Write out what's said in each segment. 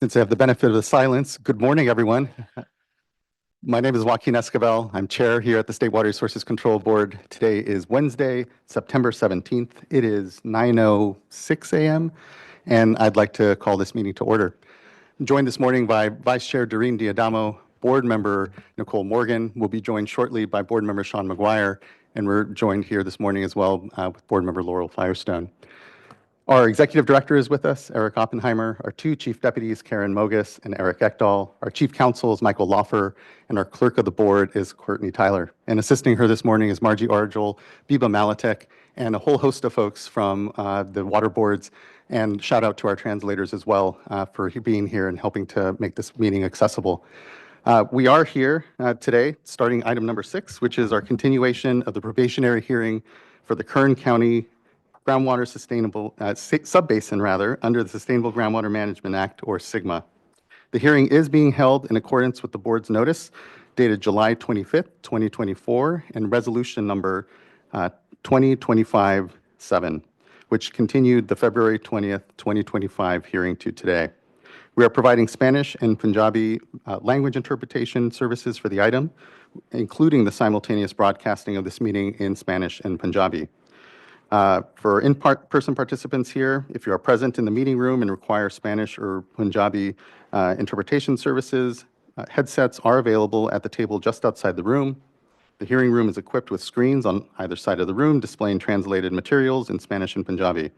Since I have the benefit of the silence, good morning, everyone. My name is Joaquin Esquivel. I'm chair here at the State Water Resources Control Board. Today is Wednesday, September 17th. It is 9:06 a.m., and I'd like to call this meeting to order. I'm joined this morning by Vice Chair Doreen Diadamo, Board Member Nicole Morgan. We'll be joined shortly by Board Member Sean McGuire, and we're joined here this morning as well with Board Member Laurel Firestone. Our Executive Director is with us, Eric Oppenheimer. Our two Chief Deputies, Karen Mogus and Eric Ekdahl. Our Chief Counsel is Michael Laufer, and our Clerk of the Board is Courtney Tyler. And assisting her this morning is Margie Argel, Biba Malatek, and a whole host of folks from the water boards. And shout out to our translators as well for being here and helping to make this meeting accessible. We are here today, starting item number 6, which is our continuation of the probationary hearing for the Kern County Groundwater Sustainable Subbasin under the Sustainable Groundwater Management Act, or SGMA. The hearing is being held in accordance with the board's notice dated July 25th, 2024, and resolution number 2025-7, which continued the February 20th, 2025 hearing to today. We are providing Spanish and Punjabi language interpretation services for the item, including the simultaneous broadcasting of this meeting in Spanish and Punjabi. For in-person participants here, if you are present in the meeting room and require Spanish or Punjabi interpretation services, headsets are available at the table just outside the room. The hearing room is equipped with screens on either side of the room displaying translated materials in Spanish and Punjabi.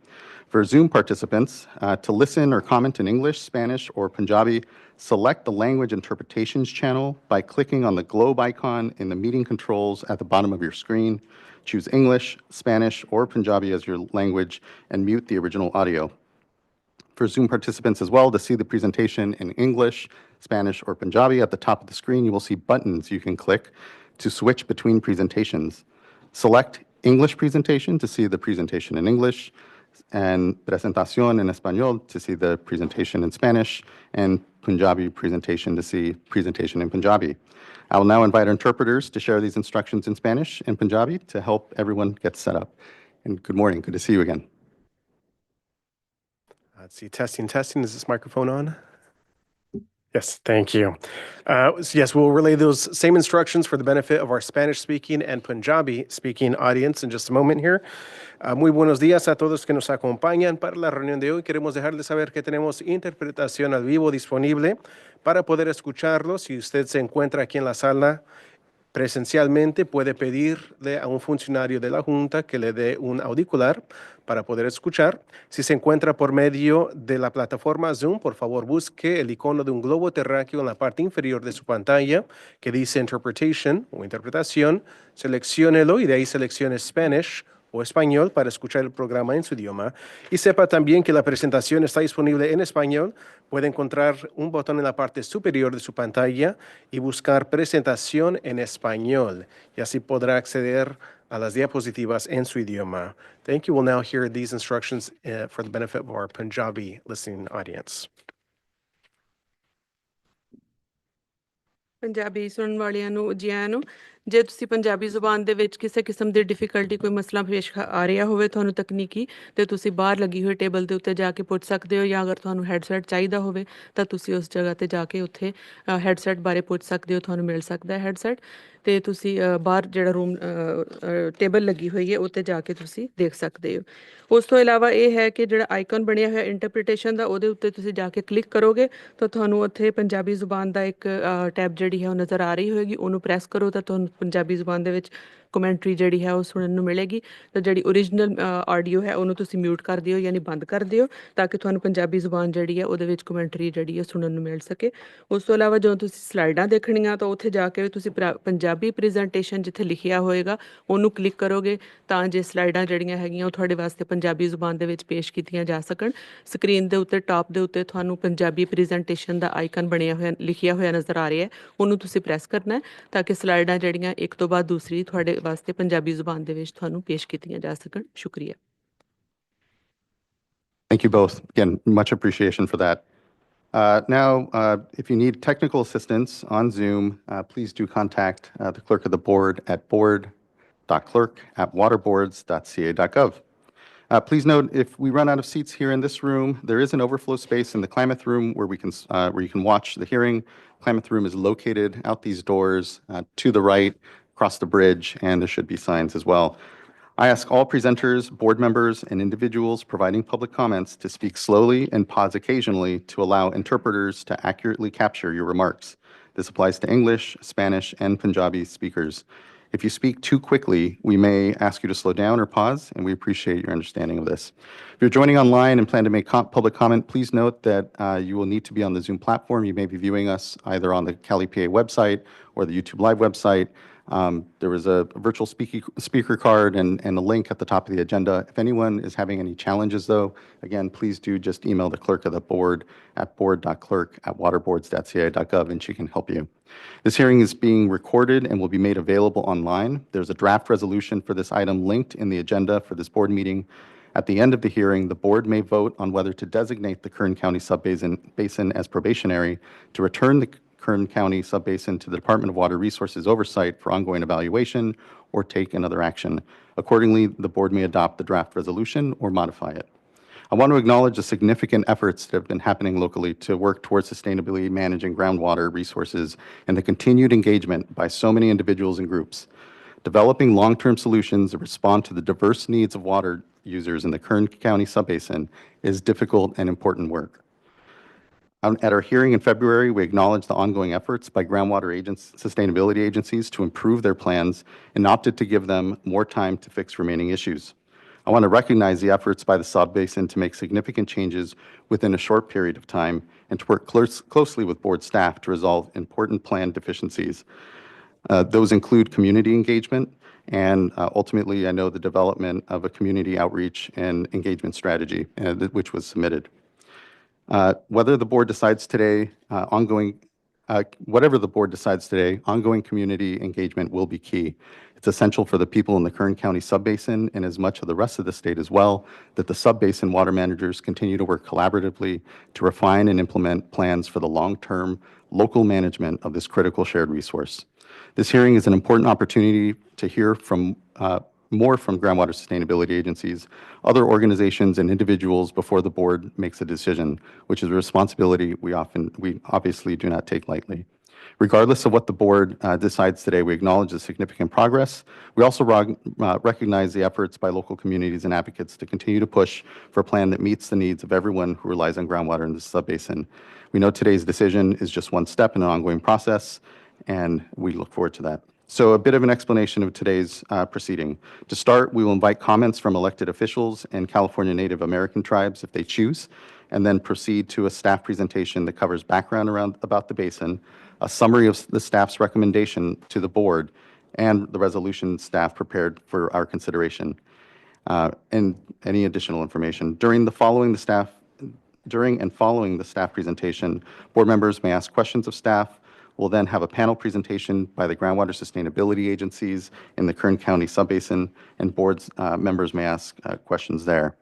For Zoom participants, to listen or comment in English, Spanish, or Punjabi, select the language interpretations channel by clicking on the globe icon in the meeting controls at the bottom of your screen. Choose English, Spanish, or Punjabi as your language and mute the original audio. For Zoom participants as well, to see the presentation in English, Spanish, or Punjabi, at the top of the screen, you will see buttons you can click to switch between presentations. Select English presentation to see the presentation in English, and presentación en español to see the presentation in Spanish, and Punjabi presentation to see presentation in Punjabi. I will now invite our interpreters to share these instructions in Spanish and Punjabi to help everyone get set up. And good morning. Good to see you again. Let's see. Testing. Is this microphone on? Yes, thank you. Yes, we'll relay those same instructions for the benefit of our Spanish-speaking and Punjabi-speaking audience in just a moment here. Muy buenos días a todos que nos acompañan para la reunión de hoy. Queremos dejarles saber que tenemos interpretación al vivo disponible para poder escucharlo. Si usted se encuentra aquí en la sala presencialmente, puede pedirle a un funcionario de la Junta que le dé un auricular para poder escuchar. Si se encuentra por medio de la plataforma Zoom, por favor busque el icono de un globo terráqueo en la parte inferior de su pantalla que dice Interpretation o Interpretación. Selecciónelo y de ahí seleccione Spanish o español para escuchar el programa en su idioma. Y sepa también que la presentación está disponible en español. Puede encontrar un botón en la parte superior de su pantalla y buscar presentación en español. Y así podrá acceder a las diapositivas en su idioma. Thank you. We'll now hear these instructions for the benefit of our Punjabi listening audience. Punjabi ਸੁਣਨ ਵਾਲਿਆਂ ਨੂੰ ਜੀ ਆਇਆਂ ਨੂੰ। ਜੇ ਤੁਸੀਂ ਪੰਜਾਬੀ ਜ਼ੁਬਾਨ ਦੇ ਵਿੱਚ ਕਿਸੇ ਕਿਸਮ ਦੀ ਡਿਫਿਕਲਟੀ ਕੋਈ ਮਸਲਾ ਪੇਸ਼ ਆ ਰਿਹਾ ਹੋਵੇ ਤੁਹਾਨੂੰ ਤਕਨੀਕੀ, ਤੇ ਤੁਸੀਂ ਬਾਹਰ ਲੱਗੀ ਹੋਈ ਟੇਬਲ ਦੇ ਉੱਤੇ ਜਾ ਕੇ ਪੁੱਛ ਸਕਦੇ ਹੋ, ਜਾਂ ਅਗਰ ਤੁਹਾਨੂੰ ਹੈਡਸੈਟ ਚਾਹੀਦਾ ਹੋਵੇ ਤਾਂ ਤੁਸੀਂ ਉਸ ਜਗ੍ਹਾ 'ਤੇ ਜਾ ਕੇ ਉੱਥੇ ਹੈਡਸੈਟ ਬਾਰੇ ਪੁੱਛ ਸਕਦੇ ਹੋ, ਤੁਹਾਨੂੰ ਮਿਲ ਸਕਦਾ ਹੈ ਹੈਡਸੈਟ। ਅਤੇ ਤੁਸੀਂ ਬਾਹਰ ਜਿਹੜਾ ਰੂਮ ਟੇਬਲ ਲੱਗੀ ਹੋਈ ਹੈ ਉੱਤੇ ਜਾ ਕੇ ਤੁਸੀਂ ਦੇਖ ਸਕਦੇ ਹੋ। ਉਸ ਤੋਂ ਇਲਾਵਾ ਇਹ ਹੈ ਕਿ ਜਿਹੜਾ ਆਈਕਨ ਬਣਿਆ ਹੋਇਆ ਇੰਟਰਪ੍ਰੀਟੇਸ਼ਨ ਦਾ, ਉਹਦੇ ਉੱਤੇ ਤੁਸੀਂ ਜਾ ਕੇ ਕਲਿੱਕ ਕਰੋਗੇ ਤਾਂ ਤੁਹਾਨੂੰ ਉੱਥੇ ਪੰਜਾਬੀ ਜ਼ੁਬਾਨ ਦਾ ਇੱਕ ਟੈਬ ਜਿਹੜੀ ਹੈ ਉਹ ਨਜ਼ਰ ਆ ਰਹੀ ਹੋਏਗੀ। ਉਹਨੂੰ ਪ੍ਰੈਸ ਕਰੋ ਤਾਂ ਤੁਹਾਨੂੰ ਪੰਜਾਬੀ ਜ਼ੁਬਾਨ ਦੇ ਵਿੱਚ ਕਮੈਂਟਰੀ ਜਿਹੜੀ ਹੈ ਉਹ ਸੁਣਨ ਨੂੰ ਮਿਲੇਗੀ। ਤਾਂ ਜਿਹੜੀ ਓਰੀਜਨਲ ਆਡੀਓ ਹੈ ਉਹਨੂੰ ਤੁਸੀਂ ਮਿਊਟ ਕਰ ਦਿਓ, ਯਾਨੀ ਬੰਦ ਕਰ ਦਿਓ, ਤਾਂ ਕਿ ਤੁਹਾਨੂੰ ਪੰਜਾਬੀ ਜ਼ੁਬਾਨ ਜਿਹੜੀ ਹੈ ਉਹਦੇ ਵਿੱਚ ਕਮੈਂਟਰੀ ਜਿਹੜੀ ਹੈ ਸੁਣਨ ਨੂੰ ਮਿਲ ਸਕੇ। ਉਸ ਤੋਂ ਇਲਾਵਾ ਜਦੋਂ ਤੁਸੀਂ ਸਲਾਈਡਾਂ ਦੇਖਣੀਆਂ ਤਾਂ ਉੱਥੇ ਜਾ ਕੇ ਤੁਸੀਂ ਪੰਜਾਬੀ ਪ੍ਰੈਜੈਂਟੇਸ਼ਨ ਜਿੱਥੇ ਲਿਖਿਆ ਹੋਏਗਾ ਉਹਨੂੰ ਕਲਿੱਕ ਕਰੋਗੇ ਤਾਂ ਜੇ ਸਲਾਈਡਾਂ ਜਿਹੜੀਆਂ ਹੈਗੀਆਂ ਉਹ ਤੁਹਾਡੇ ਵਾਸਤੇ ਪੰਜਾਬੀ ਜ਼ੁਬਾਨ ਦੇ ਵਿੱਚ ਪੇਸ਼ ਕੀਤੀਆਂ ਜਾ ਸਕਣ। ਸਕਰੀਨ ਦੇ ਉੱਤੇ ਟਾਪ ਦੇ ਉੱਤੇ ਤੁਹਾਨੂੰ ਪੰਜਾਬੀ ਪ੍ਰੈਜੈਂਟੇਸ਼ਨ ਦਾ ਆਈਕਨ ਬਣਿਆ ਹੋਇਆ ਲਿਖਿਆ ਹੋਇਆ ਨਜ਼ਰ ਆ ਰਿਹਾ ਹੈ, ਉਹਨੂੰ ਤੁਸੀਂ ਪ੍ਰੈਸ ਕਰਨਾ ਤਾਂ ਕਿ ਸਲਾਈਡਾਂ ਜਿਹੜੀਆਂ ਇੱਕ ਤੋਂ ਬਾਅਦ ਦੂਸਰੀ ਤੁਹਾਡੇ ਵਾਸਤੇ ਪੰਜਾਬੀ ਜ਼ੁਬਾਨ ਦੇ ਵਿੱਚ ਤੁਹਾਨੂੰ ਪੇਸ਼ ਕੀਤੀਆਂ ਜਾ ਸਕਣ। ਸ਼ੁਕਰੀਆ। Thank you both. Again, much appreciation for that. Now, if you need technical assistance on Zoom, please do contact the clerk of the board at board.clerk@waterboards.ca.gov. Please note, if we run out of seats here in this room, there is an overflow space in the Klamath Room where you can watch the hearing. Klamath Room is located out these doors to the right, across the bridge, and there should be signs as well. I ask all presenters, board members, and individuals providing public comments to speak slowly and pause occasionally to allow interpreters to accurately capture your remarks. This applies to English, Spanish, and Punjabi speakers. If you speak too quickly, we may ask you to slow down or pause, and we appreciate your understanding of this. If you're joining online and plan to make public comment, please note that you will need to be on the Zoom platform. You may be viewing us either on the Cali PA website or the YouTube Live website. There was a virtual speaker card and a link at the top of the agenda. If anyone is having any challenges, though, again, please do just email the clerk of the board at board.clerk@waterboards.ca.gov, and she can help you. This hearing is being recorded and will be made available online. There's a draft resolution for this item linked in the agenda for this board meeting. At the end of the hearing, the board may vote on whether to designate the Kern County Subbasin as probationary, to return the Kern County Subbasin to the Department of Water Resources oversight for ongoing evaluation, or take another action. Accordingly, the board may adopt the draft resolution or modify it. I want to acknowledge the significant efforts that have been happening locally to work towards sustainably managing groundwater resources and the continued engagement by so many individuals and groups. Developing long-term solutions that respond to the diverse needs of water users in the Kern County Subbasin is difficult and important work. At our hearing in February, we acknowledged the ongoing efforts by groundwater sustainability agencies to improve their plans and opted to give them more time to fix remaining issues. I want to recognize the efforts by the Subbasin to make significant changes within a short period of time and to work closely with board staff to resolve important plan deficiencies. Those include community engagement and ultimately, I know, the development of a community outreach and engagement strategy, which was submitted. Whatever the board decides today, ongoing community engagement will be key. It's essential for the people in the Kern County Subbasin and as much of the rest of the state as well, that the Subbasin water managers continue to work collaboratively to refine and implement plans for the long-term local management of this critical shared resource. This hearing is an important opportunity to hear from more from groundwater sustainability agencies, other organizations, and individuals before the board makes a decision, which is a responsibility we obviously do not take lightly. Regardless of what the board decides today, we acknowledge the significant progress. We also recognize the efforts by local communities and advocates to continue to push for a plan that meets the needs of everyone who relies on groundwater in the subbasin. We know today's decision is just one step in an ongoing process, and we look forward to that. So a bit of an explanation of today's proceeding. To start, we will invite comments from elected officials and California Native American tribes if they choose, and then proceed to a staff presentation that covers background about the basin, a summary of the staff's recommendation to the board, and the resolution staff prepared for our consideration, and any additional information. During and following the staff presentation, board members may ask questions of staff. We'll then have a panel presentation by the groundwater sustainability agencies in the Kern County Subbasin, and board members may ask questions there.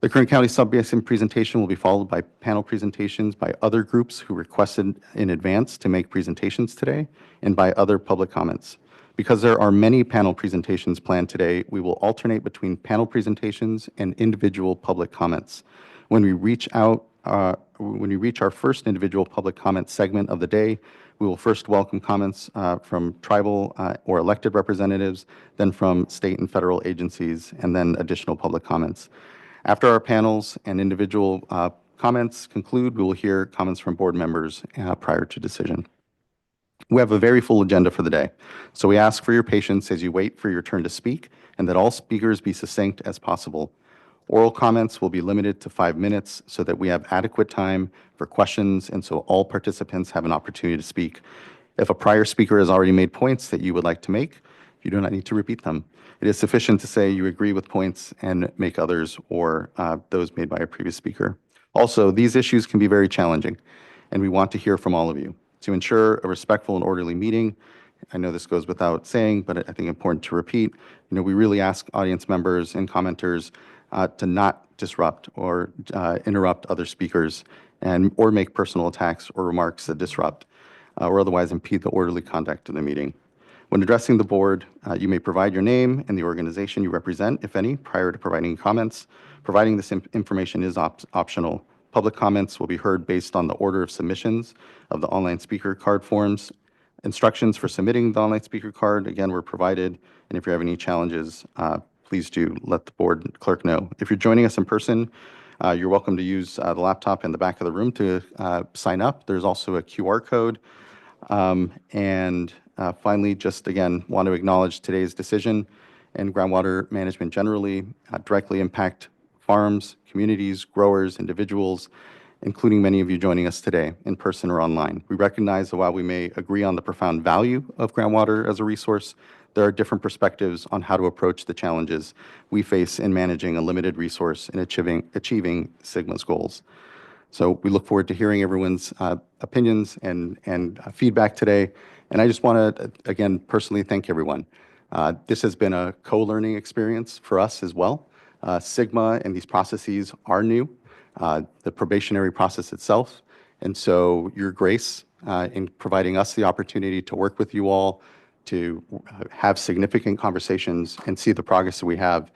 The Kern County Subbasin presentation will be followed by panel presentations by other groups who requested in advance to make presentations today, and by other public comments. Because there are many panel presentations planned today, we will alternate between panel presentations and individual public comments. When we reach our first individual public comment segment of the day, we will first welcome comments from tribal or elected representatives, then from state and federal agencies, and then additional public comments. After our panels and individual comments conclude, we will hear comments from board members prior to decision. We have a very full agenda for the day, so we ask for your patience as you wait for your turn to speak, and that all speakers be succinct as possible. Oral comments will be limited to 5 minutes so that we have adequate time for questions and so all participants have an opportunity to speak. If a prior speaker has already made points that you would like to make, you do not need to repeat them. It is sufficient to say you agree with points and make others or those made by a previous speaker. Also, these issues can be very challenging, and we want to hear from all of you. To ensure a respectful and orderly meeting, I know this goes without saying, but I think important to repeat, we really ask audience members and commenters to not disrupt or interrupt other speakers or make personal attacks or remarks that disrupt or otherwise impede the orderly conduct of the meeting. When addressing the board, you may provide your name and the organization you represent, if any, prior to providing comments. Providing this information is optional. Public comments will be heard based on the order of submissions of the online speaker card forms. Instructions for submitting the online speaker card, again, were provided, and if you have any challenges, please do let the board clerk know. If you're joining us in person, you're welcome to use the laptop in the back of the room to sign up. There's also a QR code. Finally, just again, want to acknowledge today's decision and groundwater management generally directly impact farms, communities, growers, individuals, including many of you joining us today in person or online. We recognize that while we may agree on the profound value of groundwater as a resource, there are different perspectives on how to approach the challenges we face in managing a limited resource and achieving SGMA's goals. So we look forward to hearing everyone's opinions and feedback today. And I just want to, again, personally thank everyone. This has been a co-learning experience for us as well. SGMA and these processes are new, the probationary process itself. And so your grace in providing us the opportunity to work with you all, to have significant conversations and see the progress that we have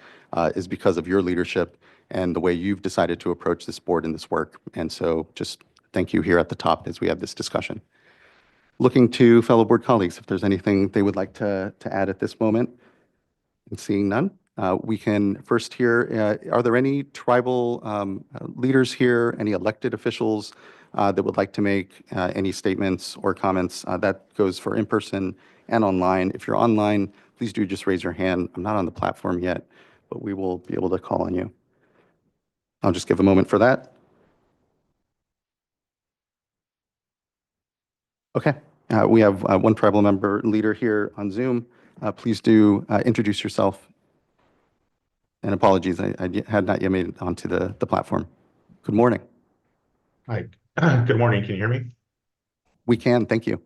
is because of your leadership and the way you've decided to approach this board and this work. And so just thank you here at the top as we have this discussion. Looking to fellow board colleagues, if there's anything they would like to add at this moment. And seeing none, we can first hear, are there any tribal leaders here, any elected officials that would like to make any statements or comments? That goes for in-person and online. If you're online, please do just raise your hand. I'm not on the platform yet, but we will be able to call on you. I'll just give a moment for that. Okay, we have one tribal member leader here on Zoom. Please do introduce yourself. And apologies, I had not yet made it onto the platform. Good morning. Hi, good morning. Can you hear me? We can, thank you.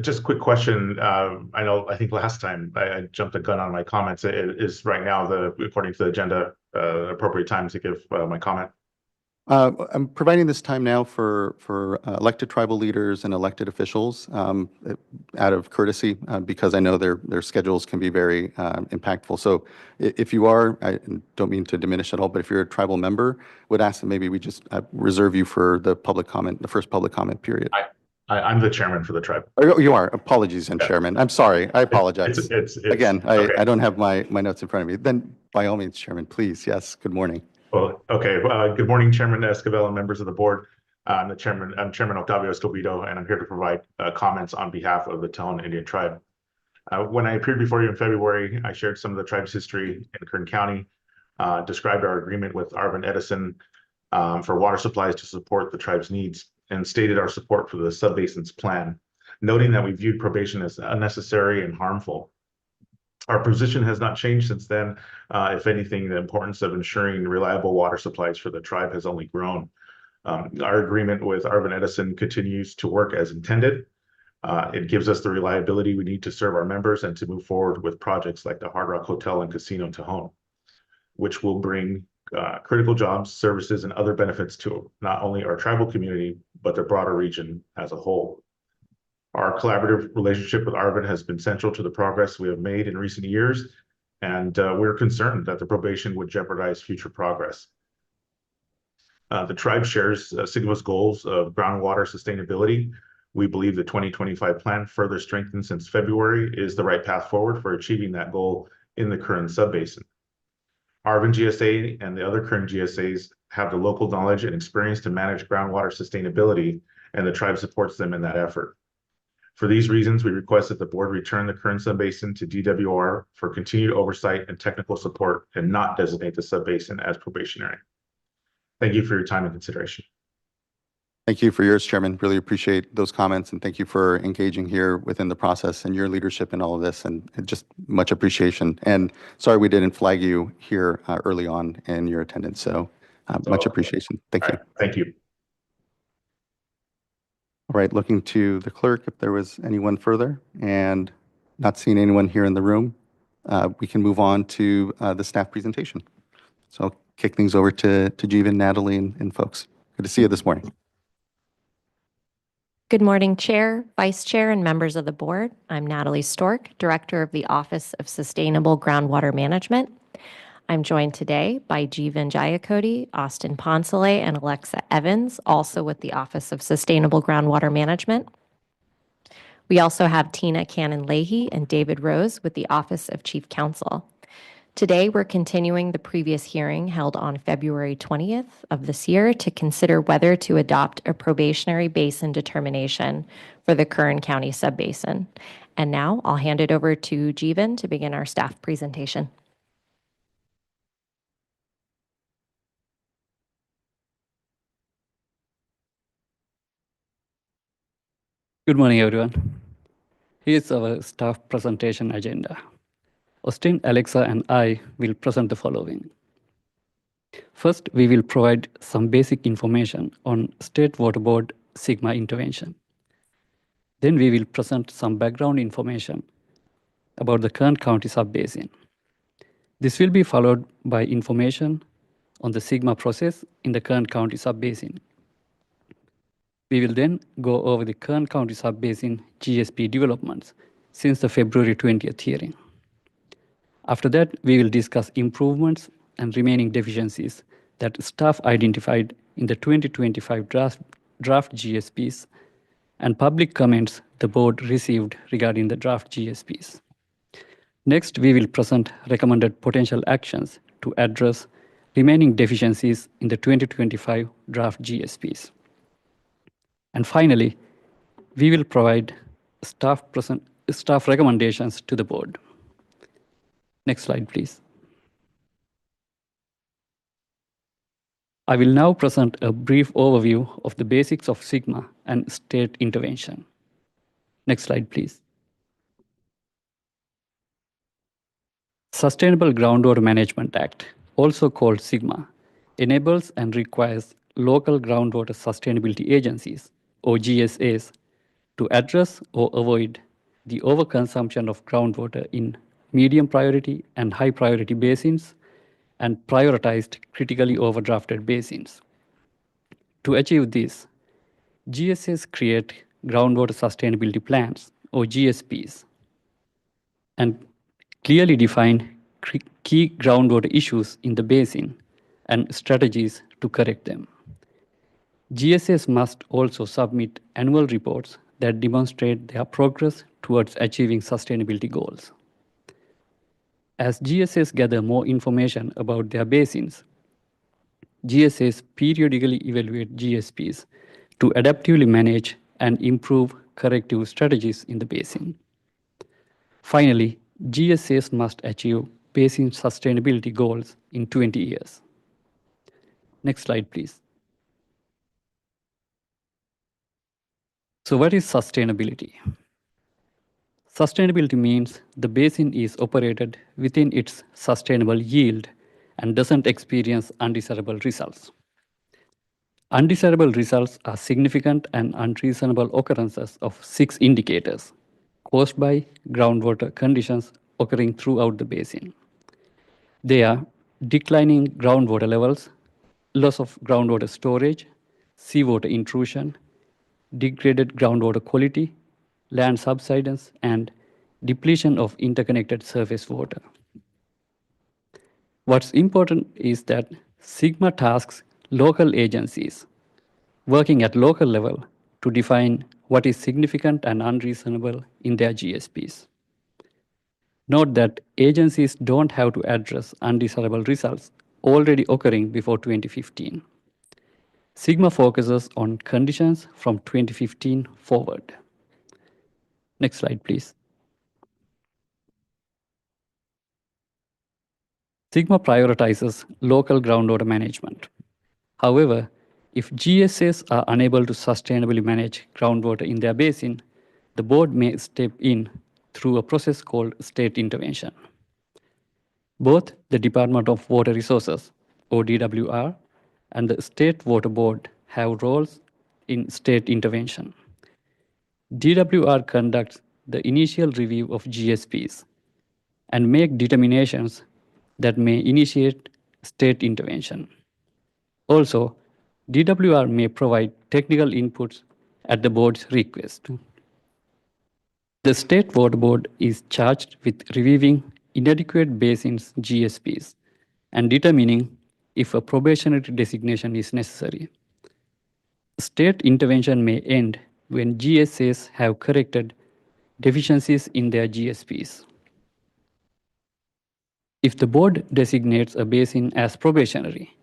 Just a quick question. I think last time I jumped the gun on my comments. Is right now, according to the agenda, appropriate time to give my comment? I'm providing this time now for elected tribal leaders and elected officials out of courtesy because I know their schedules can be very impactful. So if you are, I don't mean to diminish at all, but if you're a tribal member, would ask that maybe we just reserve you for the public comment, the first public comment period. I'm the chairman for the tribe. Oh, you are. Apologies, and Chairman. I'm sorry. I apologize. Again, okay. I don't have my notes in front of me. Then by all means, Chairman, please. Yes. Good morning. Well, okay. Good morning, Chairman Escobar and members of the board. I'm Chairman Octavio Escobedo, and I'm here to provide comments on behalf of the Tejon Indian tribe. When I appeared before you in February, I shared some of the tribe's history in Kern County, described our agreement with Arvin Edison for water supplies to support the tribe's needs, and stated our support for the Subbasin's plan, noting that we viewed probation as unnecessary and harmful. Our position has not changed since then. If anything, the importance of ensuring reliable water supplies for the tribe has only grown. Our agreement with Arvin Edison continues to work as intended. It gives us the reliability we need to serve our members and to move forward with projects like the Hard Rock Hotel and Casino in Tejon, which will bring critical jobs, services, and other benefits to not only our tribal community, but the broader region as a whole. Our collaborative relationship with Arvin has been central to the progress we have made in recent years, and we're concerned that the probation would jeopardize future progress. The tribe shares SGMA's goals of groundwater sustainability. We believe the 2025 plan, further strengthened since February, is the right path forward for achieving that goal in the Kern Subbasin. Arvin GSA and the other Kern GSAs have the local knowledge and experience to manage groundwater sustainability, and the tribe supports them in that effort. For these reasons, we request that the board return the Kern Subbasin to DWR for continued oversight and technical support and not designate the Subbasin as probationary. Thank you for your time and consideration. Thank you for yours, Chairman. Really appreciate those comments, and thank you for engaging here within the process and your leadership in all of this, and just much appreciation. And sorry we didn't flag you here early on in your attendance, so much appreciation. Thank you. Thank you. All right, looking to the clerk if there was anyone further, and not seeing anyone here in the room, we can move on to the staff presentation. So I'll kick things over to Jeevan, Natalie, and folks. Good to see you this morning. Good morning, Chair, Vice Chair, and members of the board. I'm Natalie Stork, Director of the Office of Sustainable Groundwater Management. I'm joined today by Jeevan Jayakody, Austin Ponsole, and Alexa Evans, also with the Office of Sustainable Groundwater Management. We also have Tina Cannon-Leahy and David Rose with the Office of Chief Counsel. Today, we're continuing the previous hearing held on February 20th of this year to consider whether to adopt a probationary basin determination for the Kern County Subbasin. And now I'll hand it over to Jeevan to begin our staff presentation. Good morning, everyone. Here's our staff presentation agenda. Austin, Alexa, and I will present the following. First, we will provide some basic information on State Water Board SGMA intervention. Then we will present some background information about the Kern County Subbasin. This will be followed by information on the SGMA process in the Kern County Subbasin. We will then go over the Kern County Subbasin GSP developments since the February 20th hearing. After that, we will discuss improvements and remaining deficiencies that staff identified in the 2025 draft GSPs and public comments the board received regarding the draft GSPs. Next, we will present recommended potential actions to address remaining deficiencies in the 2025 draft GSPs. And finally, we will provide staff recommendations to the board. Next slide, please. I will now present a brief overview of the basics of SGMA and state intervention. Next slide, please. Sustainable Groundwater Management Act, also called SGMA, enables and requires local groundwater sustainability agencies, or GSAs, to address or avoid the overconsumption of groundwater in medium priority and high priority basins and prioritized critically overdrafted basins. To achieve this, GSAs create groundwater sustainability plans, or GSPs, and clearly define key groundwater issues in the basin and strategies to correct them. GSAs must also submit annual reports that demonstrate their progress towards achieving sustainability goals. As GSAs gather more information about their basins, GSAs periodically evaluate GSPs to adaptively manage and improve corrective strategies in the basin. Finally, GSAs must achieve basin sustainability goals in 20 years. Next slide, please. So what is sustainability? Sustainability means the basin is operated within its sustainable yield and doesn't experience undesirable results. Undesirable results are significant and unreasonable occurrences of 6 indicators caused by groundwater conditions occurring throughout the basin. They are declining groundwater levels, loss of groundwater storage, seawater intrusion, degraded groundwater quality, land subsidence, and depletion of interconnected surface water. What's important is that SGMA tasks local agencies working at local level to define what is significant and unreasonable in their GSPs. Note that agencies don't have to address undesirable results already occurring before 2015. SGMA focuses on conditions from 2015 forward. Next slide, please. SGMA prioritizes local groundwater management. However, if GSAs are unable to sustainably manage groundwater in their basin, the board may step in through a process called state intervention. Both the Department of Water Resources, or DWR, and the State Water Board have roles in state intervention. DWR conducts the initial review of GSPs and make determinations that may initiate state intervention. Also, DWR may provide technical inputs at the board's request. The State Water Board is charged with reviewing inadequate basins GSPs and determining if a probationary designation is necessary. State intervention may end when GSAs have corrected deficiencies in their GSPs. If the board designates a basin as probationary,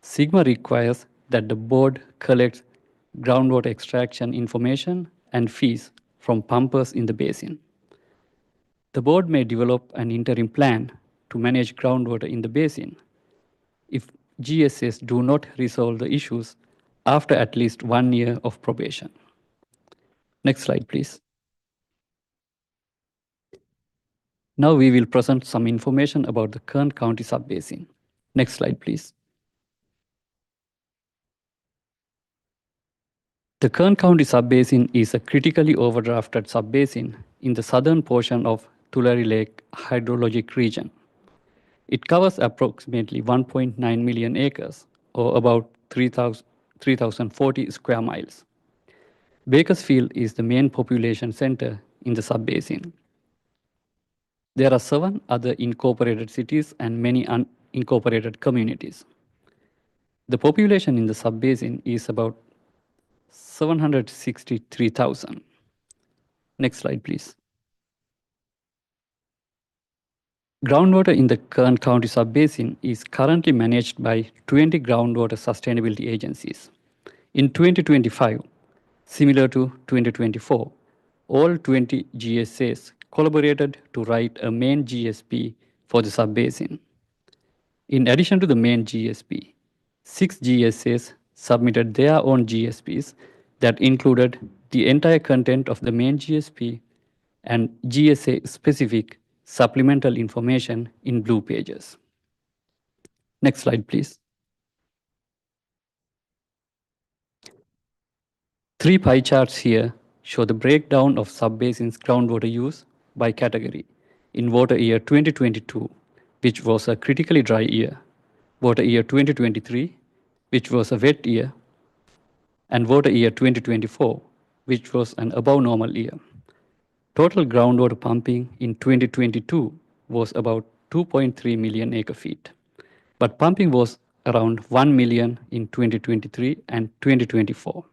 SGMA requires that the board collects groundwater extraction information and fees from pumpers in the basin. The board may develop an interim plan to manage groundwater in the basin if GSAs do not resolve the issues after at least 1 year of probation. Next slide, please. Now we will present some information about the Kern County Subbasin. Next slide, please. The Kern County Subbasin is a critically overdrafted subbasin in the southern portion of Tulare Lake hydrologic region. It covers approximately 1.9 million acres, or about 3,040 square miles. Bakersfield is the main population center in the subbasin. There are 7 other incorporated cities and many unincorporated communities. The population in the subbasin is about 763,000. Next slide, please. Groundwater in the Kern County Subbasin is currently managed by 20 groundwater sustainability agencies. In 2025, similar to 2024, all 20 GSAs collaborated to write a main GSP for the subbasin. In addition to the main GSP, 6 GSAs submitted their own GSPs that included the entire content of the main GSP and GSA-specific supplemental information in blue pages. Next slide, please. 3 pie charts here show the breakdown of subbasin's groundwater use by category in water year 2022, which was a critically dry year, water year 2023, which was a wet year, and water year 2024, which was an above normal year. Total groundwater pumping in 2022 was about 2.3 million acre feet, but pumping was around 1 million in 2023 and 2024.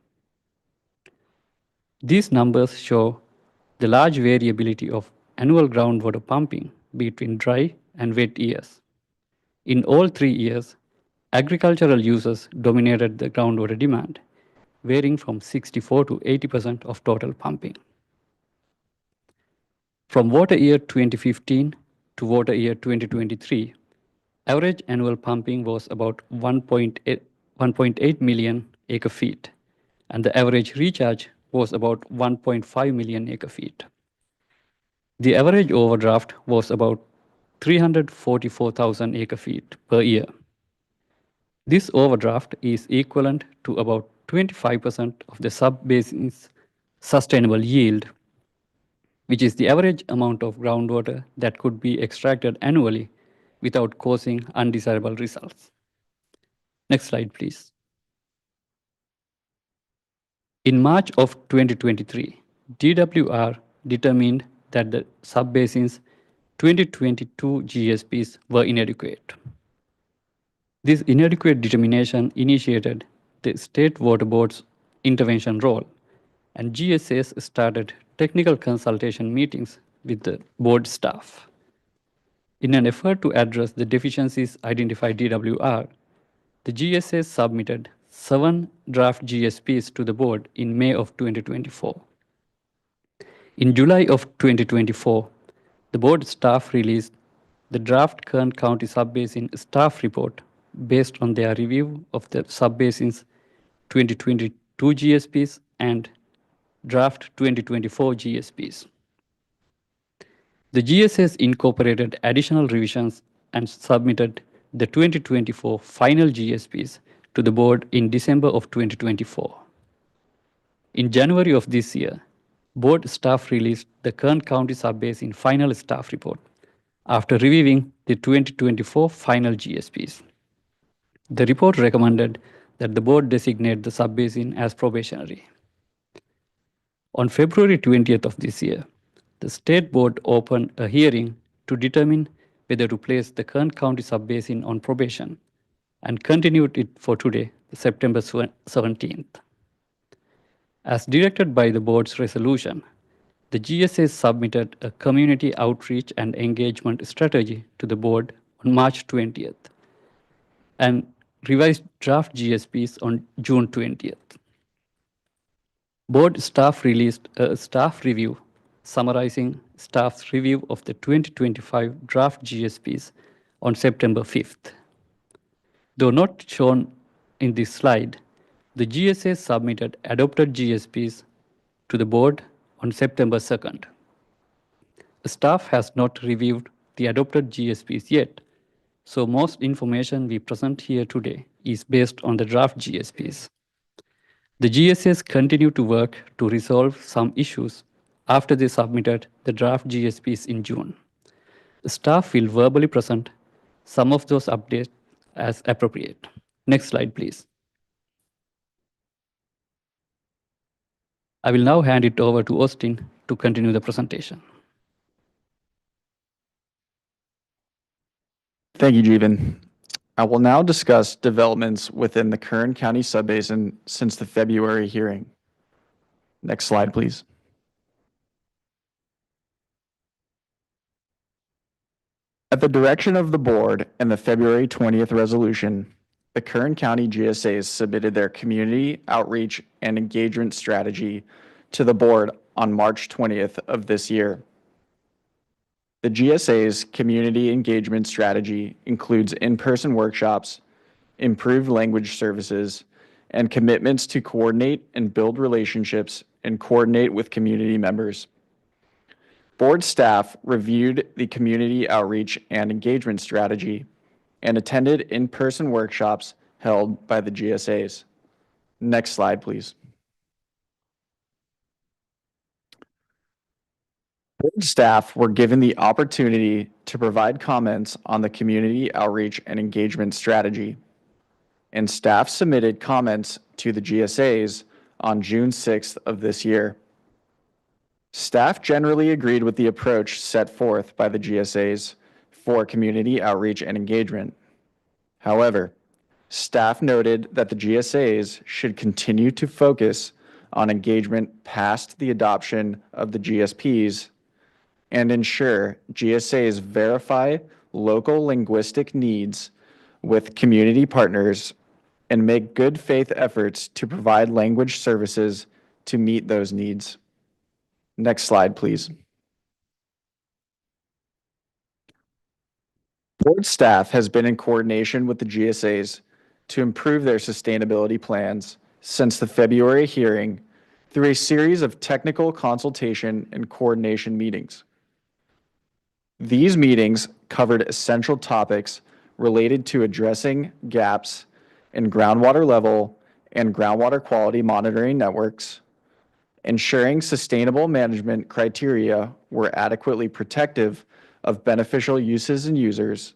These numbers show the large variability of annual groundwater pumping between dry and wet years. In all 3 years, agricultural uses dominated the groundwater demand, varying from 64 to 80% of total pumping. From water year 2015 to water year 2023, average annual pumping was about 1.8 million acre feet, and the average recharge was about 1.5 million acre feet. The average overdraft was about 344,000 acre feet per year. This overdraft is equivalent to about 25% of the subbasin's sustainable yield, which is the average amount of groundwater that could be extracted annually without causing undesirable results. Next slide, please. In March of 2023, DWR determined that the subbasin's 2022 GSPs were inadequate. This inadequate determination initiated the State Water Board's intervention role, and GSAs started technical consultation meetings with the board staff. In an effort to address the deficiencies identified by DWR, the GSAs submitted 7 draft GSPs to the board in May of 2024. In July of 2024, the board staff released the draft Kern County Subbasin staff report based on their review of the subbasin's 2022 GSPs and draft 2024 GSPs. The GSAs incorporated additional revisions and submitted the 2024 final GSPs to the board in December of 2024. In January of this year, board staff released the Kern County Subbasin final staff report after reviewing the 2024 final GSPs. The report recommended that the board designate the subbasin as probationary. On February 20th of this year, the State Board opened a hearing to determine whether to place the Kern County Subbasin on probation and continued it for today, September 17th. As directed by the board's resolution, the GSAs submitted a community outreach and engagement strategy to the board on March 20th and revised draft GSPs on June 20th. Board staff released a staff review summarizing staff's review of the 2025 draft GSPs on September 5th. Though not shown in this slide, the GSAs submitted adopted GSPs to the board on September 2nd. The staff has not reviewed the adopted GSPs yet, so most information we present here today is based on the draft GSPs. The GSAs continue to work to resolve some issues after they submitted the draft GSPs in June. The staff will verbally present some of those updates as appropriate. Next slide, please. I will now hand it over to Austin to continue the presentation. Thank you, Jeevan. I will now discuss developments within the Kern County Subbasin since the February hearing. Next slide, please. At the direction of the board and the February 20th resolution, the Kern County GSAs submitted their community outreach and engagement strategy to the board on March 20th of this year. The GSA's community engagement strategy includes in-person workshops, improved language services, and commitments to coordinate and build relationships and coordinate with community members. Board staff reviewed the community outreach and engagement strategy and attended in-person workshops held by the GSAs. Next slide, please. Board staff were given the opportunity to provide comments on the community outreach and engagement strategy, and staff submitted comments to the GSAs on June 6th of this year. Staff generally agreed with the approach set forth by the GSAs for community outreach and engagement. However, staff noted that the GSAs should continue to focus on engagement past the adoption of the GSPs and ensure GSAs verify local linguistic needs with community partners and make good faith efforts to provide language services to meet those needs. Next slide, please. Board staff has been in coordination with the GSAs to improve their sustainability plans since the February hearing through a series of technical consultation and coordination meetings. These meetings covered essential topics related to addressing gaps in groundwater level and groundwater quality monitoring networks, ensuring sustainable management criteria were adequately protective of beneficial uses and users,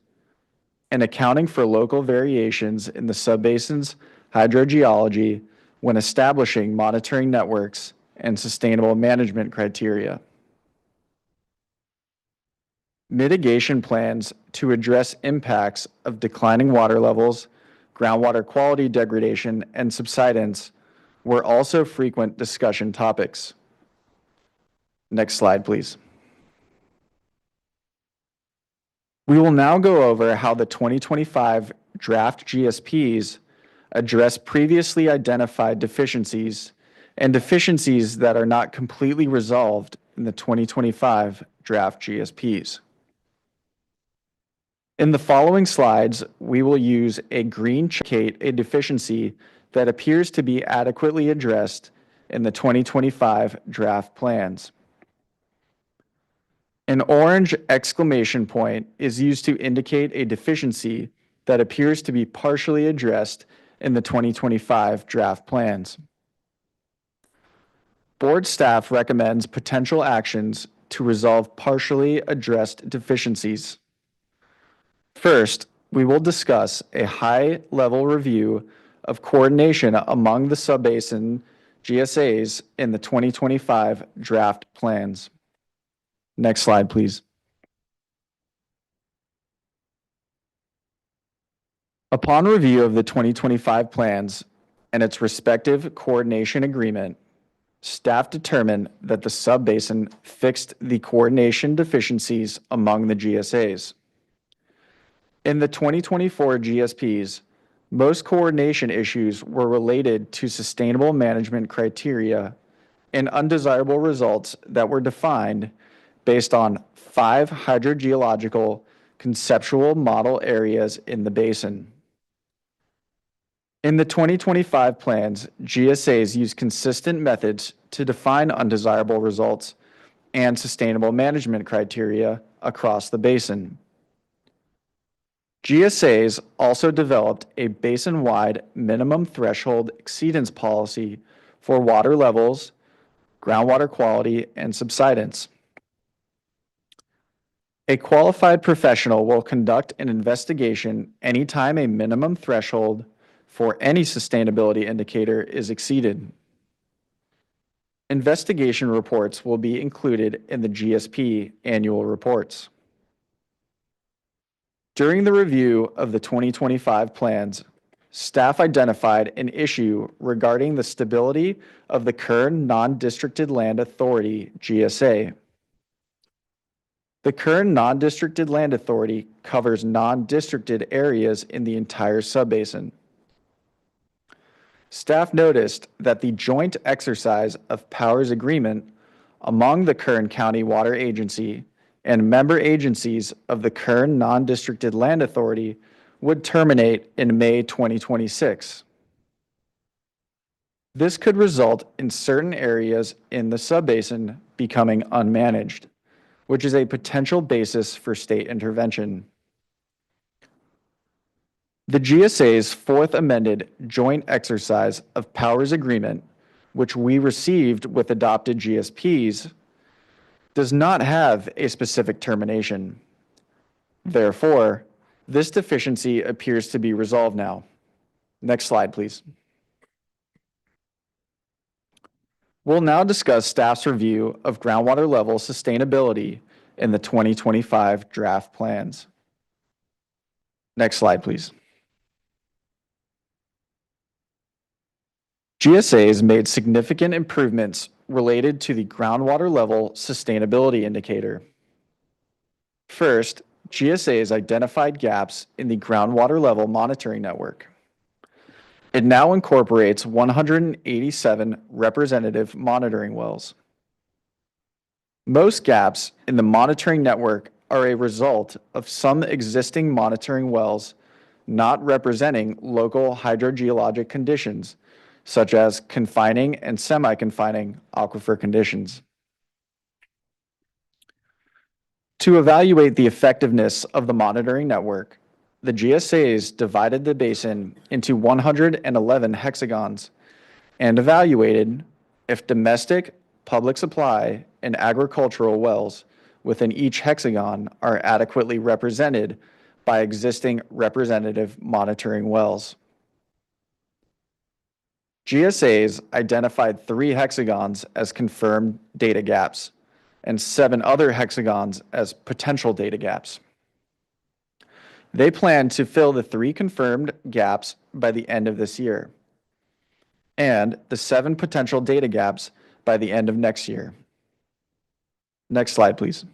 and accounting for local variations in the subbasin's hydrogeology when establishing monitoring networks and sustainable management criteria. Mitigation plans to address impacts of declining water levels, groundwater quality degradation, and subsidence were also frequent discussion topics. Next slide, please. We will now go over how the 2025 draft GSPs address previously identified deficiencies and deficiencies that are not completely resolved in the 2025 draft GSPs. In the following slides, we will use a green check to indicate a deficiency that appears to be adequately addressed in the 2025 draft plans. An orange exclamation point is used to indicate a deficiency that appears to be partially addressed in the 2025 draft plans. Board staff recommends potential actions to resolve partially addressed deficiencies. First, we will discuss a high-level review of coordination among the subbasin GSAs in the 2025 draft plans. Next slide, please. Upon review of the 2025 plans and its respective coordination agreement, staff determined that the subbasin fixed the coordination deficiencies among the GSAs. In the 2024 GSPs, most coordination issues were related to sustainable management criteria and undesirable results that were defined based on 5 hydrogeological conceptual model areas in the basin. In the 2025 plans, GSAs use consistent methods to define undesirable results and sustainable management criteria across the basin. GSAs also developed a basin-wide minimum threshold exceedance policy for water levels, groundwater quality, and subsidence. A qualified professional will conduct an investigation anytime a minimum threshold for any sustainability indicator is exceeded. Investigation reports will be included in the GSP annual reports. During the review of the 2025 plans, staff identified an issue regarding the stability of the Kern Non-Districted Land Authority, GSA. The Kern Non-Districted Land Authority covers non-districted areas in the entire subbasin. Staff noticed that the joint exercise of powers agreement among the Kern County Water Agency and member agencies of the Kern Non-Districted Land Authority would terminate in May 2026. This could result in certain areas in the subbasin becoming unmanaged, which is a potential basis for state intervention. The GSA's fourth amended joint exercise of powers agreement, which we received with adopted GSPs, does not have a specific termination. Therefore, this deficiency appears to be resolved now. Next slide, please. We'll now discuss staff's review of groundwater level sustainability in the 2025 draft plans. Next slide, please. GSAs made significant improvements related to the groundwater level sustainability indicator. First, GSAs identified gaps in the groundwater level monitoring network. It now incorporates 187 representative monitoring wells. Most gaps in the monitoring network are a result of some existing monitoring wells not representing local hydrogeologic conditions, such as confining and semi-confining aquifer conditions. To evaluate the effectiveness of the monitoring network, the GSAs divided the basin into 111 hexagons and evaluated if domestic, public supply, and agricultural wells within each hexagon are adequately represented by existing representative monitoring wells. GSAs identified 3 hexagons as confirmed data gaps and 7 other hexagons as potential data gaps. They plan to fill the 3 confirmed gaps by the end of this year and the 7 potential data gaps by the end of next year. Next slide, please.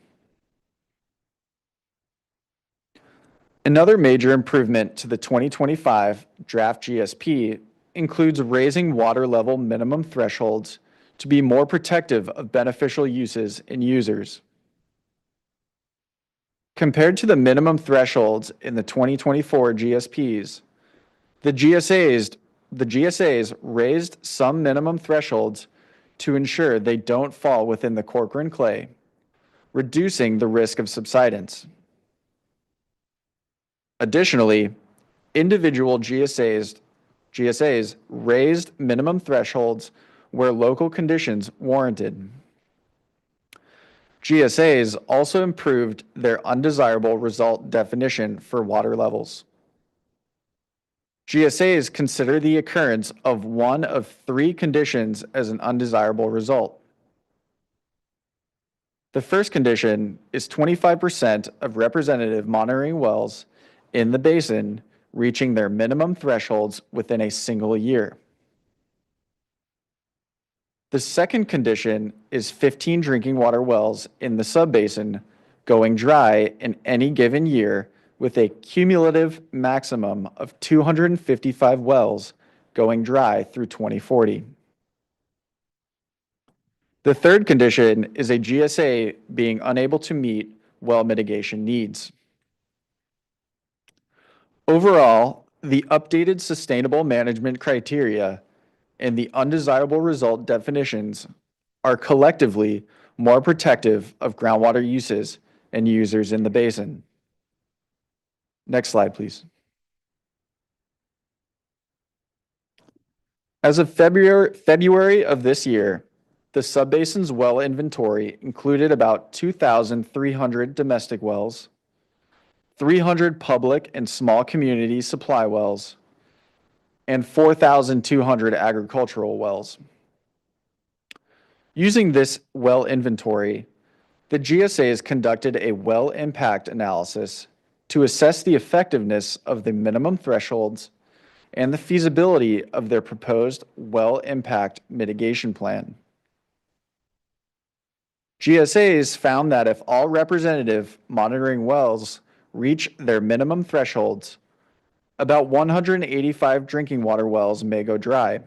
Another major improvement to the 2025 draft GSP includes raising water level minimum thresholds to be more protective of beneficial uses and users. Compared to the minimum thresholds in the 2024 GSPs, the GSAs raised some minimum thresholds to ensure they don't fall within the Corcoran clay, reducing the risk of subsidence. Additionally, individual GSAs raised minimum thresholds where local conditions warranted. GSAs also improved their undesirable result definition for water levels. GSAs consider the occurrence of one of three conditions as an undesirable result. The first condition is 25% of representative monitoring wells in the basin reaching their minimum thresholds within a single year. The second condition is 15 drinking water wells in the subbasin going dry in any given year with a cumulative maximum of 255 wells going dry through 2040. The third condition is a GSA being unable to meet well mitigation needs. Overall, the updated sustainable management criteria and the undesirable result definitions are collectively more protective of groundwater uses and users in the basin. Next slide, please. As of February of this year, the subbasin's well inventory included about 2,300 domestic wells, 300 public and small community supply wells, and 4,200 agricultural wells. Using this well inventory, the GSAs conducted a well impact analysis to assess the effectiveness of the minimum thresholds and the feasibility of their proposed well impact mitigation plan. GSAs found that if all representative monitoring wells reach their minimum thresholds, about 185 drinking water wells may go dry.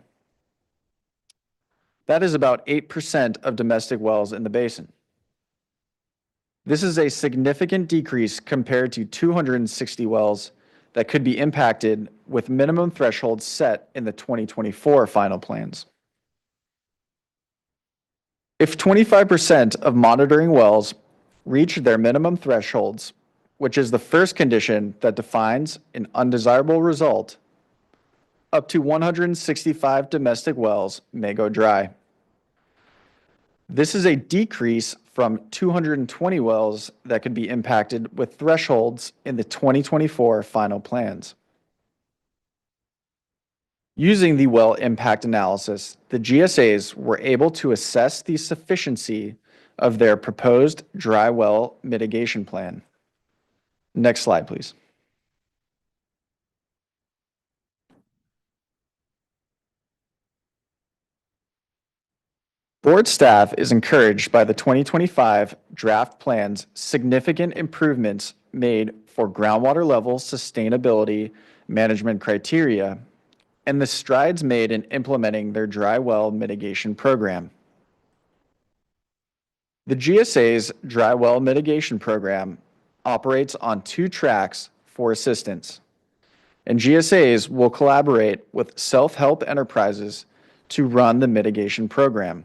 That is about 8% of domestic wells in the basin. This is a significant decrease compared to 260 wells that could be impacted with minimum thresholds set in the 2024 final plans. If 25% of monitoring wells reach their minimum thresholds, which is the first condition that defines an undesirable result, up to 165 domestic wells may go dry. This is a decrease from 220 wells that could be impacted with thresholds in the 2024 final plans. Using the well impact analysis, the GSAs were able to assess the sufficiency of their proposed dry well mitigation plan. Next slide, please. Board staff is encouraged by the 2025 draft plan's significant improvements made for groundwater level sustainability management criteria and the strides made in implementing their dry well mitigation program. The GSA's dry well mitigation program operates on 2 tracks for assistance, and GSAs will collaborate with self-help enterprises to run the mitigation program.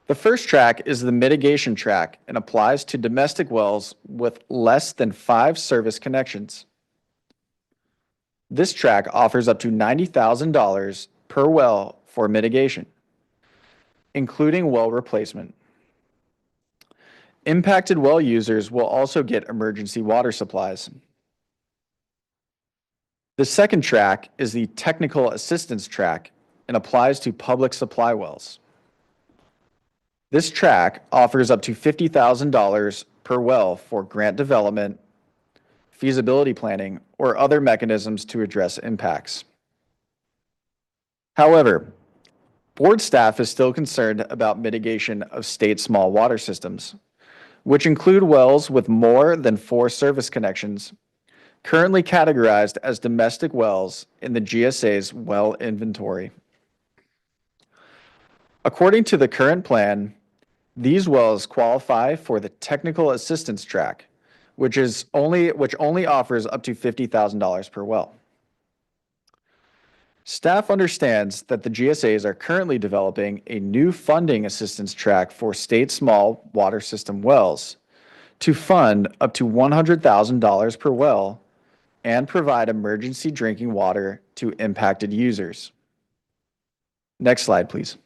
The first track is the mitigation track and applies to domestic wells with less than 5 service connections. This track offers up to $90,000 per well for mitigation, including well replacement. Impacted well users will also get emergency water supplies. The second track is the technical assistance track and applies to public supply wells. This track offers up to $50,000 per well for grant development, feasibility planning, or other mechanisms to address impacts. However, board staff is still concerned about mitigation of state small water systems, which include wells with more than 4 service connections, currently categorized as domestic wells in the GSA's well inventory. According to the current plan, these wells qualify for the technical assistance track, which only offers up to $50,000 per well. Staff understands that the GSAs are currently developing a new funding assistance track for state small water system wells to fund up to $100,000 per well and provide emergency drinking water to impacted users. Next slide, please.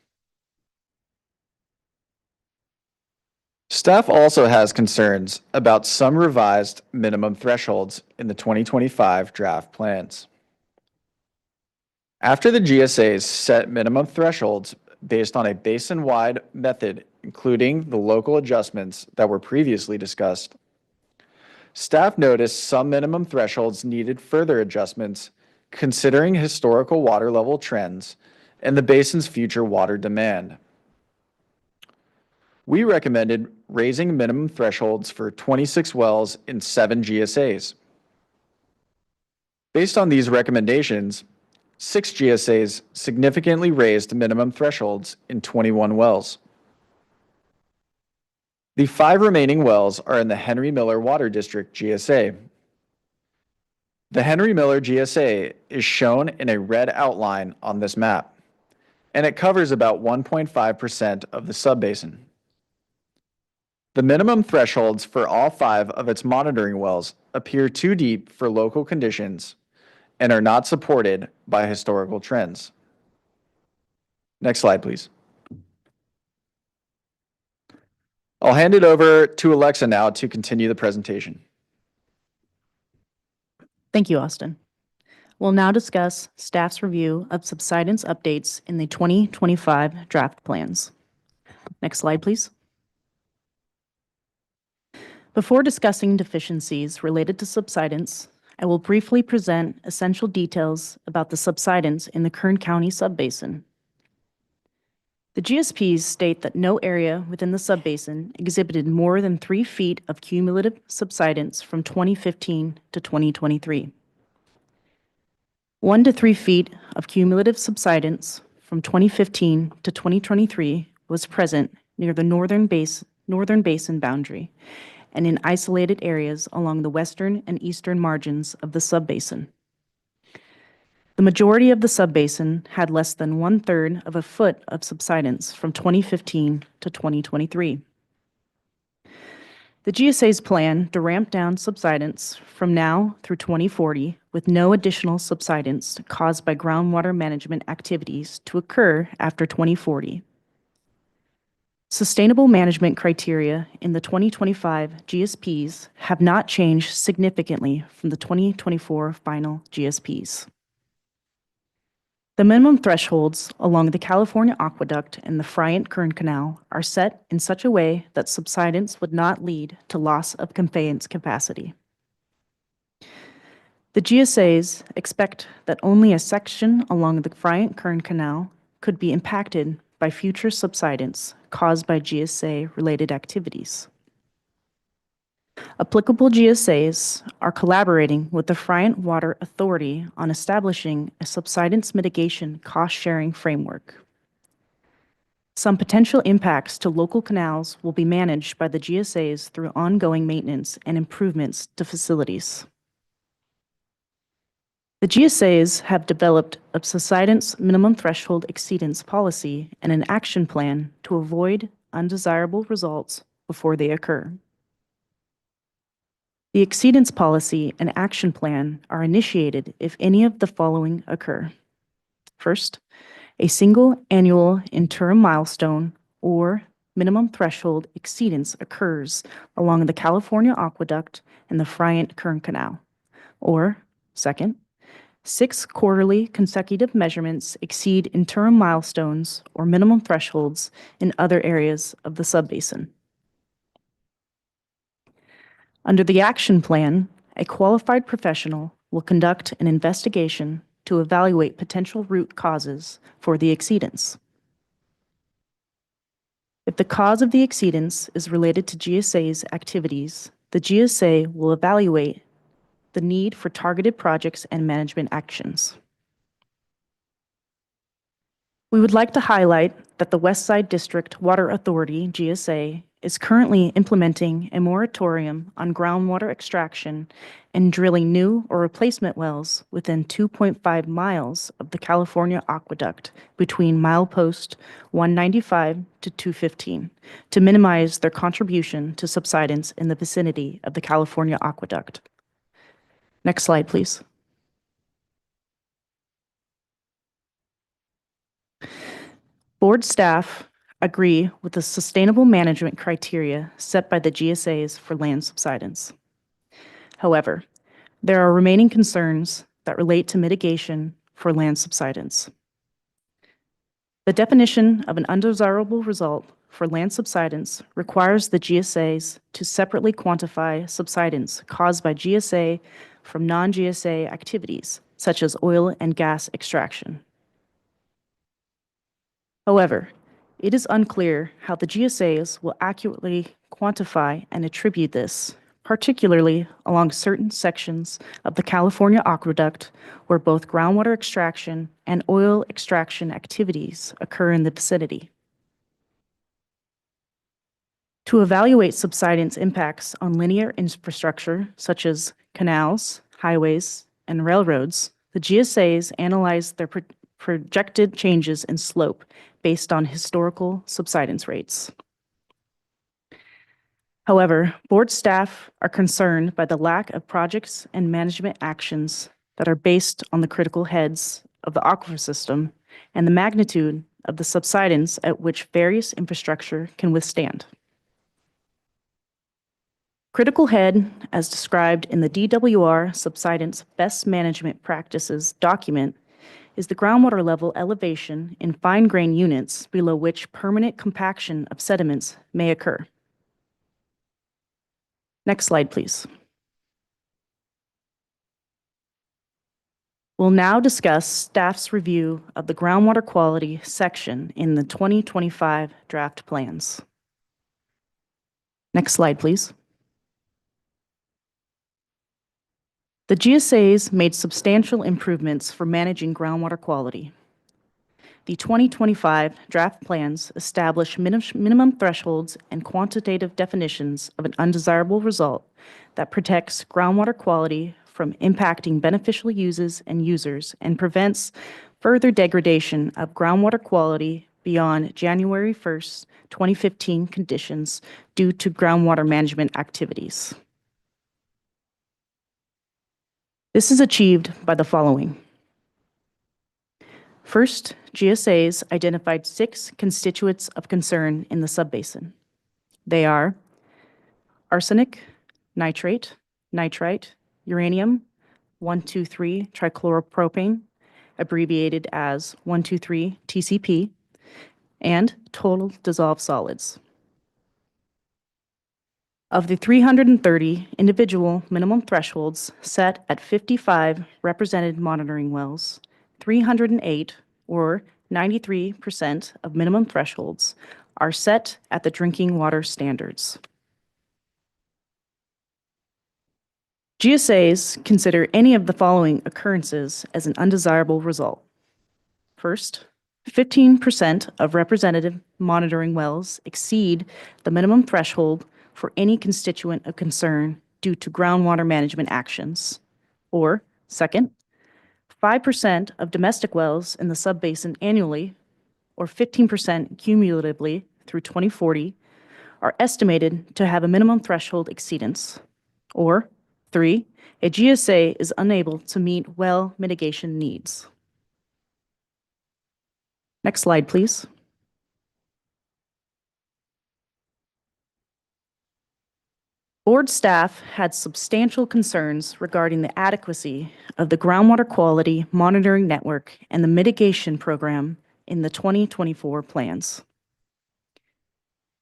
Staff also has concerns about some revised minimum thresholds in the 2025 draft plans. After the GSAs set minimum thresholds based on a basin-wide method, including the local adjustments that were previously discussed, staff noticed some minimum thresholds needed further adjustments considering historical water level trends and the basin's future water demand. We recommended raising minimum thresholds for 26 wells in 7 GSAs. Based on these recommendations, 6 GSAs significantly raised minimum thresholds in 21 wells. The 5 remaining wells are in the Henry Miller Water District GSA. The Henry Miller GSA is shown in a red outline on this map, and it covers about 1.5% of the subbasin. The minimum thresholds for all 5 of its monitoring wells appear too deep for local conditions and are not supported by historical trends. Next slide, please. I'll hand it over to Alexa now to continue the presentation. Thank you, Austin. We'll now discuss staff's review of subsidence updates in the 2025 draft plans. Next slide, please. Before discussing deficiencies related to subsidence, I will briefly present essential details about the subsidence in the Kern County subbasin. The GSPs state that no area within the subbasin exhibited more than 3 feet of cumulative subsidence from 2015 to 2023. 1 to 3 feet of cumulative subsidence from 2015 to 2023 was present near the northern basin boundary and in isolated areas along the western and eastern margins of the subbasin. The majority of the subbasin had less than 1/3 of a foot of subsidence from 2015 to 2023. The GSA's plan to ramp down subsidence from now through 2040 with no additional subsidence caused by groundwater management activities to occur after 2040. Sustainable management criteria in the 2025 GSPs have not changed significantly from the 2024 final GSPs. The minimum thresholds along the California Aqueduct and the Friant-Kern Canal are set in such a way that subsidence would not lead to loss of conveyance capacity. The GSAs expect that only a section along the Friant-Kern Canal could be impacted by future subsidence caused by GSA-related activities. Applicable GSAs are collaborating with the Friant Water Authority on establishing a subsidence mitigation cost-sharing framework. Some potential impacts to local canals will be managed by the GSAs through ongoing maintenance and improvements to facilities. The GSAs have developed a subsidence minimum threshold exceedance policy and an action plan to avoid undesirable results before they occur. The exceedance policy and action plan are initiated if any of the following occur. First, a single annual interim milestone or minimum threshold exceedance occurs along the California Aqueduct and the Friant-Kern Canal. Or, second, 6 quarterly consecutive measurements exceed interim milestones or minimum thresholds in other areas of the subbasin. Under the action plan, a qualified professional will conduct an investigation to evaluate potential root causes for the exceedance. If the cause of the exceedance is related to GSA's activities, the GSA will evaluate the need for targeted projects and management actions. We would like to highlight that the Westside District Water Authority, GSA, is currently implementing a moratorium on groundwater extraction and drilling new or replacement wells within 2.5 miles of the California Aqueduct between milepost 195 to 215 to minimize their contribution to subsidence in the vicinity of the California Aqueduct. Next slide, please. Board staff agree with the sustainable management criteria set by the GSAs for land subsidence. However, there are remaining concerns that relate to mitigation for land subsidence. The definition of an undesirable result for land subsidence requires the GSAs to separately quantify subsidence caused by GSA from non-GSA activities, such as oil and gas extraction. However, it is unclear how the GSAs will accurately quantify and attribute this, particularly along certain sections of the California Aqueduct where both groundwater extraction and oil extraction activities occur in the vicinity. To evaluate subsidence impacts on linear infrastructure such as canals, highways, and railroads, the GSAs analyze their projected changes in slope based on historical subsidence rates. However, board staff are concerned by the lack of projects and management actions that are based on the critical heads of the aquifer system and the magnitude of the subsidence at which various infrastructure can withstand. Critical head, as described in the DWR Subsidence Best Management Practices document, is the groundwater level elevation in fine-grained units below which permanent compaction of sediments may occur. Next slide, please. We'll now discuss staff's review of the groundwater quality section in the 2025 draft plans. Next slide, please. The GSAs made substantial improvements for managing groundwater quality. The 2025 draft plans establish minimum thresholds and quantitative definitions of an undesirable result that protects groundwater quality from impacting beneficial uses and users and prevents further degradation of groundwater quality beyond January 1st, 2015 conditions due to groundwater management activities. This is achieved by the following. First, GSAs identified 6 constituents of concern in the subbasin. They are arsenic, nitrate, nitrite, uranium, 1,2,3-trichloropropane, abbreviated as 1,2,3-TCP, and total dissolved solids. Of the 330 individual minimum thresholds set at 55 represented monitoring wells, 308, or 93% of minimum thresholds, are set at the drinking water standards. GSAs consider any of the following occurrences as an undesirable result. First, 15% of representative monitoring wells exceed the minimum threshold for any constituent of concern due to groundwater management actions. Or, second, 5% of domestic wells in the subbasin annually, or 15% cumulatively through 2040, are estimated to have a minimum threshold exceedance. Or, 3, a GSA is unable to meet well mitigation needs. Next slide, please. Board staff had substantial concerns regarding the adequacy of the groundwater quality monitoring network and the mitigation program in the 2024 plans.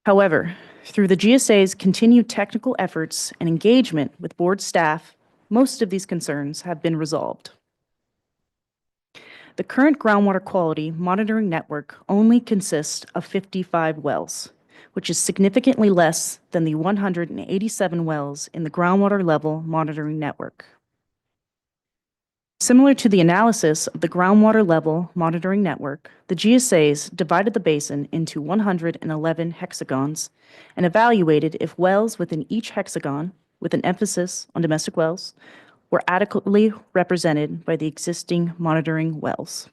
However, through the GSA's continued technical efforts and engagement with board staff, most of these concerns have been resolved. The current groundwater quality monitoring network only consists of 55 wells, which is significantly less than the 187 wells in the groundwater level monitoring network. Similar to the analysis of the groundwater level monitoring network, the GSAs divided the basin into 111 hexagons and evaluated if wells within each hexagon, with an emphasis on domestic wells, were adequately represented by the existing monitoring wells.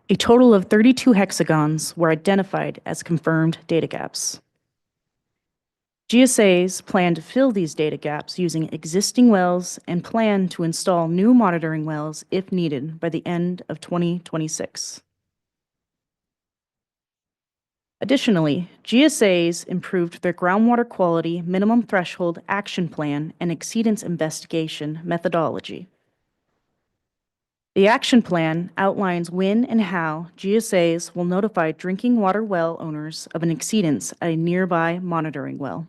A total of 32 hexagons were identified as confirmed data gaps. GSAs plan to fill these data gaps using existing wells and plan to install new monitoring wells if needed by the end of 2026. Additionally, GSAs improved their groundwater quality minimum threshold action plan and exceedance investigation methodology. The action plan outlines when and how GSAs will notify drinking water well owners of an exceedance at a nearby monitoring well.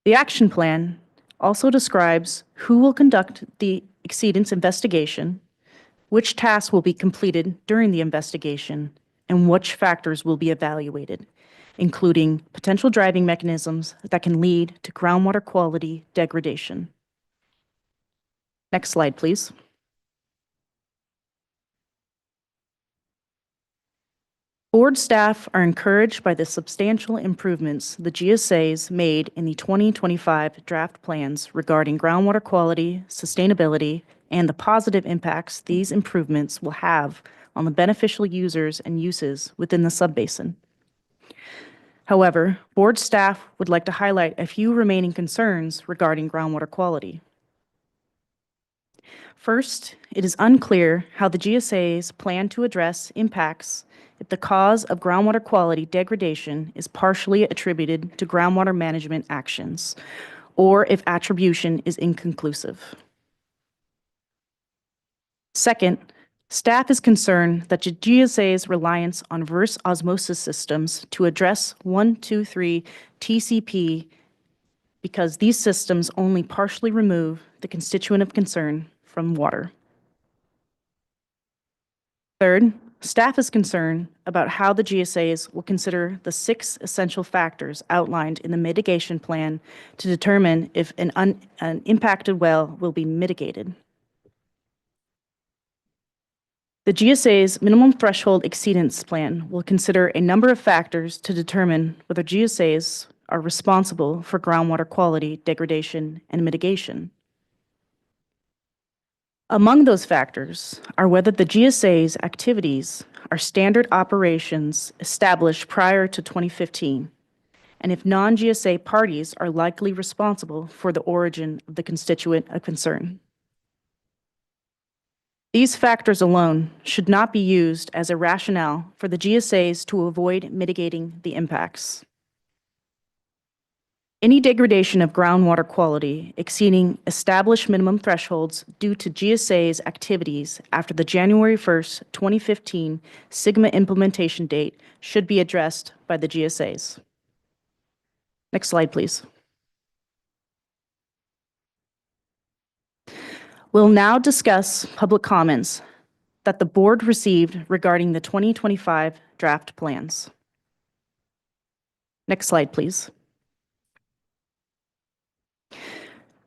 The action plan also describes who will conduct the exceedance investigation, which tasks will be completed during the investigation, and which factors will be evaluated, including potential driving mechanisms that can lead to groundwater quality degradation. Next slide, please. Board staff are encouraged by the substantial improvements the GSAs made in the 2025 draft plans regarding groundwater quality, sustainability, and the positive impacts these improvements will have on the beneficial users and uses within the subbasin. However, board staff would like to highlight a few remaining concerns regarding groundwater quality. First, it is unclear how the GSAs plan to address impacts if the cause of groundwater quality degradation is partially attributed to groundwater management actions, or if attribution is inconclusive. Second, staff is concerned that the GSA's reliance on reverse osmosis systems to address 123 TCP because these systems only partially remove the constituent of concern from water. Third, staff is concerned about how the GSAs will consider the 6 essential factors outlined in the mitigation plan to determine if an impacted well will be mitigated. The GSA's minimum threshold exceedance plan will consider a number of factors to determine whether GSAs are responsible for groundwater quality degradation and mitigation. Among those factors are whether the GSA's activities are standard operations established prior to 2015, and if non-GSA parties are likely responsible for the origin of the constituent of concern. These factors alone should not be used as a rationale for the GSAs to avoid mitigating the impacts. Any degradation of groundwater quality exceeding established minimum thresholds due to GSA's activities after the January 1st, 2015 SGMA implementation date should be addressed by the GSAs. Next slide, please. We'll now discuss public comments that the board received regarding the 2025 draft plans. Next slide, please.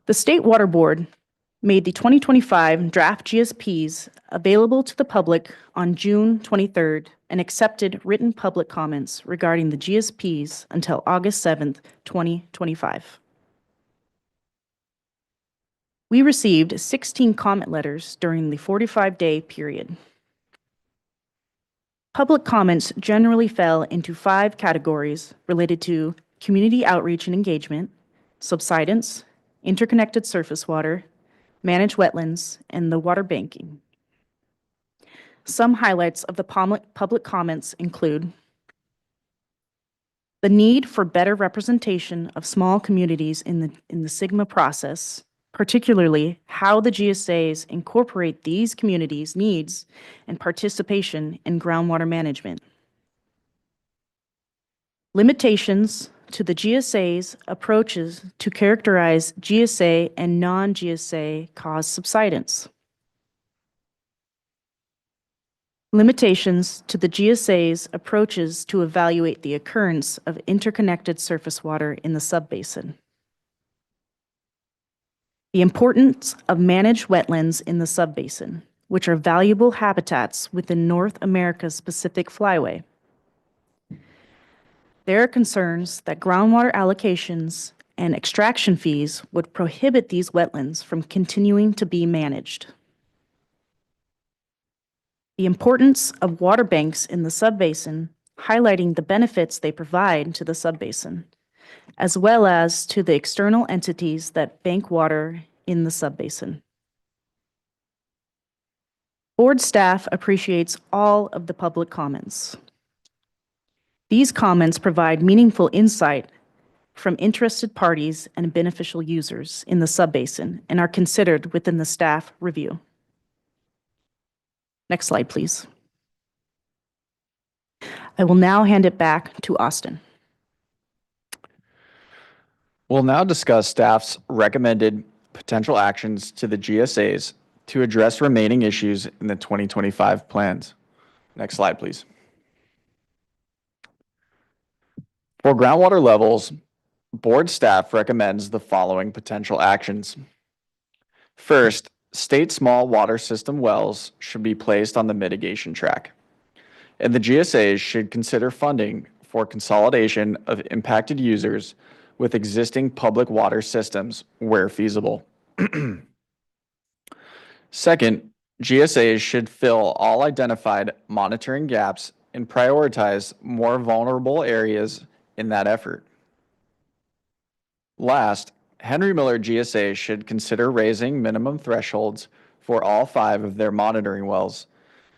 The State Water Board made the 2025 draft GSPs available to the public on June 23rd and accepted written public comments regarding the GSPs until August 7th, 2025. We received 16 comment letters during the 45-day period. Public comments generally fell into 5 categories related to community outreach and engagement, subsidence, interconnected surface water, managed wetlands, and the water banking. Some highlights of the public comments include the need for better representation of small communities in the SGMA process, particularly how the GSAs incorporate these communities' needs and participation in groundwater management. Limitations to the GSA's approaches to characterize GSA and non-GSA cause subsidence. Limitations to the GSA's approaches to evaluate the occurrence of interconnected surface water in the subbasin. The importance of managed wetlands in the subbasin, which are valuable habitats within North America's Pacific Flyway. There are concerns that groundwater allocations and extraction fees would prohibit these wetlands from continuing to be managed. The importance of water banks in the subbasin, highlighting the benefits they provide to the subbasin, as well as to the external entities that bank water in the subbasin. Board staff appreciates all of the public comments. These comments provide meaningful insight from interested parties and beneficial users in the subbasin and are considered within the staff review. Next slide, please. I will now hand it back to Austin. We'll now discuss staff's recommended potential actions to the GSAs to address remaining issues in the 2025 plans. Next slide, please. For groundwater levels, board staff recommends the following potential actions. First, state small water system wells should be placed on the mitigation track, and the GSAs should consider funding for consolidation of impacted users with existing public water systems where feasible. Second, GSAs should fill all identified monitoring gaps and prioritize more vulnerable areas in that effort. Last, Henry Miller GSA should consider raising minimum thresholds for all 5 of their monitoring wells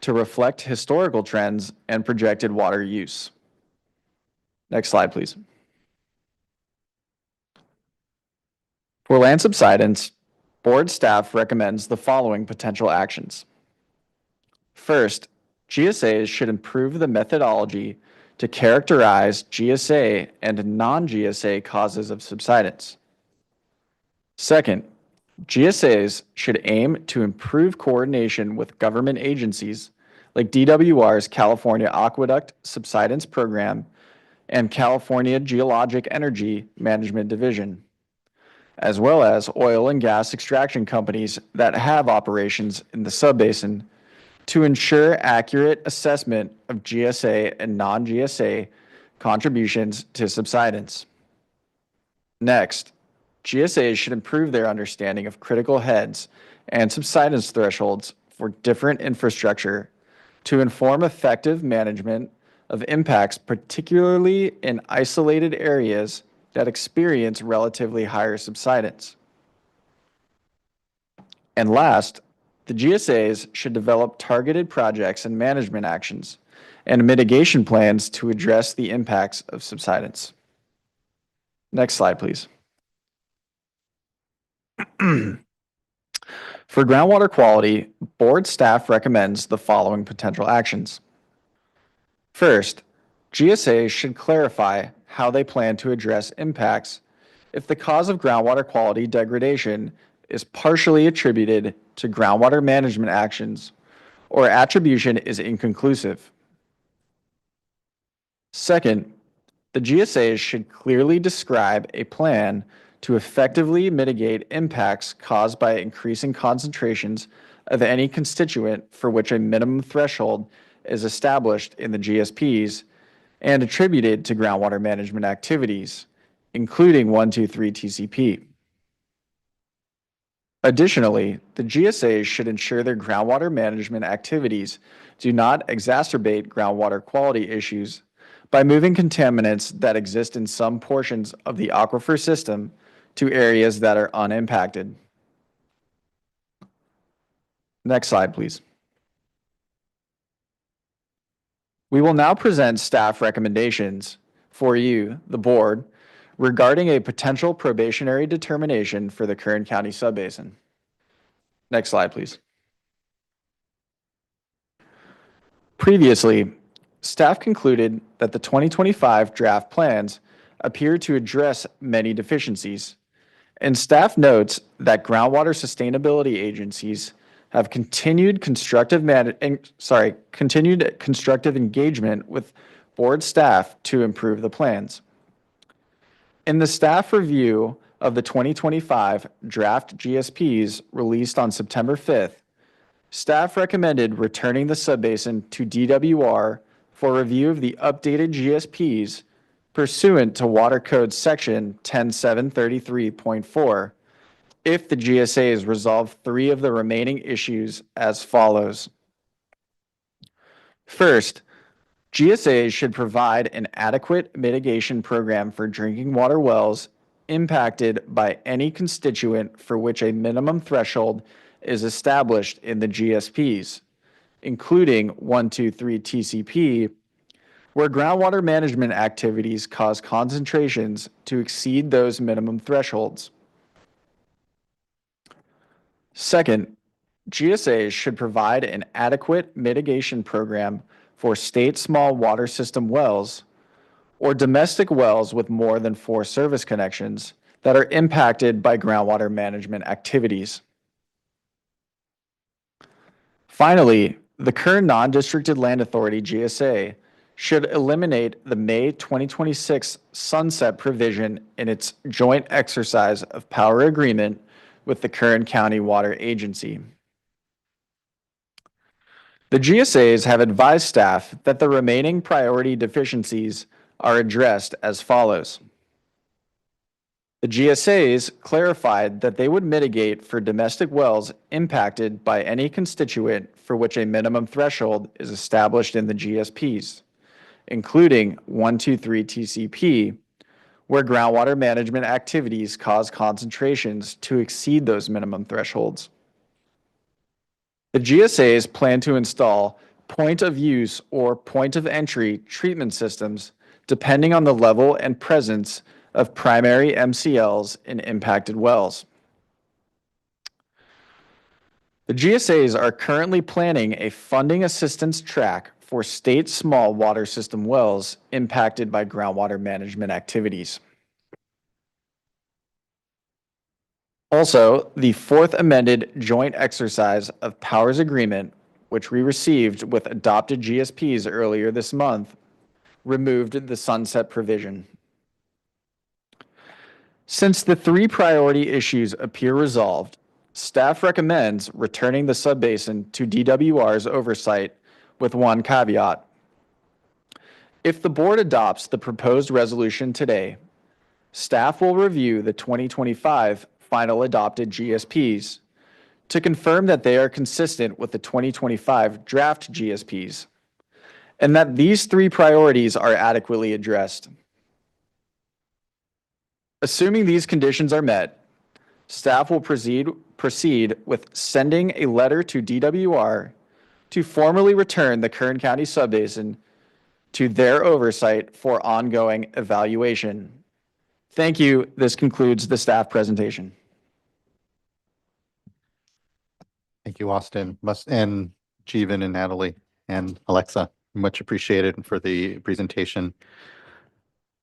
to reflect historical trends and projected water use. Next slide, please. For land subsidence, board staff recommends the following potential actions. First, GSAs should improve the methodology to characterize GSA and non-GSA causes of subsidence. Second, GSAs should aim to improve coordination with government agencies like DWR's California Aqueduct Subsidence Program and California Geologic Energy Management Division, as well as oil and gas extraction companies that have operations in the subbasin to ensure accurate assessment of GSA and non-GSA contributions to subsidence. Next, GSAs should improve their understanding of critical heads and subsidence thresholds for different infrastructure to inform effective management of impacts, particularly in isolated areas that experience relatively higher subsidence. And last, the GSAs should develop targeted projects and management actions and mitigation plans to address the impacts of subsidence. Next slide, please. For groundwater quality, board staff recommends the following potential actions. First, GSAs should clarify how they plan to address impacts if the cause of groundwater quality degradation is partially attributed to groundwater management actions or attribution is inconclusive. Second, the GSAs should clearly describe a plan to effectively mitigate impacts caused by increasing concentrations of any constituent for which a minimum threshold is established in the GSPs and attributed to groundwater management activities, including 123 TCP. Additionally, the GSAs should ensure their groundwater management activities do not exacerbate groundwater quality issues by moving contaminants that exist in some portions of the aquifer system to areas that are unimpacted. Next slide, please. We will now present staff recommendations for you, the board, regarding a potential probationary determination for the Kern County Subbasin. Next slide, please. Previously, staff concluded that the 2025 draft plans appear to address many deficiencies, and staff notes that groundwater sustainability agencies have continued constructive engagement with board staff to improve the plans. In the staff review of the 2025 draft GSPs released on September 5th, staff recommended returning the subbasin to DWR for review of the updated GSPs pursuant to Water Code Section 10733.4 if the GSAs resolve 3 of the remaining issues as follows. First, GSAs should provide an adequate mitigation program for drinking water wells impacted by any constituent for which a minimum threshold is established in the GSPs, including 123 TCP, where groundwater management activities cause concentrations to exceed those minimum thresholds. Second, GSAs should provide an adequate mitigation program for state small water system wells or domestic wells with more than 4 service connections that are impacted by groundwater management activities. Finally, the Kern Non-Districted Land Authority GSA should eliminate the May 2026 sunset provision in its joint exercise of power agreement with the Kern County Water Agency. The GSAs have advised staff that the remaining priority deficiencies are addressed as follows. The GSAs clarified that they would mitigate for domestic wells impacted by any constituent for which a minimum threshold is established in the GSPs, including 123 TCP, where groundwater management activities cause concentrations to exceed those minimum thresholds. The GSAs plan to install point of use or point of entry treatment systems depending on the level and presence of primary MCLs in impacted wells. The GSAs are currently planning a funding assistance track for state small water system wells impacted by groundwater management activities. Also, the fourth amended joint exercise of powers agreement, which we received with adopted GSPs earlier this month, removed the sunset provision. Since the 3 priority issues appear resolved, staff recommends returning the subbasin to DWR's oversight with one caveat. If the board adopts the proposed resolution today, staff will review the 2025 final adopted GSPs to confirm that they are consistent with the 2025 draft GSPs and that these 3 priorities are adequately addressed. Assuming these conditions are met, staff will proceed with sending a letter to DWR to formally return the Kern County Subbasin to their oversight for ongoing evaluation. Thank you. This concludes the staff presentation. Thank you, Austin, and Jeevan and Natalie and Alexa. Much appreciated for the presentation.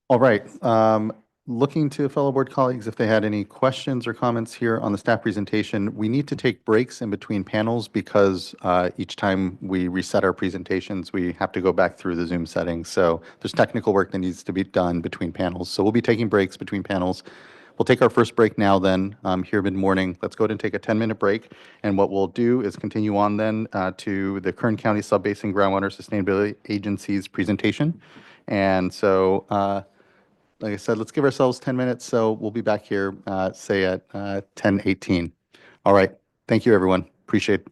All right. Looking to fellow board colleagues if they had any questions or comments here on the staff presentation. We need to take breaks in between panels because each time we reset our presentations, we have to go back through the Zoom settings. So there's technical work that needs to be done between panels. So we'll be taking breaks between panels. We'll take our first break now then, here mid-morning. Let's go ahead and take a 10-minute break. And what we'll do is continue on then to the Kern County Subbasin Groundwater Sustainability Agency's presentation. And so, like I said, let's give ourselves 10 minutes. So we'll be back here, say at 10:18. All right. Thank you, everyone. Appreciate it.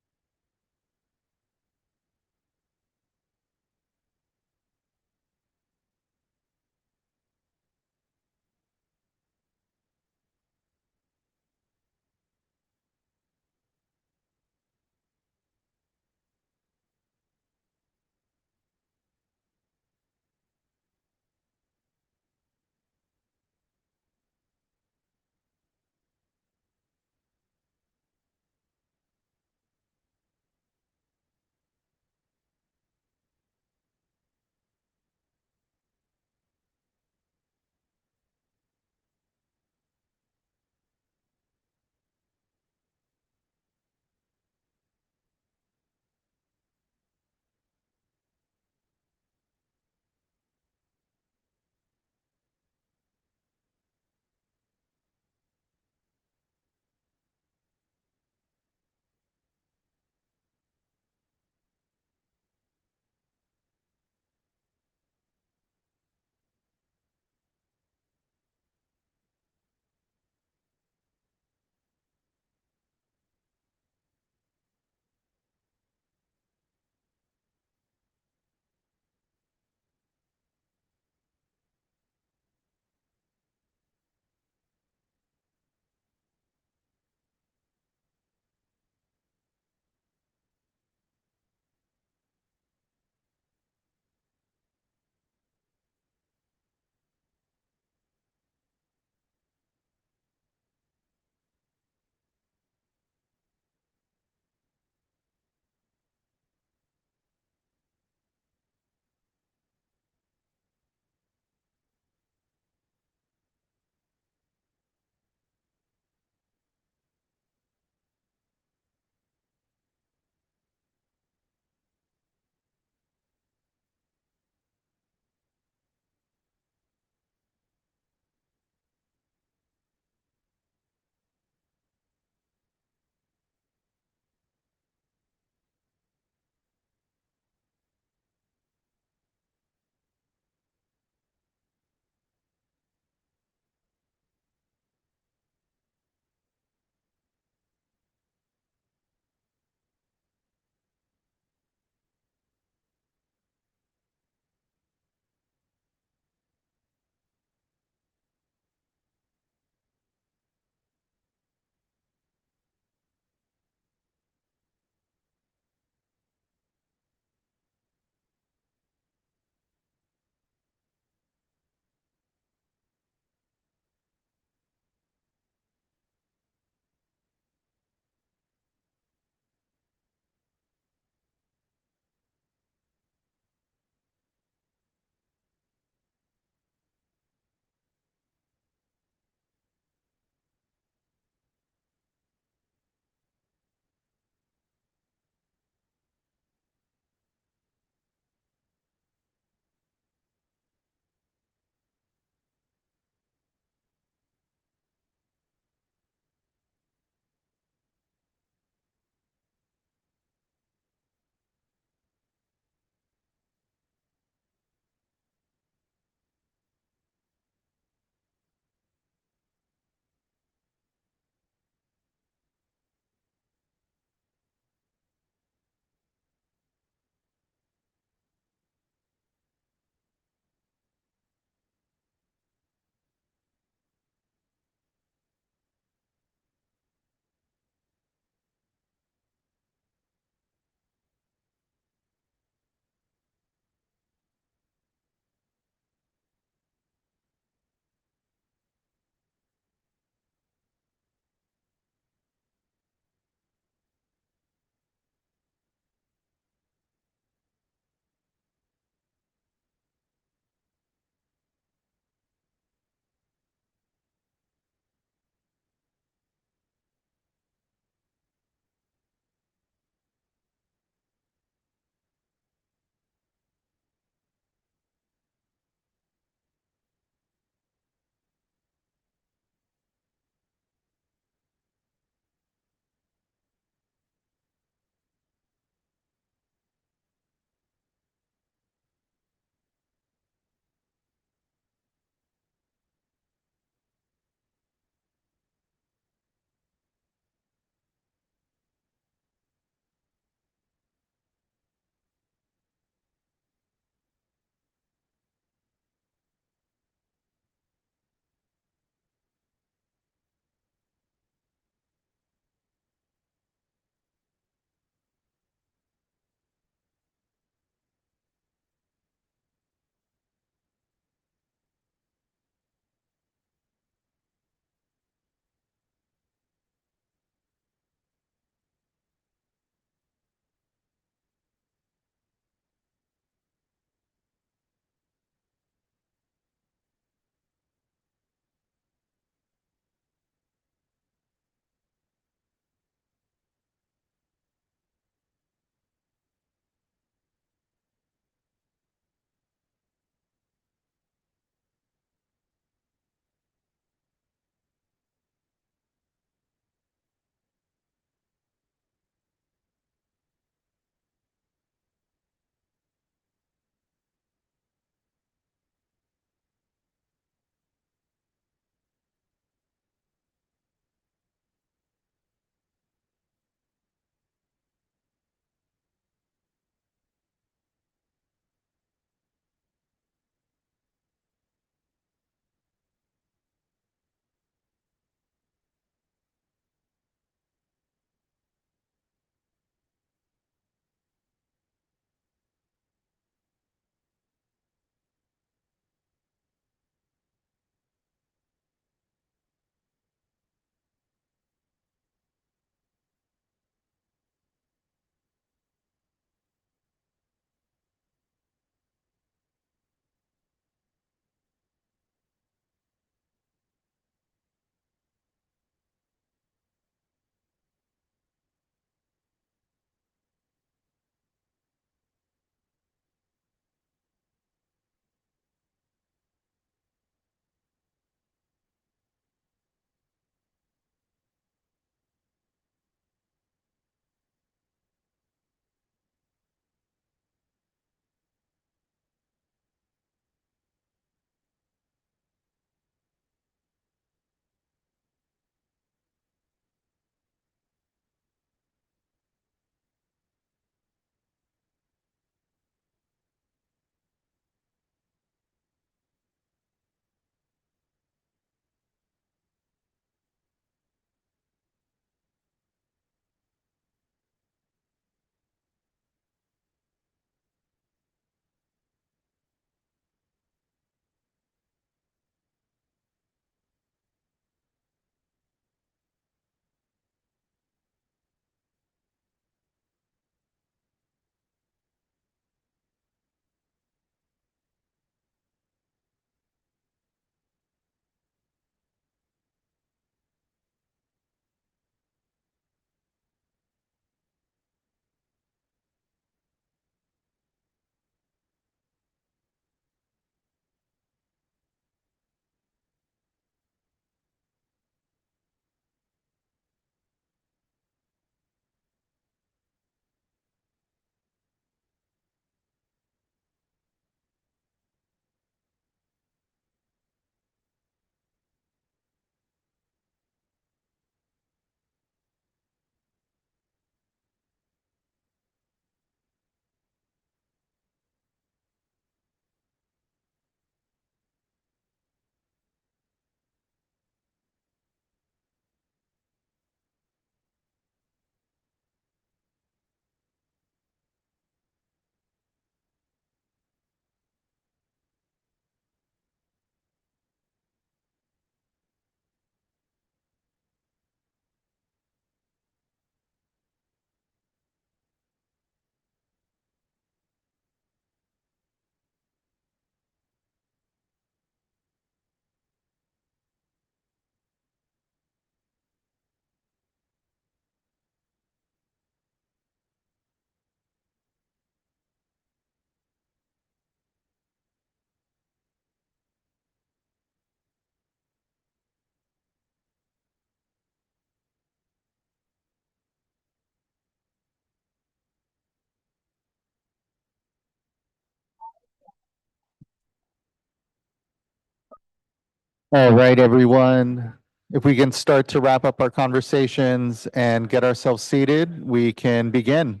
All right, everyone. If we can start to wrap up our conversations and get ourselves seated, we can begin.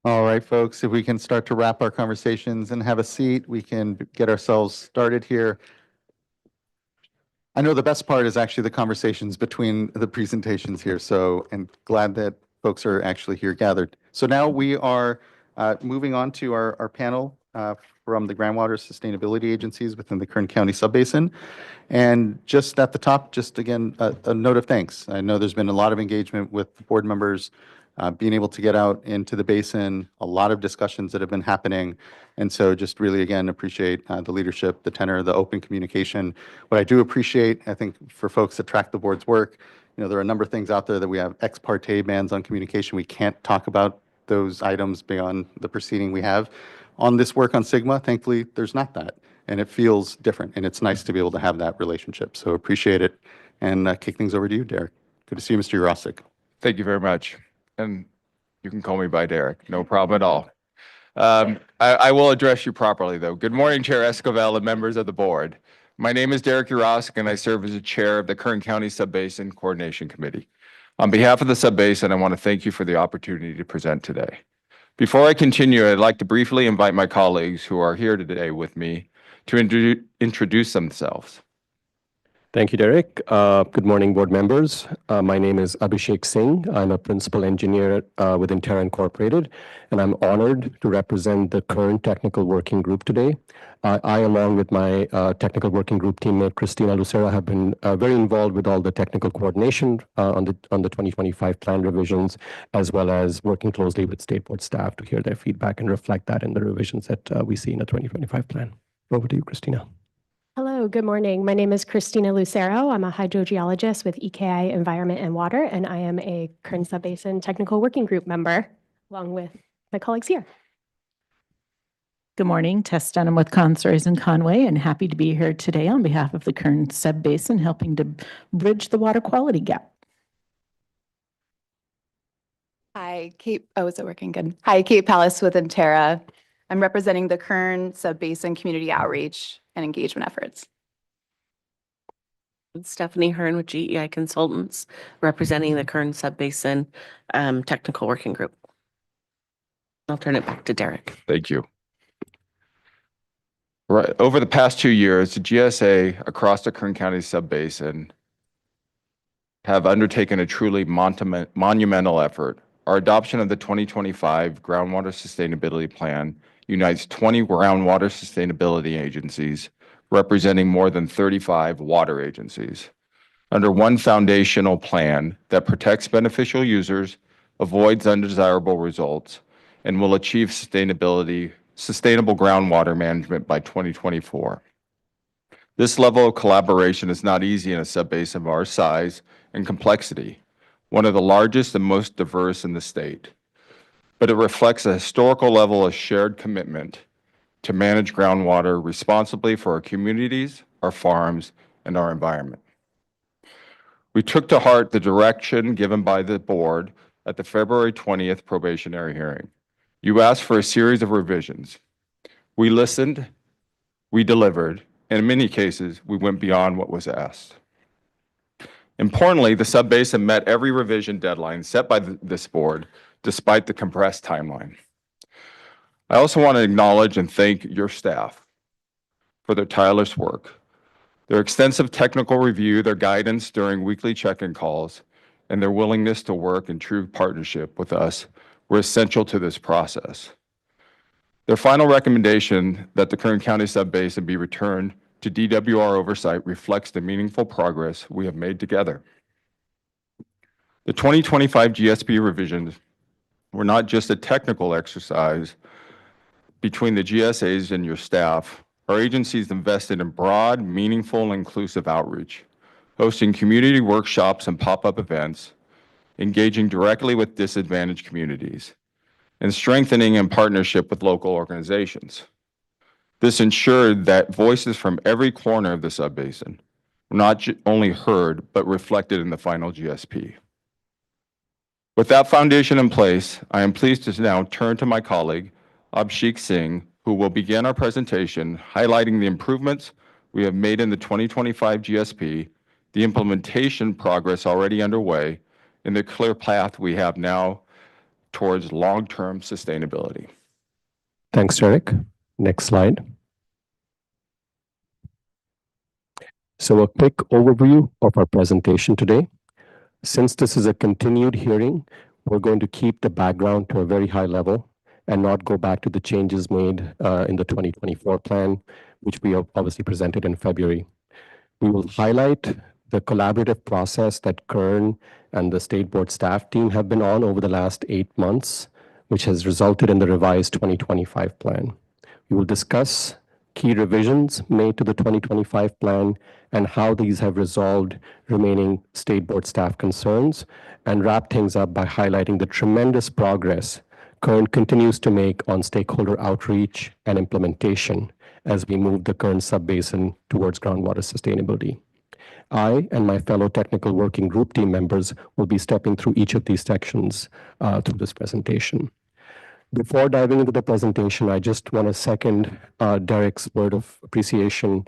All right, folks, if we can start to wrap our conversations and have a seat, we can get ourselves started here. I know the best part is actually the conversations between the presentations here, and glad that folks are actually here gathered. So now we are moving on to our panel from the groundwater sustainability agencies within the Kern County Subbasin. And just at the top, just again, a note of thanks. I know there's been a lot of engagement with the board members, being able to get out into the basin, a lot of discussions that have been happening. And so just really, again, appreciate the leadership, the tenor, the open communication. What I do appreciate, I think for folks that track the board's work, there are a number of things out there that we have ex parte bans on communication. We can't talk about those items beyond the proceeding we have. On this work on Sigma, thankfully, there's not that. And it feels different, and it's nice to be able to have that relationship. So appreciate it. And kick things over to you, Derek. Good to see you, Mr. Urosic. Thank you very much. And you can call me by Derek, no problem at all. I will address you properly, though. Good morning, Chair Esquivel and members of the board. My name is Derek Urosic, and I serve as the chair of the Kern County Subbasin Coordination Committee. On behalf of the Subbasin, I want to thank you for the opportunity to present today. Before I continue, I'd like to briefly invite my colleagues who are here today with me to introduce themselves. Thank you, Derek. Good morning, board members. My name is Abhishek Singh. I'm a principal engineer within Terra Incorporated, and I'm honored to represent the Kern Technical Working Group today. I, along with my technical working group teammate, Christina Lucera, have been very involved with all the technical coordination on the 2025 plan revisions, as well as working closely with state board staff to hear their feedback and reflect that in the revisions that we see in the 2025 plan. Over to you, Christina. Hello, good morning. My name is Christina Lucero. I'm a hydrogeologist with EKI Environment and Water, and I am a Kern Subbasin Technical Working Group member, along with my colleagues here. Good morning, Tess Dunham with Consories and Conway, and happy to be here today on behalf of the Kern Subbasin, helping to bridge the water quality gap. Hi, Kate. Oh, is it working? Good. Hi, Kate Pallas with Terra. I'm representing the Kern Subbasin Community Outreach and Engagement efforts. Stephanie Hearn with GEI Consultants, representing the Kern Subbasin Technical Working Group. I'll turn it back to Derek. Thank you. Right. Over the past 2 years, the GSA across the Kern County Subbasin have undertaken a truly monumental effort. Our adoption of the 2025 Groundwater Sustainability Plan unites 20 groundwater sustainability agencies, representing more than 35 water agencies, under one foundational plan that protects beneficial users, avoids undesirable results, and will achieve sustainable groundwater management by 2024. This level of collaboration is not easy in a subbasin of our size and complexity, one of the largest and most diverse in the state. But it reflects a historical level of shared commitment to manage groundwater responsibly for our communities, our farms, and our environment. We took to heart the direction given by the board at the February 20th probationary hearing. You asked for a series of revisions. We listened, we delivered, and in many cases, we went beyond what was asked. Importantly, the subbasin met every revision deadline set by this board, despite the compressed timeline. I also want to acknowledge and thank your staff for their tireless work. Their extensive technical review, their guidance during weekly check-in calls, and their willingness to work in true partnership with us were essential to this process. Their final recommendation that the Kern County Subbasin be returned to DWR oversight reflects the meaningful progress we have made together. The 2025 GSP revisions were not just a technical exercise, between the GSAs and your staff, our agencies invested in broad, meaningful, and inclusive outreach, hosting community workshops and pop-up events, engaging directly with disadvantaged communities, and strengthening in partnership with local organizations. This ensured that voices from every corner of the subbasin were not only heard, but reflected in the final GSP. With that foundation in place, I am pleased to now turn to my colleague, Abhishek Singh, who will begin our presentation highlighting the improvements we have made in the 2025 GSP, the implementation progress already underway, and the clear path we have now towards long-term sustainability. Thanks, Derek. Next slide. So a quick overview of our presentation today. Since this is a continued hearing, we're going to keep the background to a very high level and not go back to the changes made in the 2024 plan, which we have obviously presented in February. We will highlight the collaborative process that Kern and the State Board staff team have been on over the last 8 months, which has resulted in the revised 2025 plan. We will discuss key revisions made to the 2025 plan and how these have resolved remaining State Board staff concerns, and wrap things up by highlighting the tremendous progress Kern continues to make on stakeholder outreach and implementation as we move the Kern Subbasin towards groundwater sustainability. I and my fellow technical working group team members will be stepping through each of these sections through this presentation. Before diving into the presentation, I just want to second Derek's word of appreciation.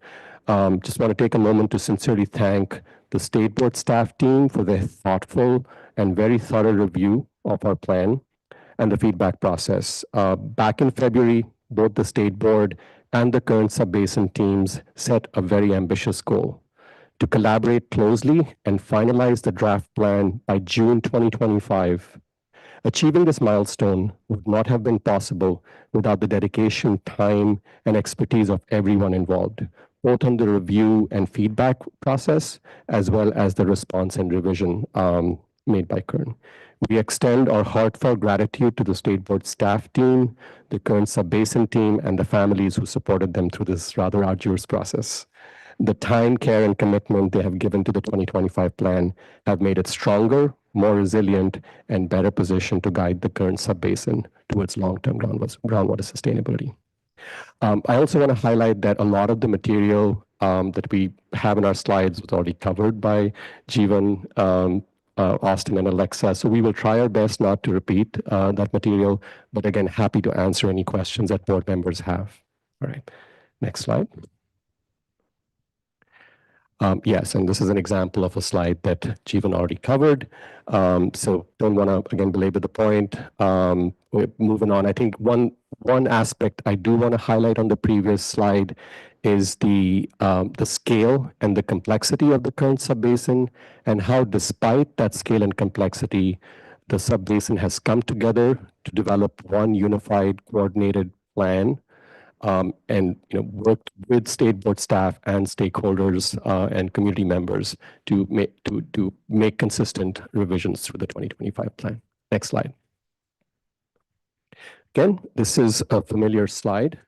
Just want to take a moment to sincerely thank the State Board staff team for their thoughtful and very thorough review of our plan and the feedback process. Back in February, both the State Board and the Kern Subbasin teams set a very ambitious goal to collaborate closely and finalize the draft plan by June 2025. Achieving this milestone would not have been possible without the dedication, time, and expertise of everyone involved, both on the review and feedback process, as well as the response and revision made by Kern. We extend our heartfelt gratitude to the State Board staff team, the Kern Subbasin team, and the families who supported them through this rather arduous process. The time, care, and commitment they have given to the 2025 plan have made it stronger, more resilient, and better positioned to guide the Kern Subbasin towards long-term groundwater sustainability. I also want to highlight that a lot of the material that we have in our slides was already covered by Jeevan, Austin, and Alexa. So we will try our best not to repeat that material, but again, happy to answer any questions that board members have. All right, next slide. Yes, and this is an example of a slide that Jeevan already covered. So don't want to, again, belabor the point. We're moving on. I think one aspect I do want to highlight on the previous slide is the scale and the complexity of the Kern Subbasin, and how despite that scale and complexity, the subbasin has come together to develop one unified, coordinated plan, and worked with State Board staff and stakeholders and community members to make consistent revisions through the 2025 plan. Next slide. Again, this is a familiar slide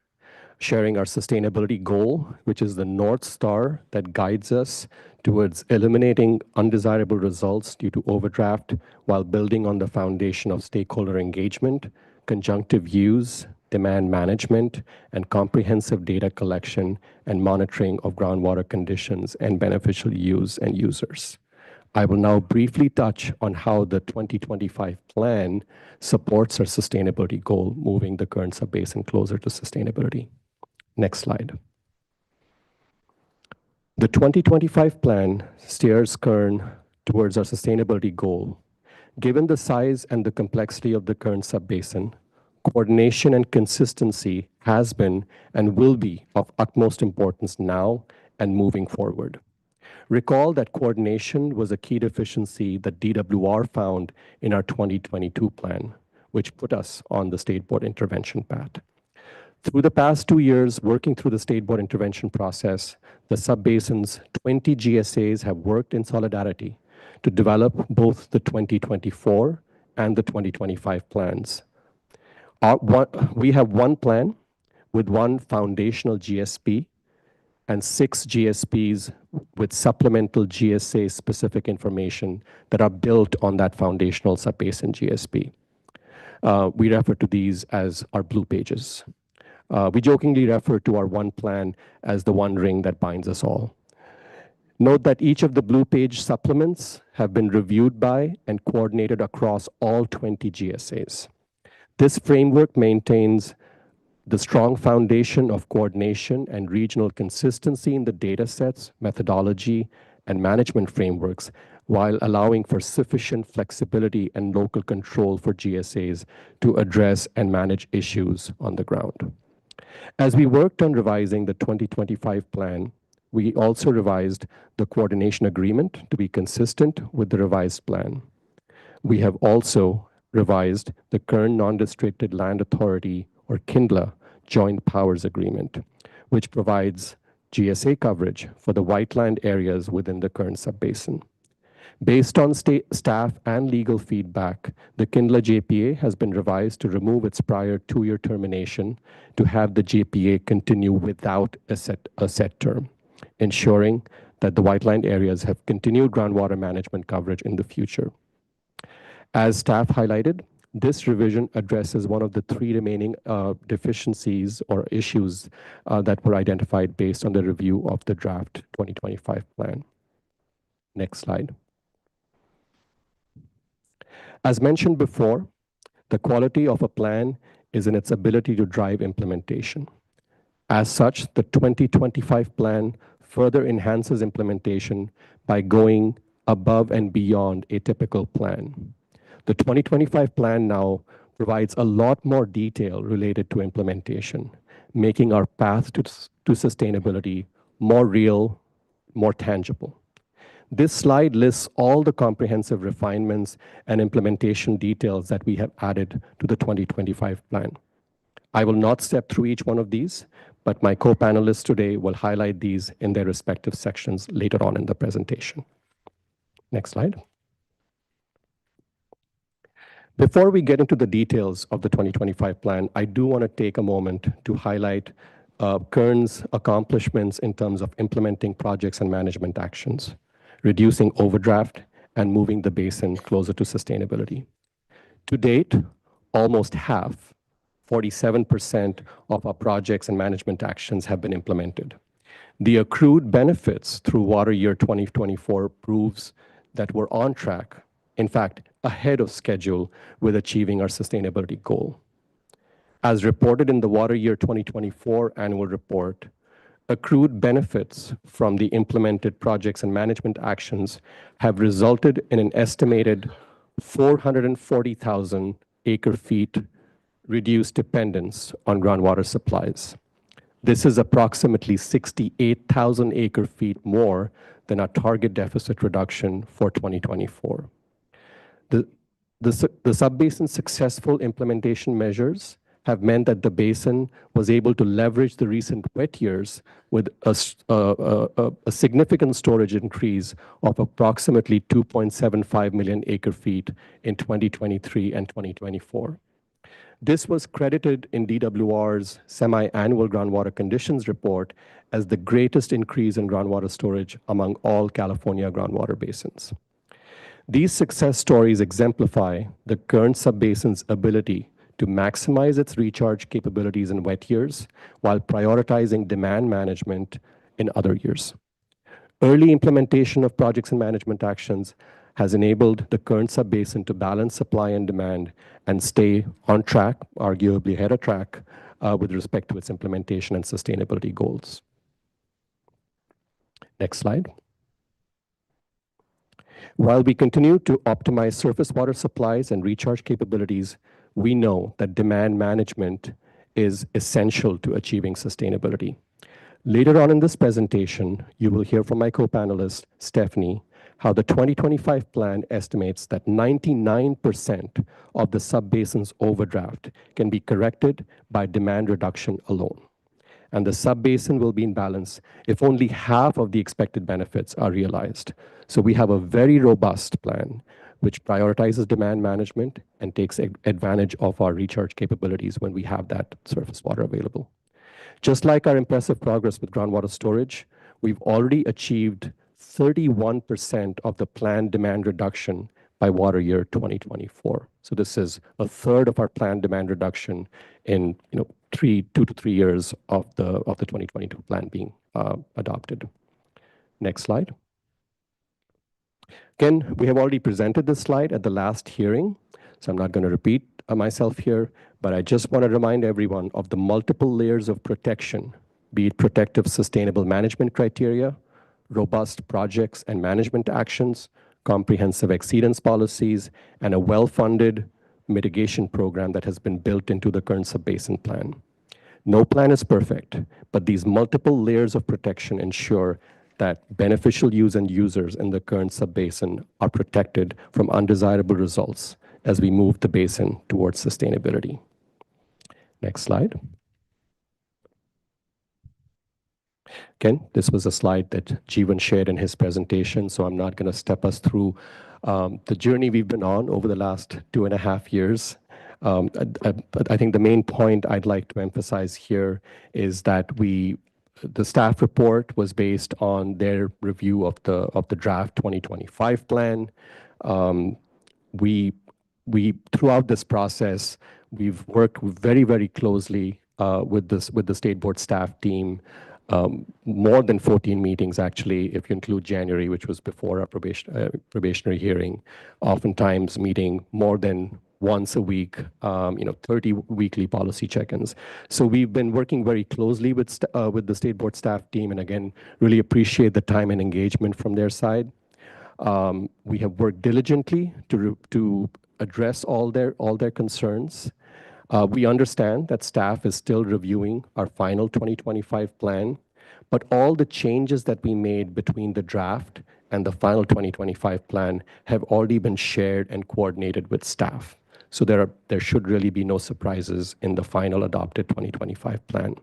sharing our sustainability goal, which is the North Star that guides us towards eliminating undesirable results due to overdraft while building on the foundation of stakeholder engagement, conjunctive use, demand management, and comprehensive data collection and monitoring of groundwater conditions and beneficial use and users. I will now briefly touch on how the 2025 plan supports our sustainability goal, moving the Kern Subbasin closer to sustainability. Next slide. The 2025 plan steers Kern towards our sustainability goal. Given the size and the complexity of the Kern Subbasin, coordination and consistency has been and will be of utmost importance now and moving forward. Recall that coordination was a key deficiency that DWR found in our 2022 plan, which put us on the State Board intervention path. Through the past 2 years, working through the State Board intervention process, the subbasin's 20 GSAs have worked in solidarity to develop both the 2024 and the 2025 plans. We have one plan with one foundational GSP and 6 GSPs with supplemental GSA specific information that are built on that foundational subbasin GSP. We refer to these as our blue pages. We jokingly refer to our one plan as the one ring that binds us all. Note that each of the blue page supplements have been reviewed by and coordinated across all 20 GSAs. This framework maintains the strong foundation of coordination and regional consistency in the data sets, methodology, and management frameworks, while allowing for sufficient flexibility and local control for GSAs to address and manage issues on the ground. As we worked on revising the 2025 plan, we also revised the coordination agreement to be consistent with the revised plan. We have also revised the Kern Non-Restricted Land Authority, or KNDLA, Joint Powers Agreement, which provides GSA coverage for the wetland areas within the Kern Subbasin. Based on staff and legal feedback, the KNDLA JPA has been revised to remove its prior 2-year termination to have the JPA continue without a set term, ensuring that the wetland areas have continued groundwater management coverage in the future. As staff highlighted, this revision addresses one of the 3 remaining deficiencies or issues that were identified based on the review of the draft 2025 plan. Next slide. As mentioned before, the quality of a plan is in its ability to drive implementation. As such, the 2025 plan further enhances implementation by going above and beyond a typical plan. The 2025 plan now provides a lot more detail related to implementation, making our path to sustainability more real, more tangible. This slide lists all the comprehensive refinements and implementation details that we have added to the 2025 plan. I will not step through each one of these, but my co-panelists today will highlight these in their respective sections later on in the presentation. Next slide. Before we get into the details of the 2025 plan, I do want to take a moment to highlight Kern's accomplishments in terms of implementing projects and management actions, reducing overdraft, and moving the basin closer to sustainability. To date, almost half, 47% of our projects and management actions have been implemented. The accrued benefits through water year 2024 proves that we're on track, in fact, ahead of schedule with achieving our sustainability goal. As reported in the water year 2024 annual report, accrued benefits from the implemented projects and management actions have resulted in an estimated 440,000 acre-feet reduced dependence on groundwater supplies. This is approximately 68,000 acre-feet more than our target deficit reduction for 2024. The subbasin's successful implementation measures have meant that the basin was able to leverage the recent wet years with a significant storage increase of approximately 2.75 million acre-feet in 2023 and 2024. This was credited in DWR's semi-annual groundwater conditions report as the greatest increase in groundwater storage among all California groundwater basins. These success stories exemplify the Kern Subbasin's ability to maximize its recharge capabilities in wet years while prioritizing demand management in other years. Early implementation of projects and management actions has enabled the Kern Subbasin to balance supply and demand and stay on track, arguably ahead of track, with respect to its implementation and sustainability goals. Next slide. While we continue to optimize surface water supplies and recharge capabilities, we know that demand management is essential to achieving sustainability. Later on in this presentation, you will hear from my co-panelist, Stephanie, how the 2025 plan estimates that 99% of the subbasin's overdraft can be corrected by demand reduction alone. And the subbasin will be in balance if only half of the expected benefits are realized. So we have a very robust plan which prioritizes demand management and takes advantage of our recharge capabilities when we have that surface water available. Just like our impressive progress with groundwater storage, we've already achieved 31% of the planned demand reduction by water year 2024. So this is a third of our planned demand reduction in 2 to 3 years of the 2022 plan being adopted. Next slide. Again, we have already presented this slide at the last hearing, so I'm not going to repeat myself here, but I just want to remind everyone of the multiple layers of protection, be it protective sustainable management criteria, robust projects and management actions, comprehensive exceedance policies, and a well-funded mitigation program that has been built into the Kern Subbasin plan. No plan is perfect, but these multiple layers of protection ensure that beneficial use and users in the Kern Subbasin are protected from undesirable results as we move the basin towards sustainability. Next slide. Again, this was a slide that Jeevan shared in his presentation, so I'm not going to step us through the journey we've been on over the last 2.5 years. I think the main point I'd like to emphasize here is that the staff report was based on their review of the draft 2025 plan. Throughout this process, we've worked very, very closely with the state board staff team. More than 14 meetings, actually, if you include January, which was before our probationary hearing, oftentimes meeting more than once a week, 30 weekly policy check-ins. So we've been working very closely with the state board staff team, and again, really appreciate the time and engagement from their side. We have worked diligently to address all their concerns. We understand that staff is still reviewing our final 2025 plan, but all the changes that we made between the draft and the final 2025 plan have already been shared and coordinated with staff. So there should really be no surprises in the final adopted 2025 plan.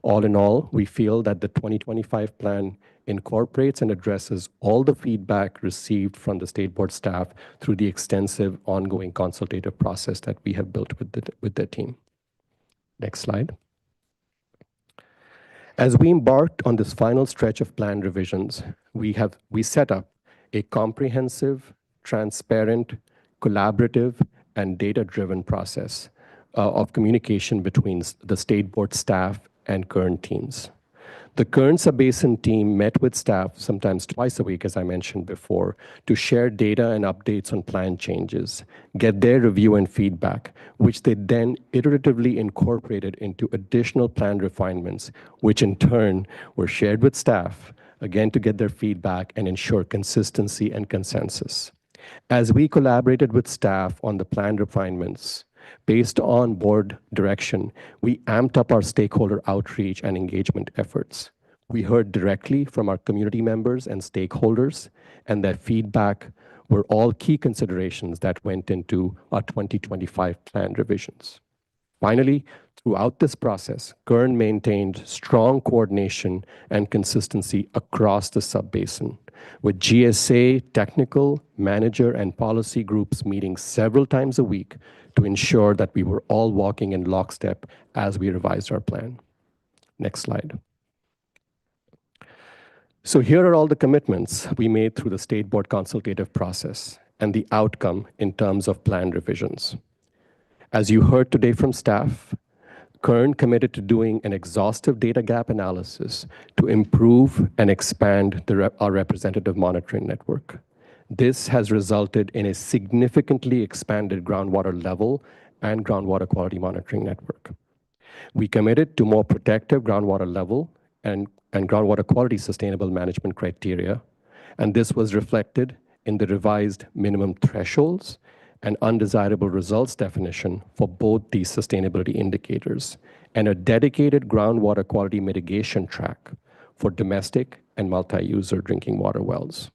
All in all, we feel that the 2025 plan incorporates and addresses all the feedback received from the state board staff through the extensive ongoing consultative process that we have built with their team. Next slide. As we embarked on this final stretch of plan revisions, we set up a comprehensive, transparent, collaborative, and data-driven process of communication between the state board staff and Kern teams. The Kern Subbasin team met with staff sometimes twice a week, as I mentioned before, to share data and updates on plan changes, get their review and feedback, which they then iteratively incorporated into additional plan refinements, which in turn were shared with staff, again to get their feedback and ensure consistency and consensus. As we collaborated with staff on the plan refinements, based on board direction, we amped up our stakeholder outreach and engagement efforts. We heard directly from our community members and stakeholders, and their feedback were all key considerations that went into our 2025 plan revisions. Finally, throughout this process, Kern maintained strong coordination and consistency across the subbasin, with GSA, technical, manager, and policy groups meeting several times a week to ensure that we were all walking in lockstep as we revised our plan. Next slide. So here are all the commitments we made through the state board consultative process and the outcome in terms of plan revisions. As you heard today from staff, Kern committed to doing an exhaustive data gap analysis to improve and expand our representative monitoring network. This has resulted in a significantly expanded groundwater level and groundwater quality monitoring network. We committed to more protective groundwater level and groundwater quality sustainable management criteria, and this was reflected in the revised minimum thresholds and undesirable results definition for both these sustainability indicators, and a dedicated groundwater quality mitigation track for domestic and multi-user drinking water wells.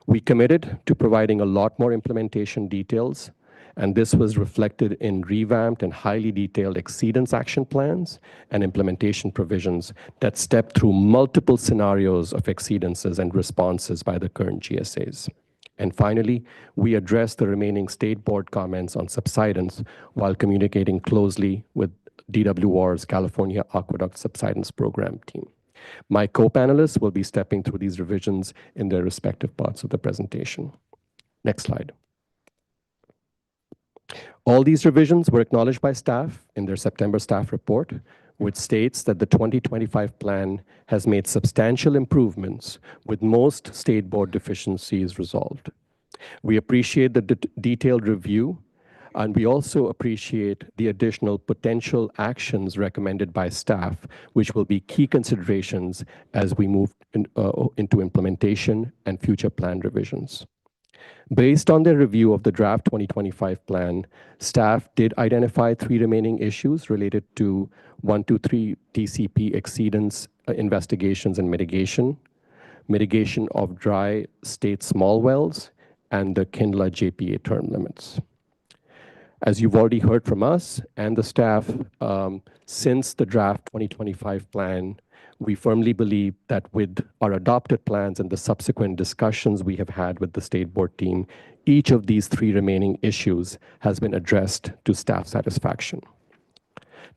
We committed to providing a lot more implementation details, and this was reflected in revamped and highly detailed exceedance action plans and implementation provisions that step through multiple scenarios of exceedances and responses by the current GSAs. And finally, we addressed the remaining state board comments on subsidence while communicating closely with DWR's California Aqueduct Subsidence Program team. My co-panelists will be stepping through these revisions in their respective parts of the presentation. Next slide. All these revisions were acknowledged by staff in their September staff report, which states that the 2025 plan has made substantial improvements with most state board deficiencies resolved. We appreciate the detailed review, and we also appreciate the additional potential actions recommended by staff, which will be key considerations as we move into implementation and future plan revisions. Based on their review of the draft 2025 plan, staff did identify 3 remaining issues related to 123 TCP exceedance investigations and mitigation of dry state small wells, and the KINLA JPA term limits. As you've already heard from us and the staff, since the draft 2025 plan, we firmly believe that with our adopted plans and the subsequent discussions we have had with the state board team, each of these 3 remaining issues has been addressed to staff satisfaction.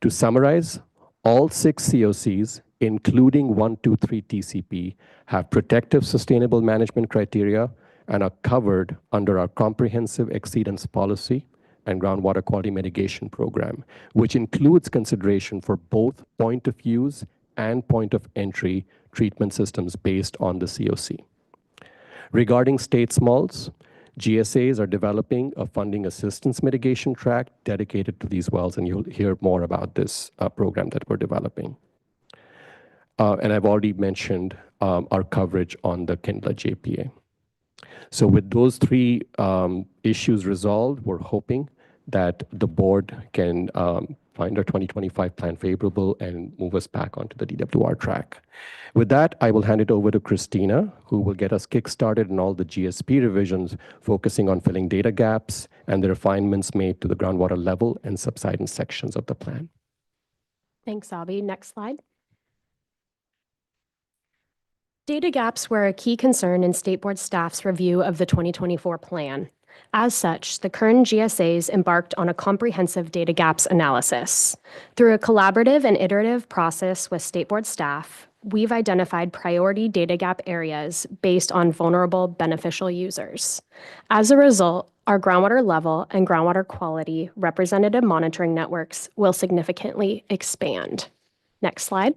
To summarize, all 6 COCs, including 123 TCP, have protective sustainable management criteria and are covered under our comprehensive exceedance policy and groundwater quality mitigation program, which includes consideration for both point of use and point of entry treatment systems based on the COC. Regarding state smalls, GSAs are developing a funding assistance mitigation track dedicated to these wells, and you'll hear more about this program that we're developing. And I've already mentioned our coverage on the KINLA JPA. So with those 3 issues resolved, we're hoping that the board can find our 2025 plan favorable and move us back onto the DWR track. With that, I will hand it over to Christina, who will get us kickstarted in all the GSP revisions, focusing on filling data gaps and the refinements made to the groundwater level and subsidence sections of the plan. Thanks, Abhi. Next slide. Data gaps were a key concern in State Board staff's review of the 2024 plan. As such, the Kern GSAs embarked on a comprehensive data gaps analysis. Through a collaborative and iterative process with State Board staff, we've identified priority data gap areas based on vulnerable beneficial users. As a result, our groundwater level and groundwater quality representative monitoring networks will significantly expand. Next slide.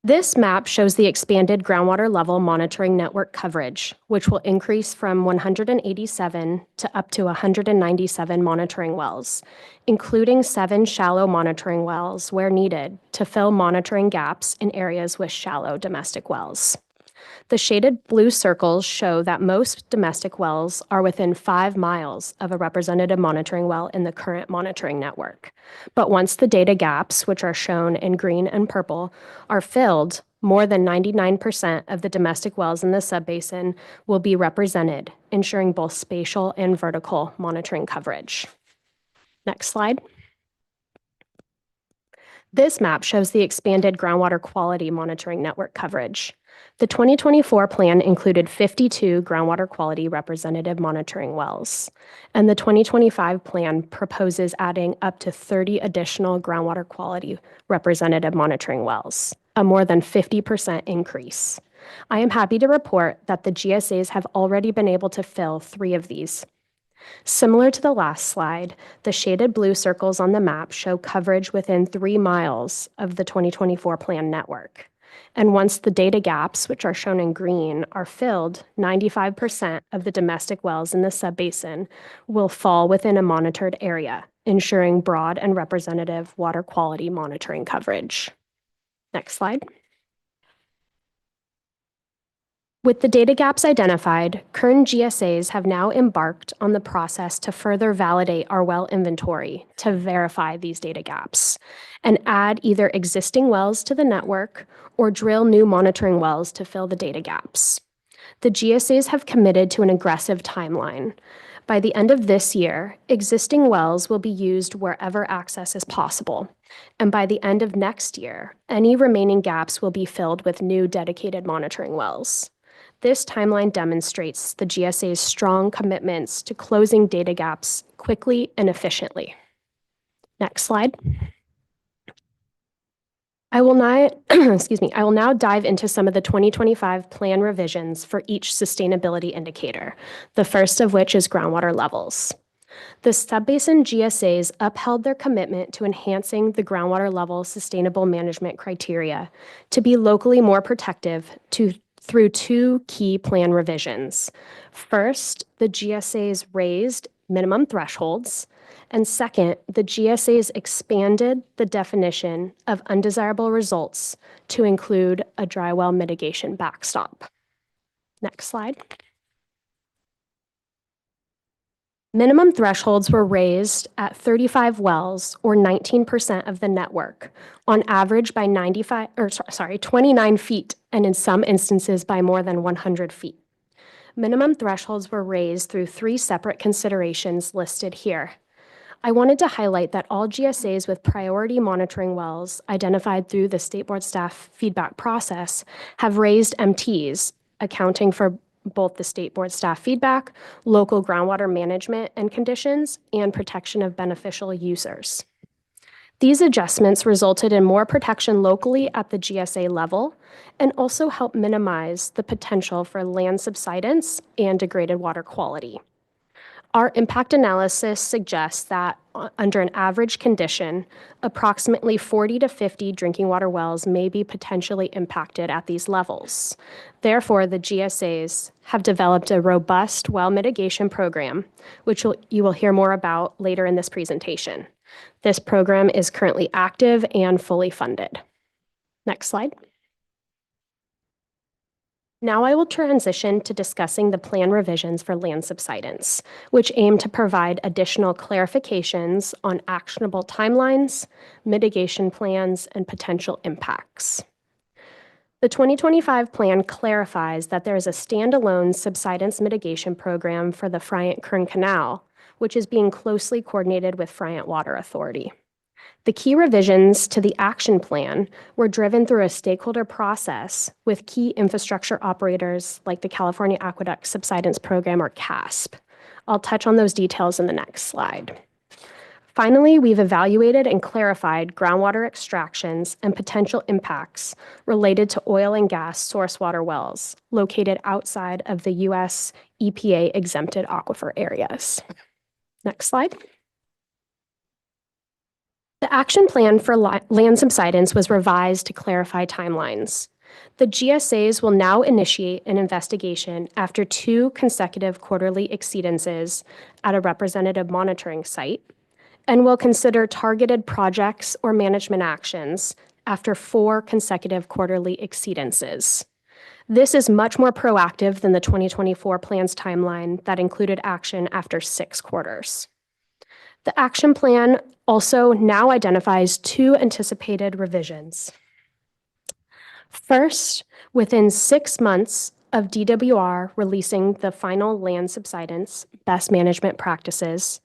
This map shows the expanded groundwater level monitoring network coverage, which will increase from 187 to up to 197 monitoring wells, including 7 shallow monitoring wells where needed to fill monitoring gaps in areas with shallow domestic wells. The shaded blue circles show that most domestic wells are within 5 miles of a representative monitoring well in the current monitoring network. But once the data gaps, which are shown in green and purple, are filled, more than 99% of the domestic wells in the subbasin will be represented, ensuring both spatial and vertical monitoring coverage. Next slide. This map shows the expanded groundwater quality monitoring network coverage. The 2024 plan included 52 groundwater quality representative monitoring wells, and the 2025 plan proposes adding up to 30 additional groundwater quality representative monitoring wells, a more than 50% increase. I am happy to report that the GSAs have already been able to fill 3 of these. Similar to the last slide, the shaded blue circles on the map show coverage within 3 miles of the 2024 plan network. And once the data gaps, which are shown in green, are filled, 95% of the domestic wells in the subbasin will fall within a monitored area, ensuring broad and representative water quality monitoring coverage. Next slide. With the data gaps identified, Kern GSAs have now embarked on the process to further validate our well inventory to verify these data gaps and add either existing wells to the network or drill new monitoring wells to fill the data gaps. The GSAs have committed to an aggressive timeline. By the end of this year, existing wells will be used wherever access is possible. And by the end of next year, any remaining gaps will be filled with new dedicated monitoring wells. This timeline demonstrates the GSA's strong commitments to closing data gaps quickly and efficiently. Next slide. I will now, I will now dive into some of the 2025 plan revisions for each sustainability indicator, the first of which is groundwater levels. The Subbasin GSAs upheld their commitment to enhancing the groundwater level sustainable management criteria to be locally more protective through two key plan revisions. First, the GSAs raised minimum thresholds, and second, the GSAs expanded the definition of undesirable results to include a dry well mitigation backstop. Next slide. Minimum thresholds were raised at 35 wells, or 19% of the network, on average by 29 feet, and in some instances by more than 100 feet. Minimum thresholds were raised through three separate considerations listed here. I wanted to highlight that all GSAs with priority monitoring wells identified through the State Board staff feedback process have raised MTs, accounting for both the State Board staff feedback, local groundwater management and conditions, and protection of beneficial users. These adjustments resulted in more protection locally at the GSA level and also help minimize the potential for land subsidence and degraded water quality. Our impact analysis suggests that under an average condition, approximately 40 to 50 drinking water wells may be potentially impacted at these levels. Therefore, the GSAs have developed a robust well mitigation program, which you will hear more about later in this presentation. This program is currently active and fully funded. Next slide. Now I will transition to discussing the plan revisions for land subsidence, which aim to provide additional clarifications on actionable timelines, mitigation plans, and potential impacts. The 2025 plan clarifies that there is a standalone subsidence mitigation program for the Friant-Kern Canal, which is being closely coordinated with Friant Water Authority. The key revisions to the action plan were driven through a stakeholder process with key infrastructure operators like the California Aqueduct Subsidence Program, or CASP. I'll touch on those details in the next slide. Finally, we've evaluated and clarified groundwater extractions and potential impacts related to oil and gas source water wells located outside of the U.S. EPA exempted aquifer areas. Next slide. The action plan for land subsidence was revised to clarify timelines. The GSAs will now initiate an investigation after 2 consecutive quarterly exceedances at a representative monitoring site, and will consider targeted projects or management actions after 4 consecutive quarterly exceedances. This is much more proactive than the 2024 plan's timeline that included action after 6 quarters. The action plan also now identifies 2 anticipated revisions. First, within 6 months of DWR releasing the final land subsidence best management practices,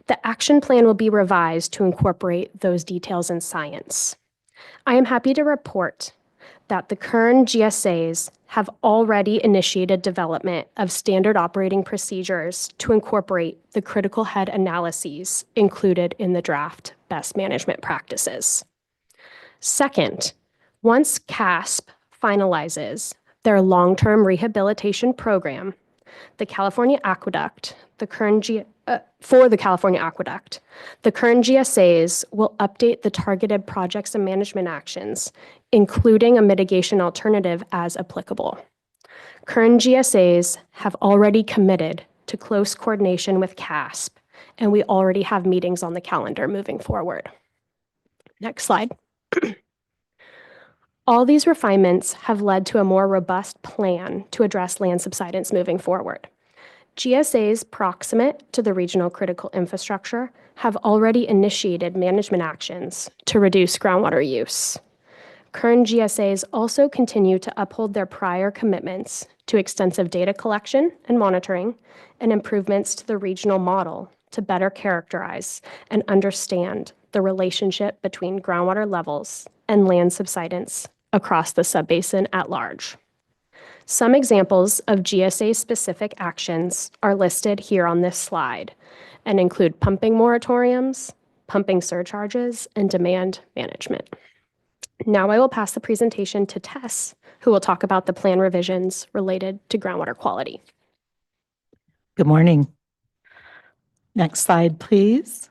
the action plan will be revised to incorporate those details and science. I am happy to report that the Kern GSAs have already initiated development of standard operating procedures to incorporate the critical head analyses included in the draft best management practices. Second, once CASP finalizes their long-term rehabilitation program, the California Aqueduct, the Kern GSAs will update the targeted projects and management actions, including a mitigation alternative as applicable. Kern GSAs have already committed to close coordination with CASP, and we already have meetings on the calendar moving forward. Next slide. All these refinements have led to a more robust plan to address land subsidence moving forward. GSAs proximate to the regional critical infrastructure have already initiated management actions to reduce groundwater use. Kern GSAs also continue to uphold their prior commitments to extensive data collection and monitoring and improvements to the regional model to better characterize and understand the relationship between groundwater levels and land subsidence across the subbasin at large. Some examples of GSA-specific actions are listed here on this slide and include pumping moratoriums, pumping surcharges, and demand management. Now I will pass the presentation to Tess, who will talk about the plan revisions related to groundwater quality. Good morning. Next slide, please.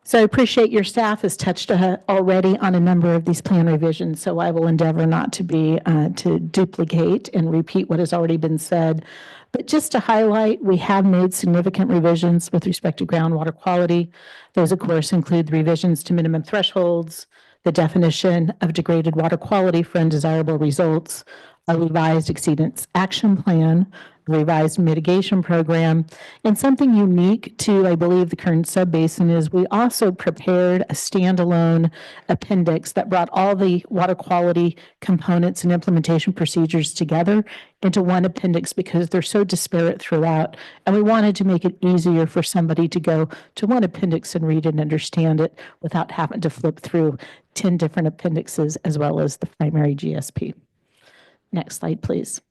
So I appreciate your staff has touched already on a number of these plan revisions, so I will endeavor not to to duplicate and repeat what has already been said. But just to highlight, we have made significant revisions with respect to groundwater quality. Those, of course, include revisions to minimum thresholds, the definition of degraded water quality for undesirable results, a revised exceedance action plan, a revised mitigation program, and something unique to, I believe, the Kern Subbasin is we also prepared a standalone appendix that brought all the water quality components and implementation procedures together into one appendix because they're so disparate throughout. And we wanted to make it easier for somebody to go to one appendix and read and understand it without having to flip through 10 different appendixes as well as the primary GSP. Next slide, please.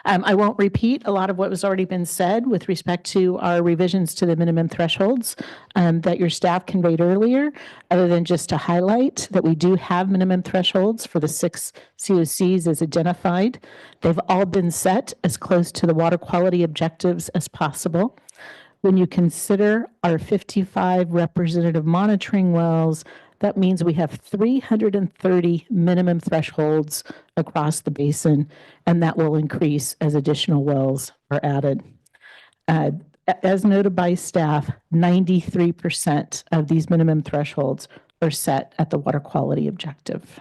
I won't repeat a lot of what has already been said with respect to our revisions to the minimum thresholds that your staff conveyed earlier, other than just to highlight that we do have minimum thresholds for the 6 COCs as identified. They've all been set as close to the water quality objectives as possible. When you consider our 55 representative monitoring wells, that means we have 330 minimum thresholds across the basin, and that will increase as additional wells are added. As noted by staff, 93% of these minimum thresholds are set at the water quality objective.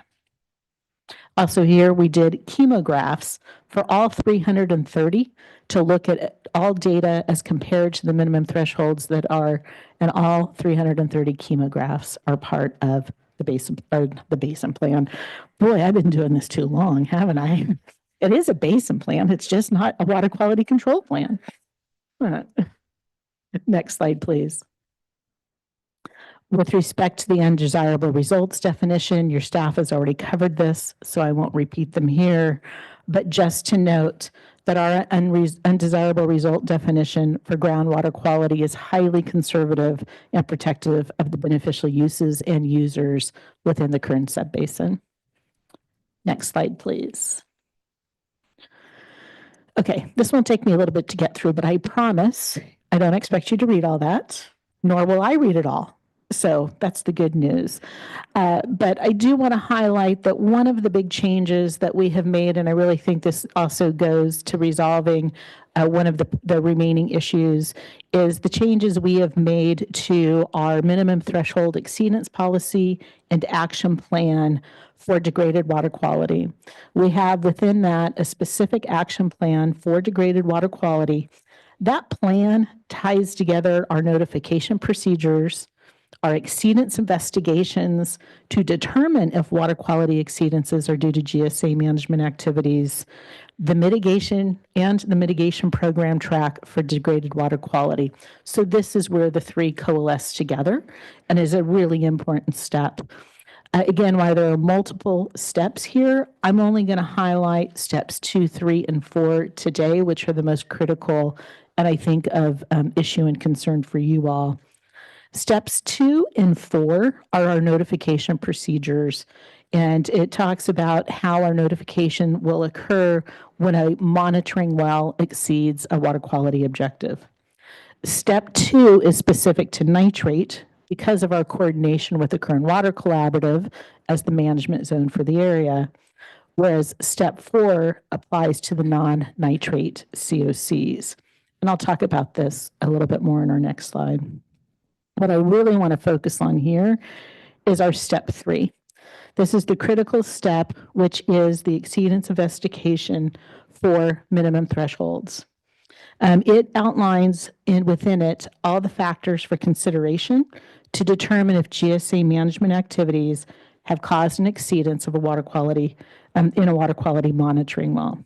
Also here, we did chemographs for all 330 to look at all data as compared to the minimum thresholds that are, and all 330 chemographs are part of the basin plan. Boy, I've been doing this too long, haven't I? It is a basin plan. It's just not a water quality control plan. Next slide, please. With respect to the undesirable results definition, your staff has already covered this, so I won't repeat them here. But just to note that our undesirable result definition for groundwater quality is highly conservative and protective of the beneficial uses and users within the Kern Subbasin. Next slide, please. Okay, this won't take me a little bit to get through, but I promise I don't expect you to read all that, nor will I read it all. So that's the good news. But I do want to highlight that one of the big changes that we have made, and I really think this also goes to resolving one of the remaining issues, is the changes we have made to our minimum threshold exceedance policy and action plan for degraded water quality. We have within that a specific action plan for degraded water quality. That plan ties together our notification procedures, our exceedance investigations to determine if water quality exceedances are due to GSA management activities, the mitigation and the mitigation program track for degraded water quality. So this is where the three coalesce together and is a really important step. Again, while there are multiple steps here, I'm only going to highlight steps 2, 3, and 4 today, which are the most critical and I think of issue and concern for you all. Steps 2 and 4 are our notification procedures, and it talks about how our notification will occur when a monitoring well exceeds a water quality objective. Step 2 is specific to nitrate because of our coordination with the Kern Water Collaborative as the management zone for the area, whereas step 4 applies to the non-nitrate COCs. And I'll talk about this a little bit more in our next slide. What I really want to focus on here is our step 3. This is the critical step, which is the exceedance investigation for minimum thresholds. It outlines within it all the factors for consideration to determine if GSA management activities have caused an exceedance of a water quality in a water quality monitoring well.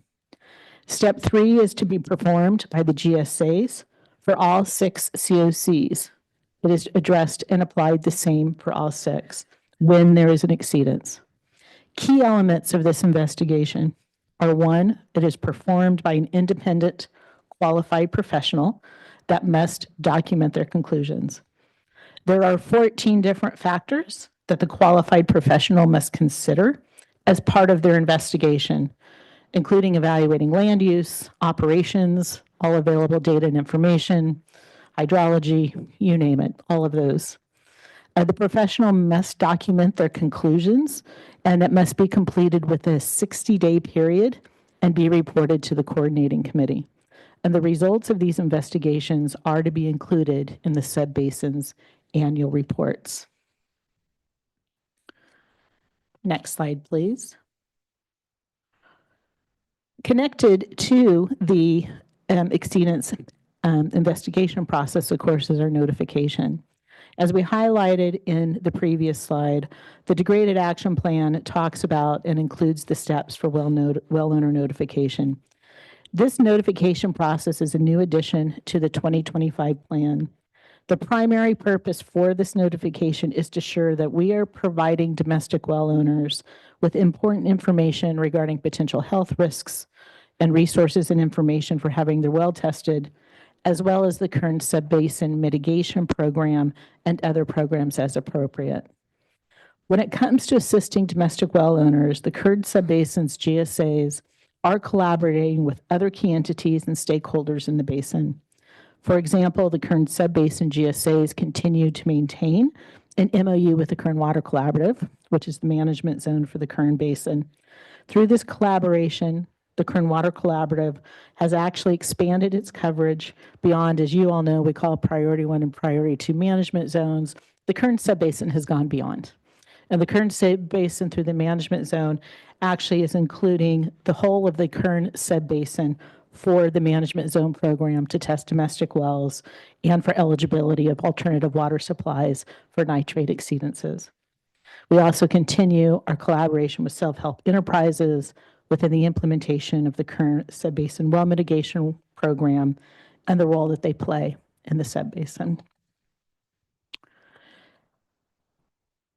Step 3 is to be performed by the GSAs for all 6 COCs. It is addressed and applied the same for all 6 when there is an exceedance. Key elements of this investigation are: 1, it is performed by an independent qualified professional that must document their conclusions. There are 14 different factors that the qualified professional must consider as part of their investigation, including evaluating land use, operations, all available data and information, hydrology, you name it, all of those. The professional must document their conclusions, and it must be completed with a 60-day period and be reported to the coordinating committee. And the results of these investigations are to be included in the subbasin's annual reports. Next slide, please. Connected to the exceedance investigation process, of course, is our notification. As we highlighted in the previous slide, the degraded action plan talks about and includes the steps for well owner notification. This notification process is a new addition to the 2025 plan. The primary purpose for this notification is to ensure that we are providing domestic well owners with important information regarding potential health risks and resources and information for having their well tested, as well as the Kern Subbasin mitigation program and other programs as appropriate. When it comes to assisting domestic well owners, the Kern Subbasin's GSAs are collaborating with other key entities and stakeholders in the basin. For example, the Kern Subbasin GSAs continue to maintain an MOU with the Kern Water Collaborative, which is the management zone for the Kern Basin. Through this collaboration, the Kern Water Collaborative has actually expanded its coverage beyond, as you all know, we call Priority 1 and Priority 2 management zones. The Kern Subbasin has gone beyond. And the Kern Subbasin through the management zone actually is including the whole of the Kern Subbasin for the management zone program to test domestic wells and for eligibility of alternative water supplies for nitrate exceedances. We also continue our collaboration with self-help enterprises within the implementation of the current Subbasin well mitigation program and the role that they play in the Subbasin.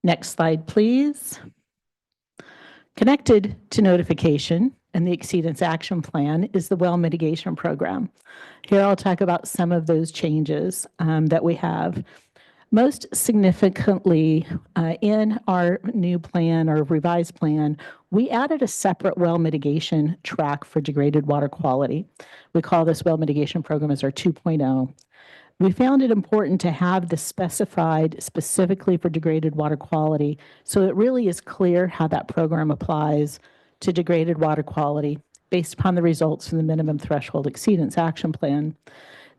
Next slide, please. Connected to notification and the Exceedance Action Plan is the well mitigation program. Here I'll talk about some of those changes that we have. Most significantly, in our new plan or revised plan, we added a separate well mitigation track for degraded water quality. We call this well mitigation program as our 2.0. We found it important to have this specified specifically for degraded water quality, so it really is clear how that program applies to degraded water quality based upon the results from the minimum threshold exceedance action plan.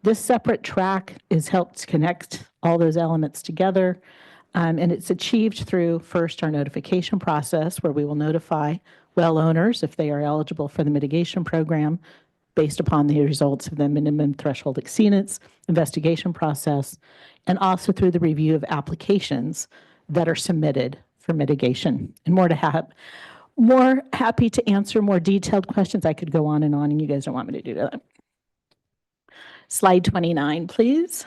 This separate track is helped to connect all those elements together, and it's achieved through, first, our notification process, where we will notify well owners if they are eligible for the mitigation program based upon the results of the minimum threshold exceedance investigation process, and also through the review of applications that are submitted for mitigation. And more happy to answer more detailed questions. I could go on, and you guys don't want me to do that. Slide 29, please.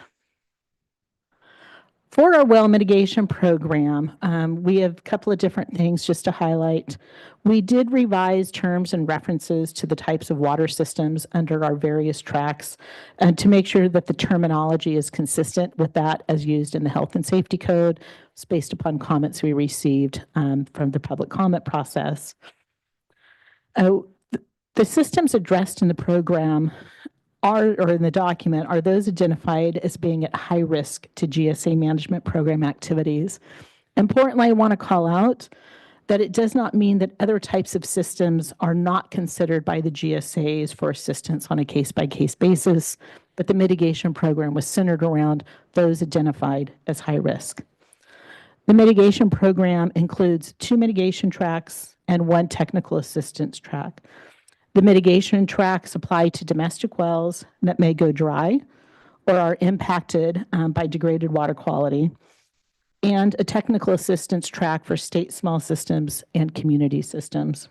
For our well mitigation program, we have a couple of different things just to highlight. We did revise terms and references to the types of water systems under our various tracks to make sure that the terminology is consistent with that as used in the Health and Safety Code. It's based upon comments we received from the public comment process. The systems addressed in the program or in the document are those identified as being at high risk to GSA management program activities. Importantly, I want to call out that it does not mean that other types of systems are not considered by the GSAs for assistance on a case-by-case basis, but the mitigation program was centered around those identified as high risk. The mitigation program includes 2 mitigation tracks and 1 technical assistance track. The mitigation tracks apply to domestic wells that may go dry or are impacted by degraded water quality, and a technical assistance track for state small systems and community systems.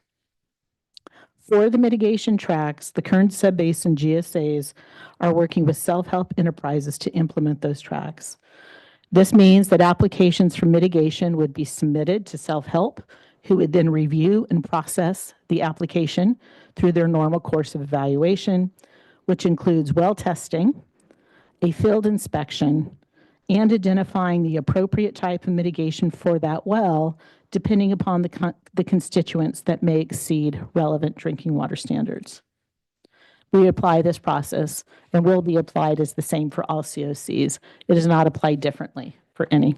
For the mitigation tracks, the Kern Subbasin GSAs are working with self-help enterprises to implement those tracks. This means that applications for mitigation would be submitted to self-help, who would then review and process the application through their normal course of evaluation, which includes well testing, a field inspection, and identifying the appropriate type of mitigation for that well, depending upon the constituents that may exceed relevant drinking water standards. We apply this process and will be applied as the same for all COCs. It is not applied differently for any.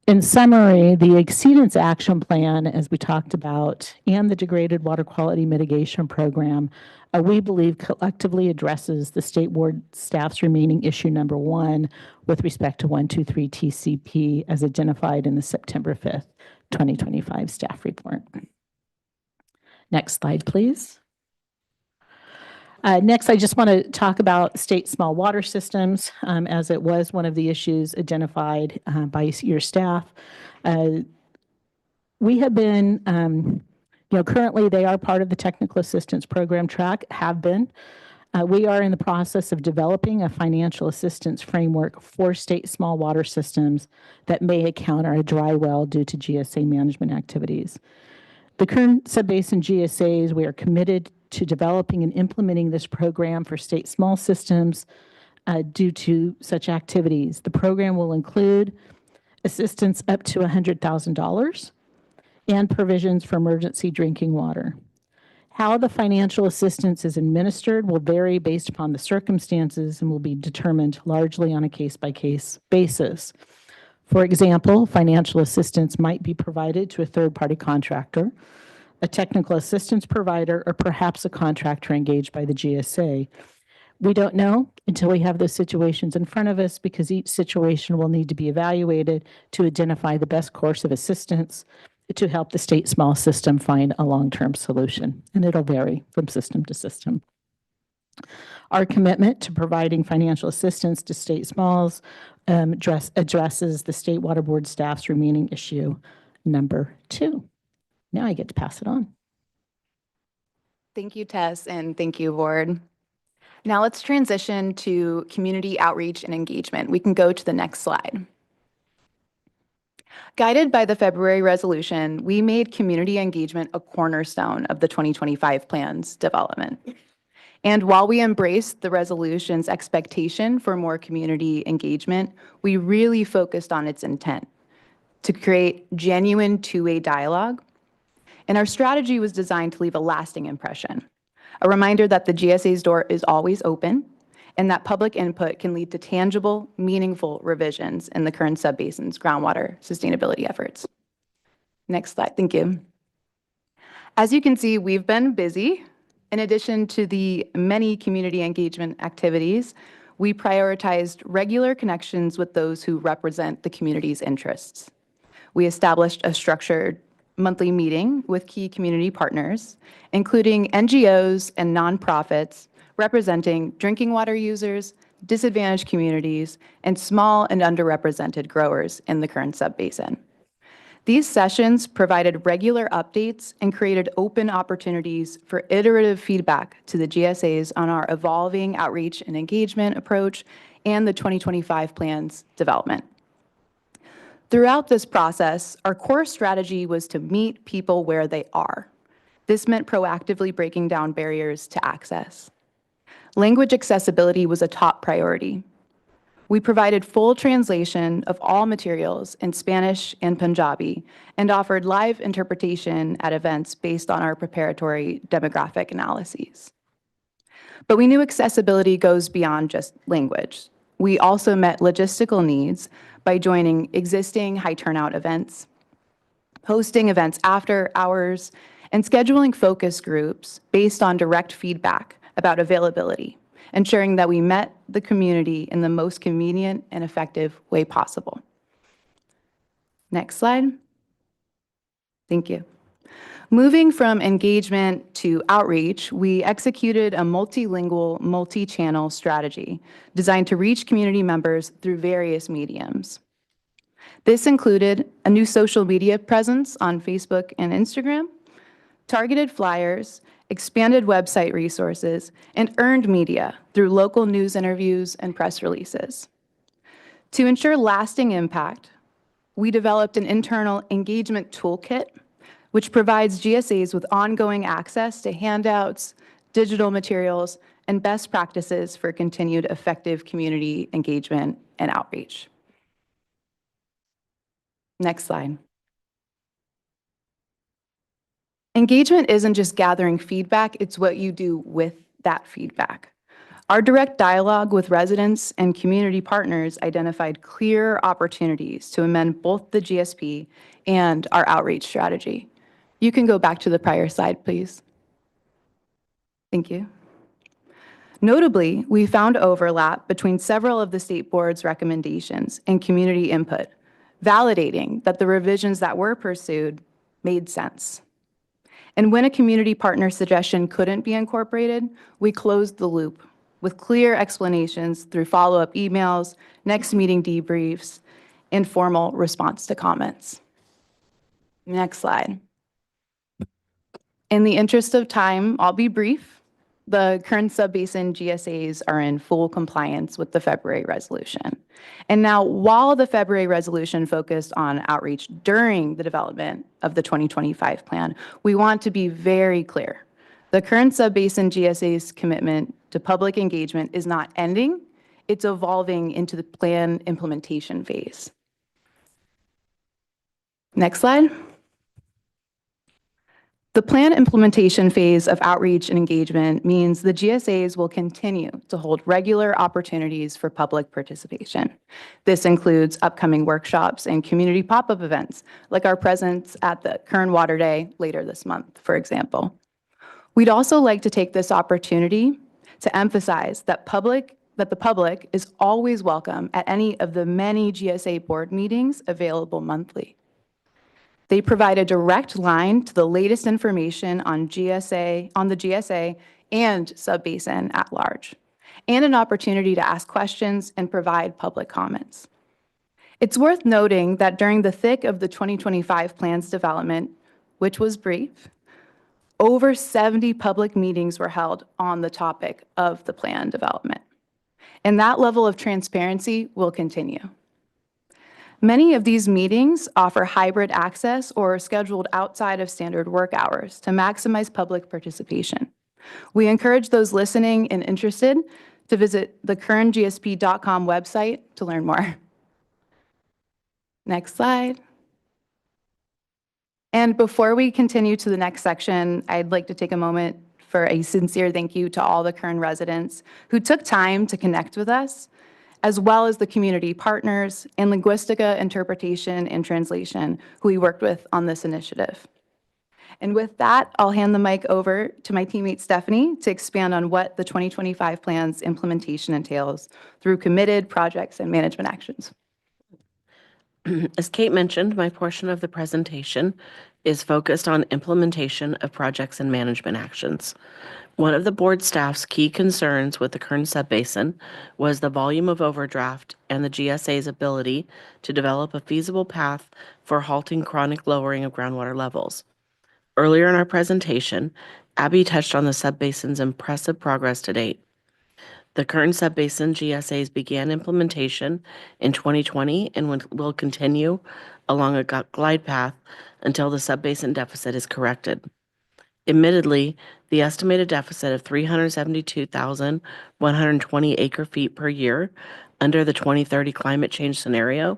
In summary, the Exceedance Action Plan, as we talked about, and the Degraded Water Quality Mitigation Program, we believe collectively addresses the State Board staff's remaining issue number 1 with respect to 123 TCP as identified in the September 5th, 2025 staff report. Next slide, please. Next, I just want to talk about state small water systems, as it was one of the issues identified by your staff. We have been, currently they are part of the technical assistance program track, have been. We are in the process of developing a financial assistance framework for state small water systems that may encounter a dry well due to GSA management activities. The Kern Subbasin GSAs, we are committed to developing and implementing this program for state small systems due to such activities. The program will include assistance up to $100,000 and provisions for emergency drinking water. How the financial assistance is administered will vary based upon the circumstances and will be determined largely on a case-by-case basis. For example, financial assistance might be provided to a third-party contractor, a technical assistance provider, or perhaps a contractor engaged by the GSA. We don't know until we have those situations in front of us because each situation will need to be evaluated to identify the best course of assistance to help the state small system find a long-term solution, and it'll vary from system to system. Our commitment to providing financial assistance to state smalls addresses the State Water Board staff's remaining issue number 2. Now I get to pass it on. Thank you, Tess, and thank you, Board. Now let's transition to community outreach and engagement. We can go to the next slide. Guided by the February resolution, we made community engagement a cornerstone of the 2025 plan's development. And while we embraced the resolution's expectation for more community engagement, we really focused on its intent to create genuine two-way dialogue. And our strategy was designed to leave a lasting impression, a reminder that the GSA's door is always open and that public input can lead to tangible, meaningful revisions in the Kern Subbasin's groundwater sustainability efforts. Next slide, thank you. As you can see, we've been busy. In addition to the many community engagement activities, we prioritized regular connections with those who represent the community's interests. We established a structured monthly meeting with key community partners, including NGOs and nonprofits representing drinking water users, disadvantaged communities, and small and underrepresented growers in the Kern Subbasin. These sessions provided regular updates and created open opportunities for iterative feedback to the GSAs on our evolving outreach and engagement approach and the 2025 plan's development. Throughout this process, our core strategy was to meet people where they are. This meant proactively breaking down barriers to access. Language accessibility was a top priority. We provided full translation of all materials in Spanish and Punjabi and offered live interpretation at events based on our preparatory demographic analyses. But we knew accessibility goes beyond just language. We also met logistical needs by joining existing high turnout events, hosting events after hours, and scheduling focus groups based on direct feedback about availability, ensuring that we met the community in the most convenient and effective way possible. Next slide. Thank you. Moving from engagement to outreach, we executed a multilingual, multi-channel strategy designed to reach community members through various mediums. This included a new social media presence on Facebook and Instagram, targeted flyers, expanded website resources, and earned media through local news interviews and press releases. To ensure lasting impact, we developed an internal engagement toolkit which provides GSAs with ongoing access to handouts, digital materials, and best practices for continued effective community engagement and outreach. Next slide. Engagement isn't just gathering feedback, it's what you do with that feedback. Our direct dialogue with residents and community partners identified clear opportunities to amend both the GSP and our outreach strategy. You can go back to the prior slide, please. Thank you. Notably, we found overlap between several of the state board's recommendations and community input, validating that the revisions that were pursued made sense. And when a community partner suggestion couldn't be incorporated, we closed the loop with clear explanations through follow-up emails, next meeting debriefs, and formal response to comments. Next slide. In the interest of time, I'll be brief. The Kern Subbasin GSAs are in full compliance with the February resolution. And now, while the February resolution focused on outreach during the development of the 2025 plan, we want to be very clear. The Kern Subbasin GSA's commitment to public engagement is not ending, it's evolving into the plan implementation phase. Next slide. The plan implementation phase of outreach and engagement means the GSAs will continue to hold regular opportunities for public participation. This includes upcoming workshops and community pop-up events, like our presence at the Kern Water Day later this month, for example. We'd also like to take this opportunity to emphasize that the public is always welcome at any of the many GSA board meetings available monthly. They provide a direct line to the latest information on the GSA and Subbasin at large, and an opportunity to ask questions and provide public comments. It's worth noting that during the thick of the 2025 plan's development, which was brief, over 70 public meetings were held on the topic of the plan development. And that level of transparency will continue. Many of these meetings offer hybrid access or are scheduled outside of standard work hours to maximize public participation. We encourage those listening and interested to visit the kerngsp.com website to learn more. Next slide. And before we continue to the next section, I'd like to take a moment for a sincere thank you to all the Kern residents who took time to connect with us, as well as the community partners and Linguistica Interpretation and Translation who we worked with on this initiative. And with that, I'll hand the mic over to my teammate Stephanie to expand on what the 2025 plan's implementation entails through committed projects and management actions. As Kate mentioned, my portion of the presentation is focused on implementation of projects and management actions. One of the board staff's key concerns with the Kern Subbasin was the volume of overdraft and the GSA's ability to develop a feasible path for halting chronic lowering of groundwater levels. Earlier in our presentation, Abby touched on the subbasin's impressive progress to date. The Kern Subbasin GSAs began implementation in 2020 and will continue along a glide path until the subbasin deficit is corrected. Admittedly, the estimated deficit of 372,120 acre-feet per year under the 2030 climate change scenario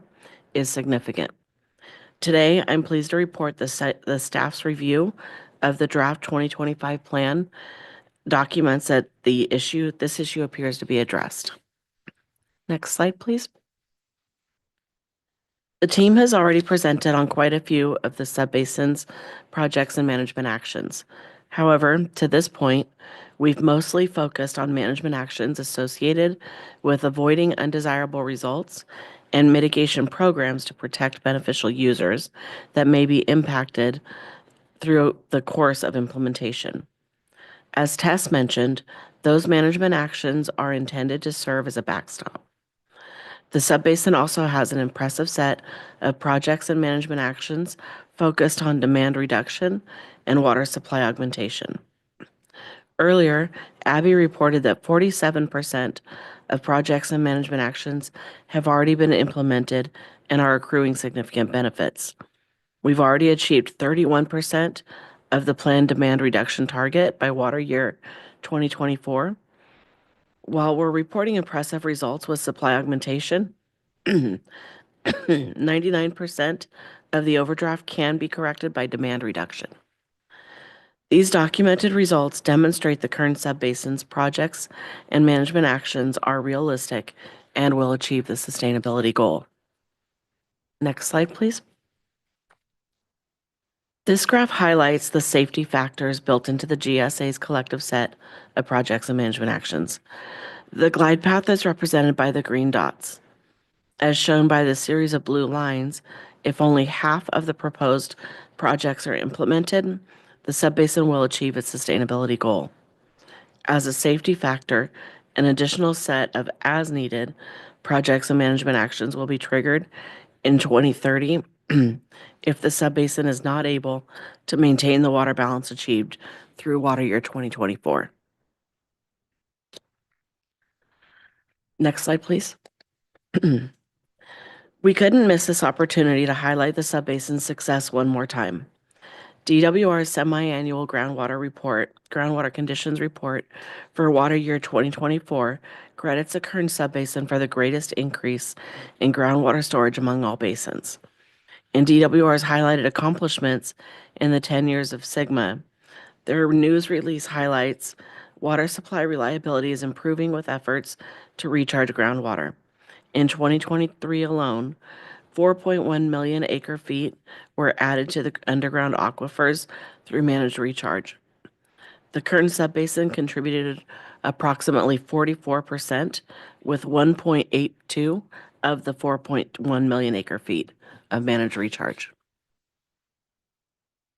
is significant. Today, I'm pleased to report the staff's review of the draft 2025 plan documents that this issue appears to be addressed. Next slide, please. The team has already presented on quite a few of the subbasin's projects and management actions. However, to this point, we've mostly focused on management actions associated with avoiding undesirable results and mitigation programs to protect beneficial users that may be impacted through the course of implementation. As Tess mentioned, those management actions are intended to serve as a backstop. The subbasin also has an impressive set of projects and management actions focused on demand reduction and water supply augmentation. Earlier, Abby reported that 47% of projects and management actions have already been implemented and are accruing significant benefits. We've already achieved 31% of the planned demand reduction target by water year 2024. While we're reporting impressive results with supply augmentation, 99% of the overdraft can be corrected by demand reduction. These documented results demonstrate the Kern Subbasin's projects and management actions are realistic and will achieve the sustainability goal. Next slide, please. This graph highlights the safety factors built into the GSA's collective set of projects and management actions. The glide path is represented by the green dots. As shown by the series of blue lines, if only half of the proposed projects are implemented, the subbasin will achieve its sustainability goal. As a safety factor, an additional set of as-needed projects and management actions will be triggered in 2030 if the subbasin is not able to maintain the water balance achieved through water year 2024. Next slide, please. We couldn't miss this opportunity to highlight the subbasin's success one more time. DWR's semi-annual groundwater conditions report for water year 2024 credits the Kern Subbasin for the greatest increase in groundwater storage among all basins. In DWR's highlighted accomplishments in the 10 years of SGMA, their news release highlights water supply reliability is improving with efforts to recharge groundwater. In 2023 alone, 4.1 million acre feet were added to the underground aquifers through managed recharge. The Kern Subbasin contributed approximately 44% with 1.82 of the 4.1 million acre feet of managed recharge.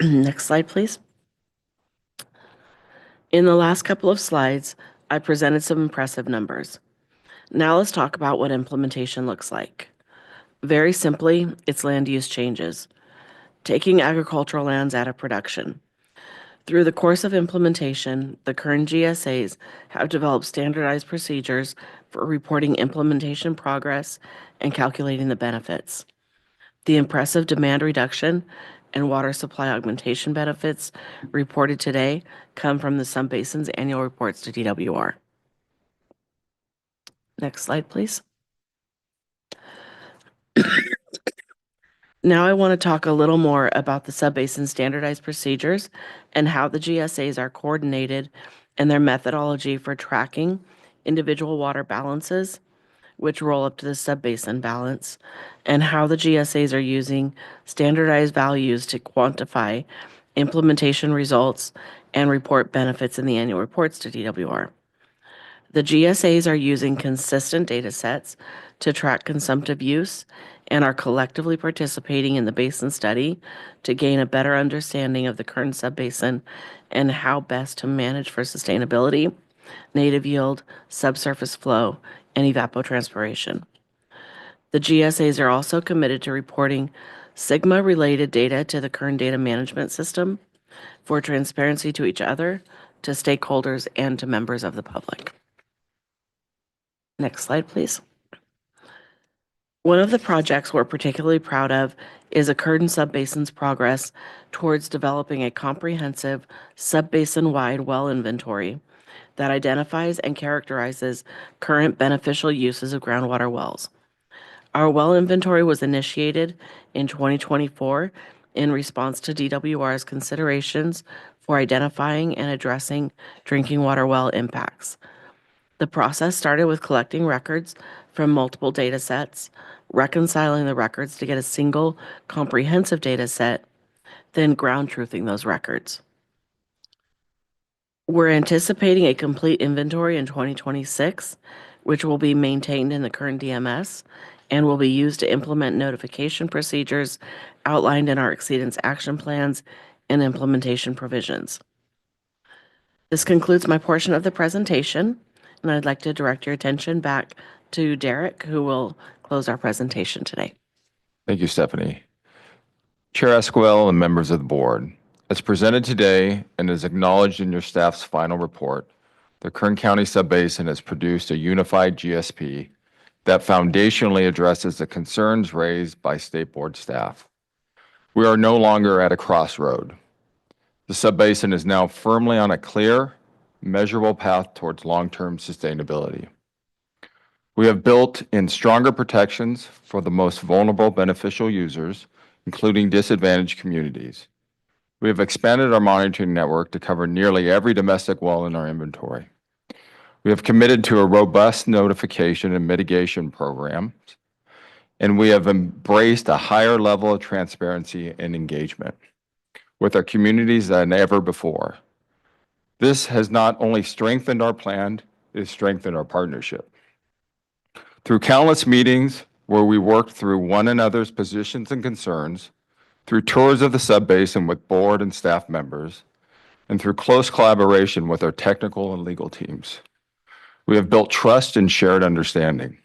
Next slide, please. In the last couple of slides, I presented some impressive numbers. Now let's talk about what implementation looks like. Very simply, it's land use changes, taking agricultural lands out of production. Through the course of implementation, the Kern GSAs have developed standardized procedures for reporting implementation progress and calculating the benefits. The impressive demand reduction and water supply augmentation benefits reported today come from the Subbasin's annual reports to DWR. Next slide, please. Now I want to talk a little more about the Subbasin standardized procedures and how the GSAs are coordinated and their methodology for tracking individual water balances, which roll up to the Subbasin balance, and how the GSAs are using standardized values to quantify implementation results and report benefits in the annual reports to DWR. The GSAs are using consistent data sets to track consumptive use and are collectively participating in the basin study to gain a better understanding of the Kern Subbasin and how best to manage for sustainability, native yield, subsurface flow, and evapotranspiration. The GSAs are also committed to reporting SGMA-related data to the Kern Data Management System for transparency to each other, to stakeholders, and to members of the public. Next slide, please. One of the projects we're particularly proud of is a Kern Subbasin's progress towards developing a comprehensive subbasin-wide well inventory that identifies and characterizes current beneficial uses of groundwater wells. Our well inventory was initiated in 2024 in response to DWR's considerations for identifying and addressing drinking water well impacts. The process started with collecting records from multiple data sets, reconciling the records to get a single comprehensive data set, then ground truthing those records. We're anticipating a complete inventory in 2026, which will be maintained in the Kern DMS and will be used to implement notification procedures outlined in our exceedance action plans and implementation provisions. This concludes my portion of the presentation, and I'd like to direct your attention back to Derek, who will close our presentation today. Thank you, Stephanie. Chair Esquivel and members of the board, as presented today and as acknowledged in your staff's final report, the Kern County Subbasin has produced a unified GSP that foundationally addresses the concerns raised by State Board staff. We are no longer at a crossroad. The subbasin is now firmly on a clear, measurable path towards long-term sustainability. We have built in stronger protections for the most vulnerable beneficial users, including disadvantaged communities. We have expanded our monitoring network to cover nearly every domestic well in our inventory. We have committed to a robust notification and mitigation program, and we have embraced a higher level of transparency and engagement with our communities than ever before. This has not only strengthened our plan, it has strengthened our partnership. Through countless meetings where we worked through one another's positions and concerns, through tours of the subbasin with board and staff members, and through close collaboration with our technical and legal teams, we have built trust and shared understanding.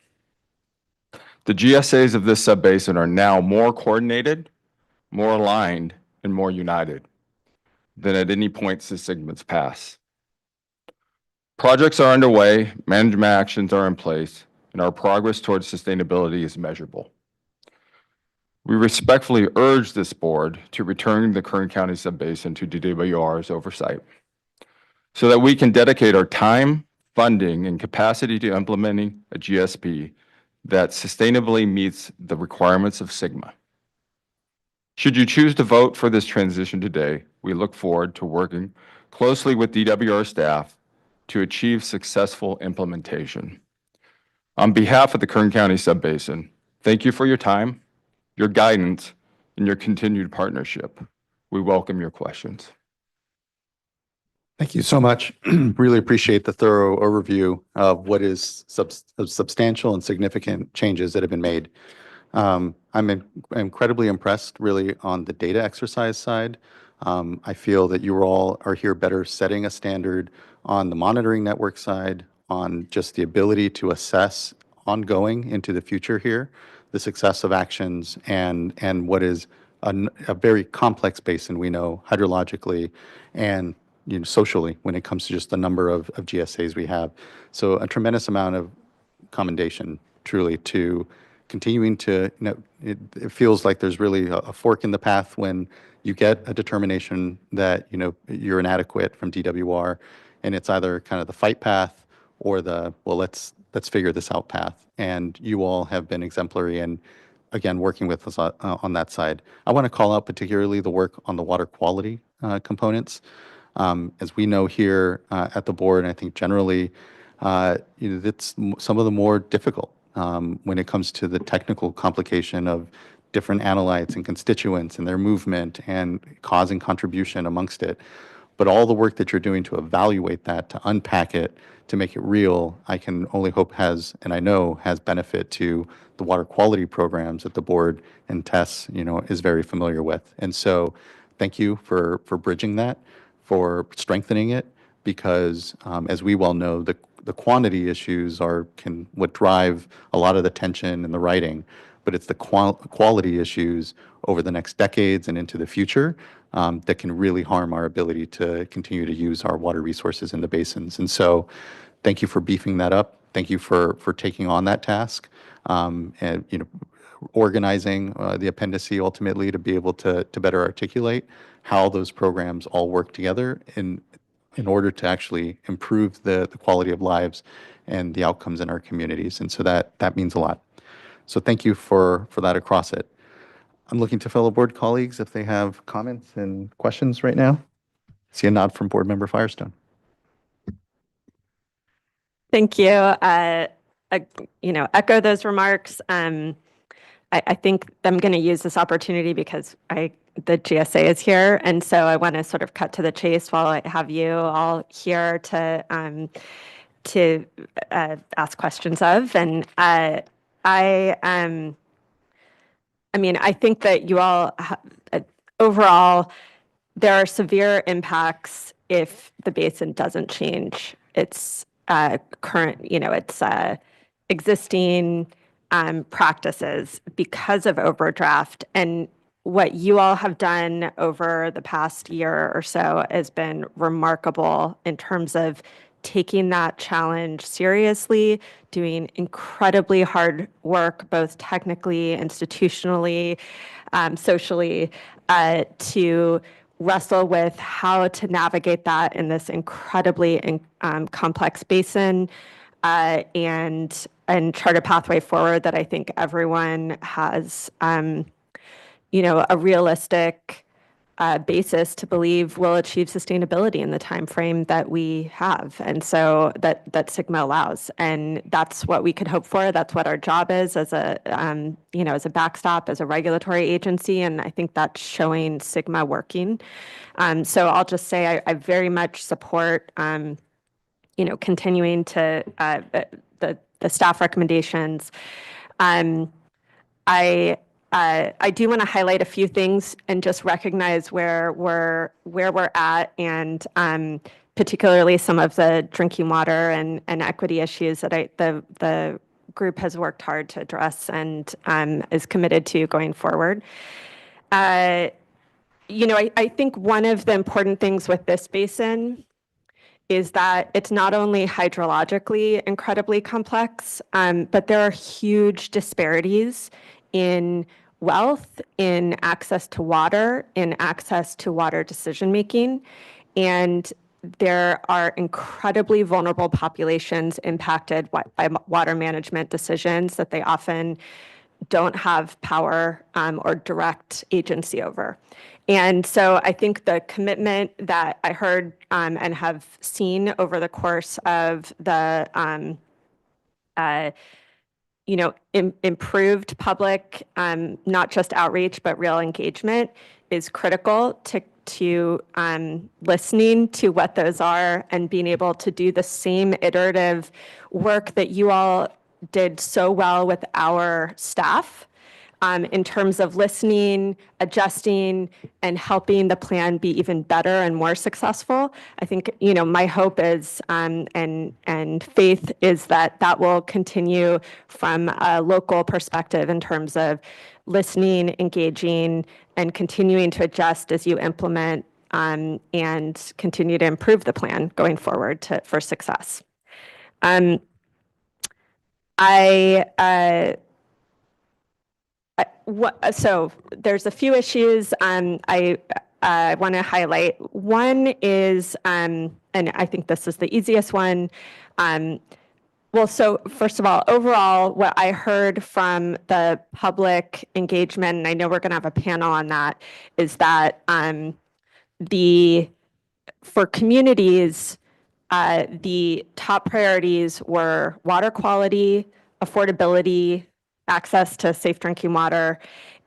The GSAs of this subbasin are now more coordinated, more aligned, and more united than at any point since Sigmund's past. Projects are underway, management actions are in place, and our progress towards sustainability is measurable. We respectfully urge this board to return the Kern County Subbasin to DWR's oversight so that we can dedicate our time, funding, and capacity to implementing a GSP that sustainably meets the requirements of SGMA. Should you choose to vote for this transition today, we look forward to working closely with DWR staff to achieve successful implementation. On behalf of the Kern County Subbasin, thank you for your time, your guidance, and your continued partnership. We welcome your questions. Thank you so much. Really appreciate the thorough overview of what is substantial and significant changes that have been made. I'm incredibly impressed really on the data exercise side. I feel that you all are here better setting a standard on the monitoring network side, on just the ability to assess ongoing into the future here, the success of actions and what is a very complex basin we know hydrologically and socially when it comes to just the number of GSAs we have. So a tremendous amount of commendation truly to continuing to, it feels like there's really a fork in the path when you get a determination that, you're inadequate from DWR, and it's either kind of the fight path or the, well, let's figure this out path. And you all have been exemplary and, again, working with us on that side. I want to call out particularly the work on the water quality components. As we know here at the board, and I think generally, it's some of the more difficult when it comes to the technical complication of different analytes and constituents and their movement and cause and contribution amongst it. But all the work that you're doing to evaluate that, to unpack it, to make it real, I can only hope has, and I know has benefit to the water quality programs that the board and Tess, is very familiar with. And so thank you for bridging that, for strengthening it, because as we well know, the quantity issues can what drive a lot of the tension and the writing, but it's the quality issues over the next decades and into the future that can really harm our ability to continue to use our water resources in the basins. And so thank you for beefing that up. Thank you for taking on that task and organizing the appendice ultimately to be able to better articulate how those programs all work together in order to actually improve the quality of lives and the outcomes in our communities. And so that means a lot. So thank you for that across it. I'm looking to fellow board colleagues if they have comments and questions right now. See a nod from Board Member Firestone. Thank you. Echo those remarks. I think I'm going to use this opportunity because the GSA is here, and so I want to sort of cut to the chase while I have you all here to ask questions of. And I think that you all overall there are severe impacts if the basin doesn't change its current, its existing practices because of overdraft. And what you all have done over the past year or so has been remarkable in terms of taking that challenge seriously, doing incredibly hard work, both technically, institutionally, socially, to wrestle with how to navigate that in this incredibly complex basin. And chart a pathway forward that I think everyone has, a realistic basis to believe we'll achieve sustainability in the time frame that we have, and so that Sigma allows, and that's what we could hope for. That's what our job is as a as a backstop, as a regulatory agency, and I think that's showing Sigma working. So I'll just say I very much support continuing to the staff recommendations. I do want to highlight a few things and just recognize where we're at, and particularly some of the drinking water and equity issues that the group has worked hard to address and is committed to going forward. I think one of the important things with this basin is that it's not only hydrologically incredibly complex, but there are huge disparities in wealth, in access to water decision-making, and there are incredibly vulnerable populations impacted by water management decisions that they often don't have power or direct agency over. And so I think the commitment that I heard and have seen over the course of the improved public, not just outreach, but real engagement is critical to listening to what those are and being able to do the same iterative work that you all did so well with our staff in terms of listening, adjusting, and helping the plan be even better and more successful. I think, my hope is and faith is that will continue from a local perspective in terms of listening, engaging, and continuing to adjust as you implement and continue to improve the plan going forward for success. So there's a few issues I want to highlight. One is, and I think this is the easiest one. Well, so first of all, overall, what I heard from the public engagement, and I know we're going to have a panel on that, is that for communities, the top priorities were water quality, affordability, access to safe drinking water.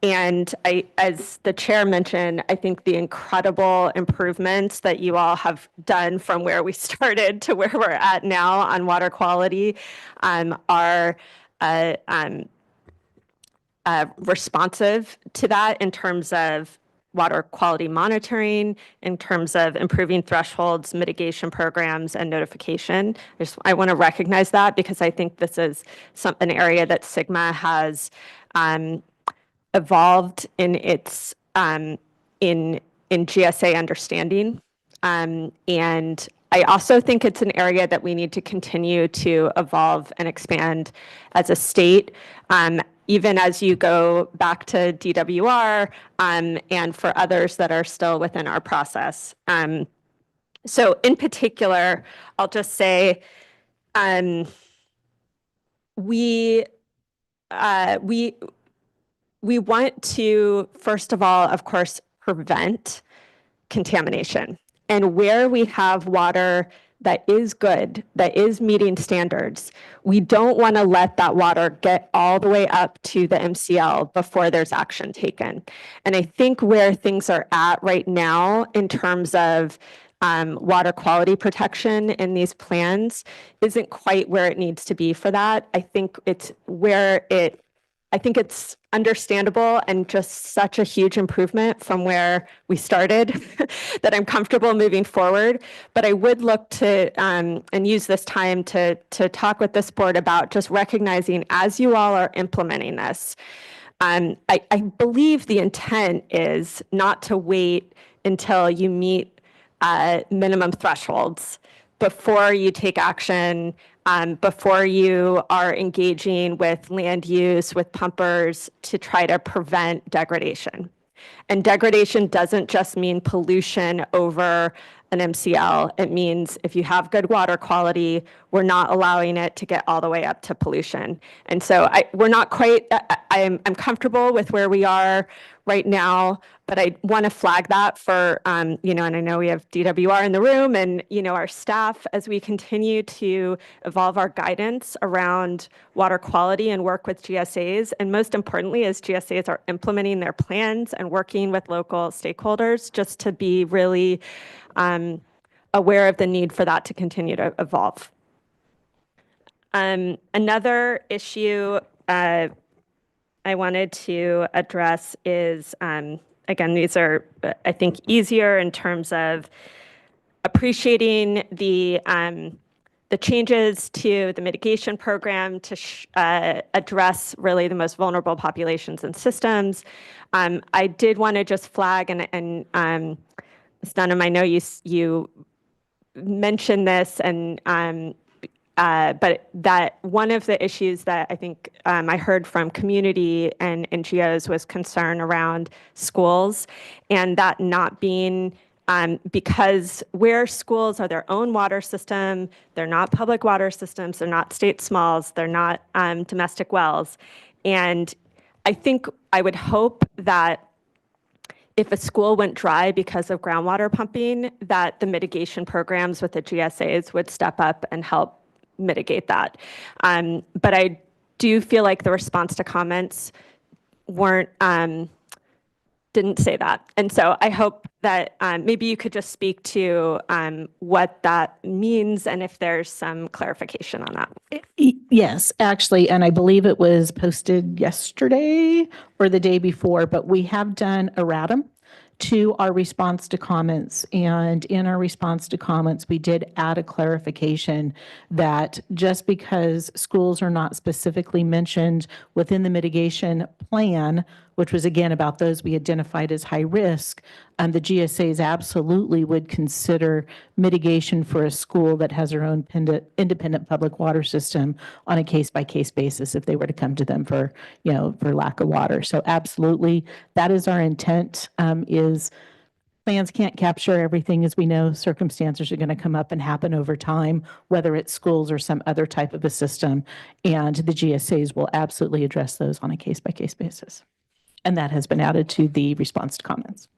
And as the chair mentioned, I think the incredible improvements that you all have done from where we started to where we're at now on water quality are responsive to that in terms of water quality monitoring, in terms of improving thresholds, mitigation programs, and notification. I want to recognize that because I think this is an area that Sigma has evolved in its in GSA understanding, and I also think it's an area that we need to continue to evolve and expand as a state. Even as you go back to DWR and for others that are still within our process. So in particular, I'll just say we want to, first of all, of course, prevent contamination. And where we have water that is good, that is meeting standards, we don't want to let that water get all the way up to the MCL before there's action taken. And I think where things are at right now in terms of water quality protection in these plans isn't quite where it needs to be for that. I think it's understandable and just such a huge improvement from where we started that I'm comfortable moving forward. But I would look to and use this time to talk with this board about just recognizing as you all are implementing this. I believe the intent is not to wait until you meet minimum thresholds before you take action, before you are engaging with land use, with pumpers to try to prevent degradation. And degradation doesn't just mean pollution over an MCL. It means if you have good water quality, we're not allowing it to get all the way up to pollution. And so we're not quite, I'm comfortable with where we are right now, but I want to flag that for, and I know we have DWR in the room and, our staff as we continue to evolve our guidance around water quality and work with GSAs. And most importantly, as GSAs are implementing their plans and working with local stakeholders, just to be really aware of the need for that to continue to evolve. Another issue I wanted to address is, again, these are, I think, easier in terms of appreciating the changes to the mitigation program to address really the most vulnerable populations and systems. I did want to just flag, and Stunham, I know you mentioned this, and but that one of the issues that I think I heard from community and NGOs was concern around schools, and that not being because where schools are their own water system, they're not public water systems, they're not state smalls, they're not domestic wells. And I think I would hope that if a school went dry because of groundwater pumping, that the mitigation programs with the GSAs would step up and help mitigate that. But I do feel like the response to comments didn't say that. And so I hope that maybe you could just speak to what that means and if there's some clarification on that. Yes, actually, and I believe it was posted yesterday or the day before, but we have done erratum to our response to comments. And in our response to comments, we did add a clarification that just because schools are not specifically mentioned within the mitigation plan, which was again about those we identified as high risk, the GSAs absolutely would consider mitigation for a school that has their own independent public water system on a case-by-case basis if they were to come to them for lack of water. So absolutely, that is our intent. Is plans can't capture everything, as we know. Circumstances are going to come up and happen over time, whether it's schools or some other type of a system, and the GSAs will absolutely address those on a case-by-case basis. And that has been added to the response to comments.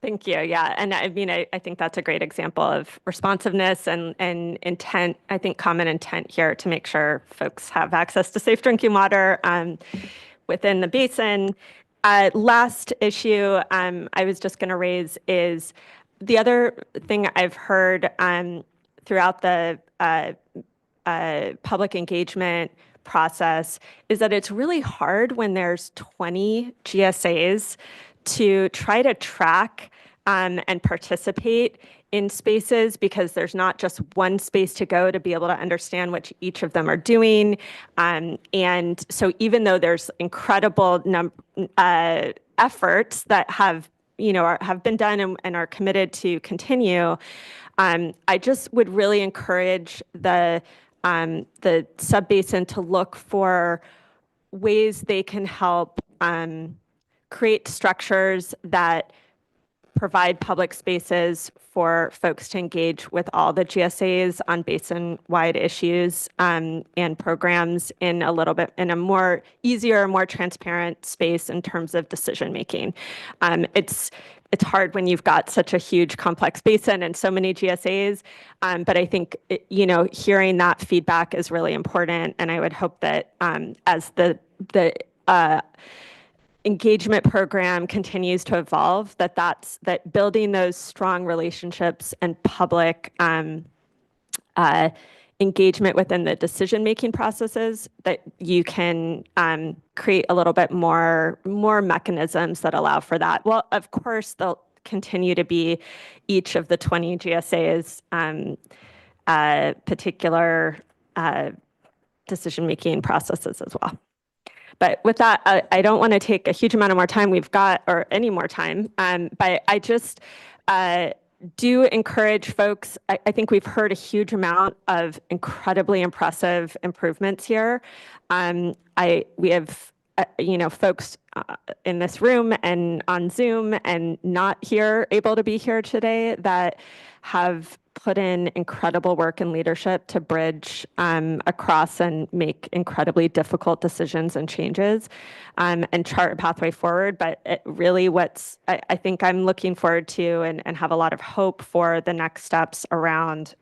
Thank you. Yeah. And I mean, I think that's a great example of responsiveness and intent, I think common intent here to make sure folks have access to safe drinking water within the basin. Last issue I was just going to raise is the other thing I've heard throughout the public engagement process is that it's really hard when there's 20 GSAs to try to track and participate in spaces, because there's not just one space to go to be able to understand what each of them are doing. And so even though there's incredible efforts that have been done and are committed to continue, I just would really encourage the Subbasin to look for ways they can help create structures that provide public spaces for folks to engage with all the GSAs on basin-wide issues and programs in a more easier, more transparent space in terms of decision making. It's hard when you've got such a huge complex basin and so many GSAs, but I think hearing that feedback is really important, and I would hope that as the engagement program continues to evolve, that building those strong relationships and public engagement within the decision-making processes, that you can create a little bit more mechanisms that allow for that. Well, of course, there'll continue to be each of the 20 GSAs particular decision-making processes as well. But with that, I don't want to take a huge amount of more time or any more time, but I just do encourage folks. I think we've heard a huge amount of incredibly impressive improvements here. We have folks in this room and on Zoom and not able to be here today that have put in incredible work and leadership to bridge across and make incredibly difficult decisions and changes and chart a pathway forward. But really I think I'm looking forward to and have a lot of hope for the next steps around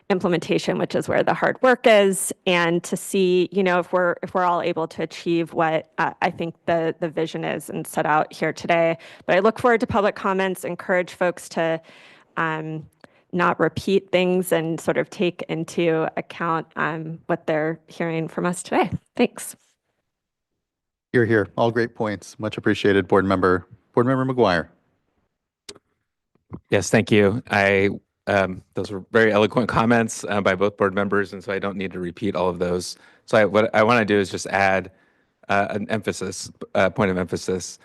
implementation, which is where the hard work is, and to see, if we're all able to achieve what I think the vision is and set out here today. But I look forward to public comments, encourage folks to not repeat things and sort of take into account what they're hearing from us today. Thanks. Here. All great points. Much appreciated, Board Member McGuire. Yes, thank you. Those were very eloquent comments by both board members, and so I don't need to repeat all of those. So what I want to do is just add an emphasis, point of emphasis,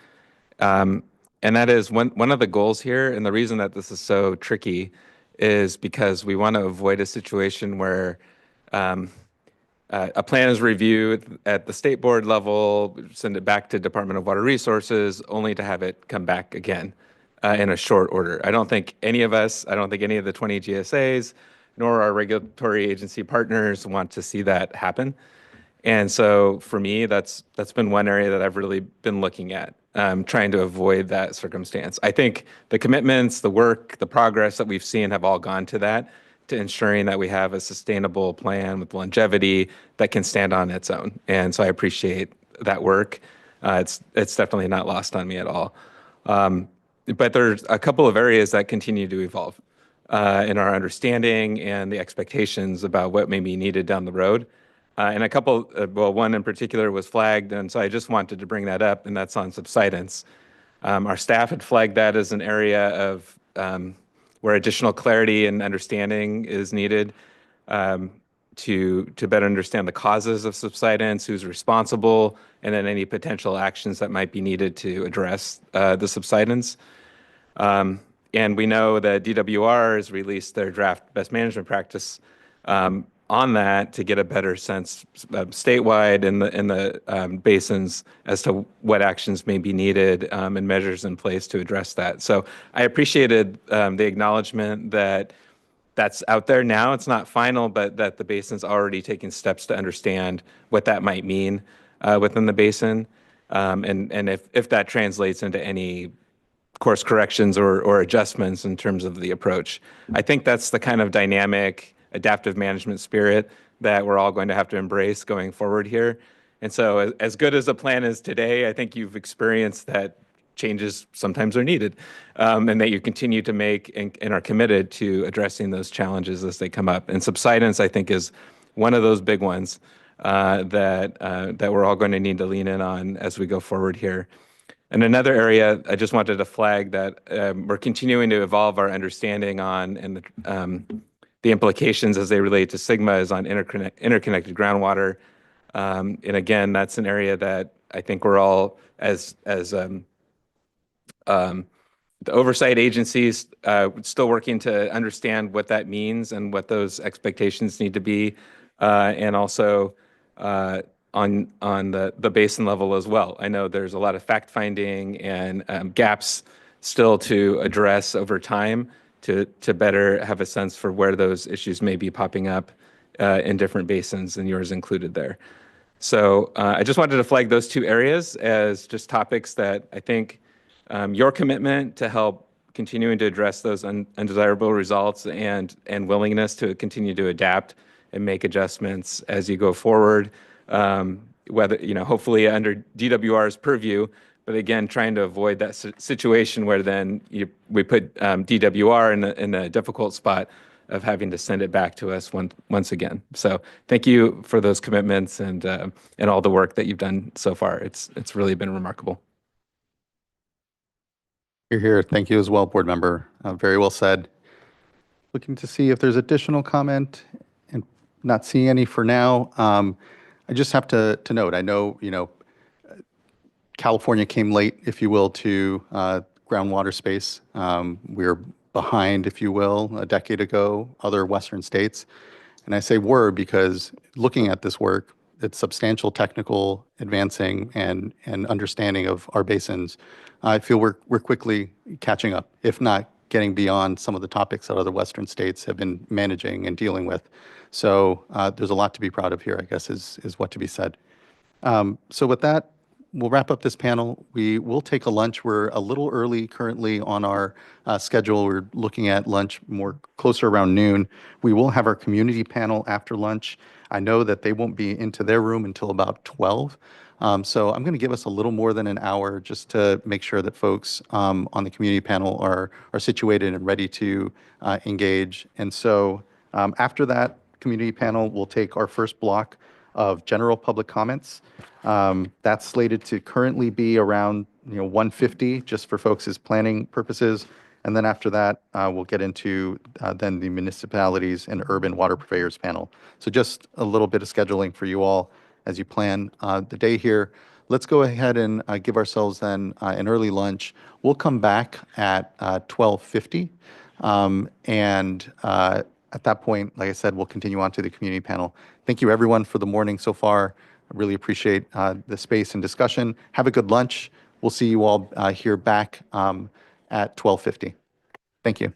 and that is one of the goals here, and the reason that this is so tricky is because we want to avoid a situation where a plan is reviewed at the state board level, send it back to Department of Water Resources, only to have it come back again in a short order. I don't think any of the 20 GSAs, nor our regulatory agency partners want to see that happen. And so for me, that's been one area that I've really been looking at, trying to avoid that circumstance. I think the commitments, the work, the progress that we've seen have all gone to that, to ensuring that we have a sustainable plan with longevity that can stand on its own. And so I appreciate that work. It's definitely not lost on me at all. But there's a couple of areas that continue to evolve in our understanding and the expectations about what may be needed down the road. And a couple, one in particular was flagged, and so I just wanted to bring that up, and that's on subsidence. Our staff had flagged that as an area of where additional clarity and understanding is needed to better understand the causes of subsidence, who's responsible, and then any potential actions that might be needed to address the subsidence. And we know that DWR has released their draft best management practice on that to get a better sense statewide in the basins as to what actions may be needed and measures in place to address that. So I appreciated the acknowledgement that that's out there now. It's not final, but that the basin's already taking steps to understand what that might mean within the basin, and if that translates into any course corrections or adjustments in terms of the approach. I think that's the kind of dynamic, adaptive management spirit that we're all going to have to embrace going forward here. And so as good as the plan is today, I think you've experienced that changes sometimes are needed, and that you continue to make and are committed to addressing those challenges as they come up. And subsidence, I think, is one of those big ones that we're all going to need to lean in on as we go forward here. And another area I just wanted to flag that we're continuing to evolve our understanding on, and the implications as they relate to SGMA is on interconnected groundwater. And again, that's an area that I think we're all, as the oversight agencies, still working to understand what that means and what those expectations need to be, and also on the basin level as well. I know there's a lot of fact-finding and gaps still to address over time to better have a sense for where those issues may be popping up in different basins, and yours included there. So I just wanted to flag those two areas as just topics that I think your commitment to help continuing to address those undesirable results and willingness to continue to adapt and make adjustments as you go forward, whether, hopefully under DWR's purview, but again, trying to avoid that situation where then we put DWR in a difficult spot of having to send it back to us once again. So thank you for those commitments and all the work that you've done so far. It's really been remarkable. You're here. Thank you as well, board member. Very well said. Looking to see if there's additional comment, and not seeing any for now. I just have to note, I know, California came late, if you will, to groundwater space. We're behind, if you will, a decade ago, other Western states. And I say were because looking at this work, it's substantial technical advancing and understanding of our basins. I feel we're quickly catching up, if not getting beyond some of the topics that other Western states have been managing and dealing with. So there's a lot to be proud of here, I guess, is what to be said. So with that, we'll wrap up this panel. We will take a lunch. We're a little early currently on our schedule. We're looking at lunch more closer around noon. We will have our community panel after lunch. I know that they won't be into their room until about 12. So I'm going to give us a little more than an hour just to make sure that folks on the community panel are situated and ready to engage. And so after that community panel, we'll take our first block of general public comments. That's slated to currently be around 150 just for folks' planning purposes. And then after that, we'll get into then the municipalities and urban water purveyors panel. So just a little bit of scheduling for you all as you plan the day here. Let's go ahead and give ourselves then an early lunch. We'll come back at 12:50. At that point, like I said, we'll continue on to the community panel. Thank you, everyone, for the morning so far. I really appreciate the space and discussion. Have a good lunch. We'll see you all here back at 12:50. Thank you.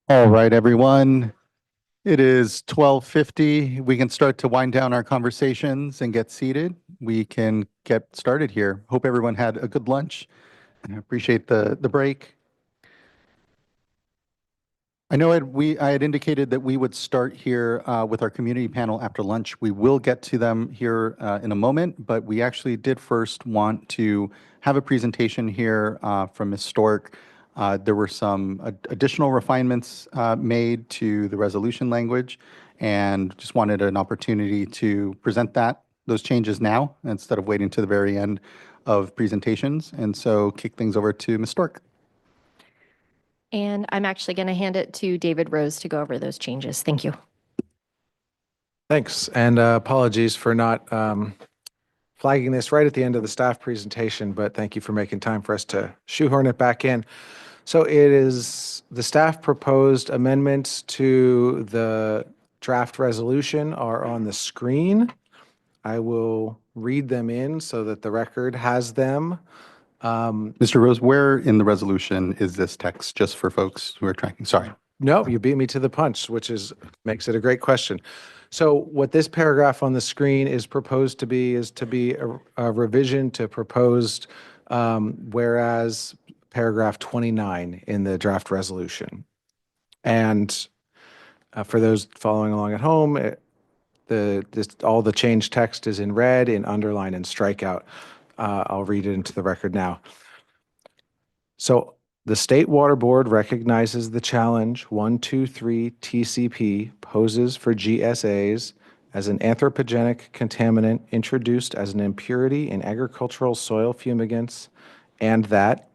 All right, everyone. It is 12:50. We can start to wind down our conversations and get seated. We can get started here. Hope everyone had a good lunch. I appreciate the break. I know I had indicated that we would start here with our community panel after lunch. We will get to them here in a moment, but we actually did first want to have a presentation here from Ms. Stork. There were some additional refinements made to the resolution language, and just wanted an opportunity to present those changes now instead of waiting to the very end of presentations. And so kick things over to Ms. Stork. And I'm actually going to hand it to David Rose to go over those changes. Thank you. Thanks, and apologies for not flagging this right at the end of the staff presentation, but thank you for making time for us to shoehorn it back in. So it is the staff proposed amendments to the draft resolution are on the screen. I will read them in so that the record has them. Mr. Rose, where in the resolution is this text, just for folks who are tracking? Sorry. No, you beat me to the punch, which makes it a great question. So what this paragraph on the screen is proposed to be is a revision to proposed whereas paragraph 29 in the draft resolution. And for those following along at home, all the changed text is in red, in underline, and strikeout. I'll read it into the record now. So the State Water Board recognizes the challenge 123 TCP poses for GSAs as an anthropogenic contaminant introduced as an impurity in agricultural soil fumigants, and that,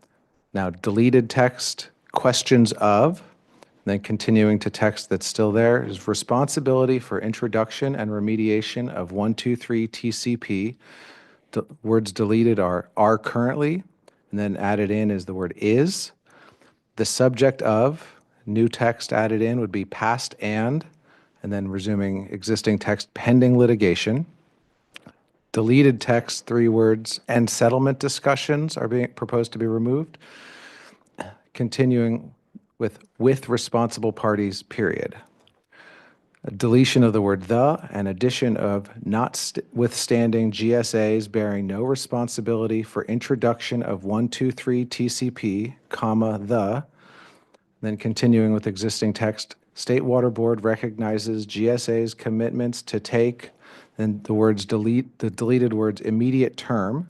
now deleted text, questions of, then continuing to text that's still there, is responsibility for introduction and remediation of 123 TCP. The words deleted are currently, and then added in is the word is. The subject of, new text added in would be past and then resuming existing text pending litigation. Deleted text, 3 words, and settlement discussions are being proposed to be removed. Continuing with responsible parties, period. A deletion of the word the and addition of notwithstanding GSAs bearing no responsibility for introduction of 123 TCP, comma, the, then continuing with existing text, State Water Board recognizes GSA's commitments to take, then the deleted words immediate term,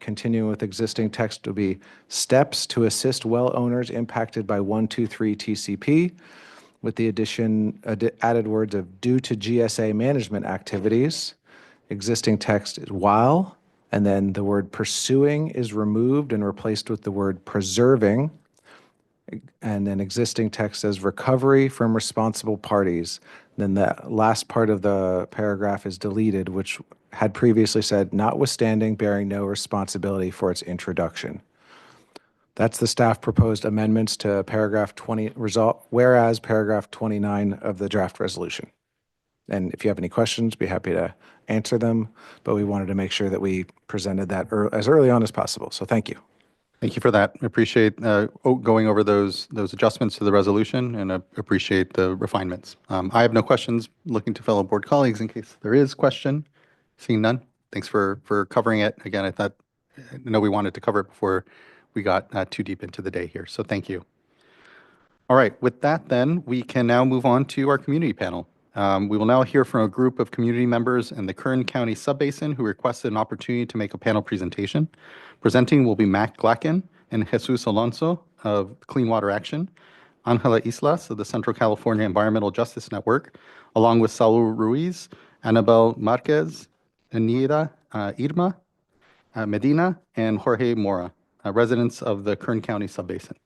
continuing with existing text will be steps to assist well owners impacted by 123 TCP, with the added words of due to GSA management activities. Existing text is while, and then the word pursuing is removed and replaced with the word preserving. And then existing text says recovery from responsible parties. Then the last part of the paragraph is deleted, which had previously said notwithstanding bearing no responsibility for its introduction. That's the staff proposed amendments to paragraph 20, whereas paragraph 29 of the draft resolution. And if you have any questions, be happy to answer them, but we wanted to make sure that we presented that as early on as possible. So thank you. Thank you for that. I appreciate going over those adjustments to the resolution, and I appreciate the refinements. I have no questions. Looking to fellow board colleagues in case there is question. Seeing none. Thanks for covering it. Again, I know we wanted to cover it before we got too deep into the day here. So thank you. All right. With that, then, we can now move on to our community panel. We will now hear from a group of community members in the Kern County Subbasin who requested an opportunity to make a panel presentation. Presenting will be Mac Glacken and Jesus Alonso of Clean Water Action, Angela Islas of the Central California Environmental Justice Network, along with Saul Ruiz, Annabel Marquez, Anira Irma, Medina, and Jorge Mora, residents of the Kern County Subbasin.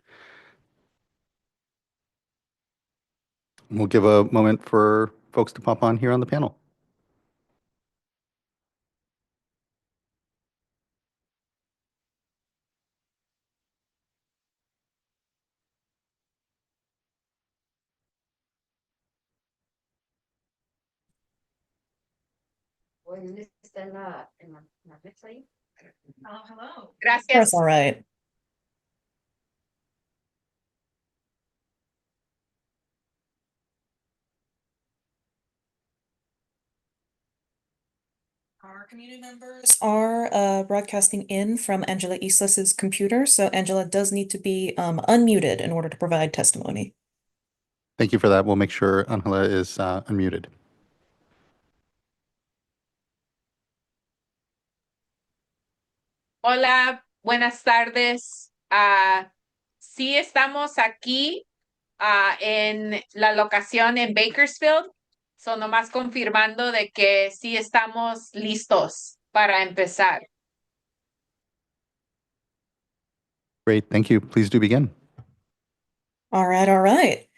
We'll give a moment for folks to pop on here on the panel. Hello. Gracias. All right. Our community members are broadcasting in from Angela Islas's computer, so Angela does need to be unmuted in order to provide testimony. Thank you for that. We'll make sure Angela is unmuted. Hola, buenas tardes. Sí estamos aquí en la locación en Bakersfield. So nomás confirmando de que sí estamos listos para empezar. Great, thank you. Please do begin. All right.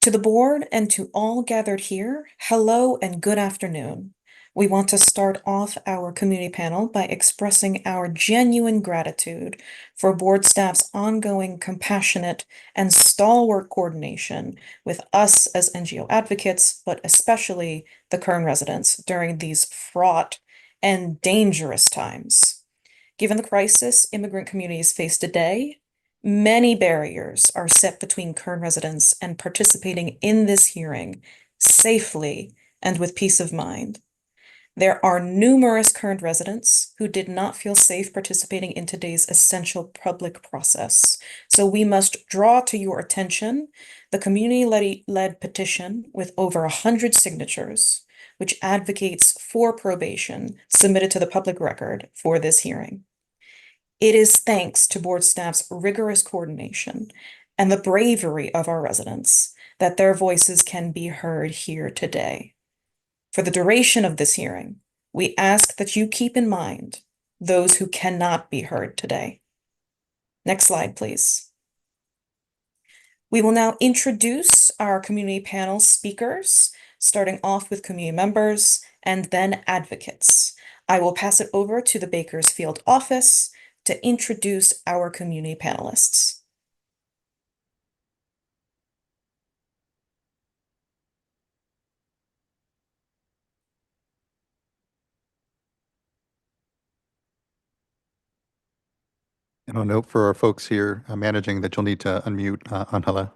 To the board and to all gathered here, hello and good afternoon. We want to start off our community panel by expressing our genuine gratitude for board staff's ongoing compassionate and stalwart coordination with us as NGO advocates, but especially the Kern residents during these fraught and dangerous times. Given the crisis immigrant communities face today, many barriers are set between Kern residents and participating in this hearing safely and with peace of mind. There are numerous Kern residents who did not feel safe participating in today's essential public process. So we must draw to your attention the community-led petition with over 100 signatures, which advocates for probation submitted to the public record for this hearing. It is thanks to board staff's rigorous coordination and the bravery of our residents that their voices can be heard here today. For the duration of this hearing, we ask that you keep in mind those who cannot be heard today. Next slide, please. We will now introduce our community panel speakers, starting off with community members and then advocates. I will pass it over to the Bakersfield office to introduce our community panelists. And I'll note for our folks here managing that you'll need to unmute Angela.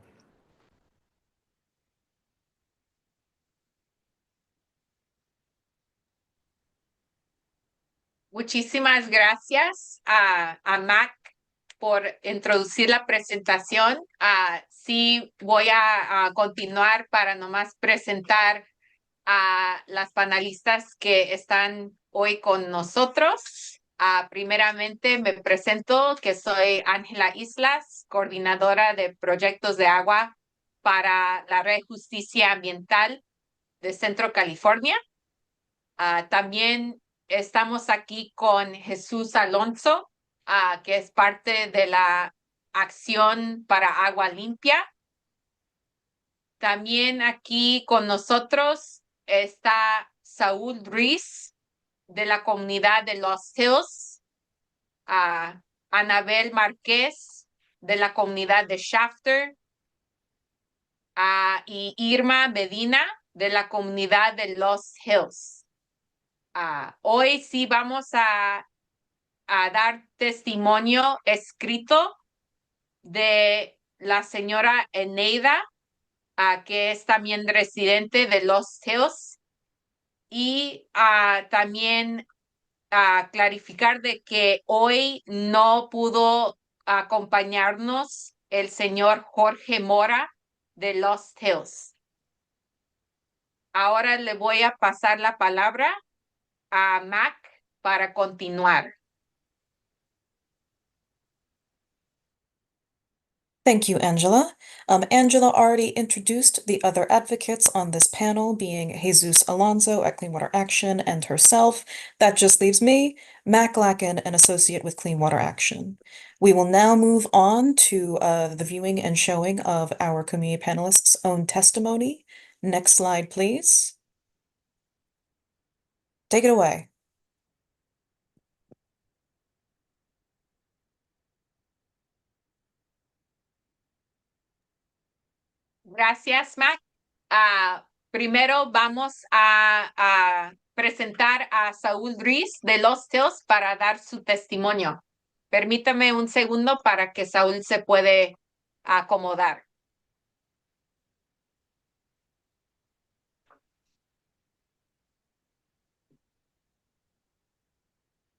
Muchísimas gracias a Mac por introducir la presentación. Sí voy a continuar para nomás presentar a las panelistas que están hoy con nosotros. Primeramente me presento que soy Ángela Islas, coordinadora de proyectos de agua para la Red Justicia Ambiental de Centro California. También estamos aquí con Jesús Alonso, que es parte de la Acción para Agua Limpia. También aquí con nosotros está Saúl Ruiz, de la comunidad de Los Hills, Anabel Márquez, de la comunidad de Shafter, y Irma Medina, de la comunidad de Los Hills. Hoy sí vamos a dar testimonio escrito de la señora Eneida, que es también residente de Los Hills, y también clarificar de que hoy no pudo acompañarnos el señor Jorge Mora de Los Hills. Ahora le voy a pasar la palabra a Mac para continuar. Thank you, Angela. Angela already introduced the other advocates on this panel, being Jesus Alonso at Clean Water Action and herself. That just leaves me, Mac Lacken, an associate with Clean Water Action. We will now move on to the viewing and showing of our community panelists' own testimony. Next slide, please. Take it away. Gracias, Mac. Primero vamos a presentar a Saúl Ruiz de Los Hills para dar su testimonio. Permítame un segundo para que Saúl se puede acomodar.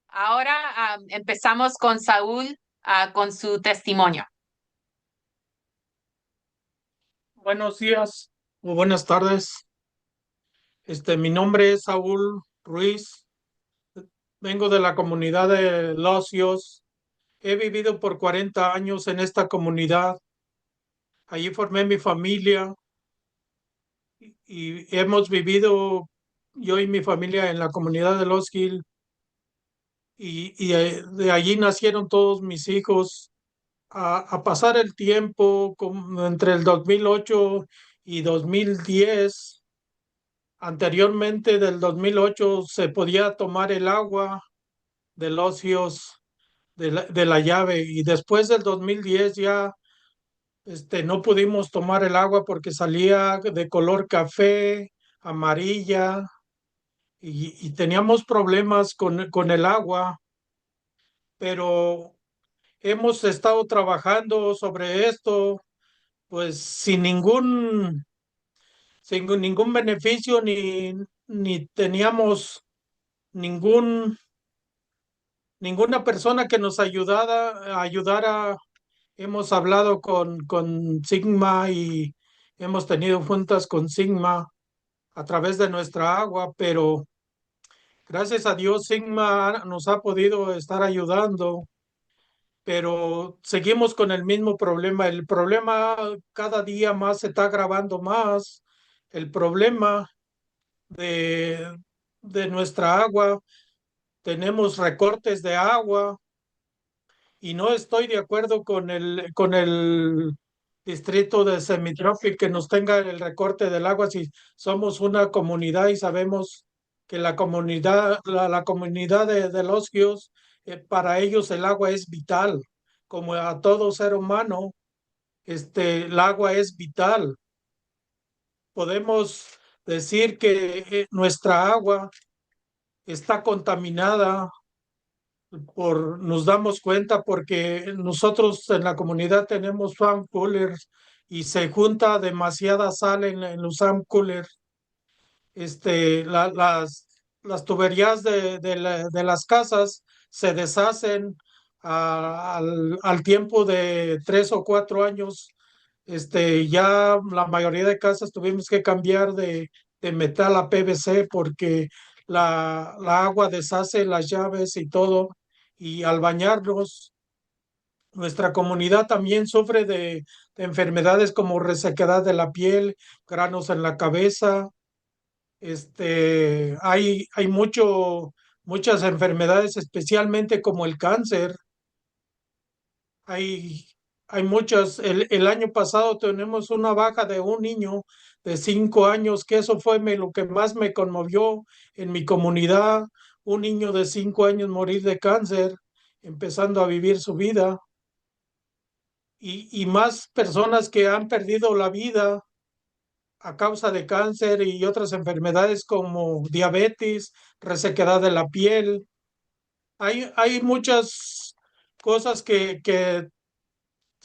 Ahora empezamos con Saúl con su testimonio. Buenos días o buenas tardes. Mi nombre es Saúl Ruiz. Vengo de la comunidad de Los Cios. He vivido por 40 años en esta comunidad. Allí formé mi familia y hemos vivido yo y mi familia en la comunidad de Los Gil y de allí nacieron todos mis hijos. A pasar el tiempo entre el 2008 y 2010. Anteriormente del 2008 se podía tomar el agua de los ríos de la llave y después del 2010 ya no pudimos tomar el agua porque salía de color café, amarilla y teníamos problemas con el agua, pero hemos estado trabajando sobre esto pues sin ningún beneficio ni teníamos ninguna persona que nos ayudara. Hemos hablado con Sigma y hemos tenido juntas con Sigma a través de nuestra agua, pero gracias a Dios Sigma nos ha podido estar ayudando, pero seguimos con el mismo problema. El problema cada día más se está agravando más. El problema de nuestra agua, tenemos recortes de agua y no estoy de acuerdo con el distrito de Semi-tropic que nos tenga el recorte del agua si somos una comunidad y sabemos que la comunidad de los Gios, para ellos el agua es vital, como a todo ser humano, el agua es vital. Podemos decir que nuestra agua está contaminada nos damos cuenta porque nosotros en la comunidad tenemos fan coolers y se junta demasiada sal en los fan coolers. Las tuberías de las casas se deshacen al tiempo de 3 o 4 años. Ya la mayoría de casas tuvimos que cambiar de metal a PVC porque la agua deshace las llaves y todo. Y al bañarnos, nuestra comunidad también sufre de enfermedades como resequedad de la piel, granos en la cabeza. Hay muchas enfermedades, especialmente como el cáncer. Hay, hay muchas. El año pasado tenemos una baja de un niño de 5 años, que eso fue lo que más me conmovió en mi comunidad. Un niño de 5 años morir de cáncer, empezando a vivir su vida. Y más personas que han perdido la vida a causa de cáncer y otras enfermedades como diabetes, resequedad de la piel. Hay muchas cosas que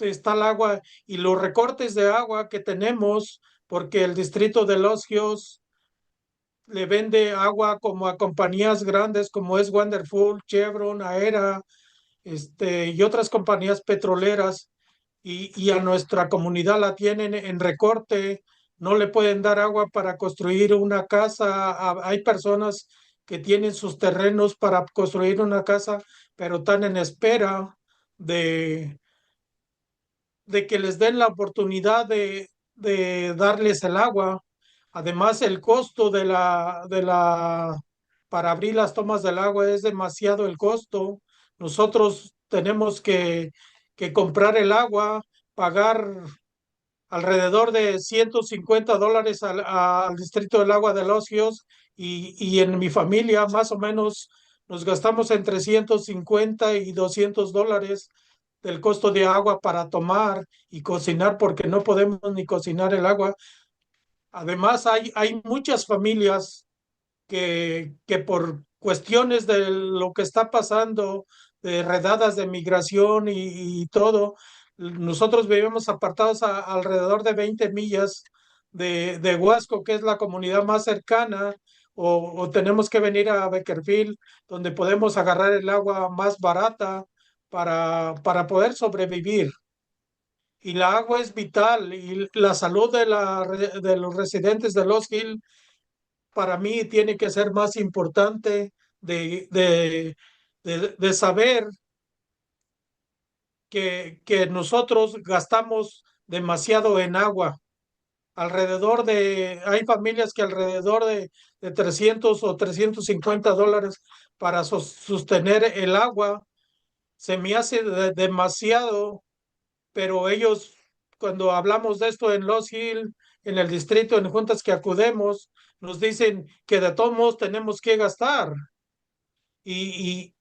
está el agua y los recortes de agua que tenemos porque el distrito de Los Gios le vende agua como a compañías grandes como es Wonderful, Chevron, Aera, y otras compañías petroleras y a nuestra comunidad la tienen en recorte, no le pueden dar agua para construir una casa. Hay personas que tienen sus terrenos para construir una casa, pero están en espera de que les den la oportunidad de darles el agua. Además, el costo para abrir las tomas del agua es demasiado el costo. Nosotros tenemos que comprar el agua, pagar alrededor de $150 al distrito del agua de Los Gios y en mi familia más o menos nos gastamos entre $150 y $200 del costo de agua para tomar y cocinar porque no podemos ni cocinar el agua. Además, hay muchas familias que por cuestiones de lo que está pasando, de redadas de migración y todo, nosotros vivimos apartados alrededor de 20 millas de Huasco, que es la comunidad más cercana. o tenemos que venir a Beckerfield, donde podemos agarrar el agua más barata para poder sobrevivir. Y la agua es vital y la salud de los residentes de Lost Hills para mí tiene que ser más importante de saber que nosotros gastamos demasiado en agua. Hay familias que alrededor de 300 o $350 para sostener el agua. Se me hace demasiado, pero ellos, cuando hablamos de esto en Lost Hills, en el distrito, en juntas que acudemos, nos dicen que de todos modos tenemos que gastar. Y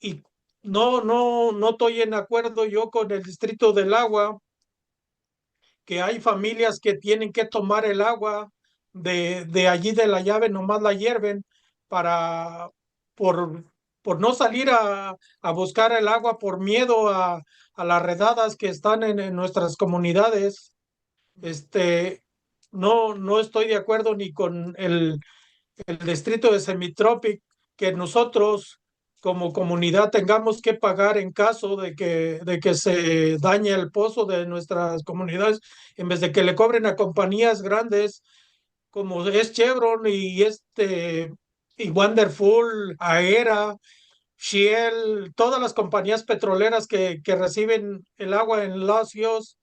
no estoy en acuerdo yo con el distrito del agua, que hay familias que tienen que tomar el agua de allí de la llave, nomás la hierven por, por no salir a buscar el agua por miedo a las redadas que están en nuestras comunidades. No estoy de acuerdo ni con el distrito de Semi-tropic, que nosotros como comunidad tengamos que pagar en caso de que se dañe el pozo de nuestras comunidades, en vez de que le cobren a compañías grandes como es Chevron y Wonderful, Aera, Shell, todas las compañías petroleras que reciben el agua en Los Ríos,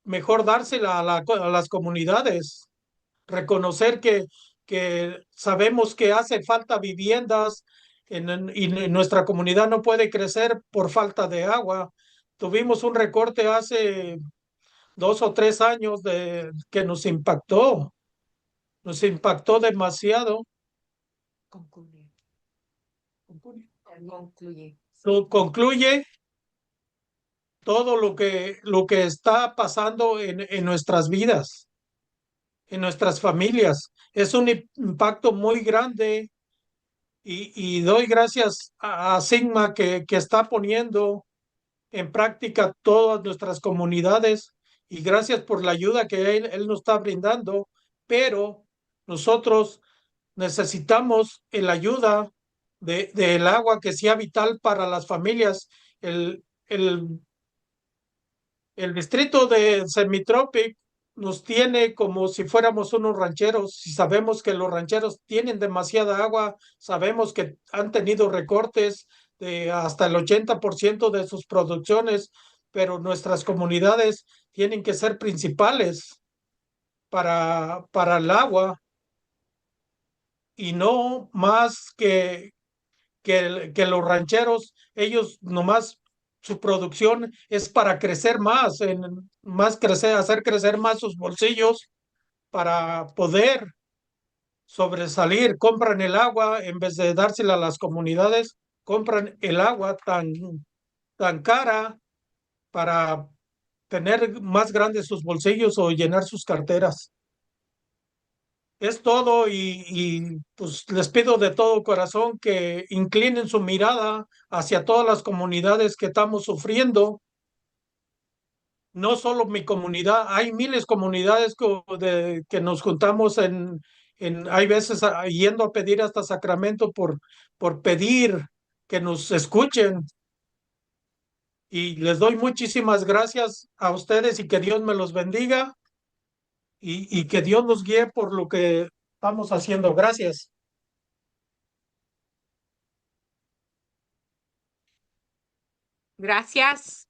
mejor dársela a las comunidades, reconocer que sabemos que hace falta viviendas y nuestra comunidad no puede crecer por falta de agua. Tuvimos un recorte hace 2 o 3 años que nos impactó demasiado. Concluye todo lo que está pasando en nuestras vidas, en nuestras familias. Es un impacto muy grande y doy gracias a Sigma que está poniendo en práctica todas nuestras comunidades y gracias por la ayuda que él nos está brindando, pero nosotros necesitamos la ayuda del agua que sea vital para las familias. El distrito de Semi-tropic nos tiene como si fuéramos unos rancheros y sabemos que los rancheros tienen demasiada agua, sabemos que han tenido recortes de hasta el 80% de sus producciones, pero nuestras comunidades tienen que ser principales para el agua y no más que los rancheros, ellos nomás su producción es para crecer más, hacer crecer más sus bolsillos para poder sobresalir. Compran el agua en vez de dársela a las comunidades, compran el agua tan cara para tener más grandes sus bolsillos o llenar sus carteras. Es todo y pues les pido de todo corazón que inclinen su mirada hacia todas las comunidades que estamos sufriendo. No solo mi comunidad, hay miles de comunidades que nos juntamos hay veces yendo a pedir hasta Sacramento por pedir que nos escuchen. Y les doy muchísimas gracias a ustedes y que Dios me los bendiga y que Dios nos guíe por lo que estamos haciendo. Gracias. Gracias.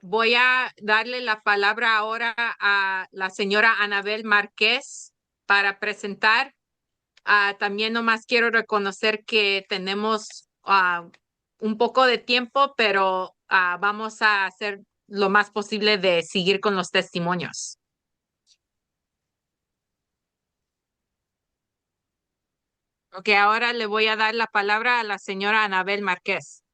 Voy a darle la palabra ahora a la señora Anabel Márquez para presentar. También nomás quiero reconocer que tenemos un poco de tiempo, pero vamos a hacer lo más posible de seguir con los testimonios. Ok, ahora le voy a dar la palabra a la señora Anabel Márquez.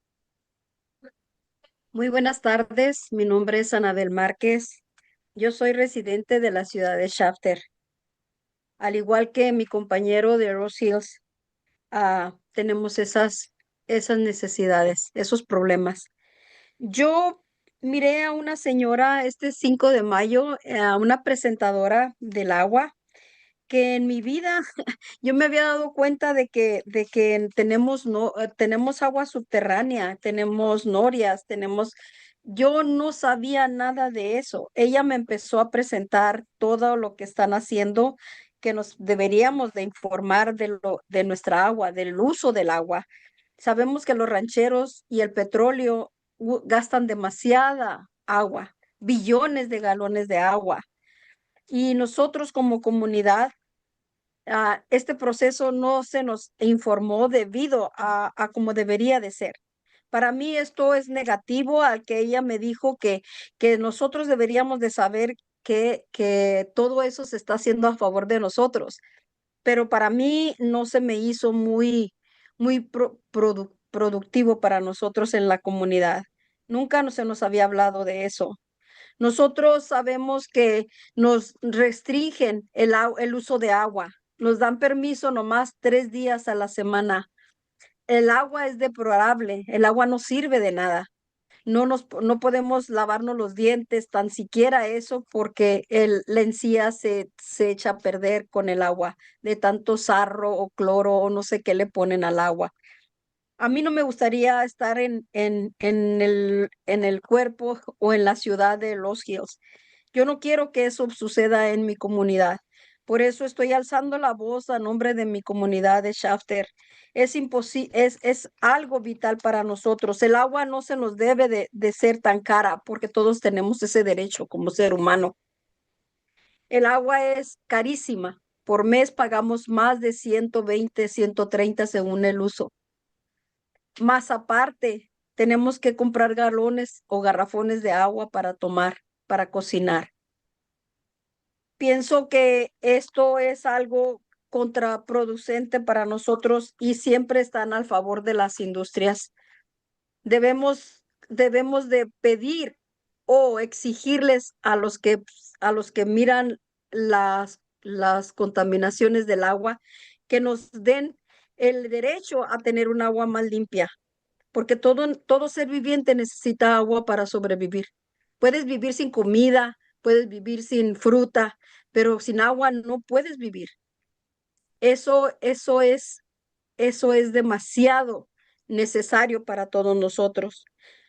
Muy buenas tardes, mi nombre es Anabel Márquez. Yo soy residente de la ciudad de Shafter. Al igual que mi compañero de Rose Hills, tenemos esas necesidades, esos problemas. Yo miré a una señora este 5 de mayo, a una presentadora del agua, que en mi vida yo me había dado cuenta de que tenemos, no, tenemos agua subterránea, tenemos norias, yo no sabía nada de eso. Ella me empezó a presentar todo lo que están haciendo, que nos deberíamos de informar de nuestra agua, del uso del agua. Sabemos que los rancheros y el petróleo gastan demasiada agua, billones de galones de agua. Y nosotros como comunidad, este proceso no se nos informó debido a como debería de ser. Para mí esto es negativo al que ella me dijo que nosotros deberíamos de saber que todo eso se está haciendo a favor de nosotros. Pero para mí no se me hizo muy productivo para nosotros en la comunidad. Nunca se nos había hablado de eso. Nosotros sabemos que nos restringen el uso de agua. Nos dan permiso nomás 3 días a la semana. El agua es deplorable, el agua no sirve de nada. No podemos lavarnos los dientes, tan siquiera eso, porque la encía se echa a perder con el agua, de tanto sarro o cloro o no sé qué le ponen al agua. A mí no me gustaría estar en el cuerpo o en la ciudad de Los Hills. Yo no quiero que eso suceda en mi comunidad. Por eso estoy alzando la voz a nombre de mi comunidad de Shafter. Es algo vital para nosotros. El agua no se nos debe de ser tan cara porque todos tenemos ese derecho como ser humano. El agua es carísima. Por mes pagamos más de 120, 130 según el uso. Más aparte, tenemos que comprar galones o garrafones de agua para tomar, para cocinar. Pienso que esto es algo contraproducente para nosotros y siempre están al favor de las industrias. Debemos de pedir o exigirles a los que miran las contaminaciones del agua que nos den el derecho a tener un agua más limpia, porque todo ser viviente necesita agua para sobrevivir. Puedes vivir sin comida, puedes vivir sin fruta, pero sin agua no puedes vivir. Eso es demasiado necesario para todos nosotros.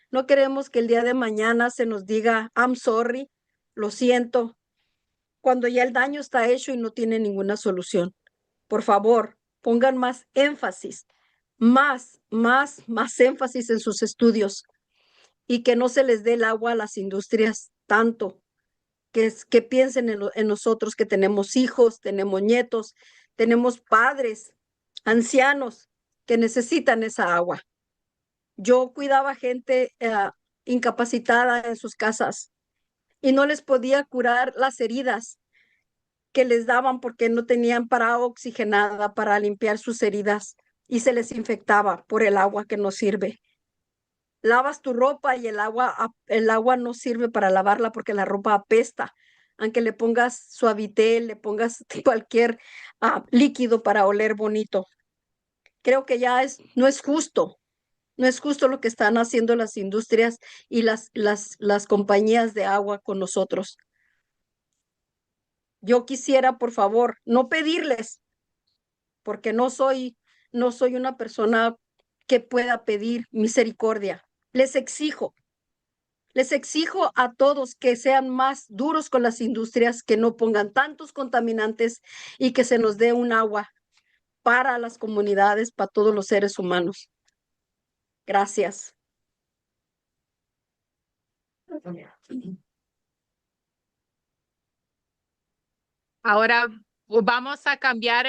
No queremos que el día de mañana se nos diga, I'm sorry, lo siento, cuando ya el daño está hecho y no tiene ninguna solución. Por favor, pongan más énfasis, más énfasis en sus estudios y que no se les dé el agua a las industrias tanto, que piensen en nosotros que tenemos hijos, tenemos nietos, tenemos padres, ancianos que necesitan esa agua. Yo cuidaba gente incapacitada en sus casas y no les podía curar las heridas que les daban porque no tenían parada oxigenada para limpiar sus heridas y se les infectaba por el agua que no sirve. Lavas tu ropa y el agua no sirve para lavarla porque la ropa apesta. Aunque le pongas Suavitel, le pongas cualquier líquido para oler bonito. Creo que ya no es justo. No es justo lo que están haciendo las industrias y las compañías de agua con nosotros. Yo quisiera, por favor, no pedirles, porque no soy una persona que pueda pedir misericordia. Les exijo a todos que sean más duros con las industrias, que no pongan tantos contaminantes y que se nos dé un agua para las comunidades, para todos los seres humanos. Gracias. Ahora vamos a cambiar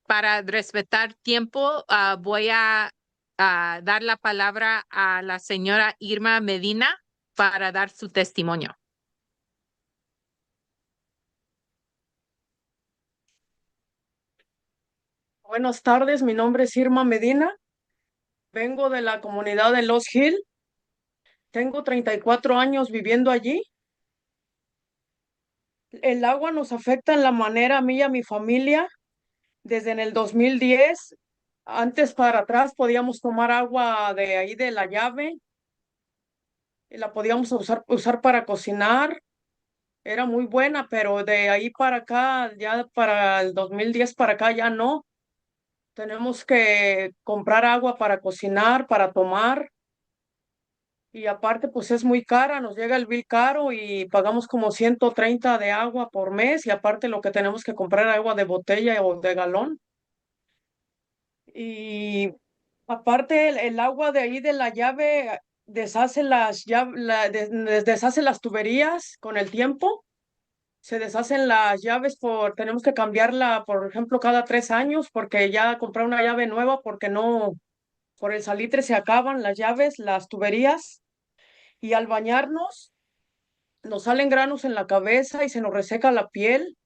para respetar tiempo. Voy a dar la palabra a la señora Irma Medina para dar su testimonio. Buenas tardes, mi nombre es Irma Medina. Vengo de la comunidad de Los Hills. Tengo 34 años viviendo allí. El agua nos afecta en la manera a mí y a mi familia. Desde en el 2010, antes para atrás podíamos tomar agua de ahí de la llave y la podíamos usar para cocinar. era muy buena, pero de ahí para acá, ya para el 2010 para acá, ya no. Tenemos que comprar agua para cocinar, para tomar. Y aparte, pues es muy cara, nos llega el bill caro y pagamos como 130 de agua por mes y aparte lo que tenemos que comprar agua de botella o de galón. Y aparte el agua de ahí de la llave deshace deshace las tuberías con el tiempo. Se deshacen las llaves tenemos que cambiarla, por ejemplo, cada 3 años porque ya comprar una llave nueva porque no, por el salitre se acaban las llaves, las tuberías. Y al bañarnos nos salen granos en la cabeza y se nos reseca la piel.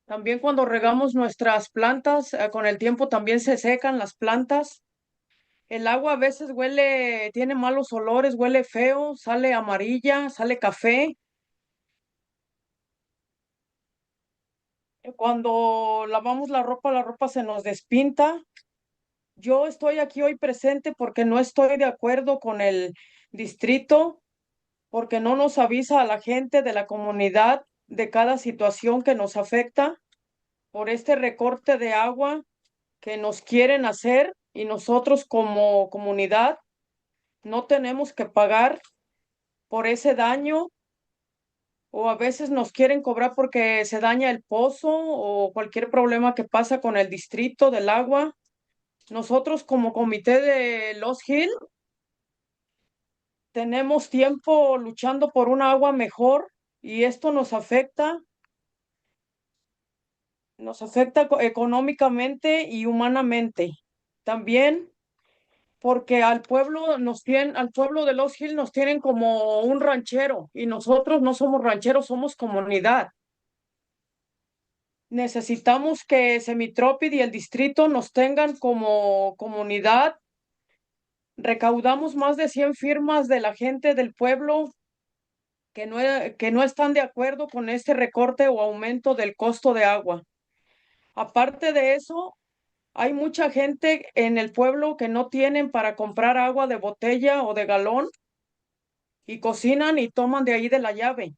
También cuando regamos nuestras plantas, con el tiempo también se secan las plantas. El agua a veces huele, tiene malos olores, huele feo, sale amarilla, sale café. Cuando lavamos la ropa se nos despinta. Yo estoy aquí hoy presente porque no estoy de acuerdo con el distrito, porque no nos avisa a la gente de la comunidad de cada situación que nos afecta por este recorte de agua que nos quieren hacer y nosotros como comunidad no tenemos que pagar por ese daño o a veces nos quieren cobrar porque se daña el pozo o cualquier problema que pasa con el distrito del agua. Nosotros como comité de Los Hill tenemos tiempo luchando por un agua mejor y esto nos afecta económicamente y humanamente. También porque al pueblo de Los Hill nos tienen como un ranchero y nosotros no somos rancheros, somos comunidad. Necesitamos que Semi-tropic y el distrito nos tengan como comunidad. Recaudamos más de 100 firmas de la gente del pueblo que no están de acuerdo con este recorte o aumento del costo de agua. Aparte de eso, hay mucha gente en el pueblo que no tienen para comprar agua de botella o de galón y cocinan y toman de ahí de la llave.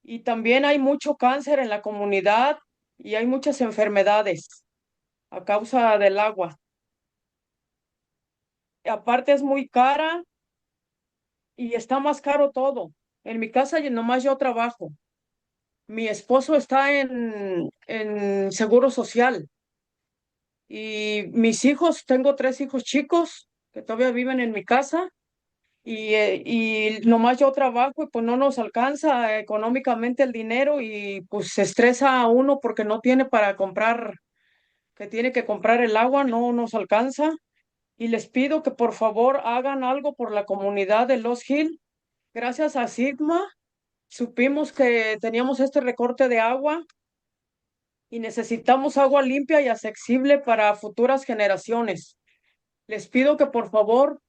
Y también hay mucho cáncer en la comunidad y hay muchas enfermedades a causa del agua. Y aparte es muy cara y está más caro todo. En mi casa nomás yo trabajo. Mi esposo está en seguro social y mis hijos, tengo 3 hijos chicos que todavía viven en mi casa y nomás yo trabajo y pues no nos alcanza económicamente el dinero y pues se estresa a uno porque no tiene para comprar, que tiene que comprar el agua, no nos alcanza. Y les pido que por favor hagan algo por la comunidad de Los Hill. Gracias a Sigma supimos que teníamos este recorte de agua y necesitamos agua limpia y accesible para futuras generaciones. Les pido que por favor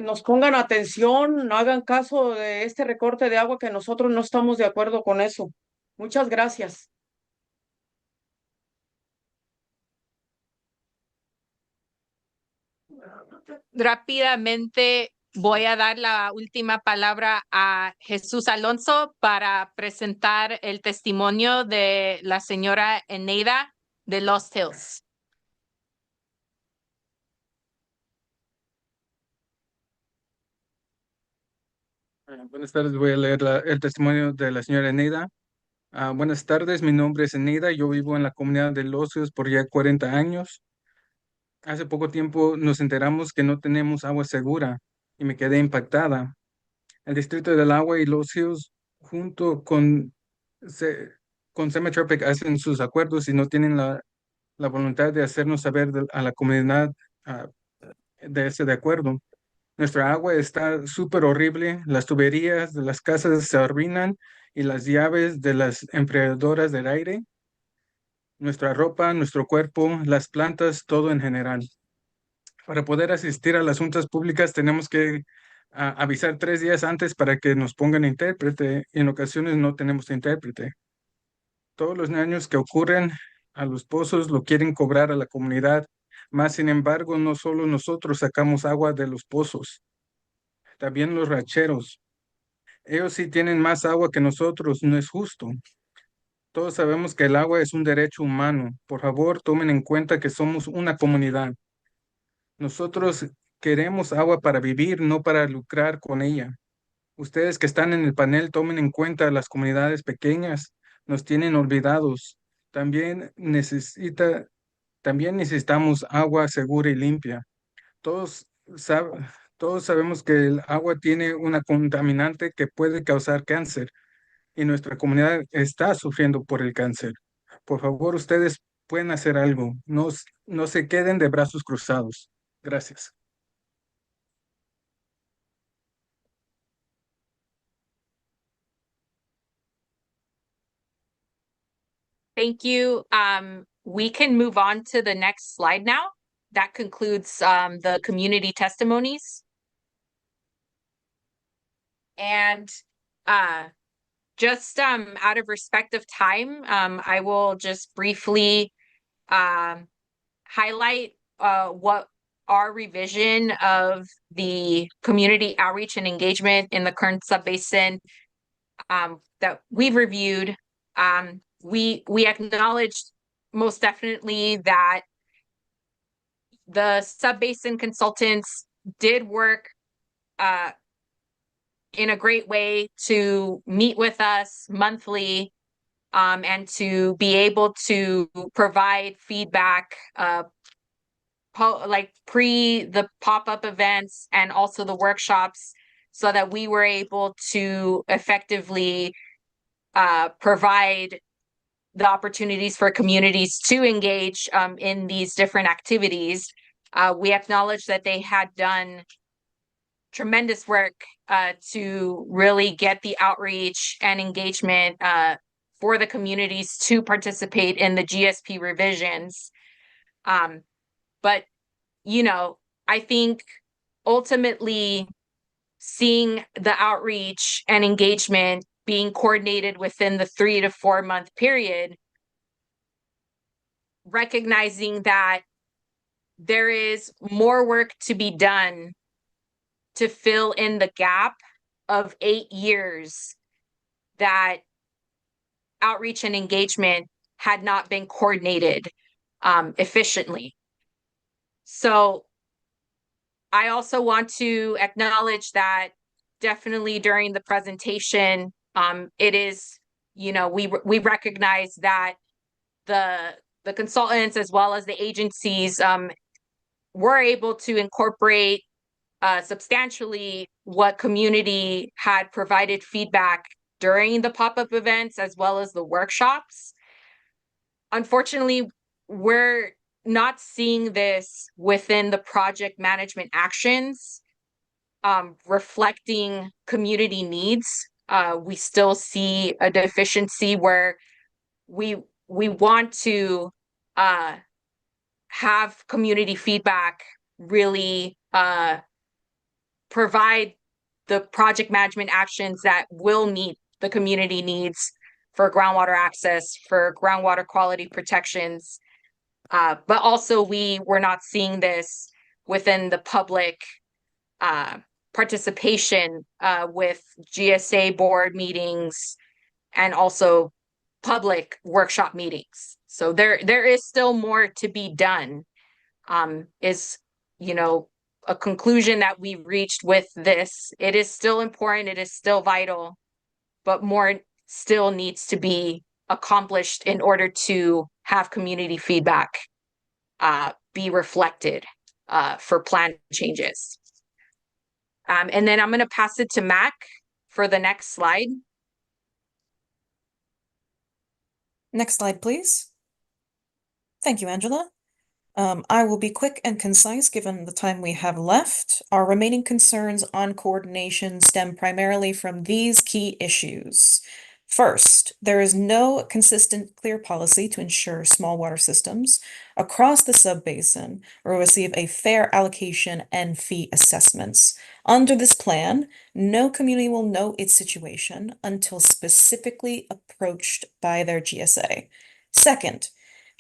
nos pongan atención, no hagan caso de este recorte de agua que nosotros no estamos de acuerdo con eso. Muchas gracias. Rápidamente voy a dar la última palabra a Jesús Alonso para presentar el testimonio de la señora Eneida de Los Hills. Buenas tardes, voy a leer el testimonio de la señora Eneida. Buenas tardes, mi nombre es Eneida, yo vivo en la comunidad de Los Hills por ya 40 años. Hace poco tiempo nos enteramos que no tenemos agua segura y me quedé impactada. El Distrito del Agua y Los Hills, junto con Semi-tropic, hacen sus acuerdos y no tienen la voluntad de hacernos saber a la comunidad de ese de acuerdo. Nuestra agua está súper horrible, las tuberías de las casas se arruinan y las llaves de las enfriadoras del aire, nuestra ropa, nuestro cuerpo, las plantas, todo en general. Para poder asistir a las juntas públicas tenemos que avisar 3 días antes para que nos pongan intérprete y en ocasiones no tenemos intérprete. Todos los daños que ocurren a los pozos lo quieren cobrar a la comunidad, más sin embargo no solo nosotros sacamos agua de los pozos, también los rancheros. Ellos sí tienen más agua que nosotros, no es justo. Todos sabemos que el agua es un derecho humano. Por favor, tomen en cuenta que somos una comunidad. Nosotros queremos agua para vivir, no para lucrar con ella. Ustedes que están en el panel, tomen en cuenta las comunidades pequeñas, nos tienen olvidados. También necesitamos agua segura y limpia. Todos, sab- todos sabemos que el agua tiene una contaminante que puede causar cáncer y nuestra comunidad está sufriendo por el cáncer. Por favor, ustedes pueden hacer algo. No se queden de brazos cruzados. Gracias. Thank you. We can move on to the next slide now. That concludes the community testimonies. And just out of respect of time, I will just briefly highlight what our revision of the community outreach and engagement in the Kern Subbasin that we've reviewed. We acknowledge most definitely that the Subbasin consultants did work in a great way to meet with us monthly and to be able to provide feedback like pre the pop-up events and also the workshops so that we were able to effectively provide the opportunities for communities to engage in these different activities. We acknowledge that they had done tremendous work to really get the outreach and engagement for the communities to participate in the GSP revisions. But, you know, I think ultimately seeing the outreach and engagement being coordinated within the 3 to 4 month period, recognizing that there is more work to be done to fill in the gap of 8 years that outreach and engagement had not been coordinated efficiently. So I also want to acknowledge that definitely during the presentation, it is, you know, we recognize that the consultants as well as the agencies were able to incorporate substantially what community had provided feedback during the pop-up events as well as the workshops. Unfortunately, we're not seeing this within the project management actions reflecting community needs. We still see a deficiency where we want to have community feedback really provide the project management actions that will meet the community needs for groundwater access, for groundwater quality protections. But also we're not seeing this within the public participation with GSA board meetings and also public workshop meetings. So there is still more to be done, is, you know, a conclusion that we've reached with this. It is still important, it is still vital, but more still needs to be accomplished in order to have community feedback be reflected for plan changes. And then I'm going to pass it to Mac for the next slide. Next slide, please. Thank you, Angela. I will be quick and concise given the time we have left. Our remaining concerns on coordination stem primarily from these key issues. First, there is no consistent, clear policy to ensure small water systems across the subbasin will receive a fair allocation and fee assessments. Under this plan, no community will know its situation until specifically approached by their GSA. Second,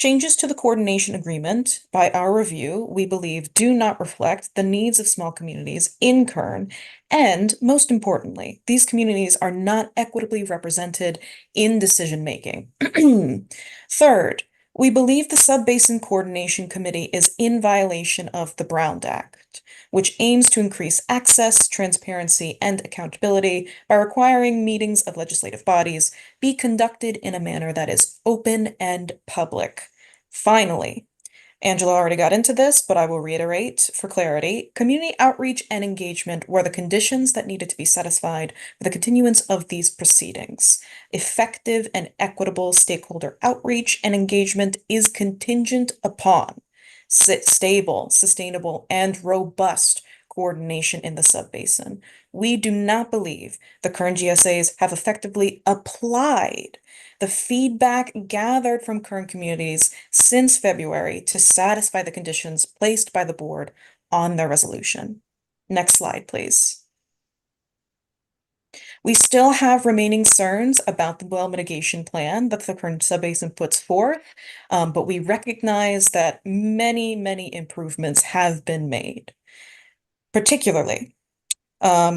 Changes to the coordination agreement, by our review, we believe do not reflect the needs of small communities in Kern. And most importantly, these communities are not equitably represented in decision-making. Third, we believe the Subbasin Coordination Committee is in violation of the Brown Act, which aims to increase access, transparency, and accountability by requiring meetings of legislative bodies be conducted in a manner that is open and public. Finally, Angela already got into this, but I will reiterate for clarity, community outreach and engagement were the conditions that needed to be satisfied for the continuance of these proceedings. Effective and equitable stakeholder outreach and engagement is contingent upon stable, sustainable, and robust coordination in the subbasin. We do not believe the Kern GSAs have effectively applied the feedback gathered from Kern communities since February to satisfy the conditions placed by the board on their resolution. Next slide, please. We still have remaining concerns about the well mitigation plan that the Kern Subbasin puts forth, but we recognize that many improvements have been made. Particularly,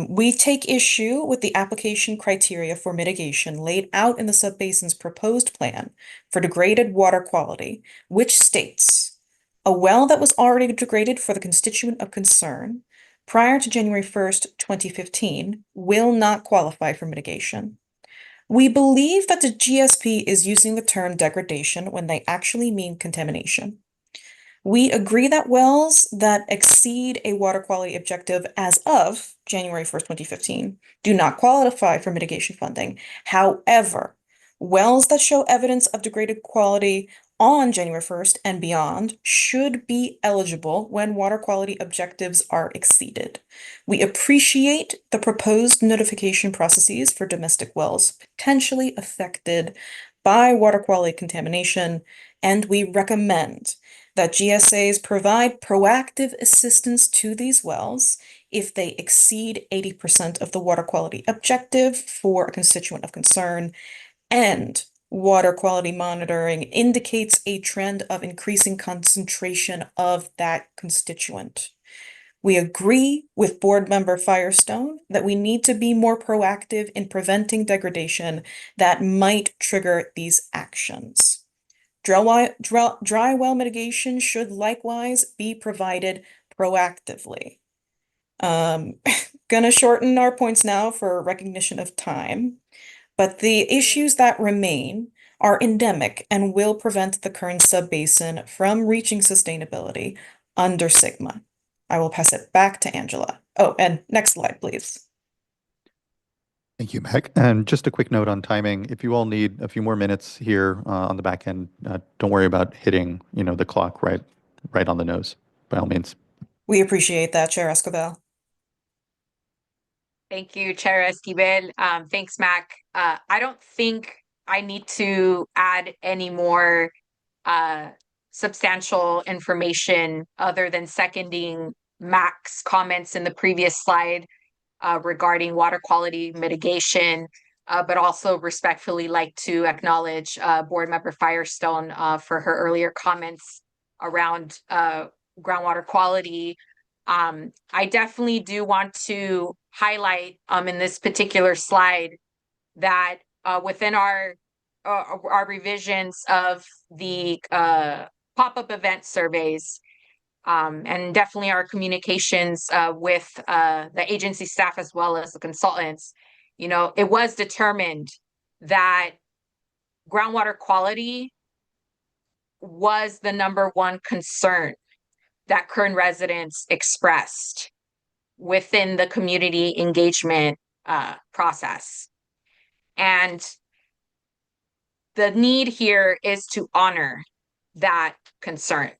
we take issue with the application criteria for mitigation laid out in the subbasin's proposed plan for degraded water quality, which states a well that was already degraded for the constituent of concern prior to January 1st, 2015 will not qualify for mitigation. We believe that the GSP is using the term degradation when they actually mean contamination. We agree that wells that exceed a water quality objective as of January 1st, 2015 do not qualify for mitigation funding. However, wells that show evidence of degraded quality on January 1st and beyond should be eligible when water quality objectives are exceeded. We appreciate the proposed notification processes for domestic wells potentially affected by water quality contamination, and we recommend that GSAs provide proactive assistance to these wells if they exceed 80% of the water quality objective for a constituent of concern, and water quality monitoring indicates a trend of increasing concentration of that constituent. We agree with Board Member Firestone that we need to be more proactive in preventing degradation that might trigger these actions. Dry well mitigation should likewise be provided proactively. Gonna shorten our points now for recognition of time, but the issues that remain are endemic and will prevent the Kern subbasin from reaching sustainability under SGMA. I will pass it back to Angela. Oh, and next slide, please. Thank you, Meg. And just a quick note on timing. If you all need a few more minutes here on the back end, don't worry about hitting, the clock right on the nose, by all means. We appreciate that, Chair Escobar. Thank you, Chair Esquivel. Thanks, Mac. I don't think I need to add any more substantial information other than seconding Mac's comments in the previous slide regarding water quality mitigation, but also respectfully like to acknowledge Board Member Firestone for her earlier comments around groundwater quality. I definitely do want to highlight in this particular slide that within our revisions of the pop-up event surveys, and definitely our communications with the agency staff as well as the consultants, it was determined that groundwater quality was the #1 concern that Kern residents expressed within the community engagement process. And the need here is to honor that concern,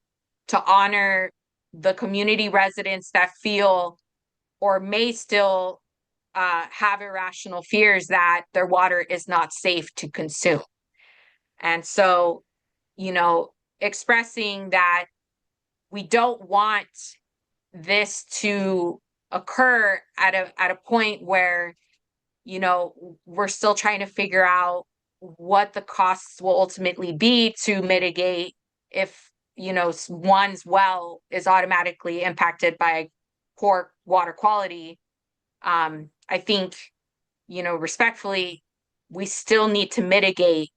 to honor the community residents that feel or may still have irrational fears that their water is not safe to consume. And so, expressing that we don't want this to occur at a point where, we're still trying to figure out what the costs will ultimately be to mitigate if, one's well is automatically impacted by poor water quality. I think, respectfully, we still need to mitigate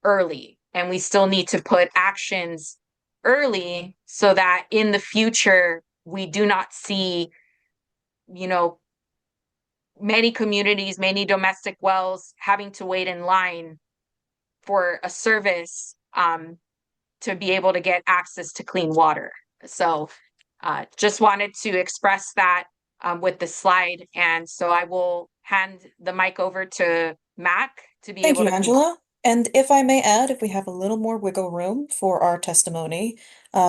early, and we still need to put actions early so that in the future we do not see, many communities, many domestic wells having to wait in line for a service to be able to get access to clean water. So just wanted to express that with the slide. And so I will hand the mic over to Mac to be Thank able you, to Angela. And if I may add, if we have a little more wiggle room for our testimony,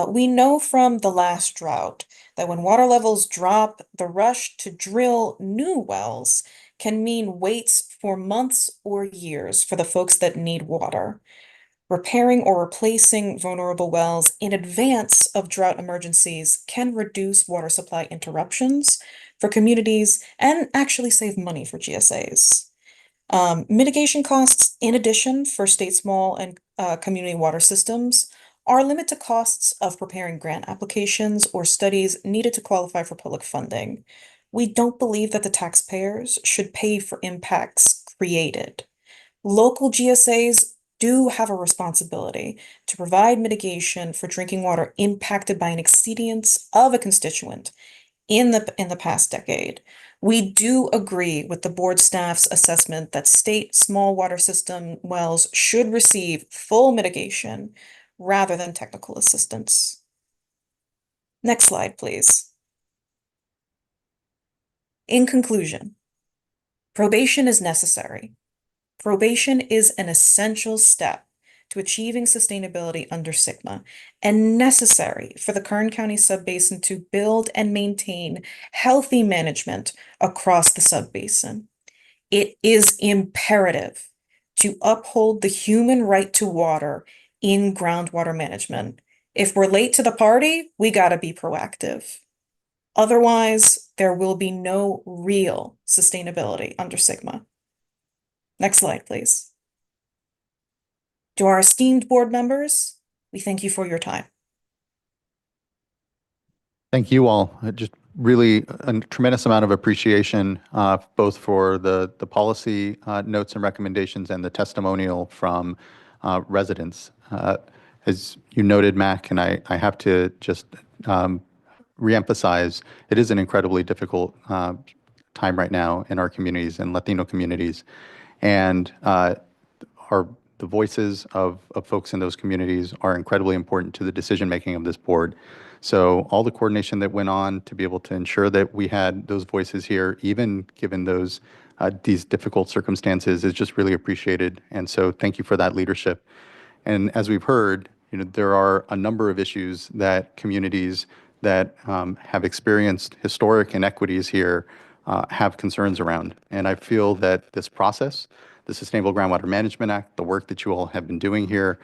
we know from the last drought that when water levels drop, the rush to drill new wells can mean waits for months or years for the folks that need water. Repairing or replacing vulnerable wells in advance of drought emergencies can reduce water supply interruptions for communities and actually save money for GSAs. Mitigation costs, in addition, for state small and community water systems are limited to costs of preparing grant applications or studies needed to qualify for public funding. We don't believe that the taxpayers should pay for impacts created. Local GSAs do have a responsibility to provide mitigation for drinking water impacted by an exceedance of a constituent in the past decade. We do agree with the board staff's assessment that state small water system wells should receive full mitigation rather than technical assistance. Next slide, please. In conclusion, probation is necessary. Probation is an essential step to achieving sustainability under SGMA and necessary for the Kern County Subbasin to build and maintain healthy management across the subbasin. It is imperative to uphold the human right to water in groundwater management. If we're late to the party, we gotta be proactive. Otherwise, there will be no real sustainability under SGMA. Next slide, please. To our esteemed board members, we thank you for your time. Thank you all. Just really a tremendous amount of appreciation, both for the policy notes and recommendations and the testimonial from residents. As you noted, Mac, and I have to just reemphasize, it is an incredibly difficult time right now in our communities and Latino communities. And the voices of folks in those communities are incredibly important to the decision-making of this board. So all the coordination that went on to be able to ensure that we had those voices here, even given those these difficult circumstances, is just really appreciated. And so thank you for that leadership. And as we've heard, there are a number of issues that communities that have experienced historic inequities here have concerns around. And I feel that this process, the Sustainable Groundwater Management Act, the work that you all have been doing here,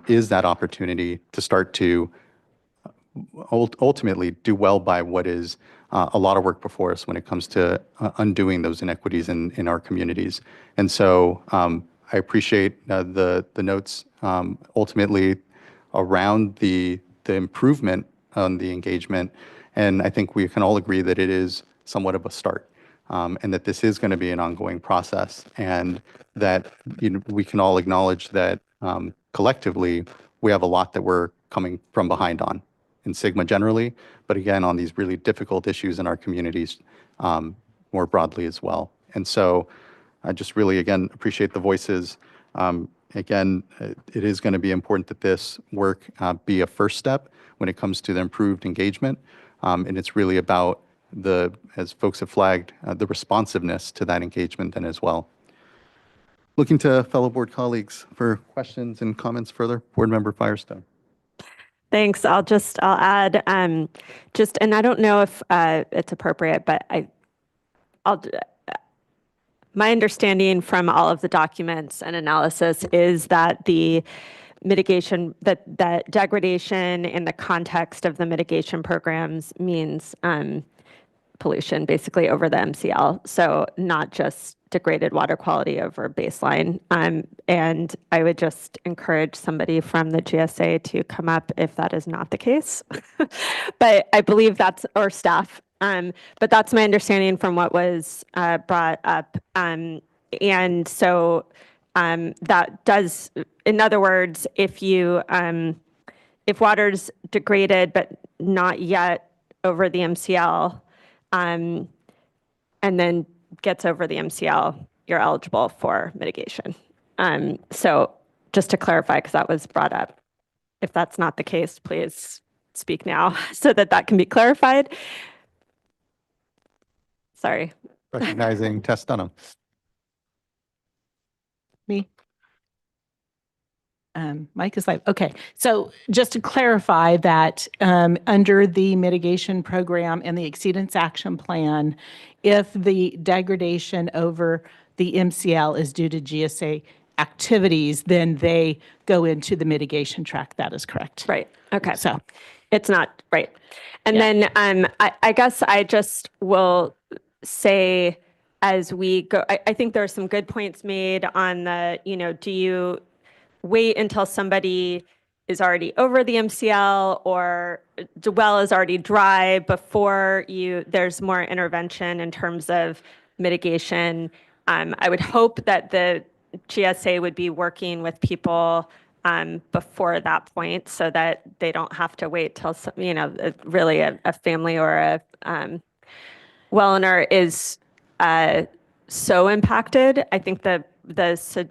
is that opportunity to start to ultimately do well by what is a lot of work before us when it comes to undoing those inequities in our communities. And so I appreciate the notes ultimately around the improvement on the engagement. And I think we can all agree that it is somewhat of a start. And that this is going to be an ongoing process, and that we can all acknowledge that collectively we have a lot that we're coming from behind on in SGMA generally, but again on these really difficult issues in our communities more broadly as well. And so I just really again appreciate the voices. Again, it is going to be important that this work be a first step when it comes to the improved engagement, and it's really about as folks have flagged, the responsiveness to that engagement then as well. Looking to fellow board colleagues for questions and comments further. Board Member Firestone. Thanks. I'll add, and I don't know if it's appropriate, but my understanding from all of the documents and analysis is that the mitigation, that degradation in the context of the mitigation programs means pollution basically over the MCL. So not just degraded water quality over baseline. And I would just encourage somebody from the GSA to come up if that is not the case. But I believe that's, or staff. But that's my understanding from what was brought up. And so that does, in other words, if you, if water's degraded but not yet over the MCL, and then gets over the MCL, you're eligible for mitigation. So just to clarify, because that was brought up, if that's not the case, please speak now so that that can be clarified. Sorry. Recognizing Tess Dunham. Me? Mike is live. Okay, so just to clarify that under the mitigation program and the exceedance action plan, if the degradation over the MCL is due to GSA activities, then they go into the mitigation track. That is correct. Right. Okay. So it's not right. And then I guess I just will say as we go, I think there are some good points made on the, do you wait until somebody is already over the MCL or the well is already dry before there's more intervention in terms of mitigation. I would hope that the GSA would be working with people before that point so that they don't have to wait till, really a family or a well owner is so impacted. I think that there's a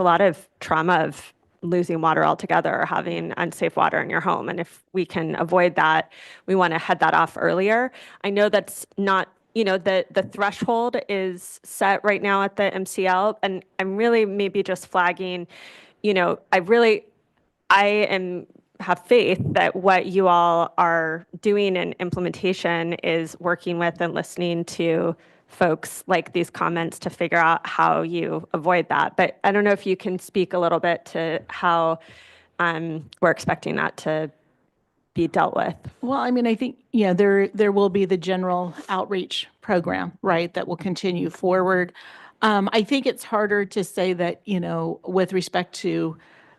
lot of trauma of losing water altogether or having unsafe water in your home. And if we can avoid that, we want to head that off earlier. I know that's not, the threshold is set right now at the MCL, and I'm really maybe just flagging, I have faith that what you all are doing in implementation is working with and listening to folks like these comments to figure out how you avoid that. But I don't know if you can speak a little bit to how we're expecting that to be dealt with. Well, I think, there will be the general outreach program, right, that will continue forward. I think it's harder to say that, with respect to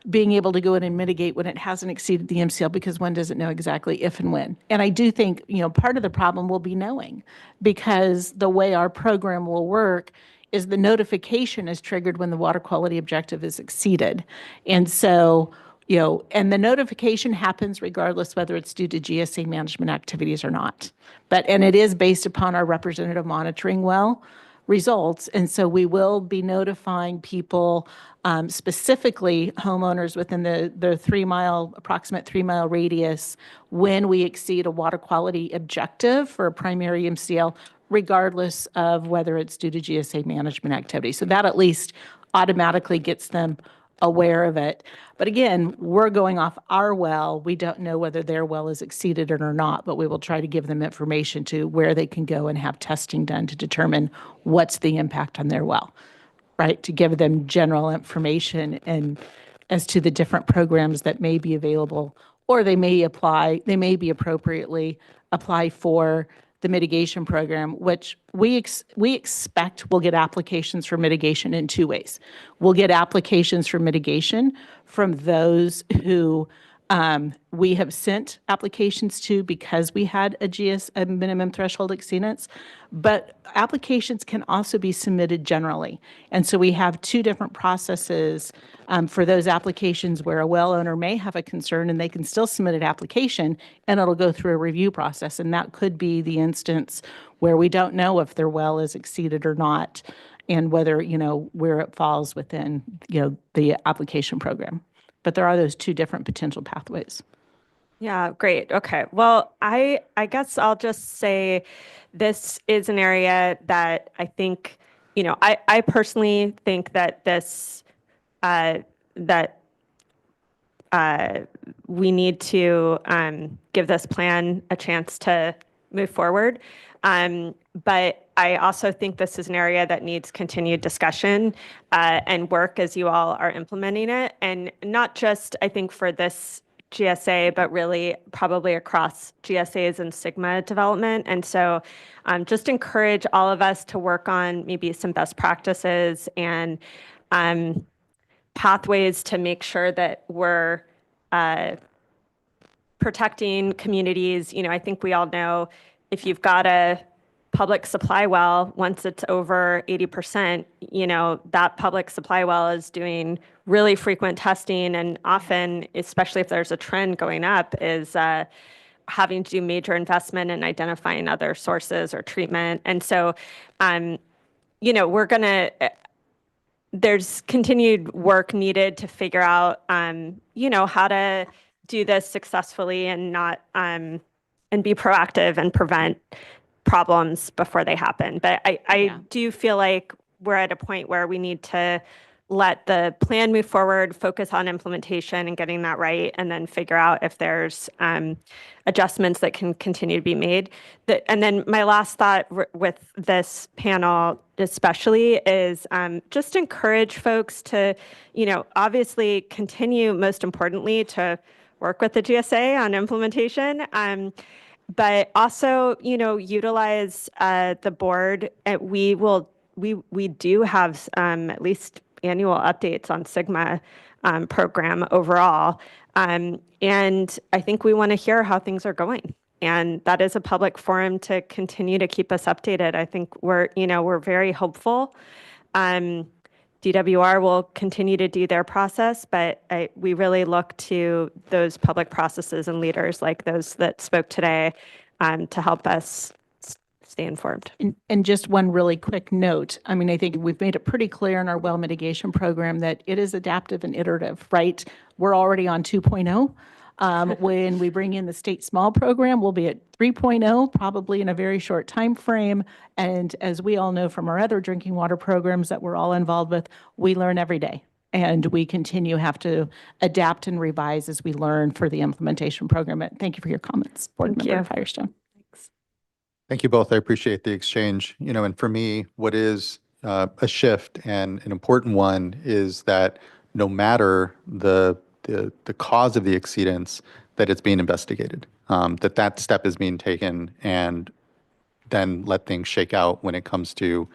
being able to go in and mitigate when it hasn't exceeded the MCL, because one doesn't know exactly if and when. And I do think, part of the problem will be knowing, because the way our program will work is the notification is triggered when the water quality objective is exceeded. And so, and the notification happens regardless whether it's due to GSA management activities or not. And it is based upon our representative monitoring well results. And so we will be notifying people, specifically homeowners within the approximate 3-mile radius, when we exceed a water quality objective for a primary MCL, regardless of whether it's due to GSA management activity. So that at least automatically gets them aware of it. But again, we're going off our well. We don't know whether their well is exceeded or not, but we will try to give them information to where they can go and have testing done to determine what's the impact on their well, right? To give them general information and as to the different programs that may be available, or they may be appropriately apply for the mitigation program, which we expect will get applications for mitigation in 2 ways. We'll get applications for mitigation from those who we have sent applications to because we had a minimum threshold exceedance, but applications can also be submitted generally. And so we have 2 different processes for those applications where a well owner may have a concern and they can still submit an application and it'll go through a review process. And that could be the instance where we don't know if their well is exceeded or not and whether, where it falls within, the application program. But there are those 2 different potential pathways. Yeah, great. Okay. Well, I guess I'll just say this is an area that I think, I personally think that this, we need to give this plan a chance to move forward. But I also think this is an area that needs continued discussion and work as you all are implementing it. And not just, I think, for this GSA, but really probably across GSAs and SGMA development. And so just encourage all of us to work on maybe some best practices and pathways to make sure that we're protecting communities. I think we all know if you've got a public supply well, once it's over 80%, that public supply well is doing really frequent testing, and often, especially if there's a trend going up, is having to do major investment in identifying other sources or treatment. And so, there's continued work needed to figure out, how to do this successfully and not, and be proactive and prevent problems before they happen. But I do feel like we're at a point where we need to let the plan move forward, focus on implementation and getting that right, and then figure out if there's adjustments that can continue to be made. And then my last thought with this panel especially is just encourage folks to, obviously continue, most importantly, to work with the GSA on implementation, but also, utilize the board. We do have at least annual updates on SGMA program overall. And I think we want to hear how things are going. And that is a public forum to continue to keep us updated. I think we're very hopeful. DWR will continue to do their process, but we really look to those public processes and leaders like those that spoke today to help us stay informed. And just one really quick note. I mean, I think we've made it pretty clear in our well mitigation program that it is adaptive and iterative, right? We're already on 2.0. When we bring in the state small program, we'll be at 3.0, probably in a very short time frame. And as we all know from our other drinking water programs that we're all involved with, we learn every day. And we have to adapt and revise as we learn for the implementation program. Thank you for your comments, Board Member Firestone. Thank you both. I appreciate the exchange. And for me, what is a shift and an important one is that no matter the cause of the exceedance, that it's being investigated, that step is being taken, and then let things shake out when it comes to,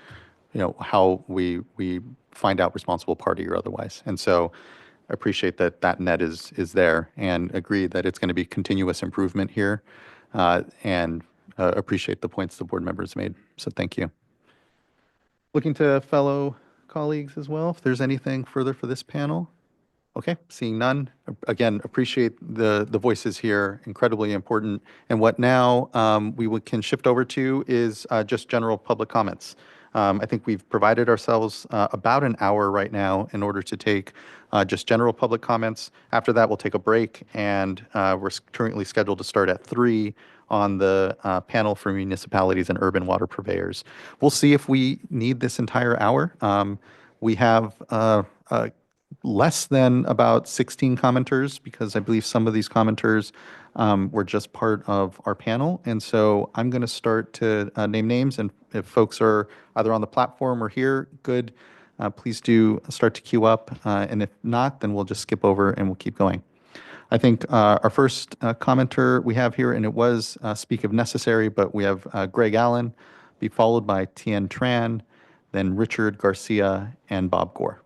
how we find out responsible party or otherwise. And so I appreciate that net is there, and agree that it's going to be continuous improvement here, and appreciate the points the board members made. So thank you. Looking to fellow colleagues as well, if there's anything further for this panel. Okay, seeing none. Again, appreciate the voices here, incredibly important. And what now can shift over to is just general public comments. I think we've provided ourselves about an hour right now in order to take just general public comments. After that, we'll take a break, and we're currently scheduled to start at 3 on the panel for municipalities and urban water purveyors. We'll see if we need this entire hour. We have less than about 16 commenters, because I believe some of these commenters were just part of our panel. And so I'm going to start to name names, and if folks are either on the platform or here, good, please do start to queue up. And if not, then we'll just skip over and we'll keep going. I think our first commenter we have here, and it was speak if necessary, but we have Greg Allen, be followed by Tien Tran, then Richard Garcia, and Bob Gore.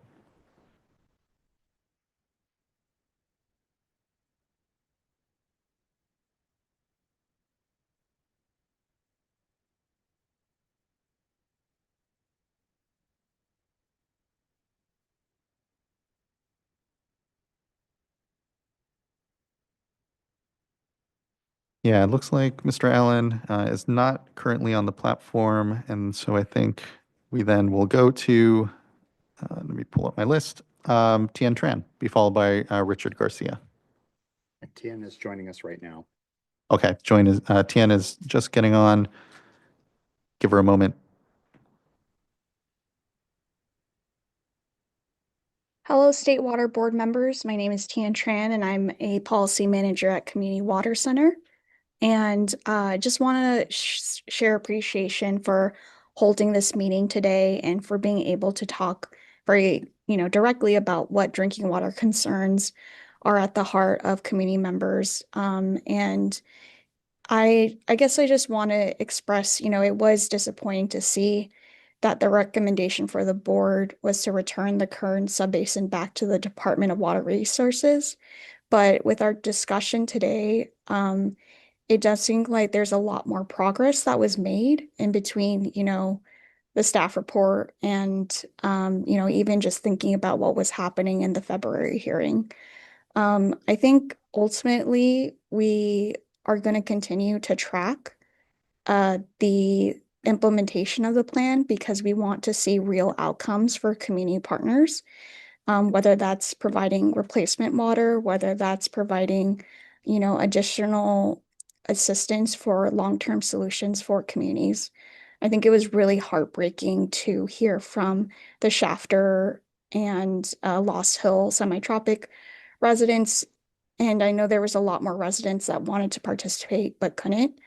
Yeah, it looks like Mr. Allen is not currently on the platform, and so I think we then will go to, let me pull up my list, Tien Tran, be followed by Richard Garcia. Tien is joining us right now. Okay, Tien is just getting on. Give her a moment. Hello, State Water Board members. My name is Tien Tran, and I'm a policy manager at Community Water Center. And just want to share appreciation for holding this meeting today and for being able to talk very, directly about what drinking water concerns are at the heart of community members. And I guess I just want to express, it was disappointing to see that the recommendation for the board was to return the Kern Subbasin back to the Department of Water Resources. But with our discussion today, it does seem like there's a lot more progress that was made in between, the staff report and, even just thinking about what was happening in the February hearing. I think ultimately we are going to continue to track the implementation of the plan because we want to see real outcomes for community partners, whether that's providing replacement water, whether that's providing, additional assistance for long-term solutions for communities. I think it was really heartbreaking to hear from the Shafter and Lost Hill Semi-tropic residents. And I know there was a lot more residents that wanted to participate but couldn't.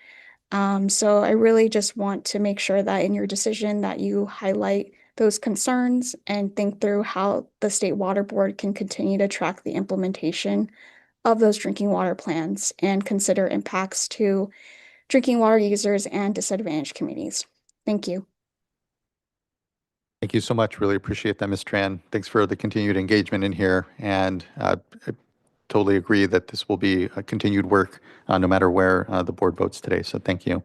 So I really just want to make sure that in your decision that you highlight those concerns and think through how the State Water Board can continue to track the implementation of those drinking water plans and consider impacts to drinking water users and disadvantaged communities. Thank you. Thank you so much. Really appreciate that, Ms. Tran. Thanks for the continued engagement in here. And I totally agree that this will be a continued work no matter where the board votes today. So thank you.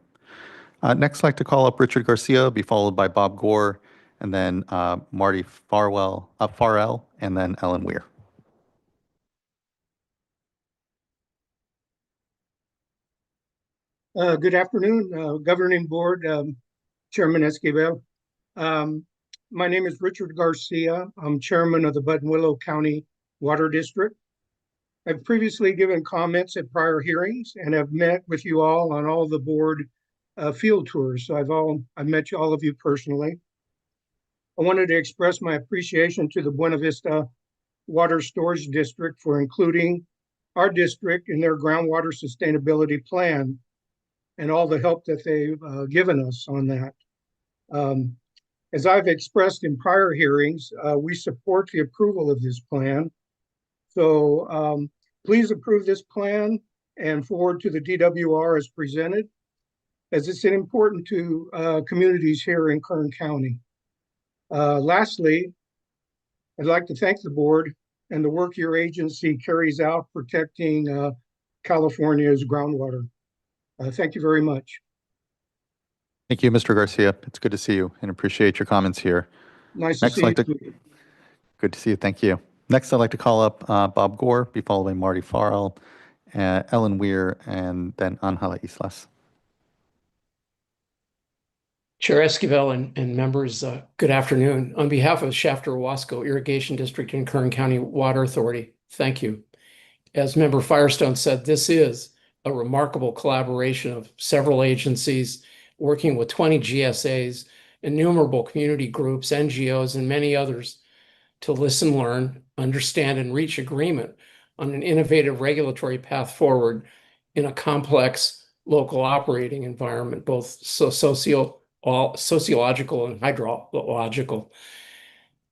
Next, I'd like to call up Richard Garcia, be followed by Bob Gore, and then Marty Farrell, and then Ellen Weir. Good afternoon, Governing Board, Chairman Esquivel. My name is Richard Garcia. I'm Chairman of the Buttonwillow County Water District. I've previously given comments at prior hearings and have met with you all on all the board field tours. So I've met all of you personally. I wanted to express my appreciation to the Buena Vista Water Storage District for including our district in their groundwater sustainability plan and all the help that they've given us on that. As I've expressed in prior hearings, we support the approval of this plan. So please approve this plan and forward to the DWR as presented, as it's important to communities here in Kern County. Lastly, I'd like to thank the board and the work your agency carries out protecting California's groundwater. Thank you very much. Thank you, Mr. Garcia. It's good to see you and appreciate your comments here. Nice to see you. Good to see you. Thank you. Next, I'd like to call up Bob Gore, be followed by Marty Farrell, Ellen Weir, and then Angela Islas. Chair Esquivel and members, good afternoon. On behalf of Shafter-Wasco Irrigation District and Kern County Water Authority, thank you. As Member Firestone said, this is a remarkable collaboration of several agencies working with 20 GSAs, innumerable community groups, NGOs, and many others to listen, learn, understand, and reach agreement on an innovative regulatory path forward in a complex local operating environment, both sociological and hydrological.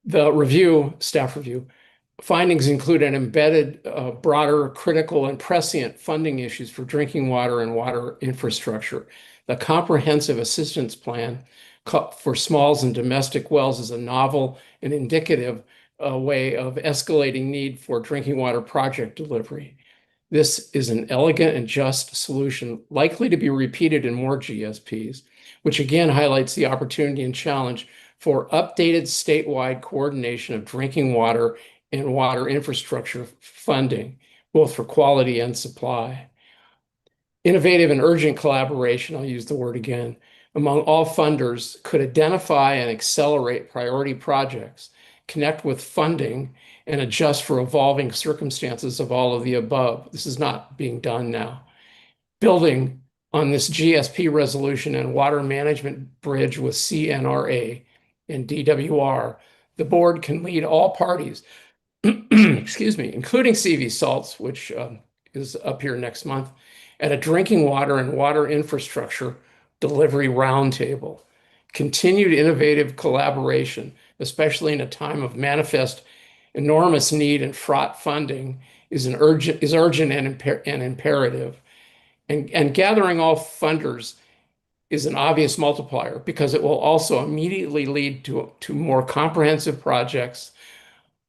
The staff review, findings include an embedded, broader, critical, and prescient funding issues for drinking water and water infrastructure. The comprehensive assistance plan for smalls and domestic wells is a novel and indicative way of escalating need for drinking water project delivery. This is an elegant and just solution likely to be repeated in more GSPs, which again highlights the opportunity and challenge for updated statewide coordination of drinking water and water infrastructure funding, both for quality and supply. Innovative and urgent collaboration, I'll use the word again, among all funders could identify and accelerate priority projects, connect with funding, and adjust for evolving circumstances of all of the above. This is not being done now. Building on this GSP resolution and water management bridge with CNRA and DWR, the board can lead all parties, excuse me, including CV Salts, which is up here next month, at a drinking water and water infrastructure delivery roundtable. Continued innovative collaboration, especially in a time of manifest enormous need and fraught funding is urgent and imperative. And gathering all funders is an obvious multiplier because it will also immediately lead to more comprehensive projects,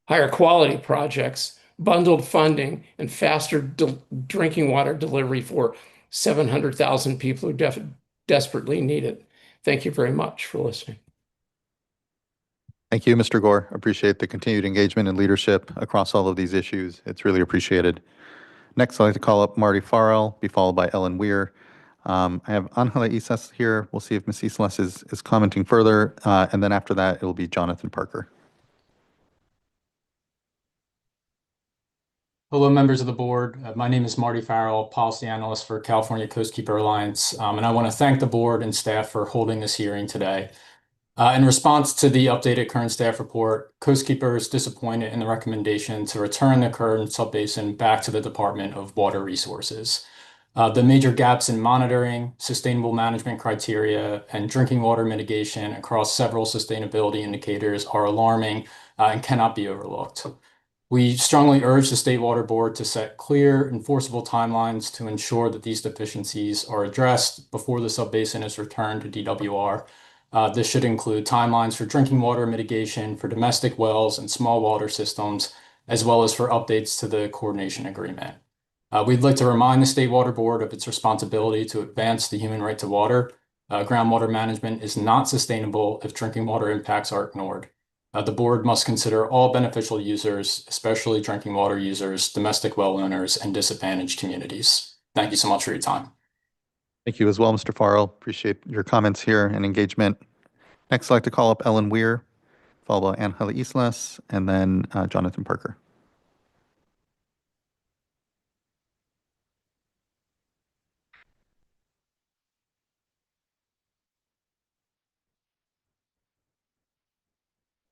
higher quality projects, bundled funding, and faster drinking water delivery for 700,000 people who desperately need it. Thank you very much for listening. Thank you, Mr. Gore. Appreciate the continued engagement and leadership across all of these issues. It's really appreciated. Next, I'd like to call up Marty Farrell, be followed by Ellen Weir. I have Angela Islas here. We'll see if Ms. Islas is commenting further. And then after that, it will be Jonathan Parker. Hello, members of the board. My name is Marty Farrell, Policy Analyst for California Coastkeeper Alliance, and I want to thank the board and staff for holding this hearing today. In response to the updated Kern staff report, Coastkeeper is disappointed in the recommendation to return the Kern subbasin back to the Department of Water Resources. The major gaps in monitoring, sustainable management criteria, and drinking water mitigation across several sustainability indicators are alarming and cannot be overlooked. We strongly urge the State Water Board to set clear, enforceable timelines to ensure that these deficiencies are addressed before the subbasin is returned to DWR. This should include timelines for drinking water mitigation for domestic wells and small water systems, as well as for updates to the coordination agreement. We'd like to remind the State Water Board of its responsibility to advance the human right to water. Groundwater management is not sustainable if drinking water impacts are ignored. The board must consider all beneficial users, especially drinking water users, domestic well owners, and disadvantaged communities. Thank you so much for your time. Thank you as well, Mr. Farrell. Appreciate your comments here and engagement. Next, I'd like to call up Ellen Weir, followed by Angela Islas, and then Jonathan Parker.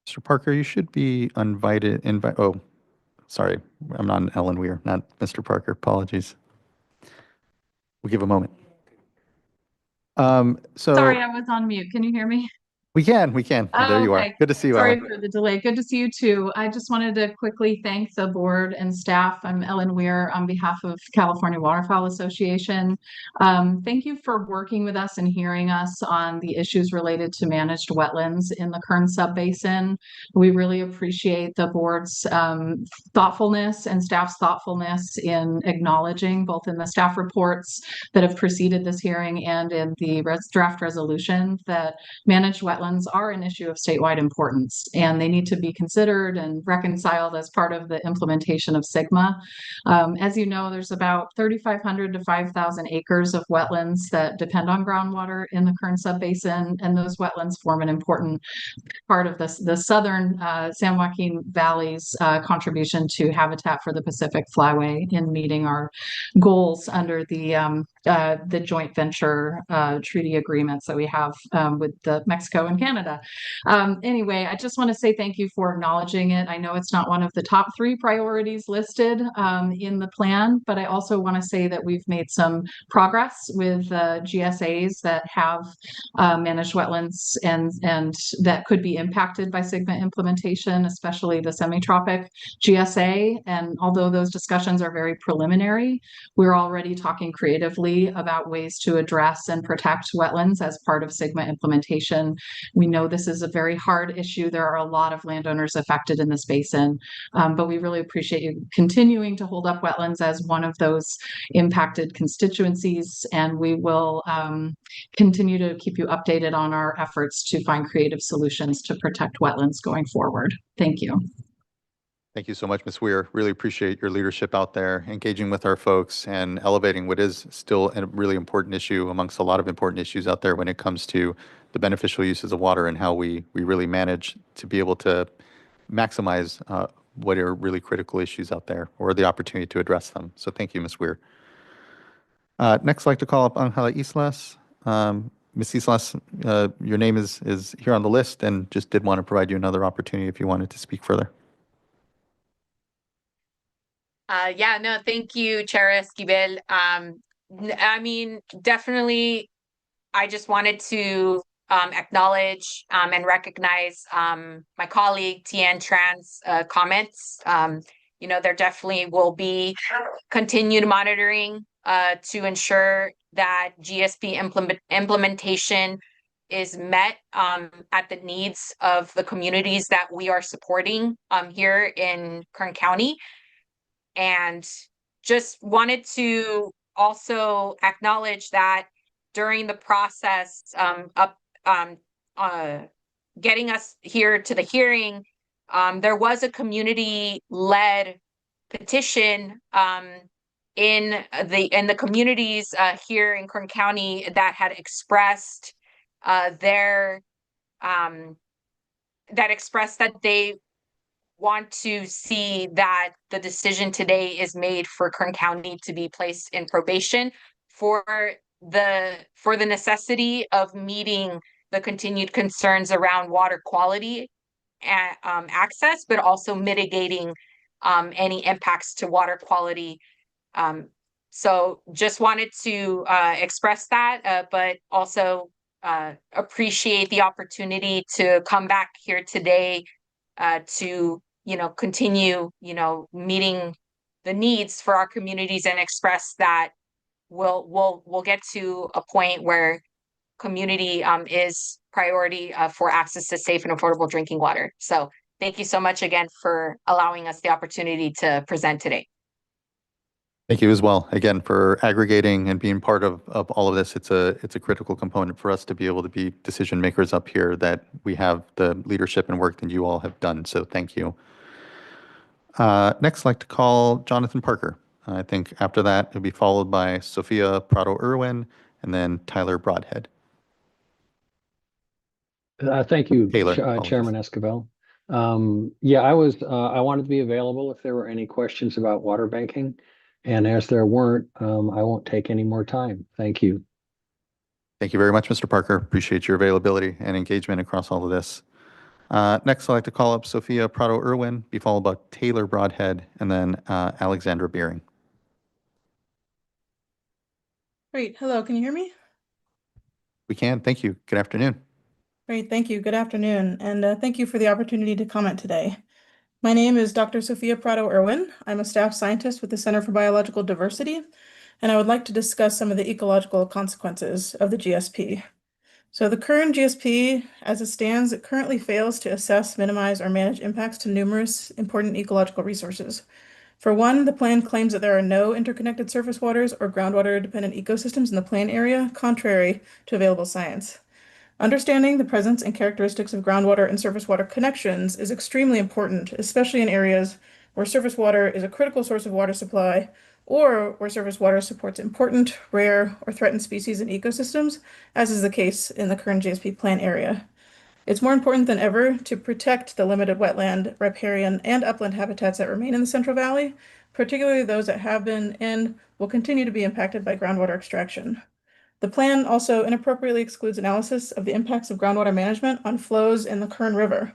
Mr. Parker, you should be invited. Oh, sorry. I'm not Ellen Weir, not Mr. Parker. Apologies. We'll give a moment. Sorry, I was on mute. Can you hear me? We can. There you are. Good to see you, Sorry Ellen. for the delay. Good to see you too. I just wanted to quickly thank the board and staff. I'm Ellen Weir on behalf of California Waterfowl Association. Thank you for working with us and hearing us on the issues related to managed wetlands in the Kern Subbasin. We really appreciate the board's thoughtfulness and staff's thoughtfulness in acknowledging both in the staff reports that have preceded this hearing and in the draft resolution that managed wetlands are an issue of statewide importance, and they need to be considered and reconciled as part of the implementation of SGMA. As you know, there's about 3,500 to 5,000 acres of wetlands that depend on groundwater in the Kern Subbasin, and those wetlands form an important part of the southern San Joaquin Valley's contribution to Habitat for the Pacific Flyway in meeting our goals under the joint venture treaty agreements that we have with Mexico and Canada. Anyway, I just want to say thank you for acknowledging it. I know it's not one of the top 3 priorities listed in the plan, but I also want to say that we've made some progress with GSAs that have managed wetlands and that could be impacted by SGMA implementation, especially the semi-tropic GSA. And although those discussions are very preliminary, we're already talking creatively about ways to address and protect wetlands as part of SGMA implementation. We know this is a very hard issue. There are a lot of landowners affected in this basin, but we really appreciate you continuing to hold up wetlands as one of those impacted constituencies, and we will continue to keep you updated on our efforts to find creative solutions to protect wetlands going forward. Thank you. Thank you so much, Ms. Weir. Really appreciate your leadership out there, engaging with our folks and elevating what is still a really important issue amongst a lot of important issues out there when it comes to the beneficial uses of water and how we really manage to be able to maximize what are really critical issues out there or the opportunity to address them. So thank you, Ms. Weir. Next, I'd like to call up Angela Islas. Ms. Islas, your name is here on the list and just did want to provide you another opportunity if you wanted to speak further. Yeah, no, thank you, Chair Esquivel. I mean, definitely, I just wanted to acknowledge and recognize my colleague Tian Tran's comments. There definitely will be continued monitoring to ensure that GSP implementation is met at the needs of the communities that we are supporting here in Kern County. And just wanted to also acknowledge that during the process of getting us here to the hearing, there was a community-led petition in the communities here in Kern County that had expressed that they want to see that the decision today is made for Kern County to be placed in probation for the necessity of meeting the continued concerns around water quality and access, but also mitigating any impacts to water quality. So just wanted to express that, but also appreciate the opportunity to come back here today to continue meeting the needs for our communities and express that we'll get to a point where community is priority for access to safe and affordable drinking water. So thank you so much again for allowing us the opportunity to present today. Thank you as well, again, for aggregating and being part of all of this. It's a critical component for us to be able to be decision makers up here, that we have the leadership and work that you all have done. So thank you. Next, I'd like to call Jonathan Parker. I think after that, it'll be followed by Sophia Prado-Irwin and then Tyler Broadhead. Thank you, Taylor, apologies. Chairman Esquivel. Yeah, I wanted to be available if there were any questions about water banking. And as there weren't, I won't take any more time. Thank you. Thank you very much, Mr. Parker. Appreciate your availability and engagement across all of this. Next, I'd like to call up Sophia Prado-Irwin, be followed by Taylor Broadhead, and then Alexandra Beering. Great. Hello, can you hear me? We can. Thank you. Good afternoon. Great. Thank you. Good afternoon. And thank you for the opportunity to comment today. My name is Dr. Sophia Prado-Irwin. I'm a staff scientist with the Center for Biological Diversity, and I would like to discuss some of the ecological consequences of the GSP. So the current GSP, as it stands, it currently fails to assess, minimize, or manage impacts to numerous important ecological resources. For one, the plan claims that there are no interconnected surface waters or groundwater-dependent ecosystems in the plan area, contrary to available science. Understanding the presence and characteristics of groundwater and surface water connections is extremely important, especially in areas where surface water is a critical source of water supply, or where surface water supports important, rare, or threatened species and ecosystems, as is the case in the current GSP plan area. It's more important than ever to protect the limited wetland, riparian, and upland habitats that remain in the Central Valley, particularly those that have been and will continue to be impacted by groundwater extraction. The plan also inappropriately excludes analysis of the impacts of groundwater management on flows in the Kern River.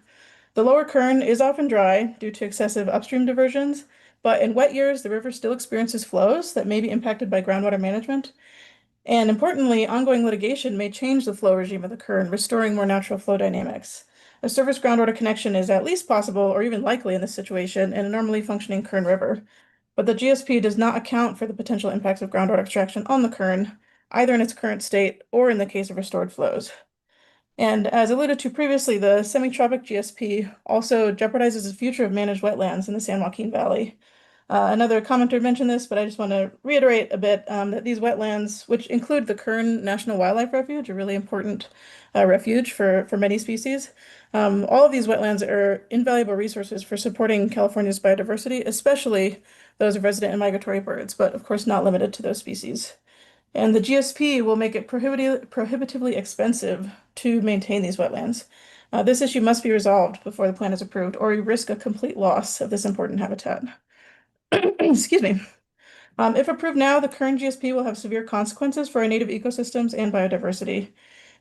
The lower Kern is often dry due to excessive upstream diversions, but in wet years, the river still experiences flows that may be impacted by groundwater management. And importantly, ongoing litigation may change the flow regime of the Kern, restoring more natural flow dynamics. A surface groundwater connection is at least possible or even likely in this situation in a normally functioning Kern River. But the GSP does not account for the potential impacts of groundwater extraction on the Kern, either in its current state or in the case of restored flows. And as alluded to previously, the semi-tropic GSP also jeopardizes the future of managed wetlands in the San Joaquin Valley. Another commenter mentioned this, but I just want to reiterate a bit that these wetlands, which include the Kern National Wildlife Refuge, a really important refuge for many species, all of these wetlands are invaluable resources for supporting California's biodiversity, especially those of resident and migratory birds, but of course not limited to those species. And the GSP will make it prohibitively expensive to maintain these wetlands. This issue must be resolved before the plan is approved, or we risk a complete loss of this important habitat. Excuse me. If approved now, the current GSP will have severe consequences for our native ecosystems and biodiversity.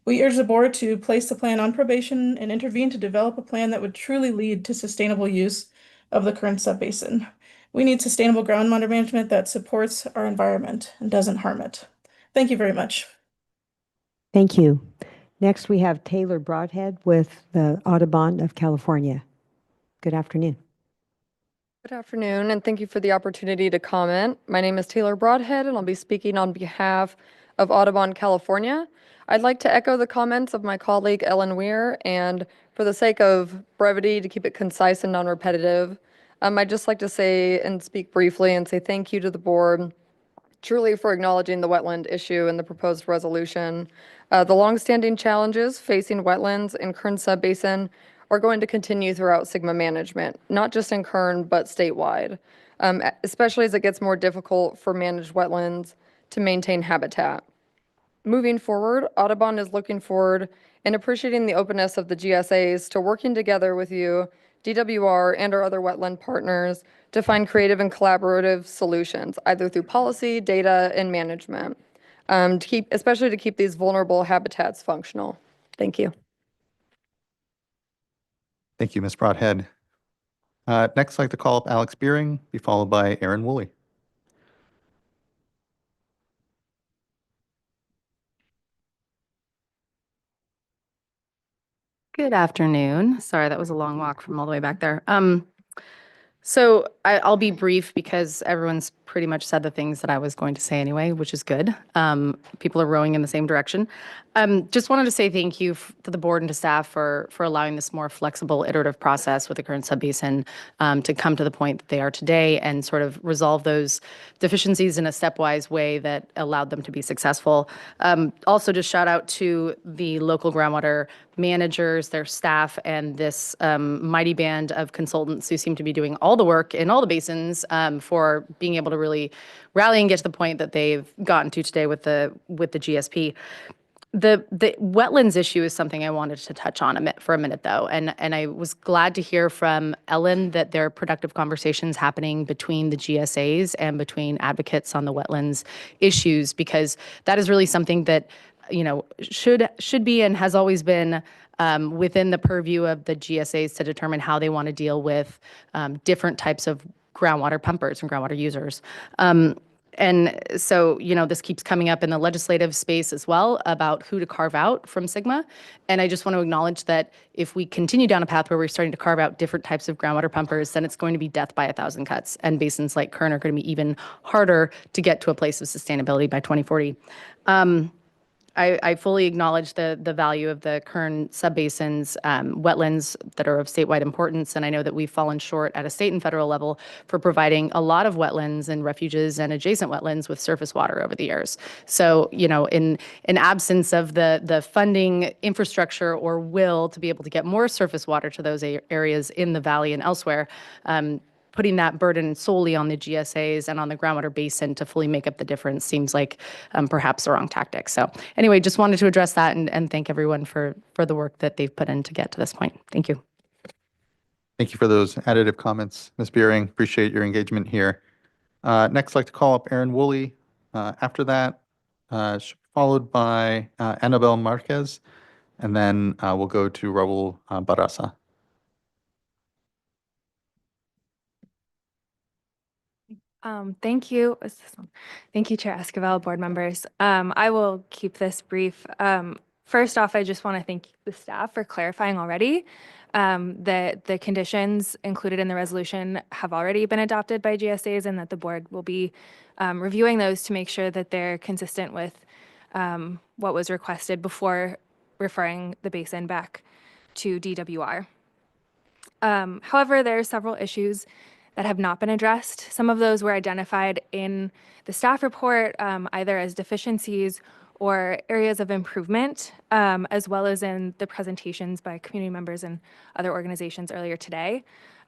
We urge the board to place the plan on probation and intervene to develop a plan that would truly lead to sustainable use of the current subbasin. We need sustainable groundwater management that supports our environment and doesn't harm it. Thank you very much. Thank you. Next, we have Taylor Broadhead with the Audubon of California. Good afternoon. Good afternoon, and thank you for the opportunity to comment. My name is Taylor Broadhead, and I'll be speaking on behalf of Audubon, California. I'd like to echo the comments of my colleague Ellen Weir, and for the sake of brevity, to keep it concise and non-repetitive, I'd just like to say and speak briefly and say thank you to the board truly for acknowledging the wetland issue in the proposed resolution. The longstanding challenges facing wetlands in Kern Subbasin are going to continue throughout SGMA management, not just in Kern, but statewide, especially as it gets more difficult for managed wetlands to maintain habitat. Moving forward, Audubon is looking forward and appreciating the openness of the GSAs to working together with you, DWR, and our other wetland partners to find creative and collaborative solutions, either through policy, data, and management, especially to keep these vulnerable habitats functional. Thank you. Thank you, Ms. Broadhead. Next, I'd like to call up Alex Beering, be followed by Aaron Woolley. Good afternoon. Sorry, that was a long walk from all the way back there. So I'll be brief because everyone's pretty much said the things that I was going to say anyway, which is good. People are rowing in the same direction. Just wanted to say thank you to the board and to staff for allowing this more flexible iterative process with the current subbasin to come to the point that they are today and sort of resolve those deficiencies in a stepwise way that allowed them to be successful. Also, just shout out to the local groundwater managers, their staff, and this mighty band of consultants who seem to be doing all the work in all the basins for being able to really rally and get to the point that they've gotten to today with the GSP. The wetlands issue is something I wanted to touch on for a minute, though, and I was glad to hear from Ellen that there are productive conversations happening between the GSAs and between advocates on the wetlands issues, because that is really something that should be and has always been within the purview of the GSAs to determine how they want to deal with different types of groundwater pumpers and groundwater users. And so, this keeps coming up in the legislative space as well about who to carve out from SGMA. And I just want to acknowledge that if we continue down a path where we're starting to carve out different types of groundwater pumpers, then it's going to be death by 1,000 cuts. And basins like Kern are going to be even harder to get to a place of sustainability by 2040. I fully acknowledge the value of the Kern subbasins, wetlands that are of statewide importance, and I know that we've fallen short at a state and federal level for providing a lot of wetlands and refuges and adjacent wetlands with surface water over the years. So, in absence of the funding, infrastructure, or will to be able to get more surface water to those areas in the valley and elsewhere, putting that burden solely on the GSAs and on the groundwater basin to fully make up the difference seems like perhaps the wrong tactic. So anyway, just wanted to address that and thank everyone for the work that they've put in to get to this point. Thank you. Thank you for those additive comments, Ms. Beering. Appreciate your engagement here. Next, I'd like to call up Aaron Woolley. After that, followed by Annabelle Marquez, and then we'll go to Raul Barraza. Thank you. Thank you, Chair Esquivel, board members. I will keep this brief. First off, I just want to thank the staff for clarifying already that the conditions included in the resolution have already been adopted by GSAs and that the board will be reviewing those to make sure that they're consistent with what was requested before referring the basin back to DWR. However, there are several issues that have not been addressed. Some of those were identified in the staff report, either as deficiencies or areas of improvement, as well as in the presentations by community members and other organizations earlier today.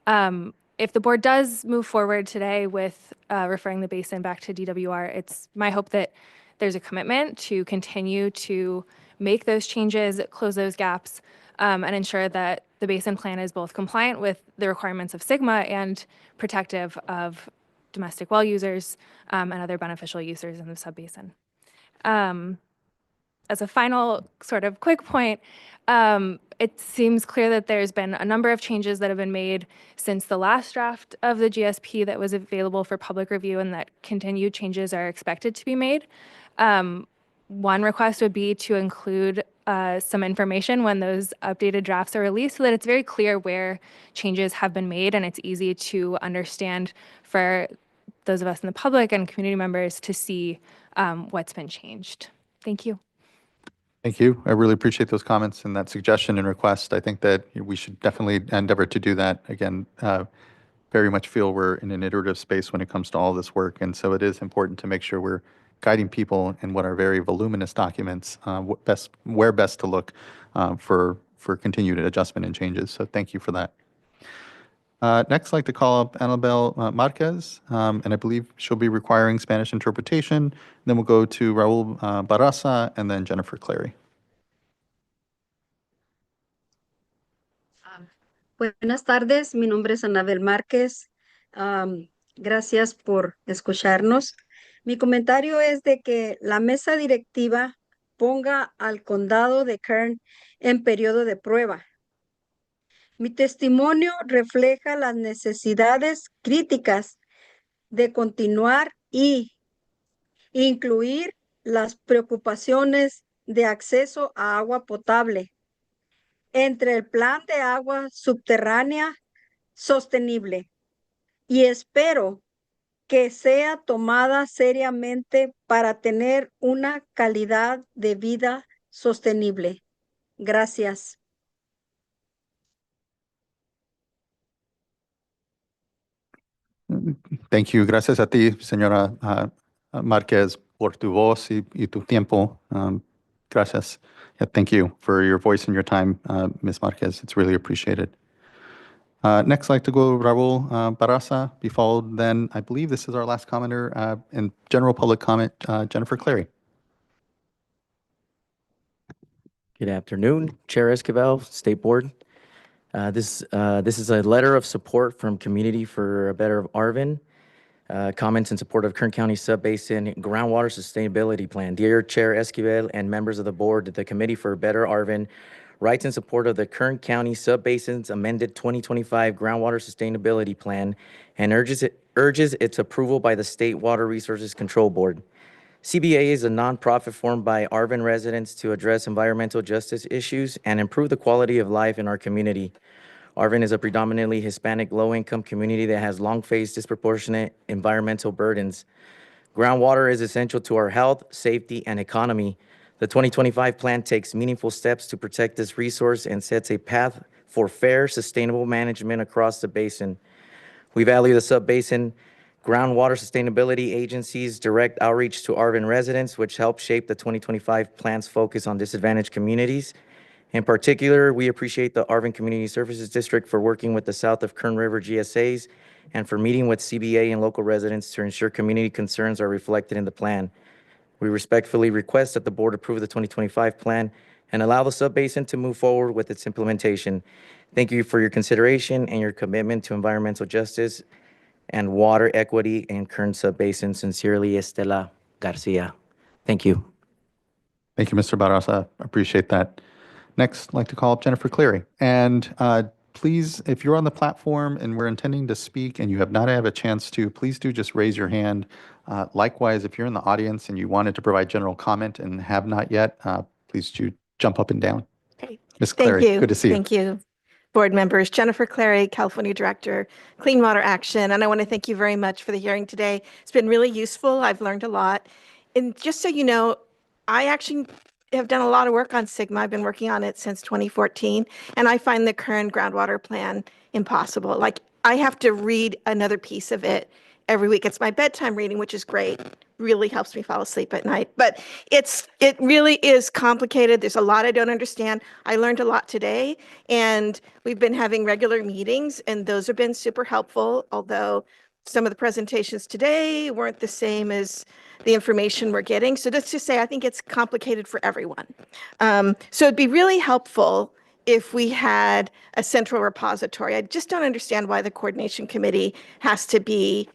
If the board does move forward today with referring the basin back to DWR, it's my hope that there's a commitment to continue to make those changes, close those gaps, and ensure that the basin plan is both compliant with the requirements of SGMA and protective of domestic well users and other beneficial users in the subbasin. As a final sort of quick point, it seems clear that there's been a number of changes that have been made since the last draft of the GSP that was available for public review, and that continued changes are expected to be made. One request would be to include some information when those updated drafts are released so that it's very clear where changes have been made and it's easy to understand for those of us in the public and community members to see what's been changed. Thank you. Thank you. I really appreciate those comments and that suggestion and request. I think that we should definitely endeavor to do that. Again, very much feel we're in an iterative space when it comes to all this work. And so it is important to make sure we're guiding people in what are very voluminous documents, where best to look for continued adjustment and changes. So thank you for that. Next, I'd like to call up Annabelle Marquez, and I believe she'll be requiring Spanish interpretation. Then we'll go to Raul Barraza and then Jennifer Clary. Buenas tardes, mi nombre es Anabel Márquez. Gracias por escucharnos. Mi comentario es de que la mesa directiva ponga al condado de Kern en periodo de prueba. Mi testimonio refleja las necesidades críticas de continuar y incluir las preocupaciones de acceso a agua potable entre el plan de agua subterránea sostenible y espero que sea tomada seriamente para tener una calidad de vida sostenible. Gracias. Thank you. Gracias a ti, señora Márquez, por tu voz y tu tiempo. Gracias. Yeah, thank you for your voice and your time, Ms. Márquez. It's really appreciated. Next, I'd like to go Raul Barraza, be followed then, I believe this is our last commenter in general public comment, Jennifer Clary. Good afternoon, Chair Esquivel, State Board. This is a letter of support from Community for a Better Arvin. Comments in support of Kern County Subbasin Groundwater Sustainability Plan. Dear Chair Esquivel and members of the board, the Committee for a Better Arvin writes in support of the Kern County Subbasin's amended 2025 Groundwater Sustainability Plan and urges its approval by the State Water Resources Control Board. CBA is a nonprofit formed by Arvin residents to address environmental justice issues and improve the quality of life in our community. Arvin is a predominantly Hispanic low-income community that has long faced disproportionate environmental burdens. Groundwater is essential to our health, safety, and economy. The 2025 plan takes meaningful steps to protect this resource and sets a path for fair, sustainable management across the basin. We value the Subbasin Groundwater Sustainability Agency's direct outreach to Arvin residents, which helps shape the 2025 plan's focus on disadvantaged communities. In particular, we appreciate the Arvin Community Services District for working with the South of Kern River GSAs and for meeting with CBA and local residents to ensure community concerns are reflected in the plan. We respectfully request that the board approve the 2025 plan and allow the Subbasin to move forward with its implementation. Thank you for your consideration and your commitment to environmental justice and water equity in Kern Subbasin. Sincerely, Estela Garcia. Thank you. Thank you, Mr. Barraza. Appreciate that. Next, I'd like to call up Jennifer Clary. And please, if you're on the platform and we're intending to speak and you have not had a chance to, please do just raise your hand. Likewise, if you're in the audience and you wanted to provide general comment and have not yet, please do jump up and down. Okay. Ms. Clary, Thank you. good to see you. Thank you. Board members, Jennifer Clary, California Director, Clean Water Action. And I want to thank you very much for the hearing today. It's been really useful. I've learned a lot. And just so you know, I actually have done a lot of work on SGMA. I've been working on it since 2014, and I find the current groundwater plan impossible. Like, I have to read another piece of it every week. It's my bedtime reading, which is great. Really helps me fall asleep at night. But it really is complicated. There's a lot I don't understand. I learned a lot today, and we've been having regular meetings, and those have been super helpful, although some of the presentations today weren't the same as the information we're getting. So let's just say I think it's complicated for everyone. So it'd be really helpful if we had a central repository. I just don't understand why the coordination committee has to be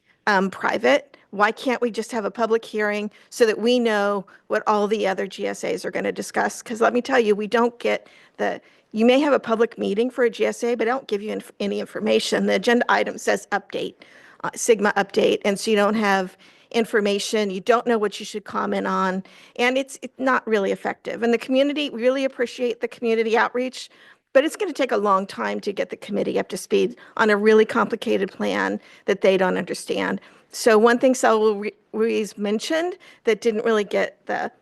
private. Why can't we just have a public hearing so that we know what all the other GSAs are going to discuss? Because let me tell you, we don't get you may have a public meeting for a GSA, but I don't give you any information. The agenda item says update, SGMA update, and so you don't have information. You don't know what you should comment on, and it's not really effective. And the community really appreciate the community outreach, but it's going to take a long time to get the committee up to speed on a really complicated plan that they don't understand. So one thing Saul Ruiz mentioned that didn't really get the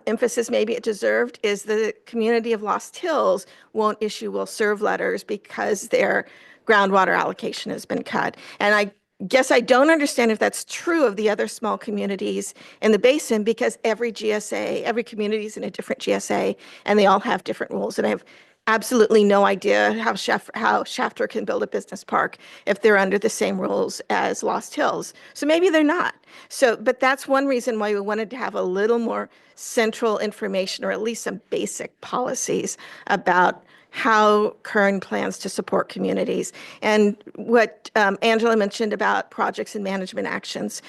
emphasis maybe it deserved is the community of Lost Hills won't issue will serve letters because their groundwater allocation has been cut. And I guess I don't understand if that's true of the other small communities in the basin, because every GSA, every community is in a different GSA, and they all have different rules. And I have absolutely no idea how Shafter can build a business park if they're under the same rules as Lost Hills. So maybe they're not. So, but that's one reason why we wanted to have a little more central information, or at least some basic policies about how Kern plans to support communities. And what Angela mentioned about projects and management actions.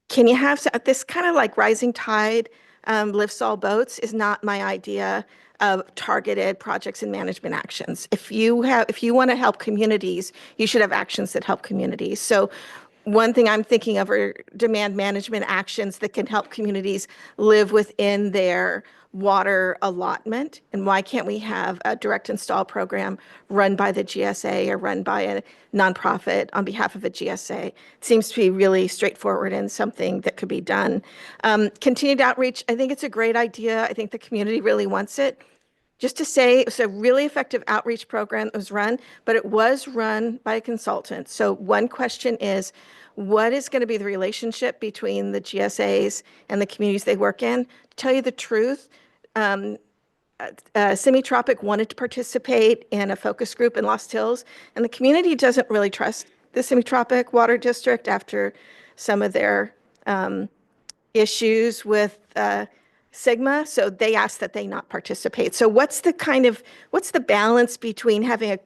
Can you have this kind of like rising tide lifts all boats is not my idea of targeted projects and management actions. If you want to help communities, you should have actions that help communities. So one thing I'm thinking of are demand management actions that can help communities live within their water allotment. And why can't we have a direct install program run by the GSA or run by a nonprofit on behalf of a GSA? It seems to be really straightforward and something that could be done. Continued outreach, I think it's a great idea. I think the community really wants it. Just to say, it's a really effective outreach program that was run, but it was run by a consultant. So one question is, what is going to be the relationship between the GSAs and the communities they work in? To tell you the truth, Semi-tropic wanted to participate in a focus group in Lost Hills, and the community doesn't really trust the Semi-tropic water district after some of their issues with Sigma, so they asked that they not participate. So what's the balance between having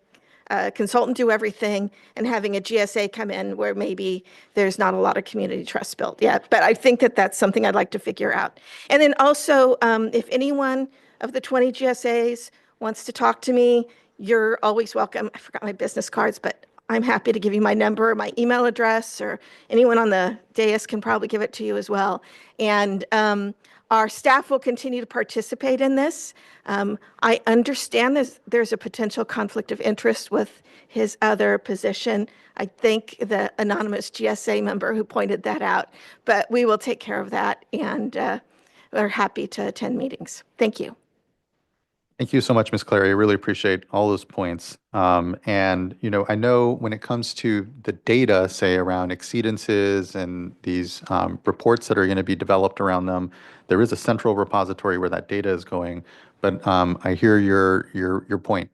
a consultant do everything and having a GSA come in where maybe there's not a lot of community trust built yet? But I think that that's something I'd like to figure out. And then also, if anyone of the 20 GSAs wants to talk to me, you're always welcome. I forgot my business cards, but I'm happy to give you my number, my email address, or anyone on the dais can probably give it to you as well. And our staff will continue to participate in this. I understand there's a potential conflict of interest with his other position. I think the anonymous GSA member who pointed that out, but we will take care of that, and we're happy to attend meetings. Thank you. Thank you so much, Ms. Clary. I really appreciate all those points. And, I know when it comes to the data, say around exceedances and these reports that are going to be developed around them, there is a central repository where that data is going. But I hear your point.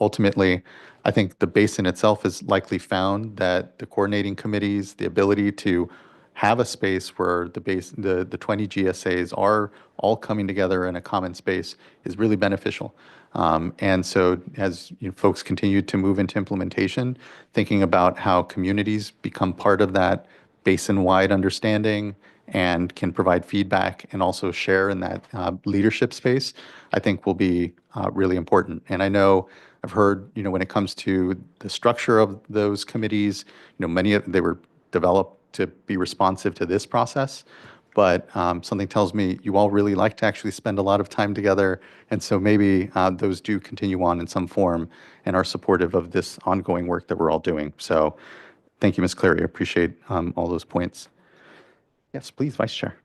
Ultimately, I think the basin itself has likely found that the coordinating committees, the ability to have a space where the 20 GSAs are all coming together in a common space is really beneficial. And so as folks continue to move into implementation, thinking about how communities become part of that basin-wide understanding and can provide feedback and also share in that leadership space, I think will be really important. And I know I've heard, when it comes to the structure of those committees, many of they were developed to be responsive to this process, but something tells me you all really like to actually spend a lot of time together, and so maybe those do continue on in some form and are supportive of this ongoing work that we're all doing. So thank you, Ms. Clary. I appreciate all those points. Yes, please, Vice Chair.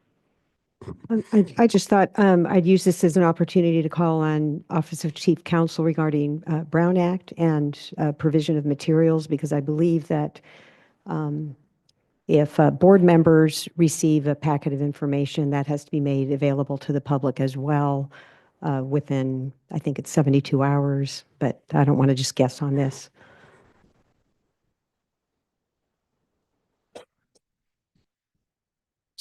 I just thought I'd use this as an opportunity to call on Office of Chief Counsel regarding Brown Act and provision of materials, because I believe that if board members receive a packet of information, that has to be made available to the public as well within, I think it's 72 hours, but I don't want to just guess on this.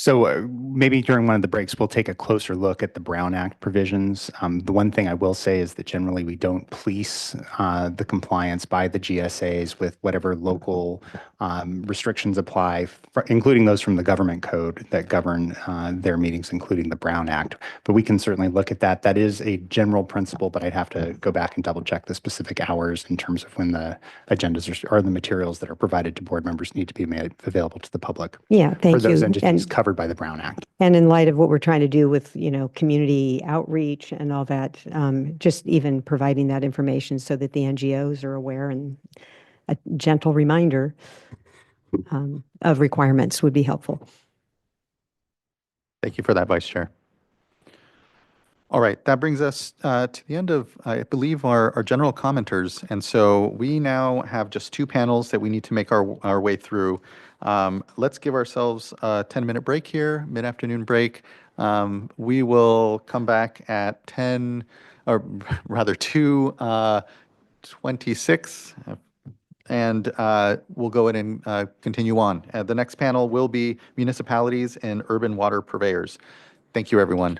So maybe during one of the breaks, we'll take a closer look at the Brown Act provisions. The one thing I will say is that generally we don't police the compliance by the GSAs with whatever local restrictions apply, including those from the government code that govern their meetings, including the Brown Act. But we can certainly look at that. That is a general principle, but I'd have to go back and double check the specific hours in terms of when the agendas or the materials that are provided to board members need to be made available to the public. Yeah, thank For those you. entities covered by the Brown Act. And in light of what we're trying to do with, community outreach and all that, just even providing that information so that the NGOs are aware, and a gentle reminder of requirements would be helpful. Thank you for that, Vice Chair. All right, that brings us to the end of, I believe, our general commenters. And so we now have just two panels that we need to make our way through. Let's give ourselves a 10-minute break here, mid-afternoon break. We will come back at 2:26, and we'll go ahead and continue on. The next panel will be municipalities and urban water purveyors. Thank you, everyone.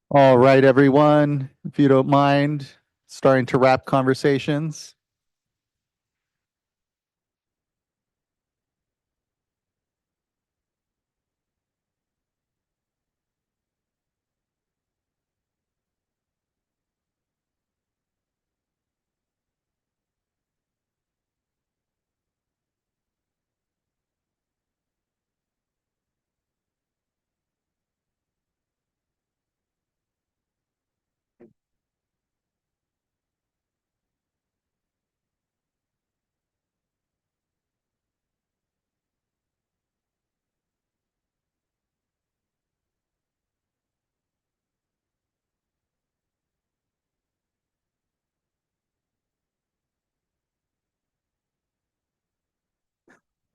All right, everyone, if you don't mind, starting to wrap conversations.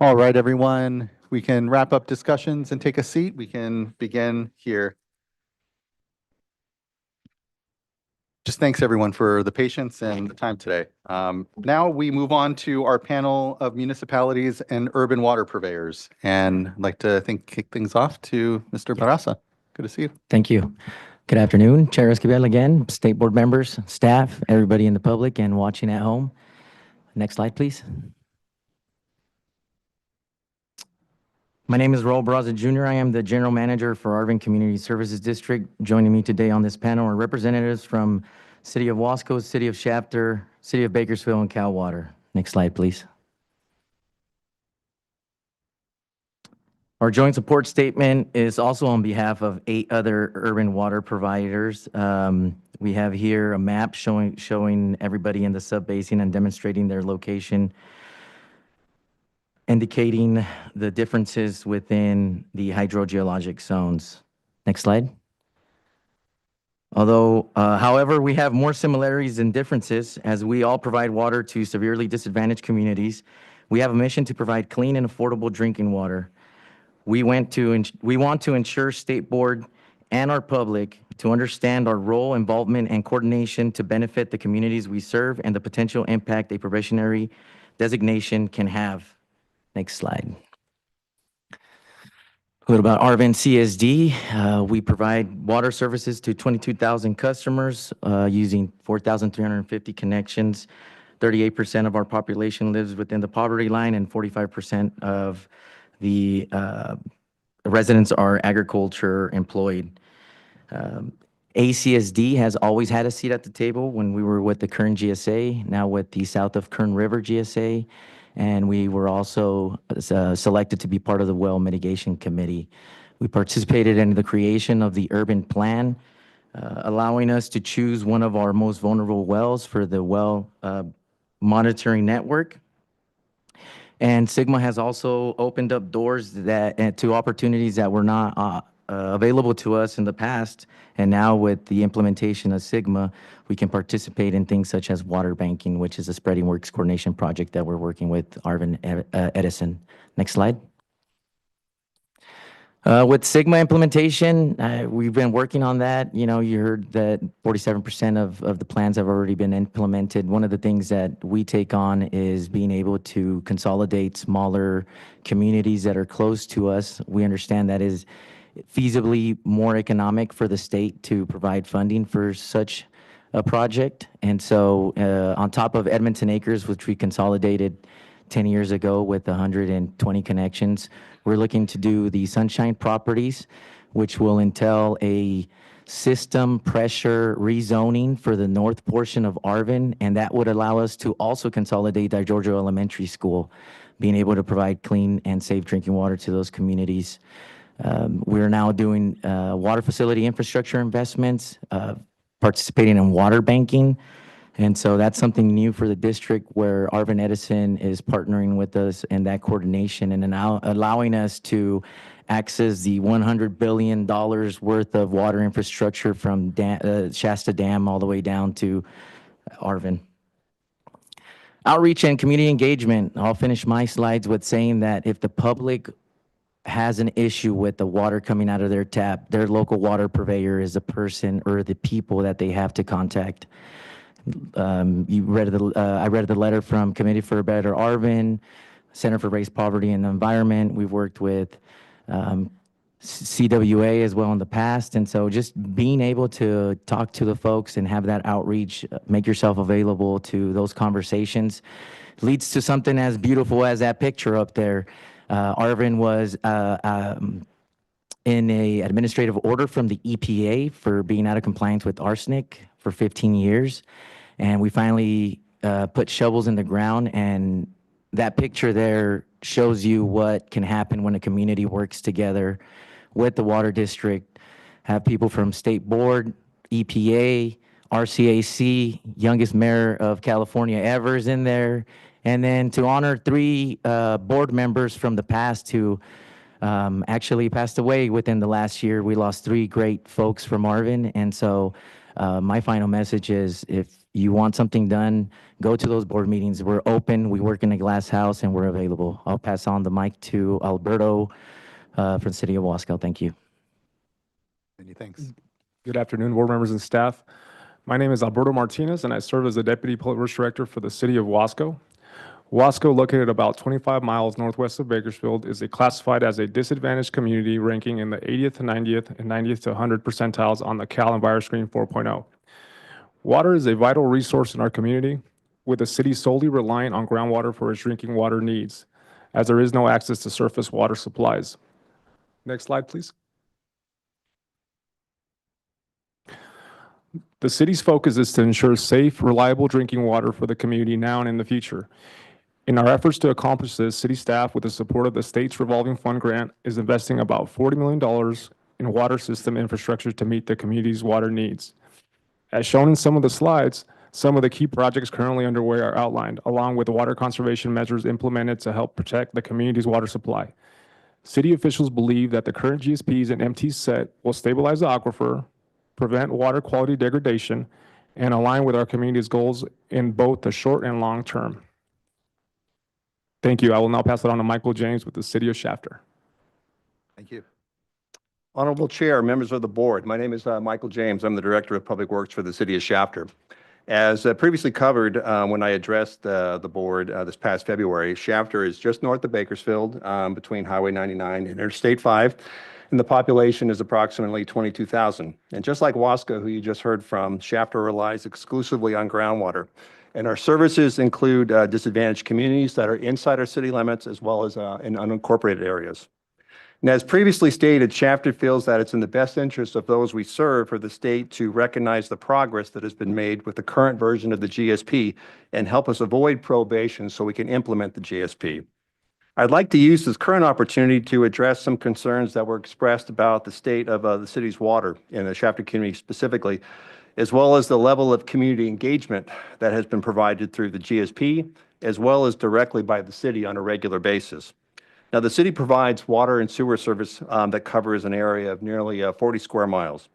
All right, everyone, we can wrap up discussions and take a seat. We can begin here. Just thanks, everyone, for the patience and the time today. Now we move on to our panel of municipalities and urban water purveyors. And I'd like to kick things off to Mr. Barraza. Good to see you. Thank you. Good afternoon, Chair Esquivel again, state board members, staff, everybody in the public and watching at home. Next slide, please. My name is Raul Barraza Jr. I am the General Manager for Arvin Community Services District. Joining me today on this panel are representatives from City of Wasco, City of Shafter, City of Bakersfield, and Cal Water. Next slide, please. Our joint support statement is also on behalf of 8 other urban water providers. We have here a map showing everybody in the Subbasin and demonstrating their location, indicating the differences within the hydrogeologic zones. Next slide. However, we have more similarities than differences as we all provide water to severely disadvantaged communities. We have a mission to provide clean and affordable drinking water. We want to ensure State Board and our public to understand our role, involvement, and coordination to benefit the communities we serve and the potential impact a probationary designation can have. Next slide. A little about Arvin CSD. We provide water services to 22,000 customers using 4,350 connections. 38% of our population lives within the poverty line and 45% of the residents are agriculture employed. ACSD has always had a seat at the table when we were with the Kern GSA, now with the South of Kern River GSA, and we were also selected to be part of the Well Mitigation Committee. We participated in the creation of the urban plan, allowing us to choose one of our most vulnerable wells for the well monitoring network. And SGMA has also opened up doors to opportunities that were not available to us in the past. And now with the implementation of SGMA, we can participate in things such as water banking, which is a spreading works coordination project that we're working with Arvin Edison. Next slide. With SGMA implementation, we've been working on that. You know, you heard that 47% of the plans have already been implemented. One of the things that we take on is being able to consolidate smaller communities that are close to us. We understand that is feasibly more economic for the state to provide funding for such a project. And so on top of Edmonton Acres, which we consolidated 10 years ago with 120 connections, we're looking to do the Sunshine properties, which will entail a system pressure rezoning for the north portion of Arvin, and that would allow us to also consolidate Di Giorgio Elementary School, being able to provide clean and safe drinking water to those communities. We're now doing water facility infrastructure investments, participating in water banking. And so that's something new for the district where Arvin Edison is partnering with us in that coordination and now allowing us to access the $100 billion worth of water infrastructure from Shasta Dam all the way down to Arvin. Outreach and community engagement. I'll finish my slides with saying that if the public has an issue with the water coming out of their tap, their local water purveyor is the person or the people that they have to contact. I read the letter from Committee for a Better Arvin, Center for Race, Poverty, and the Environment. We've worked with CWA as well in the past. And so just being able to talk to the folks and have that outreach, make yourself available to those conversations leads to something as beautiful as that picture up there. Arvin was in a administrative order from the EPA for being out of compliance with arsenic for 15 years. And we finally put shovels in the ground, and that picture there shows you what can happen when a community works together with the water district, have people from state board, EPA, RCAC, youngest mayor of California ever is in there, and then to honor 3 board members from the past who actually passed away within the last year. We lost 3 great folks from Arvin, and so my final message is if you want something done, go to those board meetings. We're open, we work in a glass house, and we're available. I'll pass on the mic to Alberto from the city of Wasco. Thank you. Many thanks. Good afternoon, board members and staff. My name is Alberto Martinez, and I serve as the Deputy Public Works Director for the city of Wasco. Wasco, located about 25 miles northwest of Bakersfield, is classified as a disadvantaged community, ranking in the 80th to 90th and 90th to 100 percentiles on the Cal EnviroScreen 4.0. Water is a vital resource in our community, with the city solely reliant on groundwater for its drinking water needs, as there is no access to surface water supplies. Next slide, please. The city's focus is to ensure safe, reliable drinking water for the community now and in the future. In our efforts to accomplish this, city staff, with the support of the state's revolving fund grant, is investing about $40 million in water system infrastructure to meet the community's water needs. As shown in some of the slides, some of the key projects currently underway are outlined, along with water conservation measures implemented to help protect the community's water supply. City officials believe that the current GSPs and MTs set will stabilize the aquifer, prevent water quality degradation, and align with our community's goals in both the short and long term. Thank you. I will now pass it on to Michael James with the City of Shafter. Thank you. Honorable Chair, members of the board, my name is Michael James. I'm the Director of Public Works for the City of Shafter. As previously covered when I addressed the board this past February, Shafter is just north of Bakersfield between Highway 99 and Interstate 5, and the population is approximately 22,000. And just like Wasco, who you just heard from, Shafter relies exclusively on groundwater. And our services include disadvantaged communities that are inside our city limits as well as in unincorporated areas. And as previously stated, Shafter feels that it's in the best interest of those we serve for the state to recognize the progress that has been made with the current version of the GSP and help us avoid probation so we can implement the GSP. I'd like to use this current opportunity to address some concerns that were expressed about the state of the city's water in the Shafter community specifically, as well as the level of community engagement that has been provided through the GSP, as well as directly by the city on a regular basis. Now, the city provides water and sewer service that covers an area of nearly 40 square miles.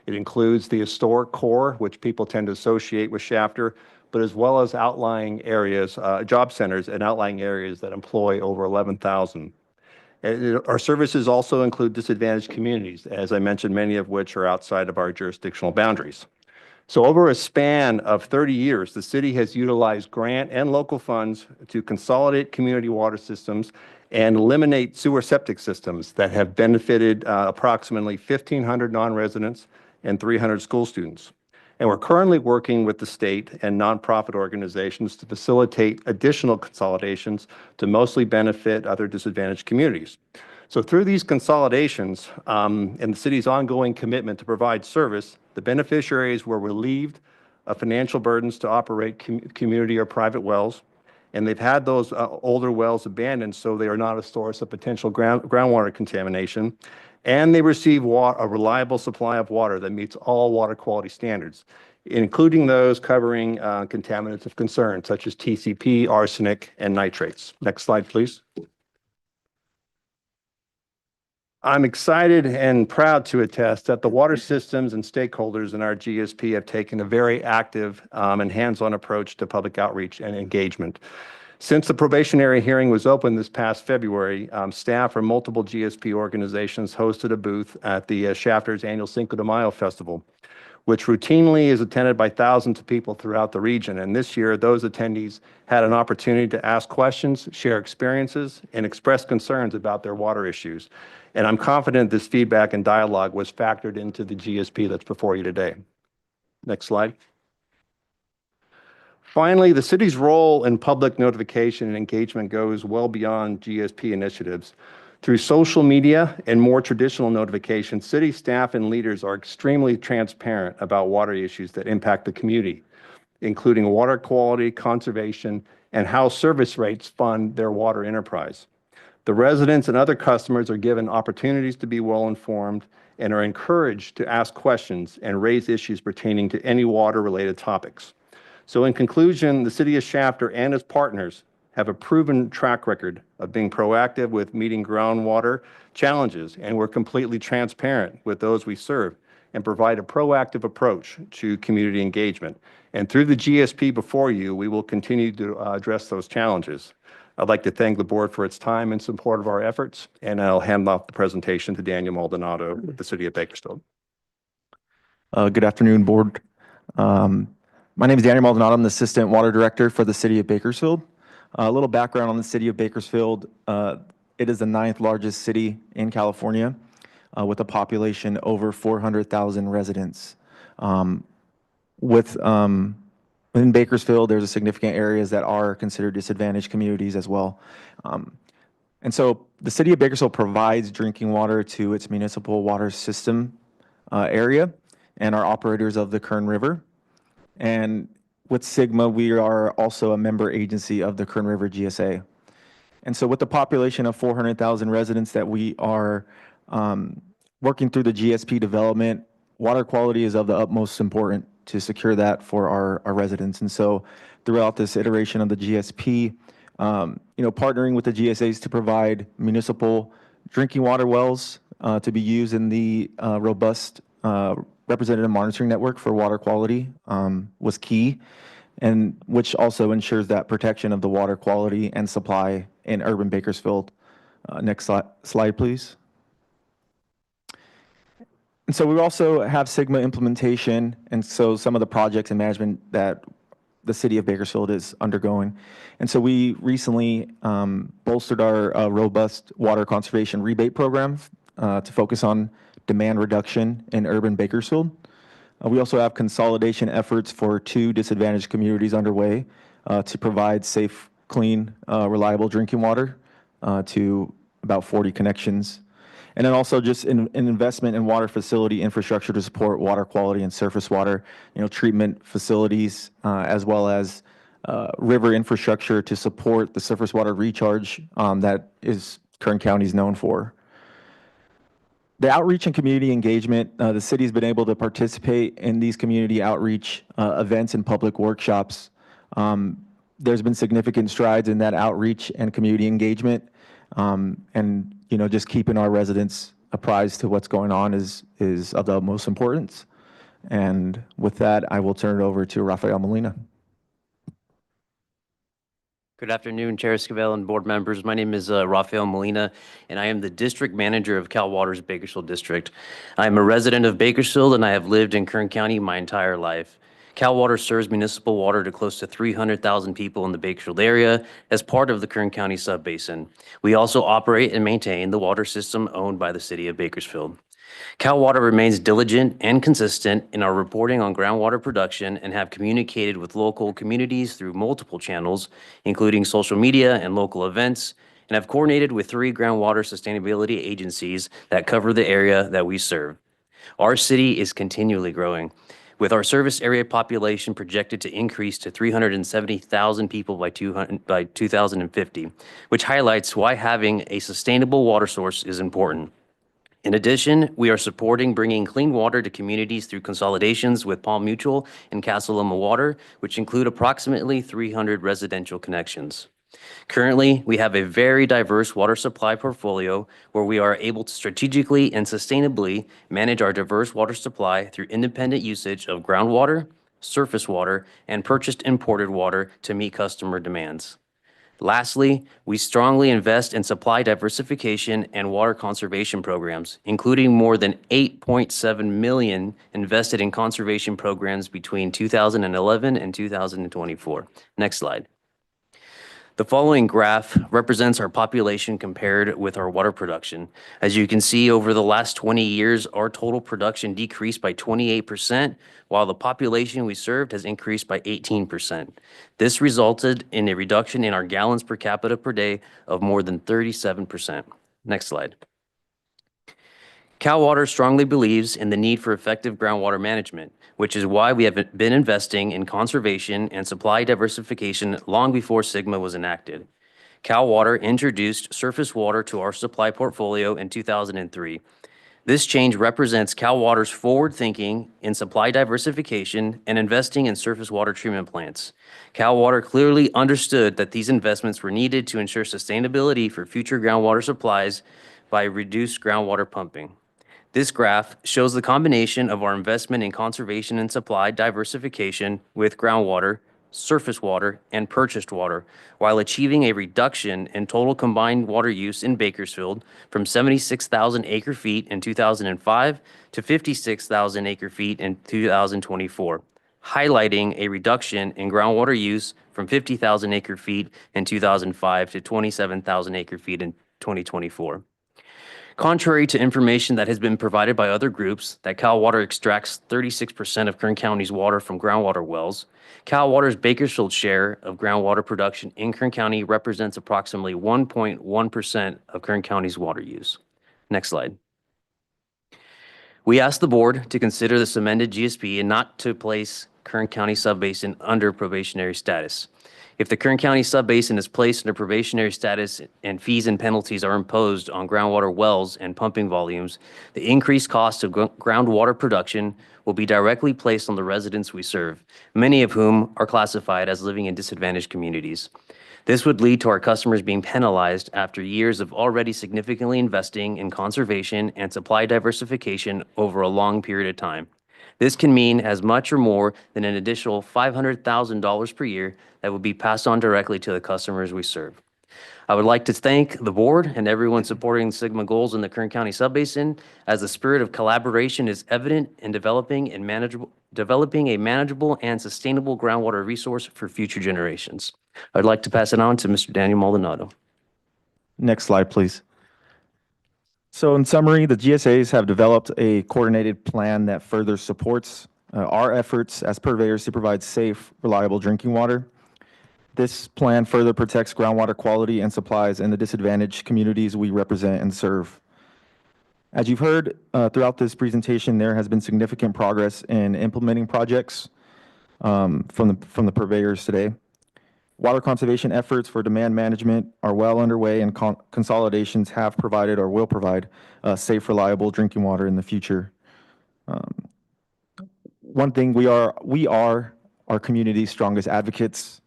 It includes the historic core, which people tend to associate with Shafter, but as well as outlying areas, job centers and outlying areas that employ over 11,000. Our services also include disadvantaged communities, as I mentioned, many of which are outside of our jurisdictional boundaries. So over a span of 30 years, the city has utilized grant and local funds to consolidate community water systems and eliminate sewer septic systems that have benefited approximately 1,500 non-residents and 300 school students. And we're currently working with the state and nonprofit organizations to facilitate additional consolidations to mostly benefit other disadvantaged communities. So through these consolidations and the city's ongoing commitment to provide service, the beneficiaries were relieved of financial burdens to operate community or private wells, and they've had those older wells abandoned so they are not a source of potential groundwater contamination, and they receive a reliable supply of water that meets all water quality standards, including those covering contaminants of concern such as TCP, arsenic, and nitrates. Next slide, please. I'm excited and proud to attest that the water systems and stakeholders in our GSP have taken a very active and hands-on approach to public outreach and engagement. Since the probationary hearing was open this past February, staff from multiple GSP organizations hosted a booth at the Shafter's annual Cinco de Mayo Festival, which routinely is attended by thousands of people throughout the region. And this year, those attendees had an opportunity to ask questions, share experiences, and express concerns about their water issues. And I'm confident this feedback and dialogue was factored into the GSP that's before you today. Next slide. Finally, the city's role in public notification and engagement goes well beyond GSP initiatives. Through social media and more traditional notification, city staff and leaders are extremely transparent about water issues that impact the community, including water quality, conservation, and how service rates fund their water enterprise. The residents and other customers are given opportunities to be well-informed and are encouraged to ask questions and raise issues pertaining to any water-related topics. So in conclusion, the City of Shafter and its partners have a proven track record of being proactive with meeting groundwater challenges, and we're completely transparent with those we serve and provide a proactive approach to community engagement. And through the GSP before you, we will continue to address those challenges. I'd like to thank the board for its time and support of our efforts, and I'll hand off the presentation to Daniel Maldonado with the City of Bakersfield. Good afternoon, board. My name is Daniel Maldonado. I'm the Assistant Water Director for the City of Bakersfield. A little background on the City of Bakersfield. It is the 9th largest city in California with a population over 400,000 residents. Within Bakersfield, there's a significant areas that are considered disadvantaged communities as well. And so the City of Bakersfield provides drinking water to its municipal water system area and are operators of the Kern River. And with SGMA, we are also a member agency of the Kern River GSA. And so with the population of 400,000 residents that we are working through the GSP development, water quality is of the utmost importance to secure that for our residents. And so throughout this iteration of the GSP, partnering with the GSAs to provide municipal drinking water wells to be used in the robust representative monitoring network for water quality was key, and which also ensures that protection of the water quality and supply in urban Bakersfield. Next slide, please. And so we also have SGMA implementation, and so some of the projects and management that the City of Bakersfield is undergoing. And so we recently bolstered our robust water conservation rebate program to focus on demand reduction in urban Bakersfield. We also have consolidation efforts for 2 disadvantaged communities underway to provide safe, clean, reliable drinking water to about 40 connections. And then also just an investment in water facility infrastructure to support water quality and surface water, treatment facilities, as well as river infrastructure to support the surface water recharge that is Kern County is known for. The outreach and community engagement, the city's been able to participate in these community outreach events and public workshops. There's been significant strides in that outreach and community engagement. And just keeping our residents apprised to what's going on is of the utmost importance. And with that, I will turn it over to Rafael Molina. Good afternoon, Chair Esquivel and board members. My name is Rafael Molina, and I am the district manager of Cal Water's Bakersfield District. I am a resident of Bakersfield, and I have lived in Kern County my entire life. Cal Water serves municipal water to close to 300,000 people in the Bakersfield area as part of the Kern County Subbasin. We also operate and maintain the water system owned by the City of Bakersfield. Cal Water remains diligent and consistent in our reporting on groundwater production and have communicated with local communities through multiple channels, including social media and local events, and have coordinated with 3 groundwater sustainability agencies that cover the area that we serve. Our city is continually growing, with our service area population projected to increase to 370,000 people by 2050, which highlights why having a sustainable water source is important. In addition, we are supporting bringing clean water to communities through consolidations with Palm Mutual and Casa Loma Water, which include approximately 300 residential connections. Currently, we have a very diverse water supply portfolio where we are able to strategically and sustainably manage our diverse water supply through independent usage of groundwater, surface water, and purchased imported water to meet customer demands. Lastly, we strongly invest in supply diversification and water conservation programs, including more than $8.7 million invested in conservation programs between 2011 and 2024. Next slide. The following graph represents our population compared with our water production. As you can see, over the last 20 years, our total production decreased by 28%, while the population we served has increased by 18%. This resulted in a reduction in our gallons per capita per day of more than 37%. Next slide. Cal Water strongly believes in the need for effective groundwater management, which is why we have been investing in conservation and supply diversification long before SGMA was enacted. Cal Water introduced surface water to our supply portfolio in 2003. This change represents Cal Water's forward thinking in supply diversification and investing in surface water treatment plants. Cal Water clearly understood that these investments were needed to ensure sustainability for future groundwater supplies by reduced groundwater pumping. This graph shows the combination of our investment in conservation and supply diversification with groundwater, surface water, and purchased water, while achieving a reduction in total combined water use in Bakersfield from 76,000 acre-feet in 2005 to 56,000 acre-feet in 2024, highlighting a reduction in groundwater use from 50,000 acre-feet in 2005 to 27,000 acre-feet in 2024. Contrary to information that has been provided by other groups that Cal Water extracts 36% of Kern County's water from groundwater wells, Cal Water's Bakersfield share of groundwater production in Kern County represents approximately 1.1% of Kern County's water use. Next slide. We asked the board to consider this amended GSP and not to place Kern County Subbasin under probationary status. If the Kern County Subbasin is placed under probationary status and fees and penalties are imposed on groundwater wells and pumping volumes, the increased cost of groundwater production will be directly placed on the residents we serve, many of whom are classified as living in disadvantaged communities. This would lead to our customers being penalized after years of already significantly investing in conservation and supply diversification over a long period of time. This can mean as much or more than an additional $500,000 per year that will be passed on directly to the customers we serve. I would like to thank the board and everyone supporting SGMA goals in the Kern County Subbasin, as the spirit of collaboration is evident in developing a manageable and sustainable groundwater resource for future generations. I'd like to pass it on to Mr. Daniel Maldonado. Next slide, please. So in summary, the GSAs have developed a coordinated plan that further supports our efforts as purveyors to provide safe, reliable drinking water. This plan further protects groundwater quality and supplies in the disadvantaged communities we represent and serve. As you've heard throughout this presentation, there has been significant progress in implementing projects from the purveyors today. Water conservation efforts for demand management are well underway, and consolidations have provided or will provide safe, reliable drinking water in the future. One thing, we are our community's strongest advocates.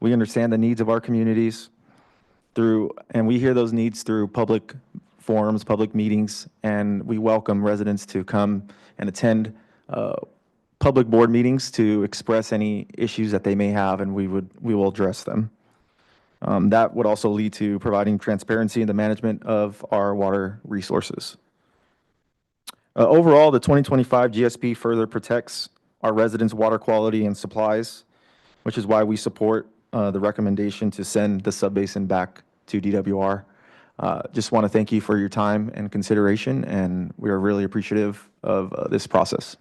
We understand the needs of our communities and we hear those needs through public forums, public meetings, and we welcome residents to come and attend public board meetings to express any issues that they may have, and we will address them. That would also lead to providing transparency in the management of our water resources. Overall, the 2025 GSP further protects our residents' water quality and supplies, which is why we support the recommendation to send the subbasin back to DWR. Just want to thank you for your time and consideration, and we are really appreciative of this process.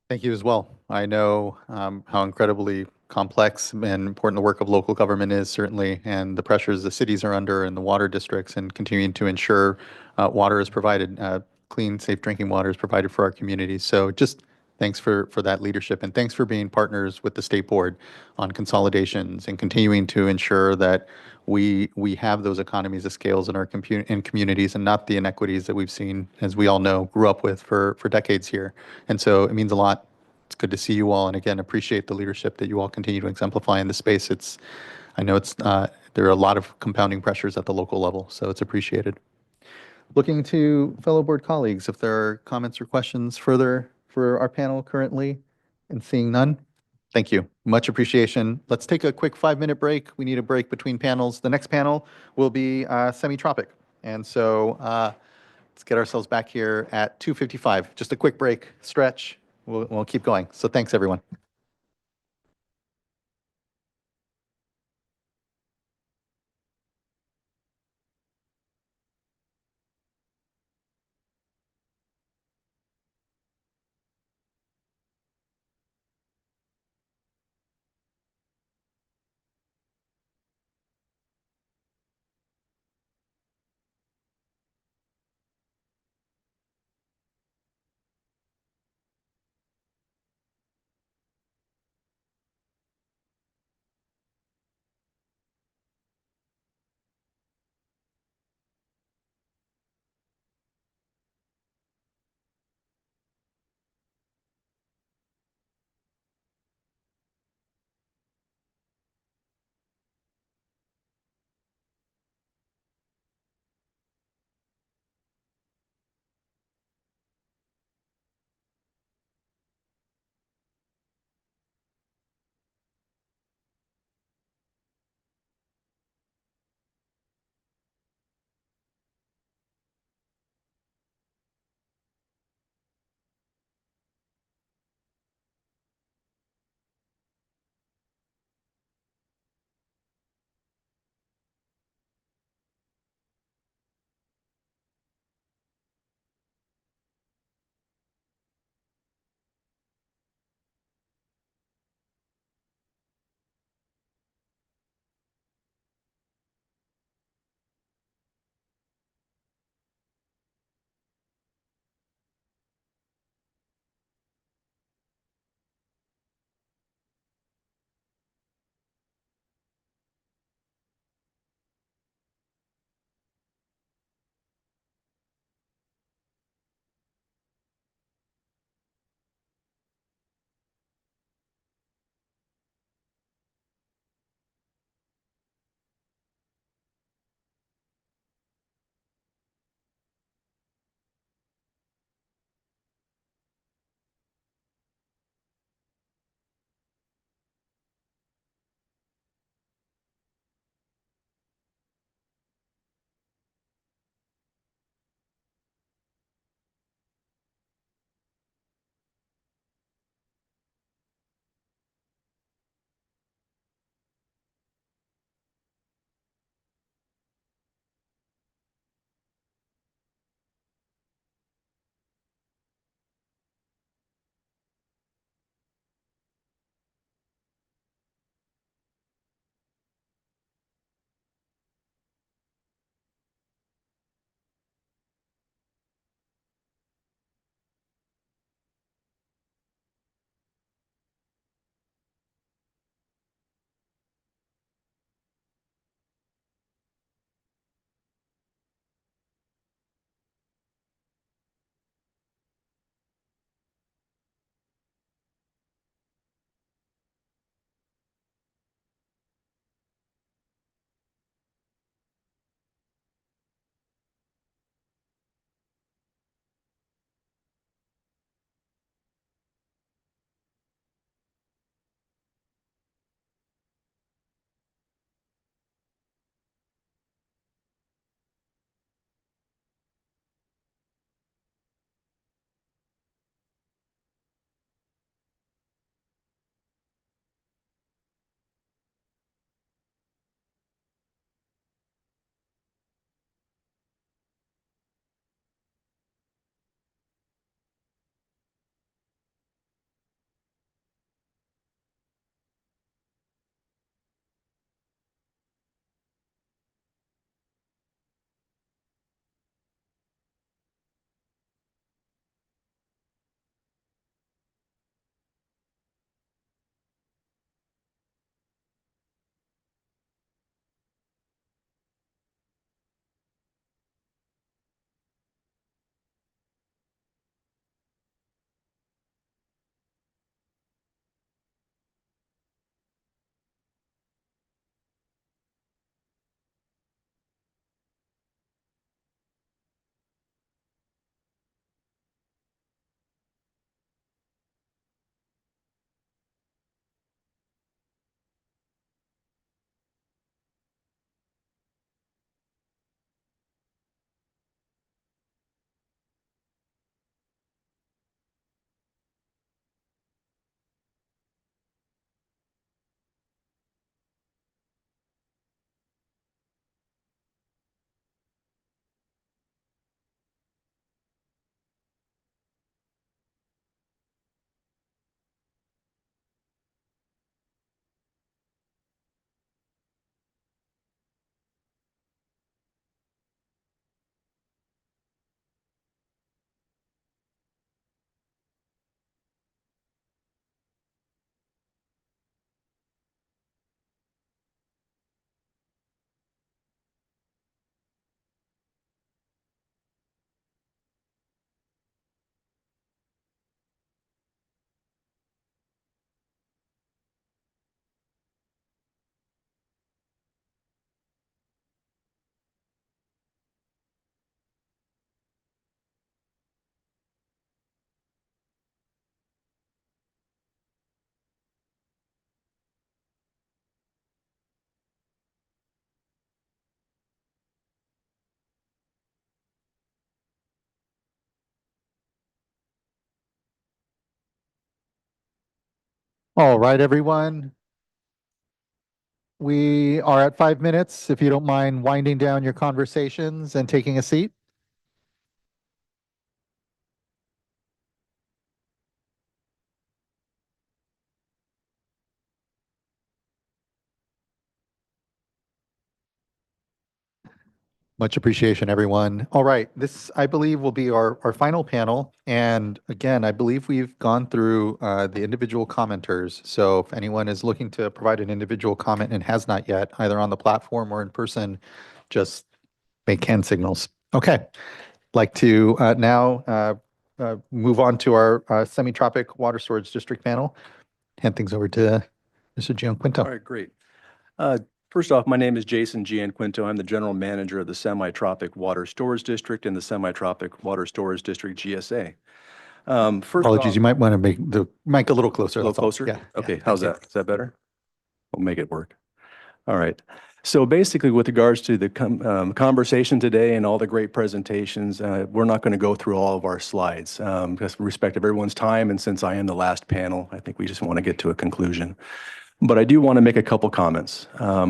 Thank you as well. I know how incredibly complex and important the work of local government is, certainly, and the pressures the cities are under and the water districts, and continuing to ensure water is provided, clean, safe drinking water is provided for our communities. So just thanks for that leadership, and thanks for being partners with the state board on consolidations and continuing to ensure that we have those economies of scales in our communities, and not the inequities that we've seen, as we all know, grew up with for decades here. And so it means a lot. It's good to see you all, and again, appreciate the leadership that you all continue to exemplify in the space. I know there are a lot of compounding pressures at the local level, so it's appreciated. Looking to fellow board colleagues, if there are comments or questions further for our panel currently, and seeing none, thank you. Much appreciation. Let's take a quick 5-minute break. We need a break between panels. The next panel will be Semi-tropic. And so let's get ourselves back here at 2:55. Just a quick break, stretch. We'll keep going. So thanks, everyone. All right, everyone. We are at 5 minutes. If you don't mind winding down your conversations and taking a seat. Much appreciation, everyone. All right, this, I believe, will be our final panel. And again, I believe we've gone through the individual commenters. So if anyone is looking to provide an individual comment and has not yet, either on the platform or in person, just make hand signals. Okay, like to now move on to our semi-tropic water storage district panel. Hand things over to Mr. Gianquinto. All right, great. First off, my name is Jason Gianquinto. I'm the general manager of the Semi-tropic Water Storage District and the Semi-tropic Water Storage District GSA. First Apologies, off, you might want to make the mic a little closer. a little that's all. closer? Yeah. Okay, yeah, how's thank that? Is that better? We'll make it work. All right. So basically, with regards to the conversation today and all the great presentations, we're not going to go through all of our slides because we respect everyone's time. And since I am the last panel, I think we just want to get to a conclusion. But I do want to make a couple comments.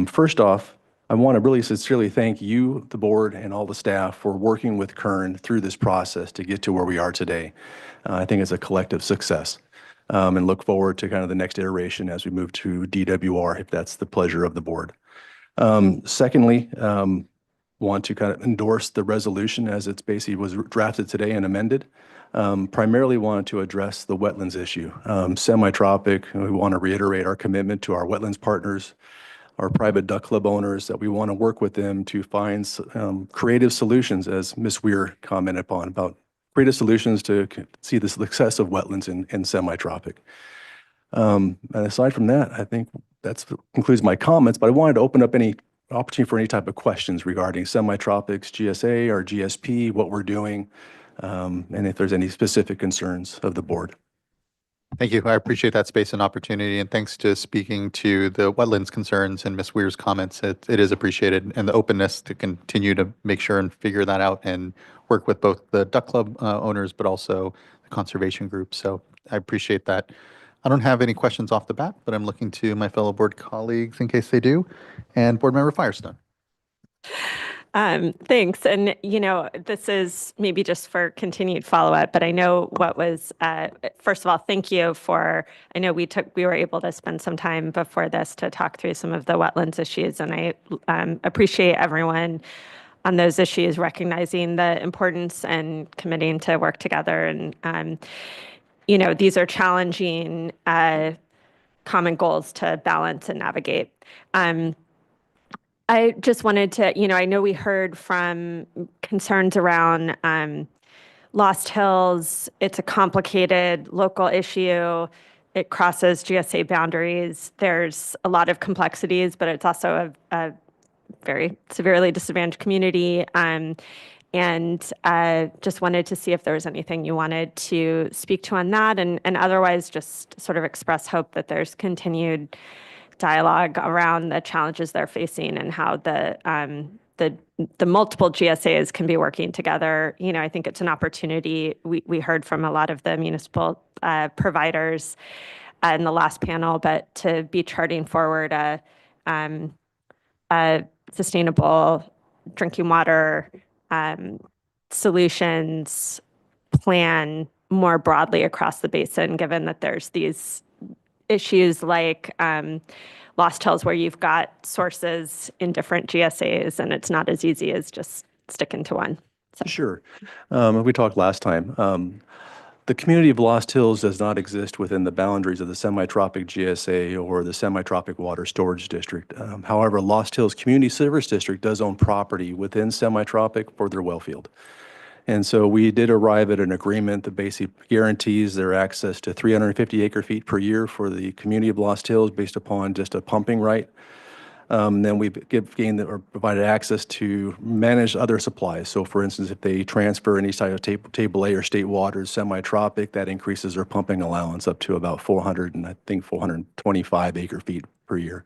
First off, I want to really sincerely thank you, the board, and all the staff for working with Kern through this process to get to where we are today. I think it's a collective success. And look forward to kind of the next iteration as we move to DWR, if that's the pleasure of the board. Secondly, want to kind of endorse the resolution as it's basically was drafted today and amended. Primarily wanted to address the wetlands issue. Semi-tropic, we want to reiterate our commitment to our wetlands partners, our private duck club owners, that we want to work with them to find creative solutions, as Ms. Weir commented upon, about creative solutions to see the success of wetlands in semi-tropic. And aside from that, I think that concludes my comments, but I wanted to open up any opportunity for any type of questions regarding semi-tropics, GSA or GSP, what we're doing, and if there's any specific concerns of the board. Thank you. I appreciate that space and opportunity, and thanks to speaking to the wetlands concerns and Ms. Weir's comments. It is appreciated, and the openness to continue to make sure and figure that out and work with both the duck club owners, but also the conservation group. So I appreciate that. I don't have any questions off the bat, but I'm looking to my fellow board colleagues in case they do. And Board Member Firestone. Thanks. And, this is maybe just for continued follow-up, but I know what was, first of all, thank you for, I know we were able to spend some time before this to talk through some of the wetlands issues, and I appreciate everyone on those issues recognizing the importance and committing to work together. And, these are challenging common goals to balance and navigate. I just wanted to, I know we heard from concerns around Lost Hills. It's a complicated local issue. It crosses GSA boundaries. There's a lot of complexities, but it's also a very severely disadvantaged community. And just wanted to see if there was anything you wanted to speak to on that, and otherwise just sort of express hope that there's continued dialogue around the challenges they're facing and how the multiple GSAs can be working together. I think it's an opportunity. We heard from a lot of the municipal providers in the last panel, but to be charting forward a sustainable drinking water solutions plan more broadly across the basin, given that there's these issues like Lost Hills where you've got sources in different GSAs and it's not as easy as just sticking to one. So. Sure. We talked last time. The community of Lost Hills does not exist within the boundaries of the Semi-tropic GSA or the Semi-tropic Water Storage District. However, Lost Hills Community Service District does own property within Semi-tropic for their well field. And so we did arrive at an agreement that basically guarantees their access to 350 acre-feet per year for the community of Lost Hills based upon just a pumping right. Then we've gained or provided access to manage other supplies. So for instance, if they transfer any side of table A or state waters, semi-tropic, that increases their pumping allowance up to about 425 acre-feet per year.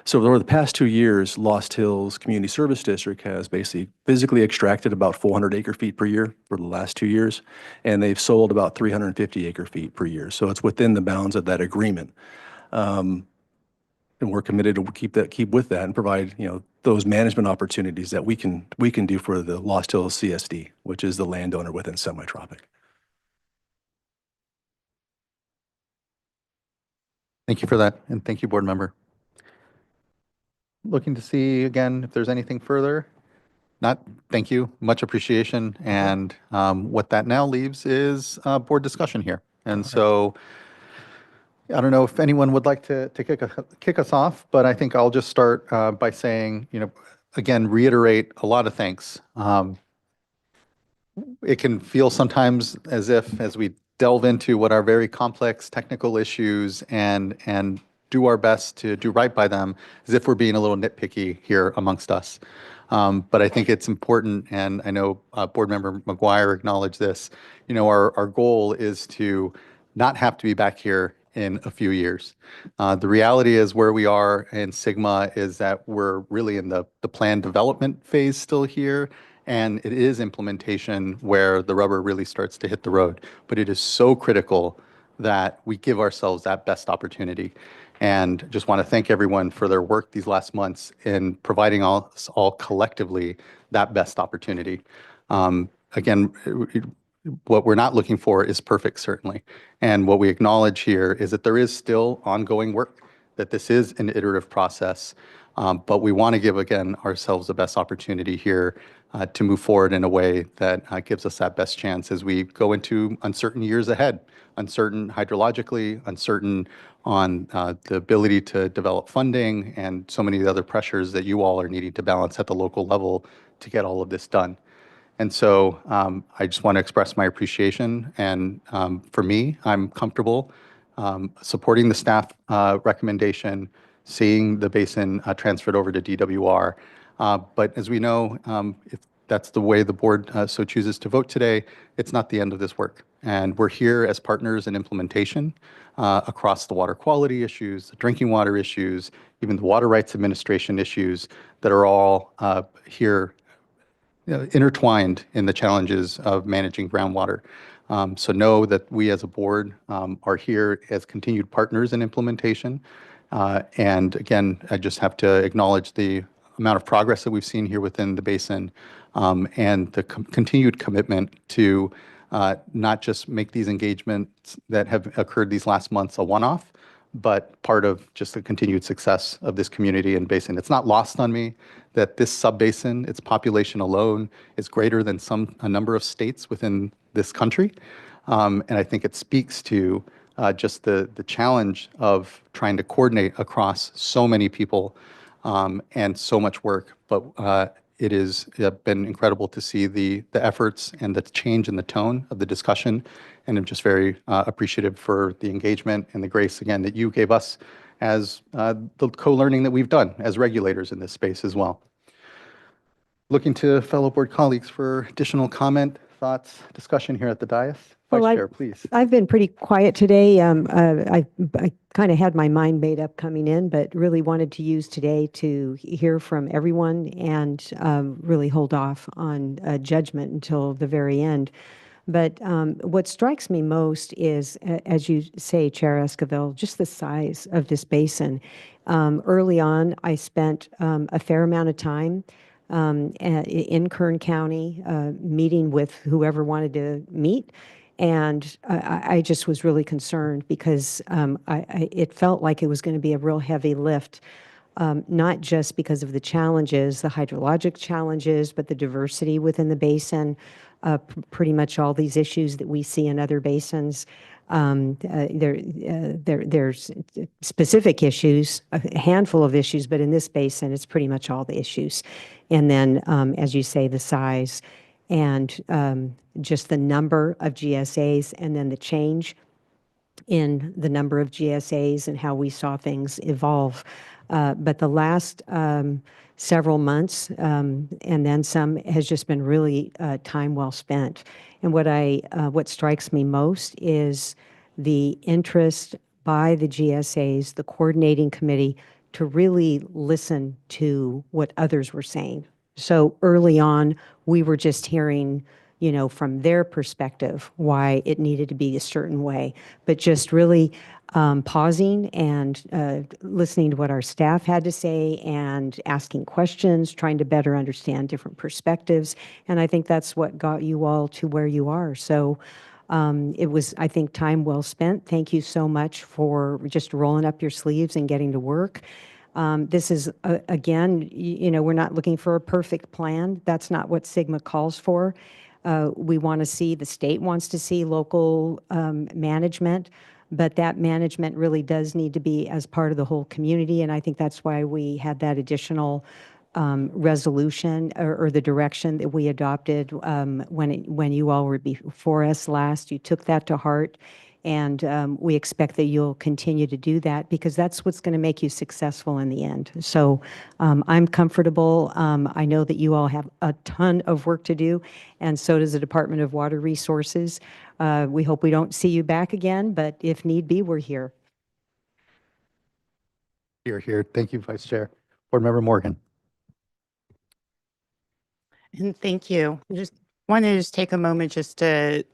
So over the past 2 years, Lost Hills Community Service District has basically physically extracted about 400 acre feet per year for the last 2 years, and they've sold about 350 acre feet per year. So it's within the bounds of that agreement. And we're committed to keep with that and provide, those management opportunities that we can do for the Lost Hills CSD, which is the landowner within Semi-tropic. Thank you for that, and thank you, board member. Looking to see again if there's anything further. Not, thank you, much appreciation. And what that now leaves is board discussion here. And so I don't know if anyone would like to kick us off, but I think I'll just start by saying, again, reiterate a lot of thanks. It can feel sometimes as if, as we delve into what are very complex technical issues and do our best to do right by them, as if we're being a little nitpicky here amongst us. But I think it's important, and I know Board Member McGuire acknowledged this, our goal is to not have to be back here in a few years. The reality is where we are in Sigma is that we're really in the plan development phase still here, and it is implementation where the rubber really starts to hit the road. But it is so critical that we give ourselves that best opportunity. And just want to thank everyone for their work these last months in providing us all collectively that best opportunity. Again, what we're not looking for is perfect, certainly. And what we acknowledge here is that there is still ongoing work, that this is an iterative process, but we want to give, again, ourselves the best opportunity here to move forward in a way that gives us that best chance as we go into uncertain years ahead, uncertain hydrologically, uncertain on the ability to develop funding and so many of the other pressures that you all are needing to balance at the local level to get all of this done. And so I just want to express my appreciation. And for me, I'm comfortable supporting the staff recommendation, seeing the basin transferred over to DWR. But as we know, if that's the way the board so chooses to vote today, it's not the end of this work. And we're here as partners in implementation across the water quality issues, the drinking water issues, even the Water Rights Administration issues that are all here intertwined in the challenges of managing groundwater. So know that we as a board are here as continued partners in implementation. And again, I just have to acknowledge the amount of progress that we've seen here within the basin and the continued commitment to not just make these engagements that have occurred these last months a one-off, but part of just the continued success of this community and basin. It's not lost on me that this subbasin, its population alone, is greater than a number of states within this country. And I think it speaks to just the challenge of trying to coordinate across so many people and so much work. But it has been incredible to see the efforts and the change in the tone of the discussion. And I'm just very appreciative for the engagement and the grace, again, that you gave us as the co-learning that we've done as regulators in this space as well. Looking to fellow board colleagues for additional comment, thoughts, discussion here at the dais. Vice Chair, please. I've been pretty quiet today. I kind of had my mind made up coming in, but really wanted to use today to hear from everyone and really hold off on judgment until the very end. But what strikes me most is, as you say, Chair Esquivel, just the size of this basin. Early on, I spent a fair amount of time in Kern County meeting with whoever wanted to meet. And I just was really concerned because it felt like it was going to be a real heavy lift, not just because of the challenges, the hydrologic challenges, but the diversity within the basin, pretty much all these issues that we see in other basins. There's specific issues, a handful of issues, but in this basin, it's pretty much all the issues. And then, as you say, the size and just the number of GSAs and then the change in the number of GSAs and how we saw things evolve. But the last several months and then some has just been really time well spent. And what strikes me most is the interest by the GSAs, the coordinating committee, to really listen to what others were saying. So early on, we were just hearing, from their perspective, why it needed to be a certain way, but just really pausing and listening to what our staff had to say and asking questions, trying to better understand different perspectives. And I think that's what got you all to where you are. So it was, I think, time well spent. Thank you so much for just rolling up your sleeves and getting to work. This is, again, we're not looking for a perfect plan. That's not what SGMA calls for. We want to see, the state wants to see local management, but that management really does need to be as part of the whole community. And I think that's why we had that additional resolution or the direction that we adopted when you all were before us last. You took that to heart. And we expect that you'll continue to do that because that's what's going to make you successful in the end. So I'm comfortable. I know that you all have a ton of work to do, and so does the Department of Water Resources. We hope we don't see you back again, but if need be, we're here. Here. Thank you, Vice Chair. Board Member Morgan. And thank you. I just wanted to take a moment just to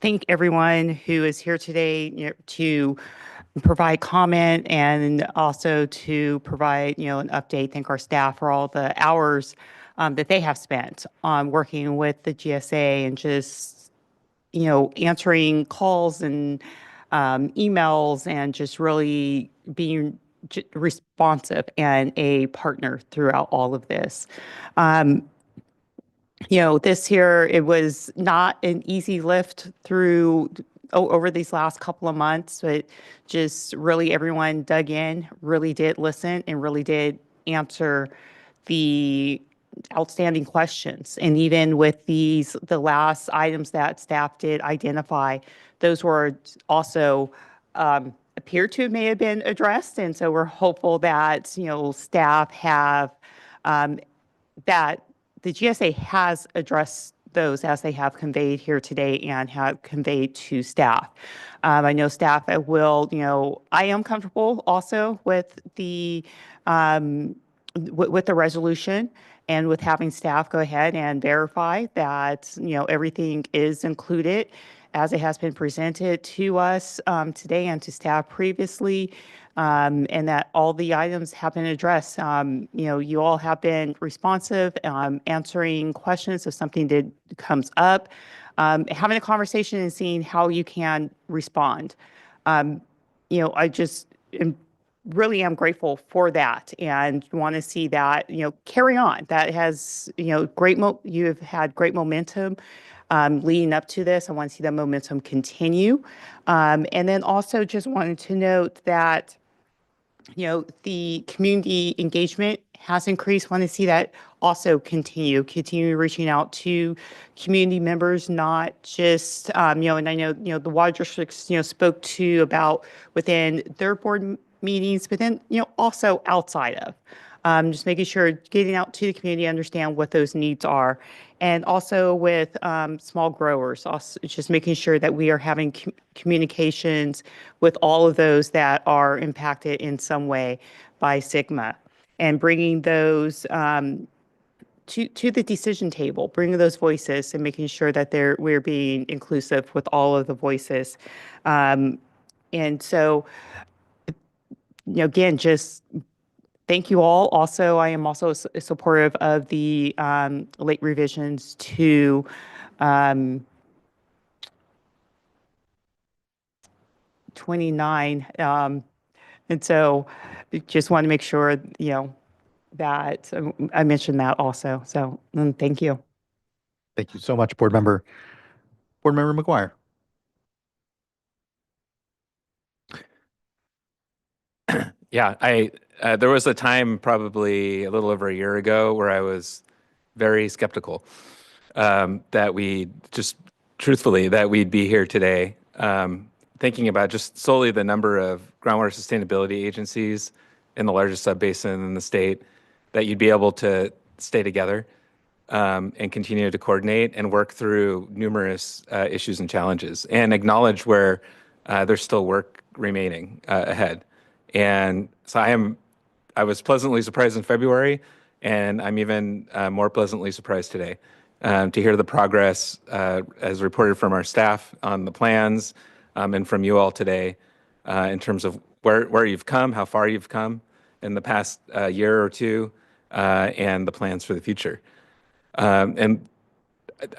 thank everyone who is here today, to provide comment and also to provide, an update. Thank our staff for all the hours that they have spent on working with the GSA and just, answering calls and emails and just really being responsive and a partner throughout all of this. This here, it was not an easy lift over these last couple of months, but just really everyone dug in, really did listen, and really did answer the outstanding questions. And even with the last items that staff did identify, those were also appeared to may have been addressed. And so we're hopeful that, staff have that the GSA has addressed those as they have conveyed here today and have conveyed to staff. I know staff will, I am comfortable also with the resolution and with having staff go ahead and verify that, everything is included as it has been presented to us today and to staff previously. And that all the items have been addressed. You all have been responsive, answering questions if something comes up, having a conversation and seeing how you can respond. I just really am grateful for that and want to see that, carry on. That has, you have had great momentum leading up to this. I want to see that momentum continue. And then also just wanted to note that the community engagement has increased. Want to see that also continue reaching out to community members, not just, and I know, the water districts, spoke to about within their board meetings, but then, also outside of. Just making sure getting out to the community, understand what those needs are. And also with small growers, also just making sure that we are having communications with all of those that are impacted in some way by SGMA and bringing those to the decision table, bringing those voices and making sure that we're being inclusive with all of the voices. And so, again, just thank you all. Also, I am also supportive of the late revisions to 29. And so just want to make sure, that I mentioned that also. So thank you. Thank you so much, Board Member. Board Member McGuire. Yeah, there was a time probably a little over a year ago where I was very skeptical that truthfully, that we'd be here today, thinking about just solely the number of groundwater sustainability agencies in the largest subbasin in the state, that you'd be able to stay together and continue to coordinate and work through numerous issues and challenges and acknowledge where there's still work remaining ahead. And so I am I was pleasantly surprised in February, and I'm even more pleasantly surprised today to hear the progress as reported from our staff on the plans and from you all today in terms of where you've come, how far you've come in the past year or two, and the plans for the future. And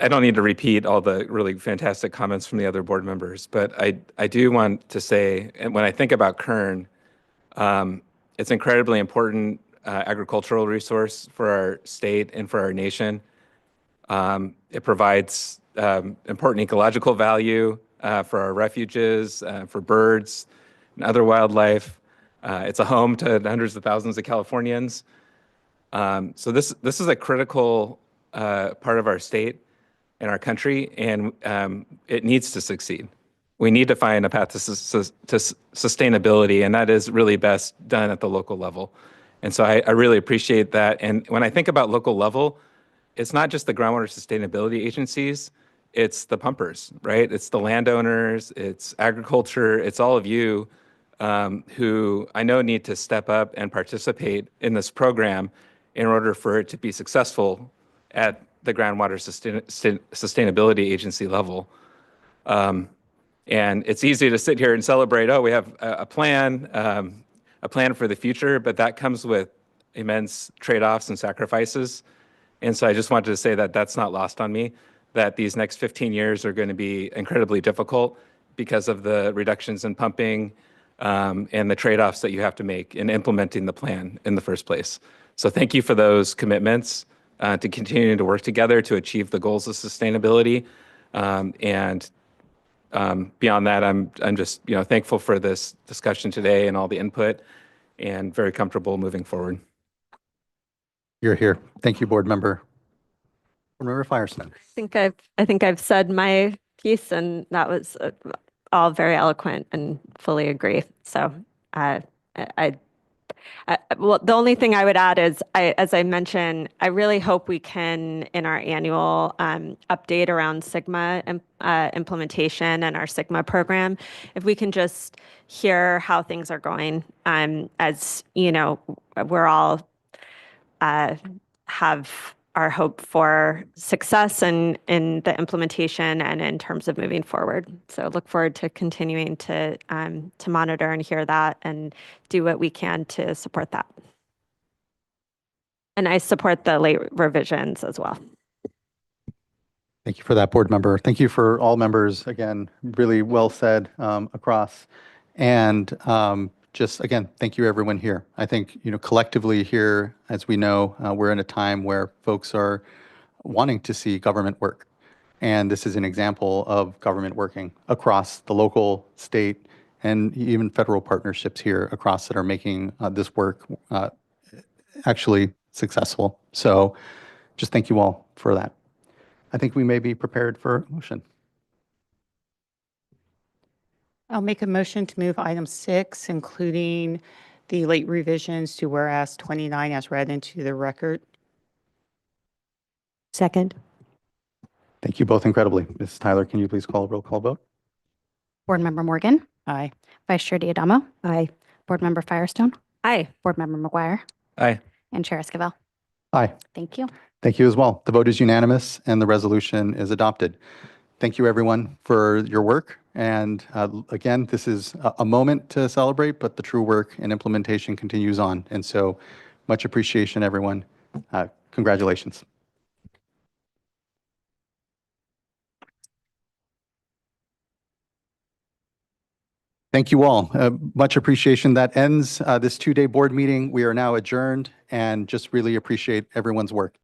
I don't need to repeat all the really fantastic comments from the other board members, but I do want to say, and when I think about Kern, it's an incredibly important agricultural resource for our state and for our nation. It provides important ecological value for our refuges, for birds and other wildlife. It's a home to hundreds of thousands of Californians. So this is a critical part of our state and our country, and it needs to succeed. We need to find a path to sustainability, and that is really best done at the local level. And so I really appreciate that. And when I think about local level, it's not just the groundwater sustainability agencies, it's the pumpers, right? It's the landowners, it's agriculture, it's all of you who I know need to step up and participate in this program in order for it to be successful at the groundwater sustainability agency level. And it's easy to sit here and celebrate, oh, we have a plan for the future, but that comes with immense trade-offs and sacrifices. And so I just wanted to say that that's not lost on me, that these next 15 years are going to be incredibly difficult because of the reductions in pumping and the trade-offs that you have to make in implementing the plan in the first place. So thank you for those commitments to continue to work together to achieve the goals of sustainability. And beyond that, I'm just thankful for this discussion today and all the input, and very comfortable moving forward. You're here. Thank you, Board Member. Board Member Firestone. I think I've said my piece, and that was all very eloquent and fully agree. So well, the only thing I would add is, as I mentioned, I really hope we can, in our annual update around SGMA implementation and our SGMA program, if we can just hear how things are going. As you know, we're all have our hope for success in the implementation and in terms of moving forward. So look forward to continuing to monitor and hear that and do what we can to support that. And I support the late revisions as well. Thank you for that, Board Member. Thank you for all members. Again, really well said across. And just again, thank you everyone here. I think, collectively here, as we know, we're in a time where folks are wanting to see government work. And this is an example of government working across the local, state, and even federal partnerships here across that are making this work actually successful. So just thank you all for that. I think we may be prepared for a motion. I'll make a motion to move item 6, including the late revisions to whereas 29 as read into the record. Second. Thank you both incredibly. Ms. Tyler, can you please call a roll call vote? Board Member Morgan, Aye. Vice Chair Diadamo, Aye. Board Member Firestone, Aye. Board Member McGuire, Aye. and Chair Esquivel. Aye. Thank you. Thank you as well. The vote is unanimous and the resolution is adopted. Thank you everyone for your work. And again, this is a moment to celebrate, but the true work and implementation continues on. And so much appreciation, everyone. Congratulations. Thank you all. Much appreciation. That ends this 2-day board meeting. We are now adjourned and just really appreciate everyone's work.